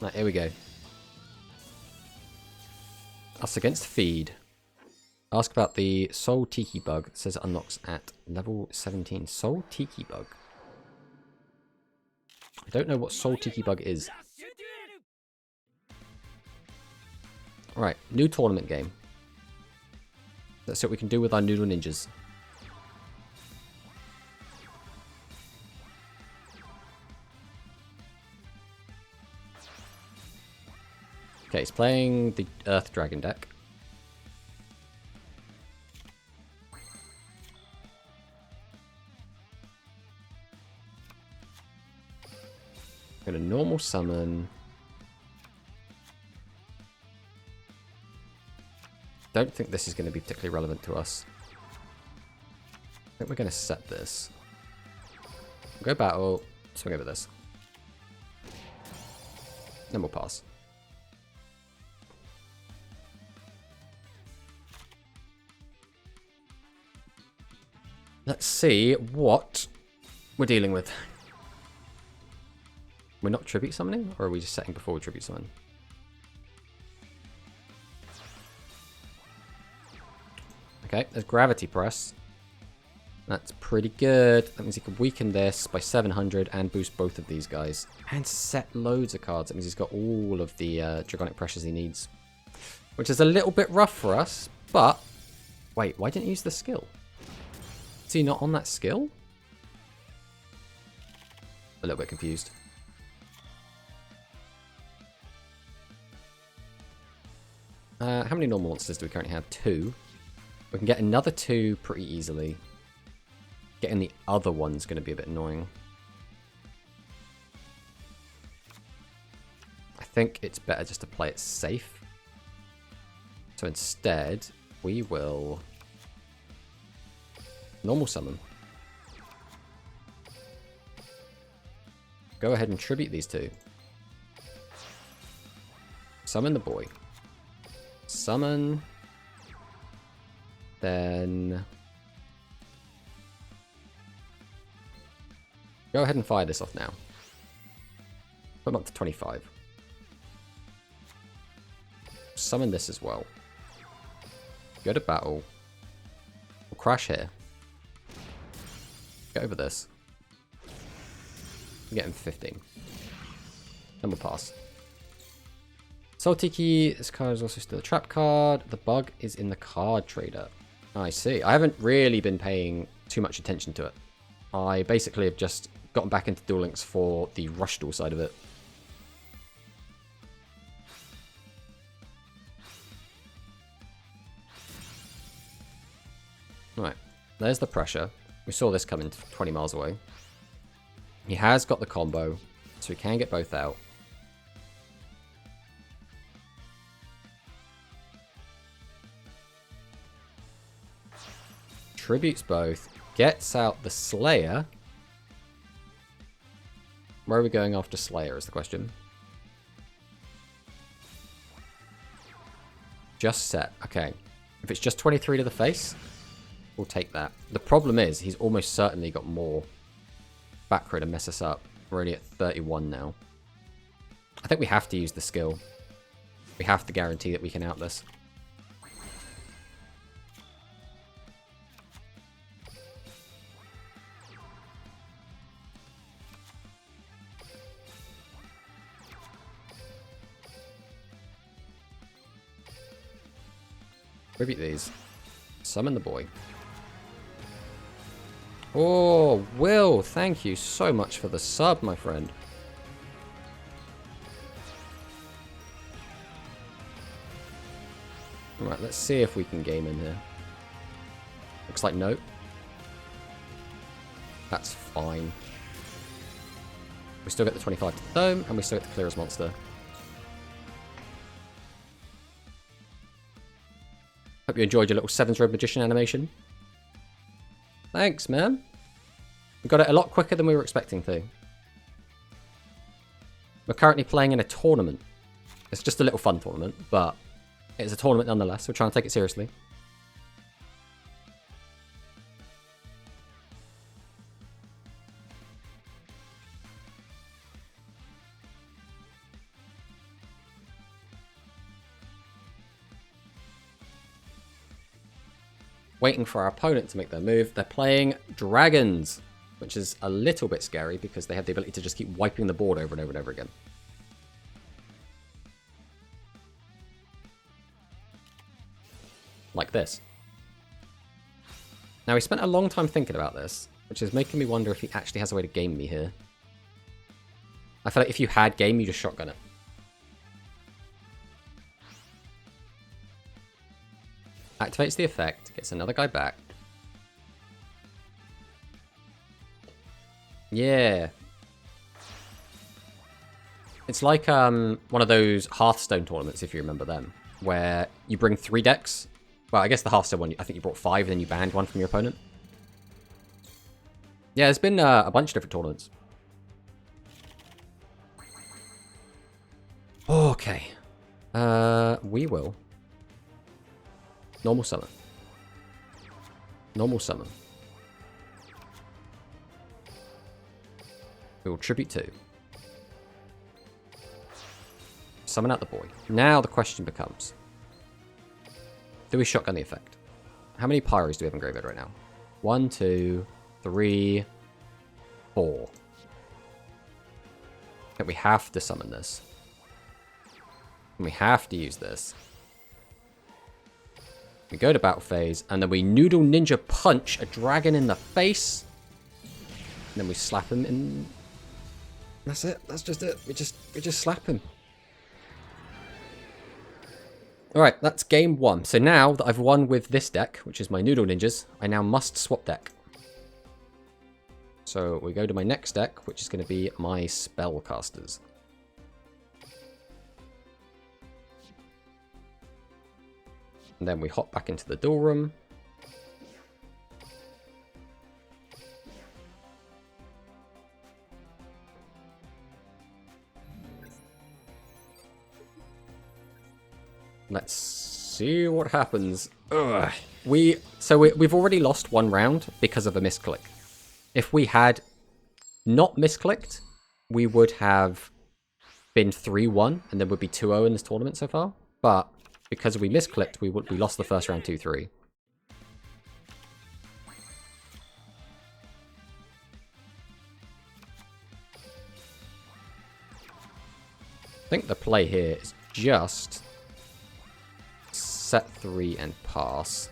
Right, here we go. Us against Feed. Ask about the Soul Tiki bug. It says it unlocks at level 17. Soul Tiki bug. I don't know what Soul Tiki bug is. Alright, new tournament game. Let's see what we can do with our Noodle Ninjas. Okay, he's playing the Earth Dragon deck. I'm going to normal summon. Don't think this is going to be particularly relevant to us. I think we're going to set this. Go battle, swing over this. Then we'll pass. Let's see what we're dealing with. We're not tribute summoning, or are we just setting before we tribute summon? Okay, there's Gravity Press. That's pretty good. That means he can weaken this by 700 and boost both of these guys. And set loads of cards. That means he's got all of the Dragonic Pressures he needs. Which is a little bit rough for us, but... Wait, why didn't he use the skill? Is he not on that skill? A little bit confused. How many normal monsters do we currently have? 2. We can get another 2 pretty easily. Getting the other one's going to be a bit annoying. I think it's better just to play it safe. So instead, we will normal summon. Go ahead and tribute these 2. Summon the boy. Summon. Then go ahead and fire this off now. Put him up to 25. Summon this as well. Go to battle. We'll crash here. Get over this. Get him 15. Then we'll pass. Soul Tiki, this card is also still a trap card. The bug is in the card trader. I see. I haven't really been paying too much attention to it. I basically have just gotten back into Duel Links for the Rush Duel side of it. Right, there's the pressure. We saw this coming 20 miles away. He has got the combo, so he can get both out. Tributes both. Gets out the Slayer. Where are we going after Slayer is the question. Just set. Okay. If it's just 23 to the face, we'll take that. The problem is he's almost certainly got more back row to mess us up. We're already at 31 now. I think we have to use the skill. We have to guarantee that we can out this. Tribute these. Summon the boy. Oh, Will, thank you so much for the sub, my friend. Alright, let's see if we can game in here. Looks like no. That's fine. We still get the 25 to the dome, and we still get the clear as monster. Hope you enjoyed your little Seven's Road Magician animation. Thanks, man. We got it a lot quicker than we were expecting to. We're currently playing in a tournament. It's just a little fun tournament, but it's a tournament nonetheless. We're trying to take it seriously. waiting for our opponent to make their move. They're playing dragons, which is a little bit scary because they have the ability to just keep wiping the board over and over and over again. Like this. Now, he spent a long time thinking about this, which is making me wonder if he actually has a way to game me here. I feel like if you had game, you just shotgun it. Activates the effect, gets another guy back. Yeah. It's like one of those Hearthstone tournaments, if you remember them, where you bring 3 decks. Well, I guess the Hearthstone one, I think you brought 5 and then you banned one from your opponent. Yeah, there's been a bunch of different tournaments. Okay. We will. Normal summon. Normal summon. We will tribute 2. Summon out the boy. Now the question becomes, do we shotgun the effect? How many pyros do we have in graveyard right now? 1, 2, 3, 4. Okay, we have to summon this. And we have to use this. We go to battle phase, and then we Noodle Ninja Punch a dragon in the face. And then we slap him in. That's it. That's just it. We just slap him. Alright, that's game 1. So now that I've won with this deck, which is my Noodle Ninjas, I now must swap deck. So we go to my next deck, which is going to be my Spellcasters. And then we hop back into the duel room. Let's see what happens. Ugh. We've already lost 1 round because of a misclick. If we had not misclicked, we would have been 3-1 and then would be 2-0 in this tournament so far. But because we misclicked, we lost the first round 2-3. I think the play here is just set 3 and pass.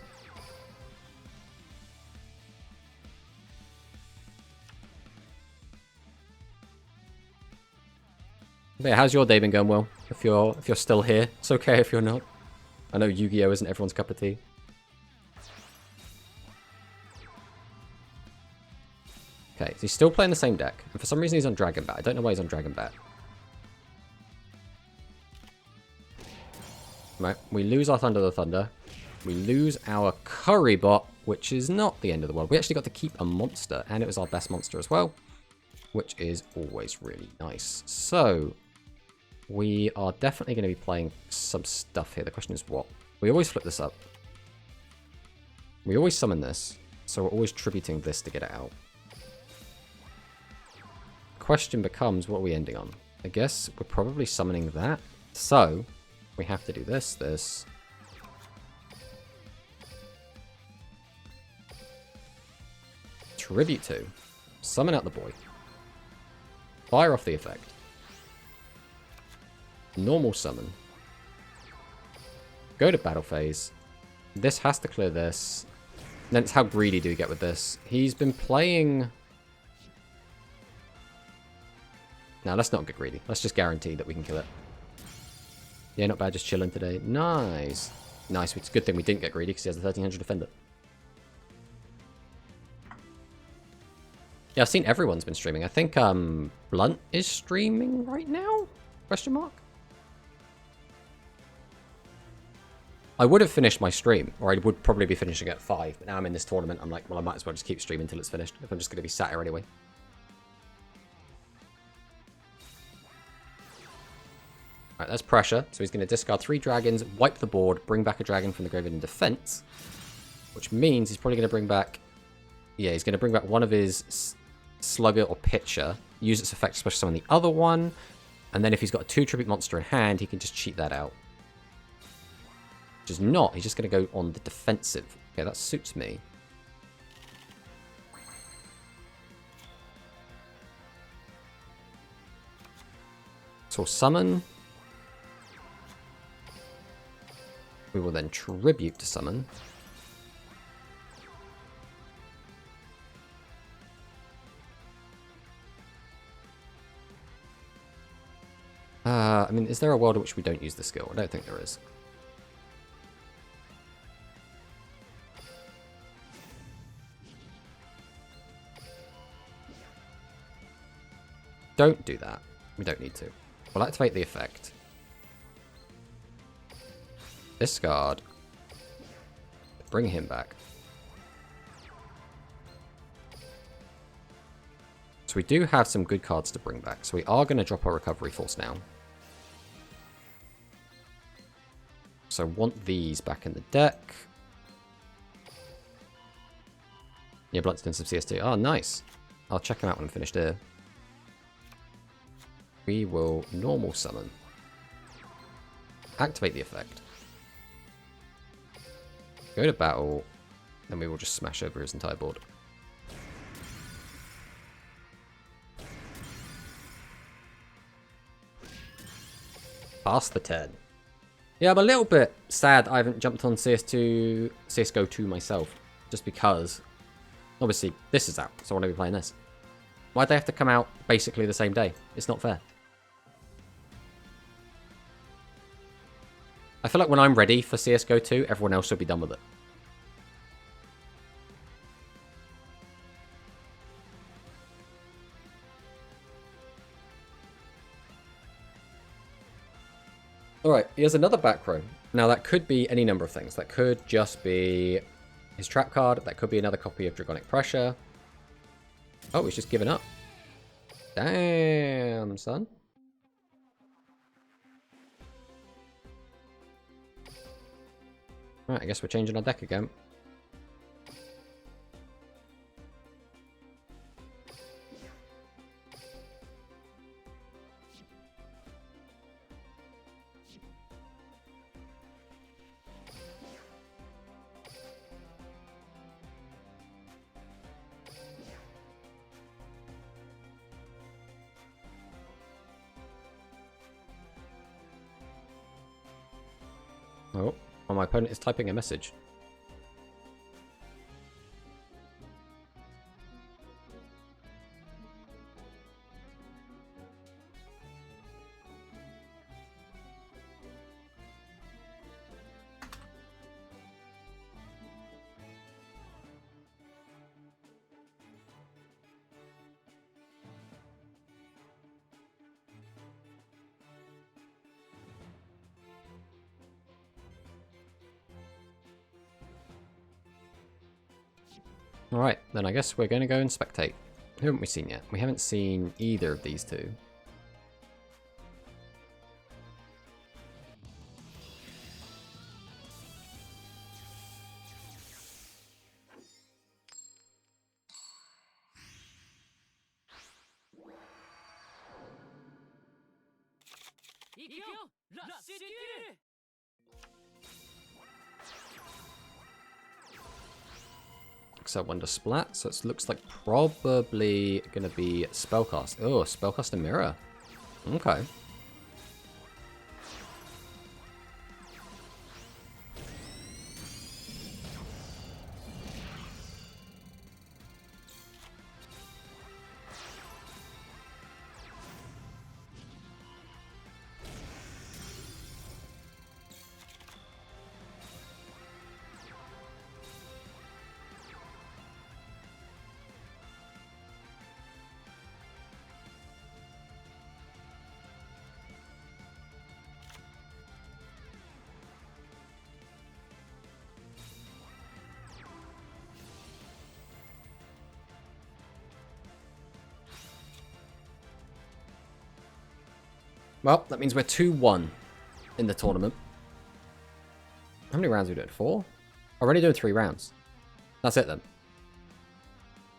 But yeah, how's your day been going, Will? If you're still here, it's okay if you're not. I know Yu-Gi-Oh! Isn't everyone's cup of tea. Okay, so he's still playing the same deck, and for some reason he's on Dragon Bat. I don't know why he's on Dragon Bat. Right, we lose our Thunder the Thunder. We lose our Curry Bot, which is not the end of the world. We actually got to keep a monster, and it was our best monster as well, which is always really nice. So, we are definitely going to be playing some stuff here. The question is what? We always flip this up. We always summon this, so we're always tributing this to get it out. Question becomes, what are we ending on? I guess we're probably summoning that. So, we have to do this. Tribute to. Summon out the boy. Fire off the effect. Normal summon. Go to battle phase. This has to clear this. Then it's how greedy do we get with this? He's been playing... No, let's not get greedy. Let's just guarantee that we can kill it. Yeah, not bad. Just chilling today. Nice. Nice. It's a good thing we didn't get greedy because he has a 1300 defender. Yeah, I've seen everyone's been streaming. I think Blunt is streaming right now? Question mark? I would have finished my stream, or I would probably be finishing at 5, but now I'm in this tournament. I'm like, well, I might as well just keep streaming until it's finished, if I'm just going to be sat here anyway. Alright, that's pressure. So he's going to discard 3 dragons, wipe the board, bring back a dragon from the graveyard in defense. Which means he's probably going to bring back... Yeah, he's going to bring back one of his Slugger or Pitcher, use its effect to special summon the other one, and then if he's got a 2 tribute monster in hand, he can just cheat that out. Which is not. He's just going to go on the defensive. Okay, that suits me. So we'll summon. We will then tribute to summon. I mean, is there a world in which we don't use the skill? I don't think there is. Don't do that. We don't need to. We'll activate the effect. Discard. Bring him back. So we do have some good cards to bring back. So we are going to drop our recovery force now. So want these back in the deck. Yeah, Blunt's some CS2. Oh, nice. I'll check them out when I'm finished here. We will normal summon. Activate the effect. Go to battle. Then we will just smash over his entire board. Past the 10. Yeah, I'm a little bit sad I haven't jumped on CSGO 2 myself. Just because, obviously, this is out, so I want to be playing this. Why'd they have to come out basically the same day? It's not fair. I feel like when I'm ready for CSGO 2, everyone else will be done with it. Alright, here's another back row. Now that could be any number of things. That could just be his trap card. That could be another copy of Dragonic Pressure. Oh, he's just given up. Damn, son. Alright, I guess we're changing our deck again. Oh, well, my opponent is typing a message. Alright, then I guess we're going to go and spectate. Who haven't we seen yet? We haven't seen either of these two. So Wonder Splat, so it looks like probably going to be Spellcast. Oh, Spellcast and Mirror. Okay. Well, that means we're 2-1 in the tournament. How many rounds are we doing? 4? We're only doing 3 rounds. That's it then.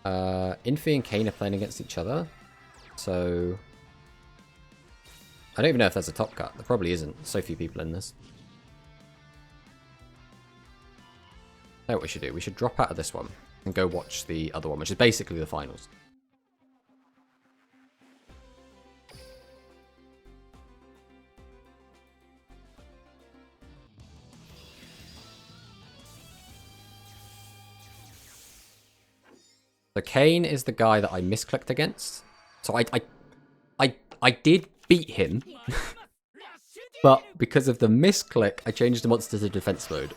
Infi and Kane are playing against each other. So I don't even know if there's a top cut. There probably isn't. So few people in this. That's what we should do. We should drop out of this one and go watch the other one, which is basically the finals. So Kane is the guy that I misclicked against. So I did beat him, but because of the misclick, I changed the monster to defense mode.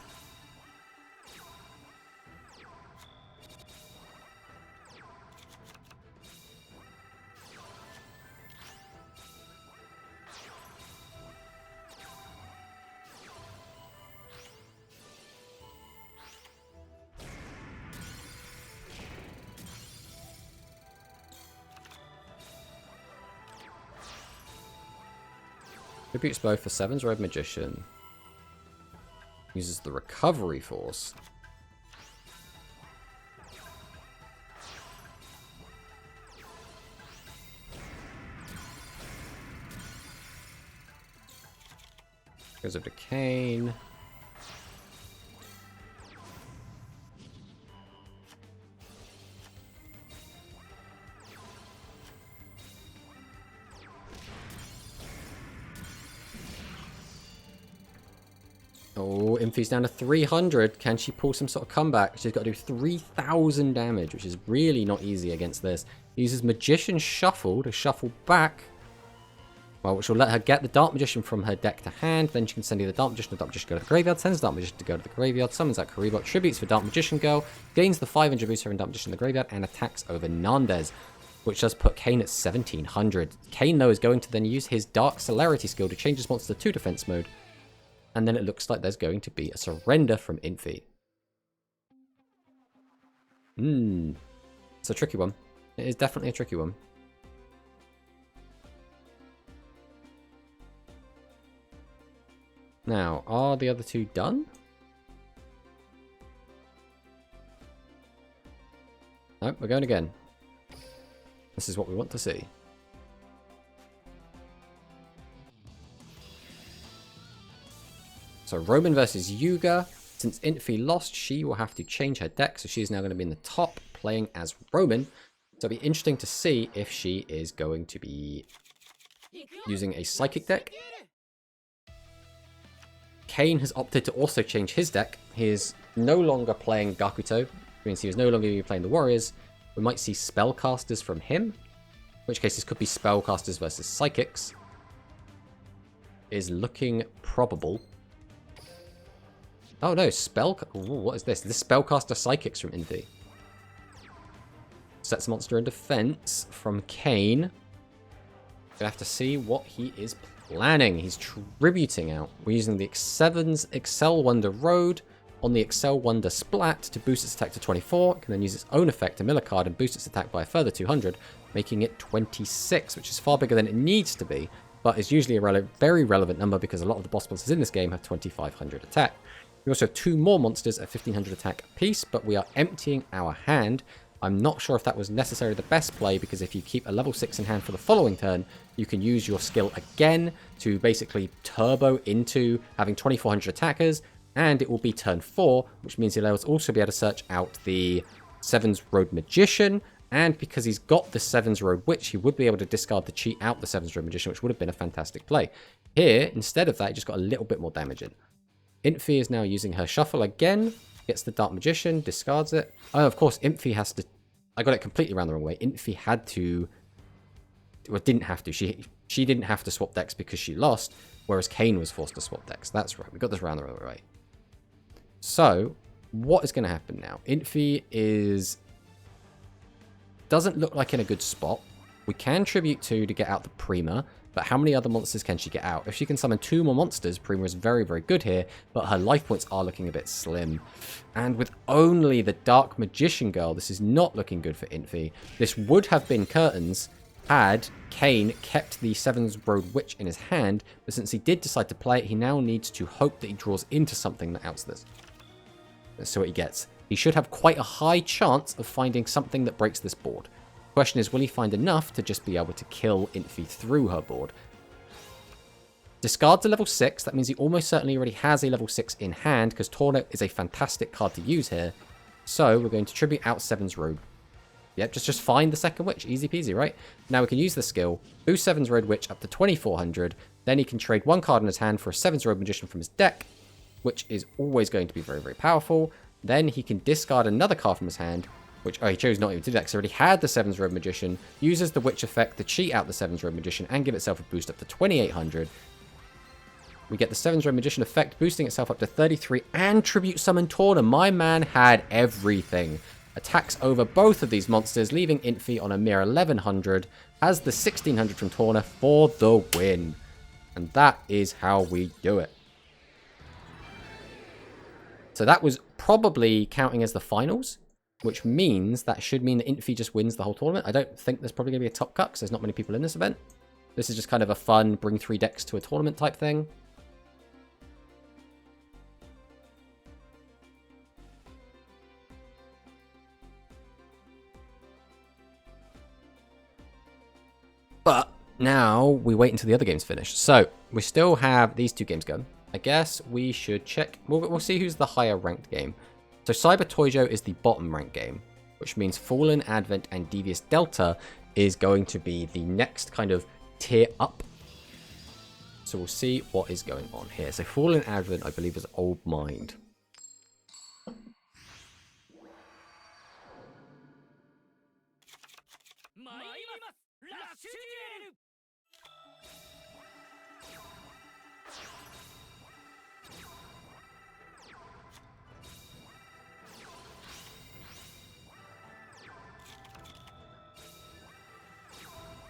Tributes both for 7's Red Magician. Uses the Recovery Force. Goes up to Kane. Oh, Imphy's down to 300. Can she pull some sort of comeback? She's got to do 3,000 damage, which is really not easy against this. Uses Magician Shuffle to shuffle back. Well, which will let her get the Dark Magician from her deck to hand. Then she can send either Dark Magician or Dark Magician to go to the graveyard. Sends Dark Magician to go to the graveyard. Summons that Karibot. Tributes for Dark Magician Girl. Gains the 500 boost in Dark Magician in the graveyard. And attacks over Nandez, which does put Kane at 1,700. Kane, though, is going to then use his Dark Celerity skill to change his monster to defense mode. And then it looks like there's going to be a surrender from Imphy. It's a tricky one. It is definitely a tricky one. Now, are the other two done? Nope, we're going again. This is what we want to see. So Roman versus Yuga. Since Imphy lost, she will have to change her deck. So she's now going to be in the top playing as Roman. So it'll be interesting to see if she is going to be using a Psychic deck. Kane has opted to also change his deck. He is no longer playing Gakuto, which means he is no longer going to be playing the Warriors. We might see Spellcasters from him, in which case this could be Spellcasters versus Psychics. Is looking probable. Oh no, what is this? This Spellcaster Psychics from Imphy. Sets monster in defense from Kane. Gonna have to see what he is planning. He's tributing out. We're using the X7's Excel Wonder Road on the Excel Wonder Splat to boost its attack to 24. It can then use its own effect to mill a card and boost its attack by a further 200, making it 26, which is far bigger than it needs to be, but is usually a very relevant number because a lot of the boss monsters in this game have 2,500 attack. We also have two more monsters at 1,500 attack apiece, but we are emptying our hand. I'm not sure if that was necessarily the best play, because if you keep a level 6 in hand for the following turn, you can use your skill again to basically turbo into having 2,400 attackers, and it will be turn 4, which means he'll also be able to search out the 7's Road Magician, and because he's got the 7's Road Witch, he would be able to discard the cheat out the 7's Road Magician, which would have been a fantastic play. Here, instead of that, he just got a little bit more damage in. Imphy is now using her Shuffle again, gets the Dark Magician, discards it. Oh, of course, Imphy has to... I got it completely around the wrong way. Imphy had to... Well, didn't have to. She didn't have to swap decks because she lost, whereas Kane was forced to swap decks. That's right. We got this around the wrong way. So, what is going to happen now? Imphy doesn't look like in a good spot. We can tribute 2 to get out the Prima, but how many other monsters can she get out? If she can summon 2 more monsters, Prima is very, very good here, but her life points are looking a bit slim. And with only the Dark Magician Girl, this is not looking good for Imphy. This would have been curtains had Kane kept the 7's Road Witch in his hand, but since he did decide to play it, he now needs to hope that he draws into something that outs this. Let's see what he gets. He should have quite a high chance of finding something that breaks this board. Question is, will he find enough to just be able to kill Imphy through her board? Discards a level 6. That means he almost certainly already has a level 6 in hand, because Taunt is a fantastic card to use here. So we're going to tribute out 7's Road. Yep, just find the second Witch. Easy peasy, right? Now we can use the skill, boost 7's Road Witch up to 2400. Then he can trade one card in his hand for a 7's Road Magician from his deck, which is always going to be very, very powerful. Then he can discard another card from his hand, which, oh, he chose not even to do that because he already had the 7's Road Magician, uses the Witch effect to cheat out the 7's Road Magician and give itself a boost up to 2800. We get the 7's Road Magician effect, boosting itself up to 33, and tribute summon Taunt. My man had everything. Attacks over both of these monsters, leaving Intfi on a mere 1100, has the 1600 from Taunt for the win. And that is how we do it. So that was probably counting as the finals, which means that should mean that Intfi just wins the whole tournament. I don't think there's probably going to be a top cut because there's not many people in this event. This is just kind of a fun bring 3 decks to a tournament type thing. But now we wait until the other game's finished. So we still have these 2 games going. I guess we should check. We'll see who's the higher ranked game. So Cyber Toijo is the bottom ranked game, which means Fallen Advent and Devious Delta is going to be the next kind of tier up. So we'll see what is going on here. So Fallen Advent, I believe, is Old Mind.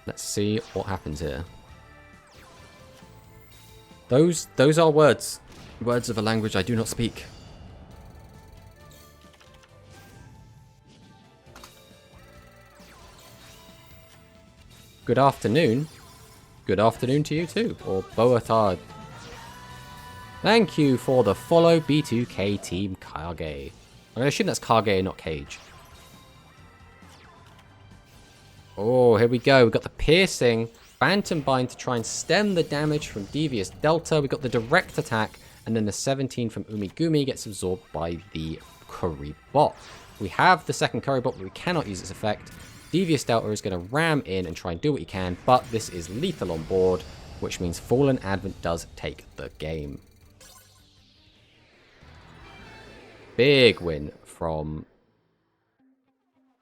Let's see what happens here. Those are words. Words of a language I do not speak. Good afternoon. Good afternoon to you too. Or Boatard. Thank you for the follow, B2K Team Kage. I'm going to assume that's Kage, not Cage. Oh, here we go. We've got the Piercing, Phantom Bind to try and stem the damage from Devious Delta. We've got the Direct Attack, and then the 17 from Umigumi gets absorbed by the Curry Bot. We have the second Curry Bot, but we cannot use its effect. Devious Delta is going to ram in and try and do what he can, but this is lethal on board, which means Fallen Advent does take the game. Big win from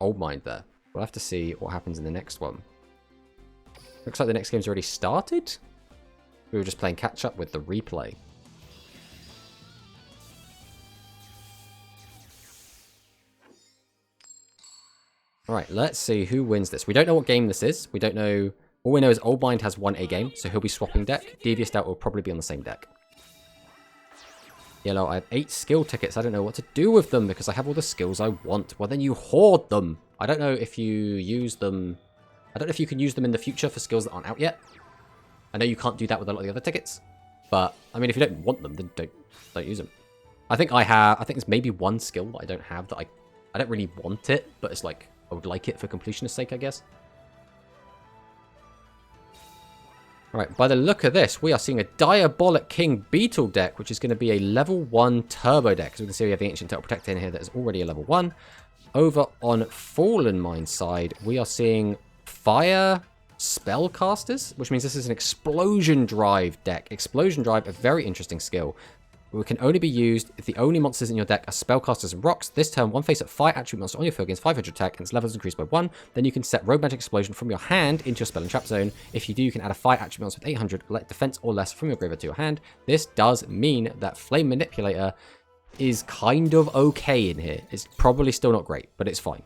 Old Mind there. We'll have to see what happens in the next one. Looks like the next game's already started. We were just playing catch up with the replay. Alright, let's see who wins this. We don't know what game this is. We don't know. All we know is Old Mind has won a game, so he'll be swapping deck. Devious Delta will probably be on the same deck. Yellow, I have 8 skill tickets. I don't know what to do with them because I have all the skills I want. Well, then you hoard them. I don't know if you use them. I don't know if you can use them in the future for skills that aren't out yet. I know you can't do that with a lot of the other tickets. But, I mean, if you don't want them, then don't use them. I think there's maybe one skill that I don't have that I don't really want it, but it's like, I would like it for completionist's sake, I guess. Alright, by the look of this, we are seeing a Diabolic King Beetle deck, which is going to be a level 1 turbo deck. As we can see, we have the Ancient Turtle Protector in here that is already a level 1. Over on Fallen Mind's side, we are seeing Fire Spellcasters, which means this is an Explosion Drive deck. Explosion Drive, a very interesting skill. It can only be used if the only monsters in your deck are spellcasters and rocks. This turn, one face-up fire attribute monster on your field gains 500 attack and its level is increased by 1. Then you can set Rogue Magic Explosion from your hand into your spell and trap zone. If you do, you can add a fire attribute monster with 800 let defense or less from your graveyard to your hand. This does mean that Flame Manipulator is kind of okay in here. It's probably still not great, but it's fine.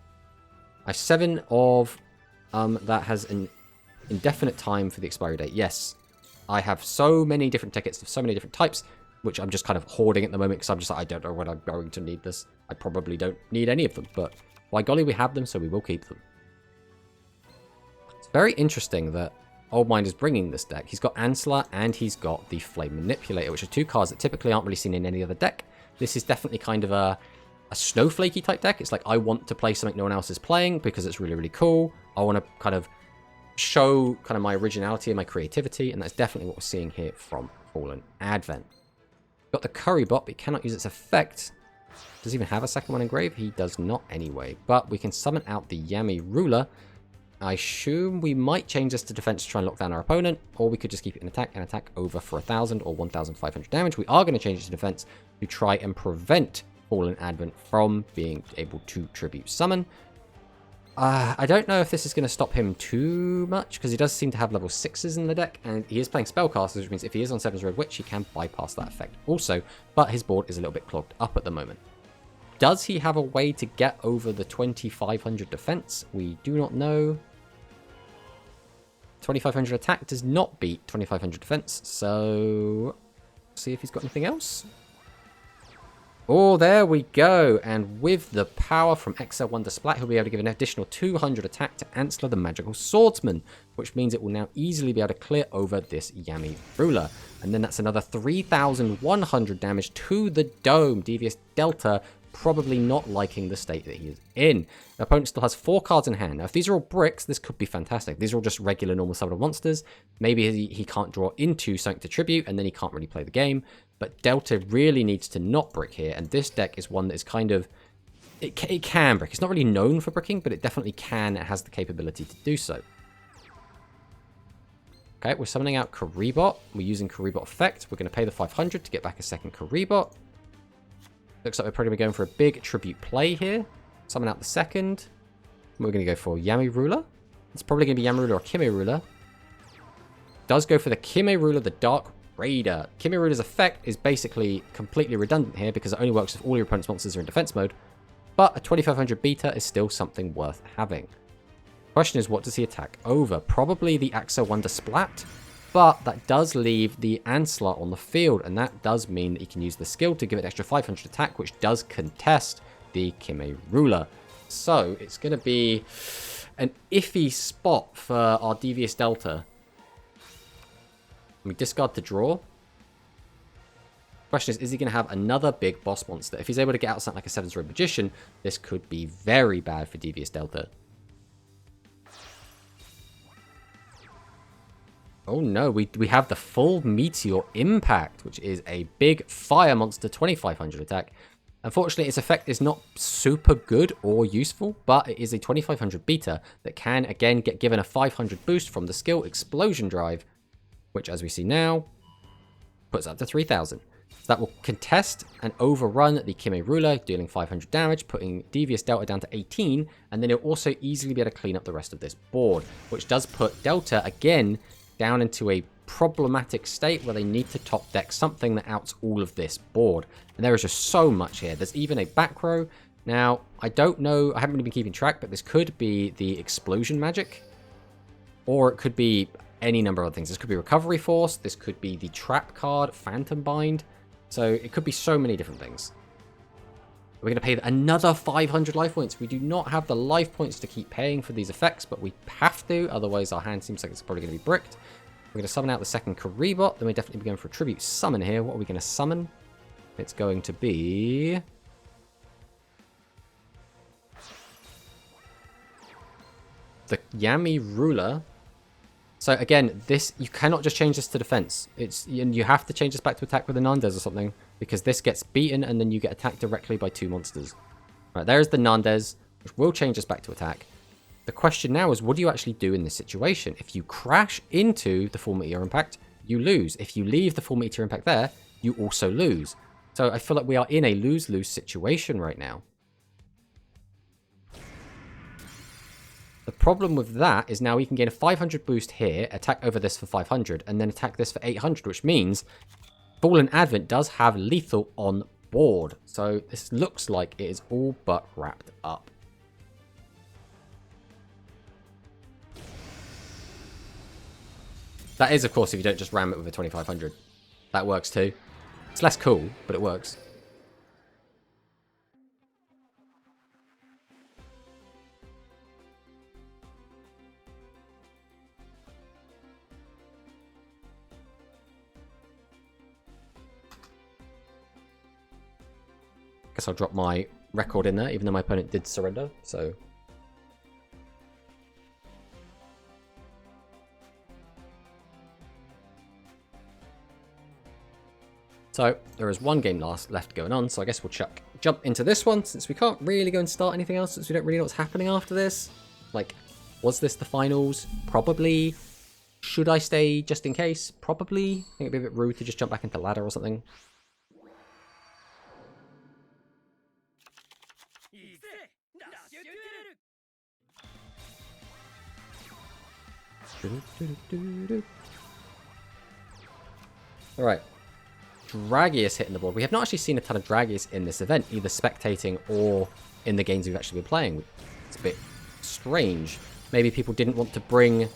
I have 7 of that has an indefinite time for the expiry date. Yes, I have so many different tickets of so many different types, which I'm just kind of hoarding at the moment because I'm just like, I don't know when I'm going to need this. I probably don't need any of them, but by golly, we have them, so we will keep them. It's very interesting that Old Mind is bringing this deck. He's got Ansler and he's got the Flame Manipulator, which are 2 cards that typically aren't really seen in any other deck. This is definitely kind of a snowflakey type deck. It's like, I want to play something no one else is playing because it's really, really cool. I want to kind of show kind of my originality and my creativity, and that's definitely what we're seeing here from Fallen Advent. Got the Curry bot, but he cannot use its effect. Does he even have a second one engraved? He does not anyway, but we can summon out the Yami Ruler. I assume we might change this to defense to try and lock down our opponent, or we could just keep it in attack and attack over for 1,000 or 1,500 damage. We are going to change it to defense to try and prevent Fallen Advent from being able to tribute summon. I don't know if this is going to stop him too much, because he does seem to have level 6s in the deck, and he is playing Spellcasters, which means if he is on 7's Red Witch, he can bypass that effect also, but his board is a little bit clogged up at the moment. Does he have a way to get over the 2,500 defense? We do not know. 2,500 attack does not beat 2,500 defense, so see if he's got anything else. Oh, there we go. And with the power from XL Wonder Splat, he'll be able to give an additional 200 attack to Ansler the Magical Swordsman, which means it will now easily be able to clear over this Yami Ruler. And then that's another 3,100 damage to the Dome. Devious Delta probably not liking the state that he is in. The opponent still has 4 cards in hand. Now, if these are all bricks, this could be fantastic. These are all just regular normal summoned monsters. Maybe he can't draw into something to tribute, and then he can't really play the game. But Delta really needs to not brick here, and this deck is one that is kind of... It can brick. It's not really known for bricking, but it definitely can. It has the capability to do so. Okay, we're summoning out Karibot. We're using Karibot effect. We're going to pay the 500 to get back a second Karibot. Looks like we're probably going for a big tribute play here. Summon out the second. We're going to go for Yami Ruler. It's probably going to be Yami Ruler or Kime Ruler. Does go for the Kime Ruler, the Dark Raider. Kime Ruler's effect is basically completely redundant here because it only works if all your opponent's monsters are in defense mode. But a 2,500 beta is still something worth having. Question is, what does he attack over? Probably the Axo Wonder Splat. But that does leave the Ansler on the field, and that does mean that he can use the skill to give it an extra 500 attack, which does contest the Kime Ruler. So it's going to be an iffy spot for our Devious Delta. We discard to draw. Question is he going to have another big boss monster? If he's able to get out something like a 7's Red Magician, this could be very bad for Devious Delta. Oh no, we have the full Meteor Impact, which is a big fire monster, 2,500 attack. Unfortunately, its effect is not super good or useful, but it is a 2,500 beta that can, again, get given a 500 boost from the skill Explosion Drive, which, as we see now, puts up to 3,000. So that will contest and overrun the Kime Ruler, dealing 500 damage, putting Devious Delta down to 18, and then it'll also easily be able to clean up the rest of this board, which does put Delta, again, down into a problematic state where they need to top deck something that outs all of this board. And there is just so much here. There's even a back row. Now, I don't know, I haven't really been keeping track, but this could be the Explosion Magic, or it could be any number of other things. This could be Recovery Force, this could be the Trap card, Phantom Bind, so it could be so many different things. We're going to pay another 500 life points. We do not have the life points to keep paying for these effects, but we have to, otherwise our hand seems like it's probably going to be bricked. We're going to summon out the second Karibot, then we're definitely going for a Tribute Summon here. What are we going to summon? It's going to be... the Yami Ruler. So again, this, you cannot just change this to defense. You have to change this back to attack with the Nandes or something, because this gets beaten and then you get attacked directly by 2 monsters. Right, there's the Nandes, which will change this back to attack. The question now is, what do you actually do in this situation? If you crash into the full Meteor Impact, you lose. If you leave the full Meteor Impact there, you also lose. So I feel like we are in a lose-lose situation right now. The problem with that is now we can gain a 500 boost here, attack over this for 500, and then attack this for 800, which means Fallen Advent does have lethal on board. So this looks like it is all but wrapped up. That is, of course, if you don't just ram it with a 2500. That works too. It's less cool, but it works. Guess I'll drop my record in there, even though my opponent did surrender, so... So there is one game left going on, so I guess we'll jump into this one, since we can't really go and start anything else, since we don't really know what's happening after this. Like, was this the finals? Probably. Should I stay just in case? Probably. I think it'd be a bit rude to just jump back into ladder or something. Alright. Dragius hitting the board. We have not actually seen a ton of Dragius in this event, either spectating or in the games we've actually been playing. It's a bit strange. Maybe people didn't want to bring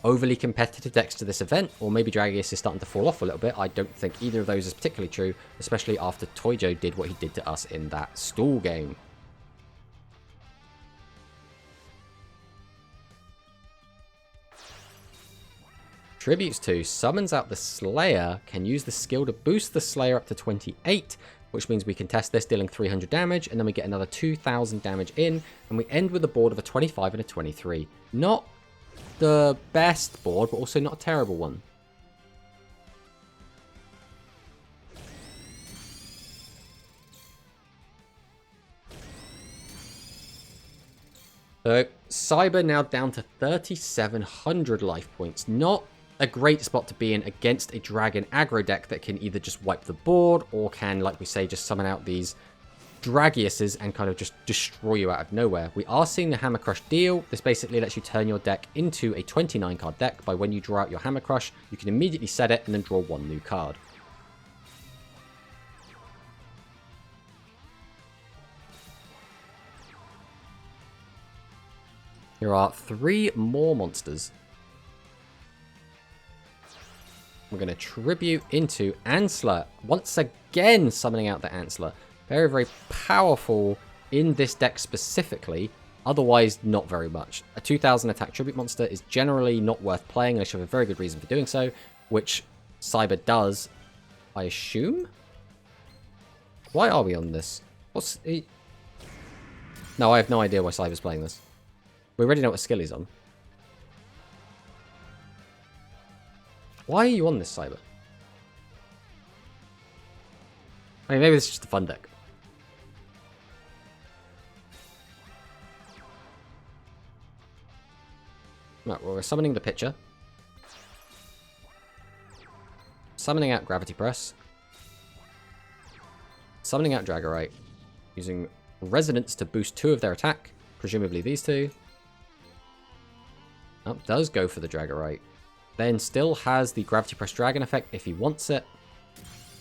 overly competitive decks to this event, or maybe Dragius is starting to fall off a little bit. I don't think either of those is particularly true, especially after Toijo did what he did to us in that stall game. Tributes to summons out the Slayer, can use the skill to boost the Slayer up to 28, which means we can test this dealing 300 damage, and then we get another 2000 damage in, and we end with a board of a 25 and a 23. Not the best board, but also not a terrible one. So, Cyber now down to 3,700 life points. Not a great spot to be in against a dragon aggro deck that can either just wipe the board or can, like we say, just summon out these Dragiuses and kind of just destroy you out of nowhere. We are seeing the Hammer Crush deal. This basically lets you turn your deck into a 29 card deck by when you draw out your Hammer Crush, you can immediately set it and then draw one new card. There are 3 more monsters. We're going to tribute into Ansler. Once again, summoning out the Ansler. Very, very powerful in this deck specifically. Otherwise, not very much. A 2000 attack tribute monster is generally not worth playing unless you have a very good reason for doing so, which Cyber does, I assume? Why are we on this? What's... No, I have no idea why Cyber's playing this. We already know what skill he's on. Why are you on this, Cyber? I mean, maybe this is just a fun deck. Right, well, we're summoning the pitcher. Summoning out Gravity Press. Summoning out Dragorite. Using Resonance to boost 2 of their attack. Presumably these 2. Oh, does go for the Dragorite. Then still has the Gravity Press Dragon effect if he wants it.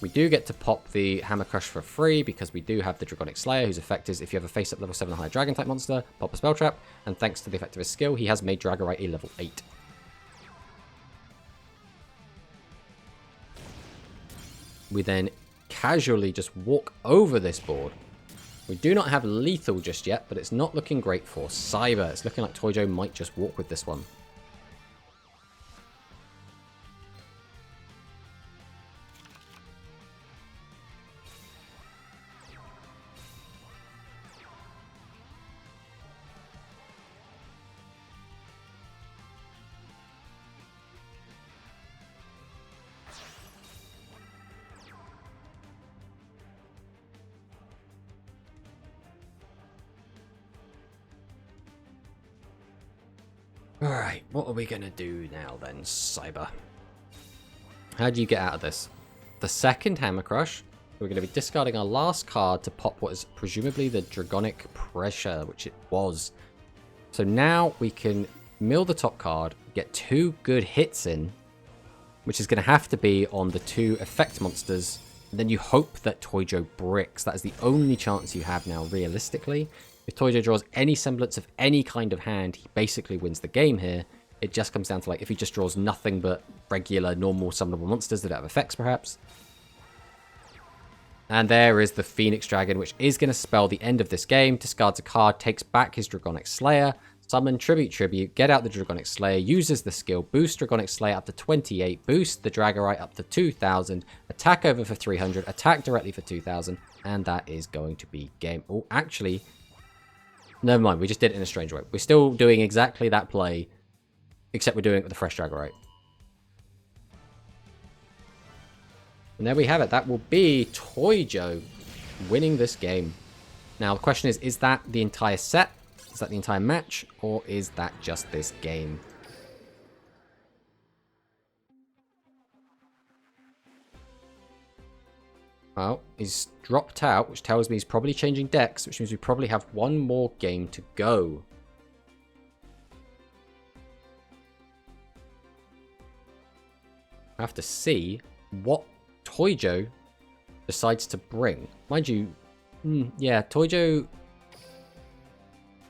We do get to pop the Hammer Crush for free because we do have the Dragonic Slayer, whose effect is if you have a face-up level 7 or higher Dragon type monster, pop a Spell Trap, and thanks to the effect of his skill, he has made Dragorite a level 8. We then casually just walk over this board. We do not have lethal just yet, but it's not looking great for Cyber. It's looking like Toijo might just walk with this one. Alright, what are we going to do now then, Cyber? How do you get out of this? The second Hammer Crush, we're going to be discarding our last card to pop what is presumably the Dragonic Pressure, which it was. So now we can mill the top card, get 2 good hits in, which is going to have to be on the 2 effect monsters, and then you hope that Toijo bricks. That is the only chance you have now, realistically. If Toijo draws any semblance of any kind of hand, he basically wins the game here. It just comes down to, like, if he just draws nothing but regular, normal, summonable monsters that have effects, perhaps. And there is the Phoenix Dragon, which is going to spell the end of this game. Discards a card, takes back his Dragonic Slayer, summon Tribute, get out the Dragonic Slayer, uses the skill, boost Dragonic Slayer up to 28, boost the Dragorite up to 2000, attack over for 300, attack directly for 2000, and that is going to be game. Oh, actually... Never mind, we just did it in a strange way. We're still doing exactly that play, except we're doing it with a fresh Dragorite. And there we have it. That will be Toy Joe winning this game. Now, the question is that the entire set? Is that the entire match? Or is that just this game? Well, he's dropped out, which tells me he's probably changing decks, which means we probably have one more game to go. I have to see what Toy Joe decides to bring. Mind you, yeah, Toy Joe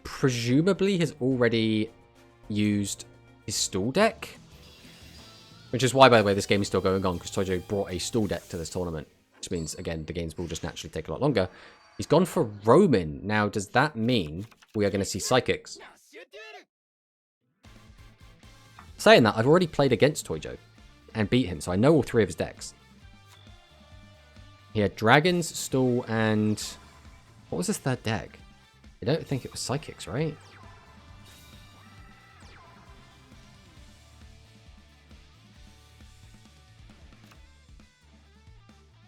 presumably has already used his stool deck. Which is why, by the way, this game is still going on, because Toy Joe brought a stool deck to this tournament. Which means, again, the games will just naturally take a lot longer. He's gone for Roman. Now, does that mean we are going to see Psychics? Saying that, I've already played against Toy Joe and beat him, so I know all three of his decks. He had Dragons, Stool, and... what was his third deck? I don't think it was Psychics, right?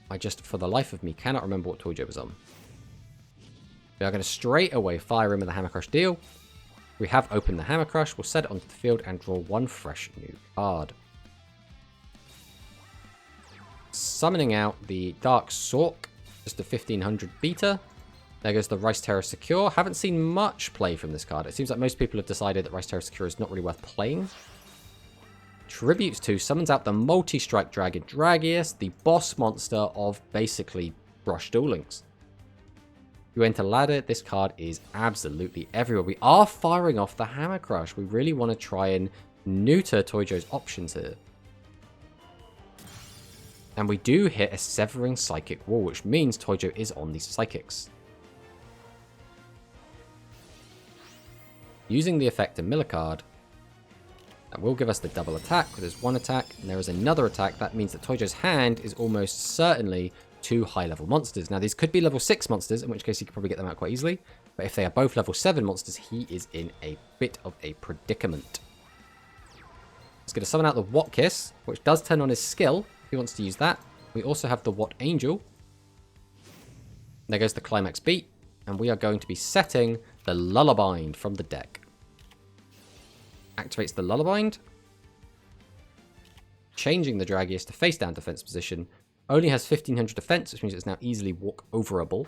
I just, for the life of me, cannot remember what Toy Joe was on. We are going to straight away fire in with the Hammer Crush deal. We have opened the Hammer Crush. We'll set it onto the field and draw one fresh new card. Summoning out the Dark Sork, just a 1500 beta. There goes the Rice Terror Secure. Haven't seen much play from this card. It seems like most people have decided that Rice Terror Secure is not really worth playing. Tributes to, summons out the Multi-Strike Dragon Dragius, the boss monster of basically Brush Duel Links. You enter ladder, this card is absolutely everywhere. We are firing off the Hammer Crush. We really want to try and neuter Toy Joe's options here. And we do hit a Severing Psychic Wall, which means Toy Joe is on these Psychics. Using the effect to mill a card, that will give us the double attack, because there's one attack, and there is another attack. That means that Toy Joe's hand is almost certainly two high-level monsters. Now, these could be level 6 monsters, in which case he could probably get them out quite easily. But if they are both level 7 monsters, he is in a bit of a predicament. He's going to summon out the What Kiss, which does turn on his skill, if he wants to use that. We also have the What Angel. There goes the Climax Beat, and we are going to be setting the Lullabind from the deck. Activates the Lullabind. Changing the Dragius to face down defense position. Only has 1500 defense, which means it's now easily walk overable.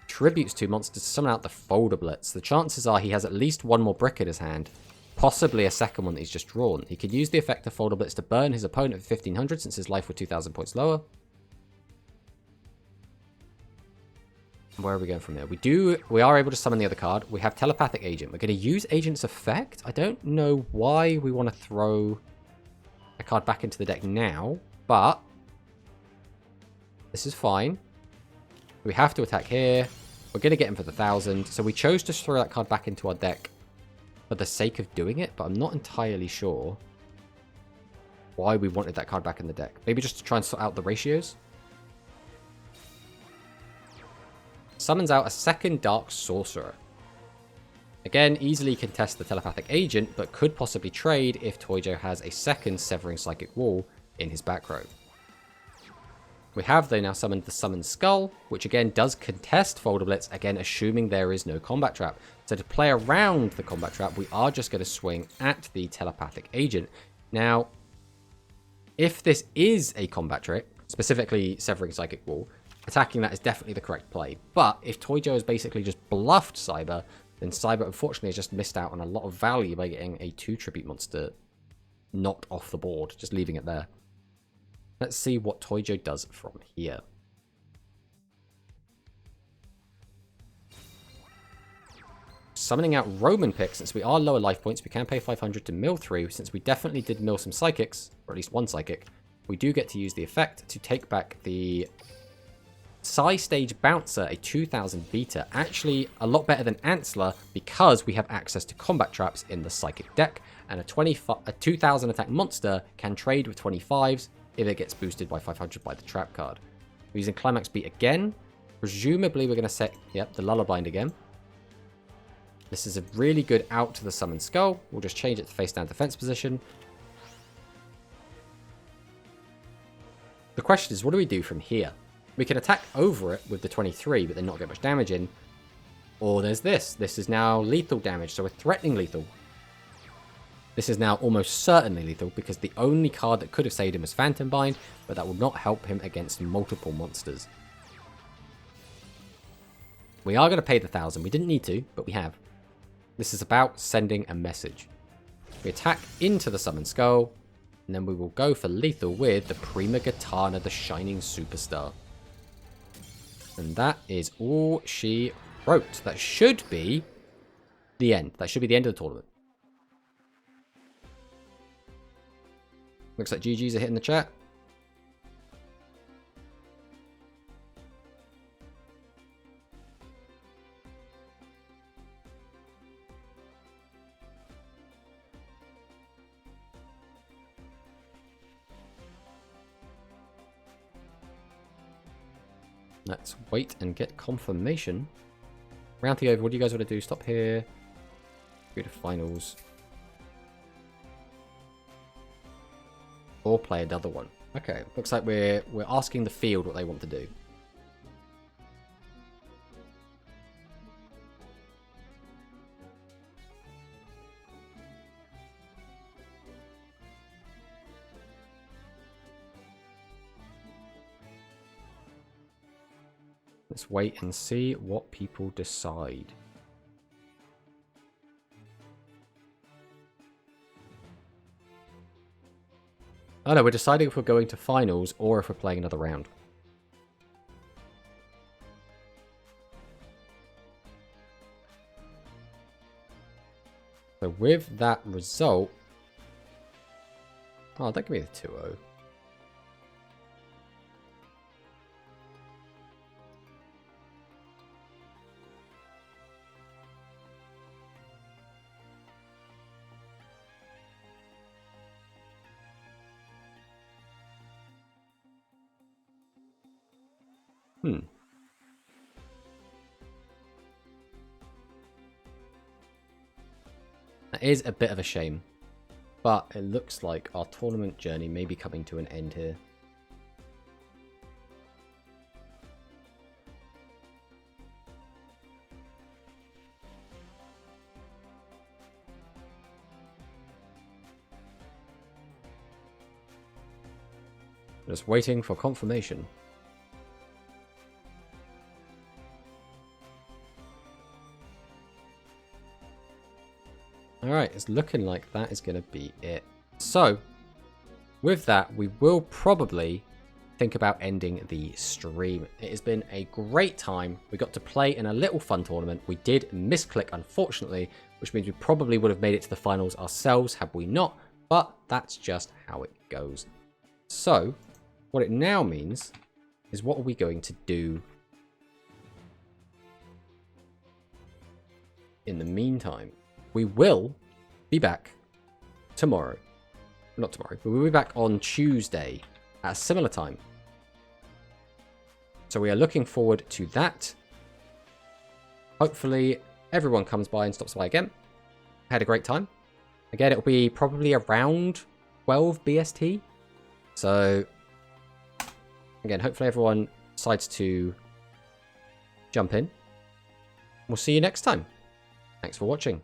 Tributes two monsters to summon out the Folder Blitz. The chances are he has at least one more brick in his hand. Possibly a second one that he's just drawn. He could use the effect of Folder Blitz to burn his opponent at 1500 since his life were 2000 points lower. Where are we going from there? We are able to summon the other card. We have Telepathic Agent. We're going to use Agent's effect. I don't know why we want to throw a card back into the deck now, but this is fine. We have to attack here. We're going to get him for the 1000. So we chose to throw that card back into our deck for the sake of doing it, but I'm not entirely sure why we wanted that card back in the deck. Maybe just to try and sort out the ratios. Summons out a second Dark Sorcerer. Again, easily contest the Telepathic Agent, but could possibly trade if Toy Joe has a second Severing Psychic Wall in his back row. We have, though, now summoned the Summoned Skull, which again does contest Folder Blitz, again assuming there is no combat trap. So to play around the combat trap, we are just going to swing at the Telepathic Agent. Now, if this is a combat trick, specifically Severing Psychic Wall, attacking that is definitely the correct play. But if Toy Joe has basically just bluffed Cyber, then Cyber unfortunately has just missed out on a lot of value by getting a 2 tribute monster not off the board, just leaving it there. Let's see what Toy Joe does from here. Summoning out Roman Pick. Since we are lower life points, we can pay 500 to mill 3. Since we definitely did mill some Psychics, or at least one Psychic, we do get to use the effect to take back the Psy Stage Bouncer, a 2000 beta. Actually, a lot better than Ansler because we have access to combat traps in the Psychic deck, and a 2000 attack monster can trade with 25s if it gets boosted by 500 by the trap card. We're using Climax Beat again. Presumably, we're going to set, the Lullabind again. This is a really good out to the Summoned Skull. We'll just change it to face down defense position. The question is, what do we do from here? We can attack over it with the 23, but then not get much damage in. Or there's this. This is now lethal damage, so we're threatening lethal. This is now almost certainly lethal, because the only card that could have saved him was Phantom Bind, but that will not help him against multiple monsters. We are going to pay the 1,000. We didn't need to, but we have. This is about sending a message. We attack into the Summon Skull, and then we will go for lethal with the Prima Gitana, the Shining Superstar. And that is all she wrote. That should be the end. That should be the end of the tournament. Looks like GG's are hitting the chat. Let's wait and get confirmation. Rounding over, what do you guys want to do? Stop here. Go to finals. Or play another one. Okay, looks like we're asking the field what they want to do. Let's wait and see what people decide. Oh no, we're deciding if we're going to finals or if we're playing another round. So with that result... Oh, that could be the 2-0. That is a bit of a shame, but it looks like our tournament journey may be coming to an end here. Just waiting for confirmation. Alright, it's looking like that is going to be it. So, with that, we will probably think about ending the stream. It has been a great time. We got to play in a little fun tournament. We did misclick, unfortunately, which means we probably would have made it to the finals ourselves had we not, but that's just how it goes. So, what it now means is what are we going to do in the meantime? We will be back tomorrow. Not tomorrow, but we'll be back on Tuesday at a similar time. So we are looking forward to that. Hopefully everyone comes by and stops by again. I had a great time. Again, it'll be probably around 12 BST. So, again, hopefully everyone decides to jump in. We'll see you next time. Thanks for watching.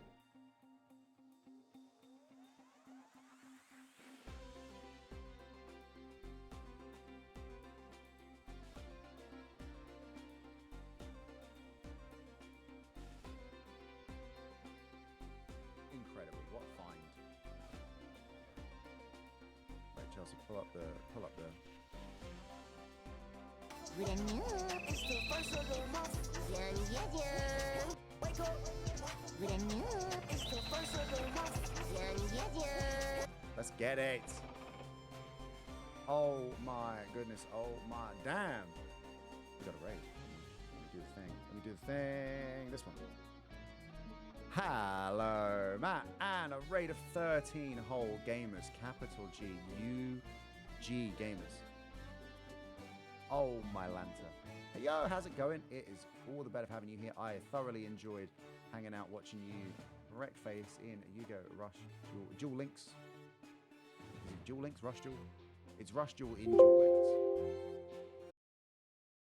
Incredible, what a find. Right, Chelsea, pull up the Let's get it. Oh my goodness. Oh my damn. We got a raid. Let me do the thing. Let me do the thing. This one. Hello, Matt, and a raid of 13 whole gamers. Capital G, UG gamers. Oh my lanta. Hey, yo, how's it going? It is all the better for having you here. I thoroughly enjoyed hanging out, watching you wreck face in Yugo Rush Duel Links. Is it Duel Links? Rush Duel? It's rush dual in dual lanes.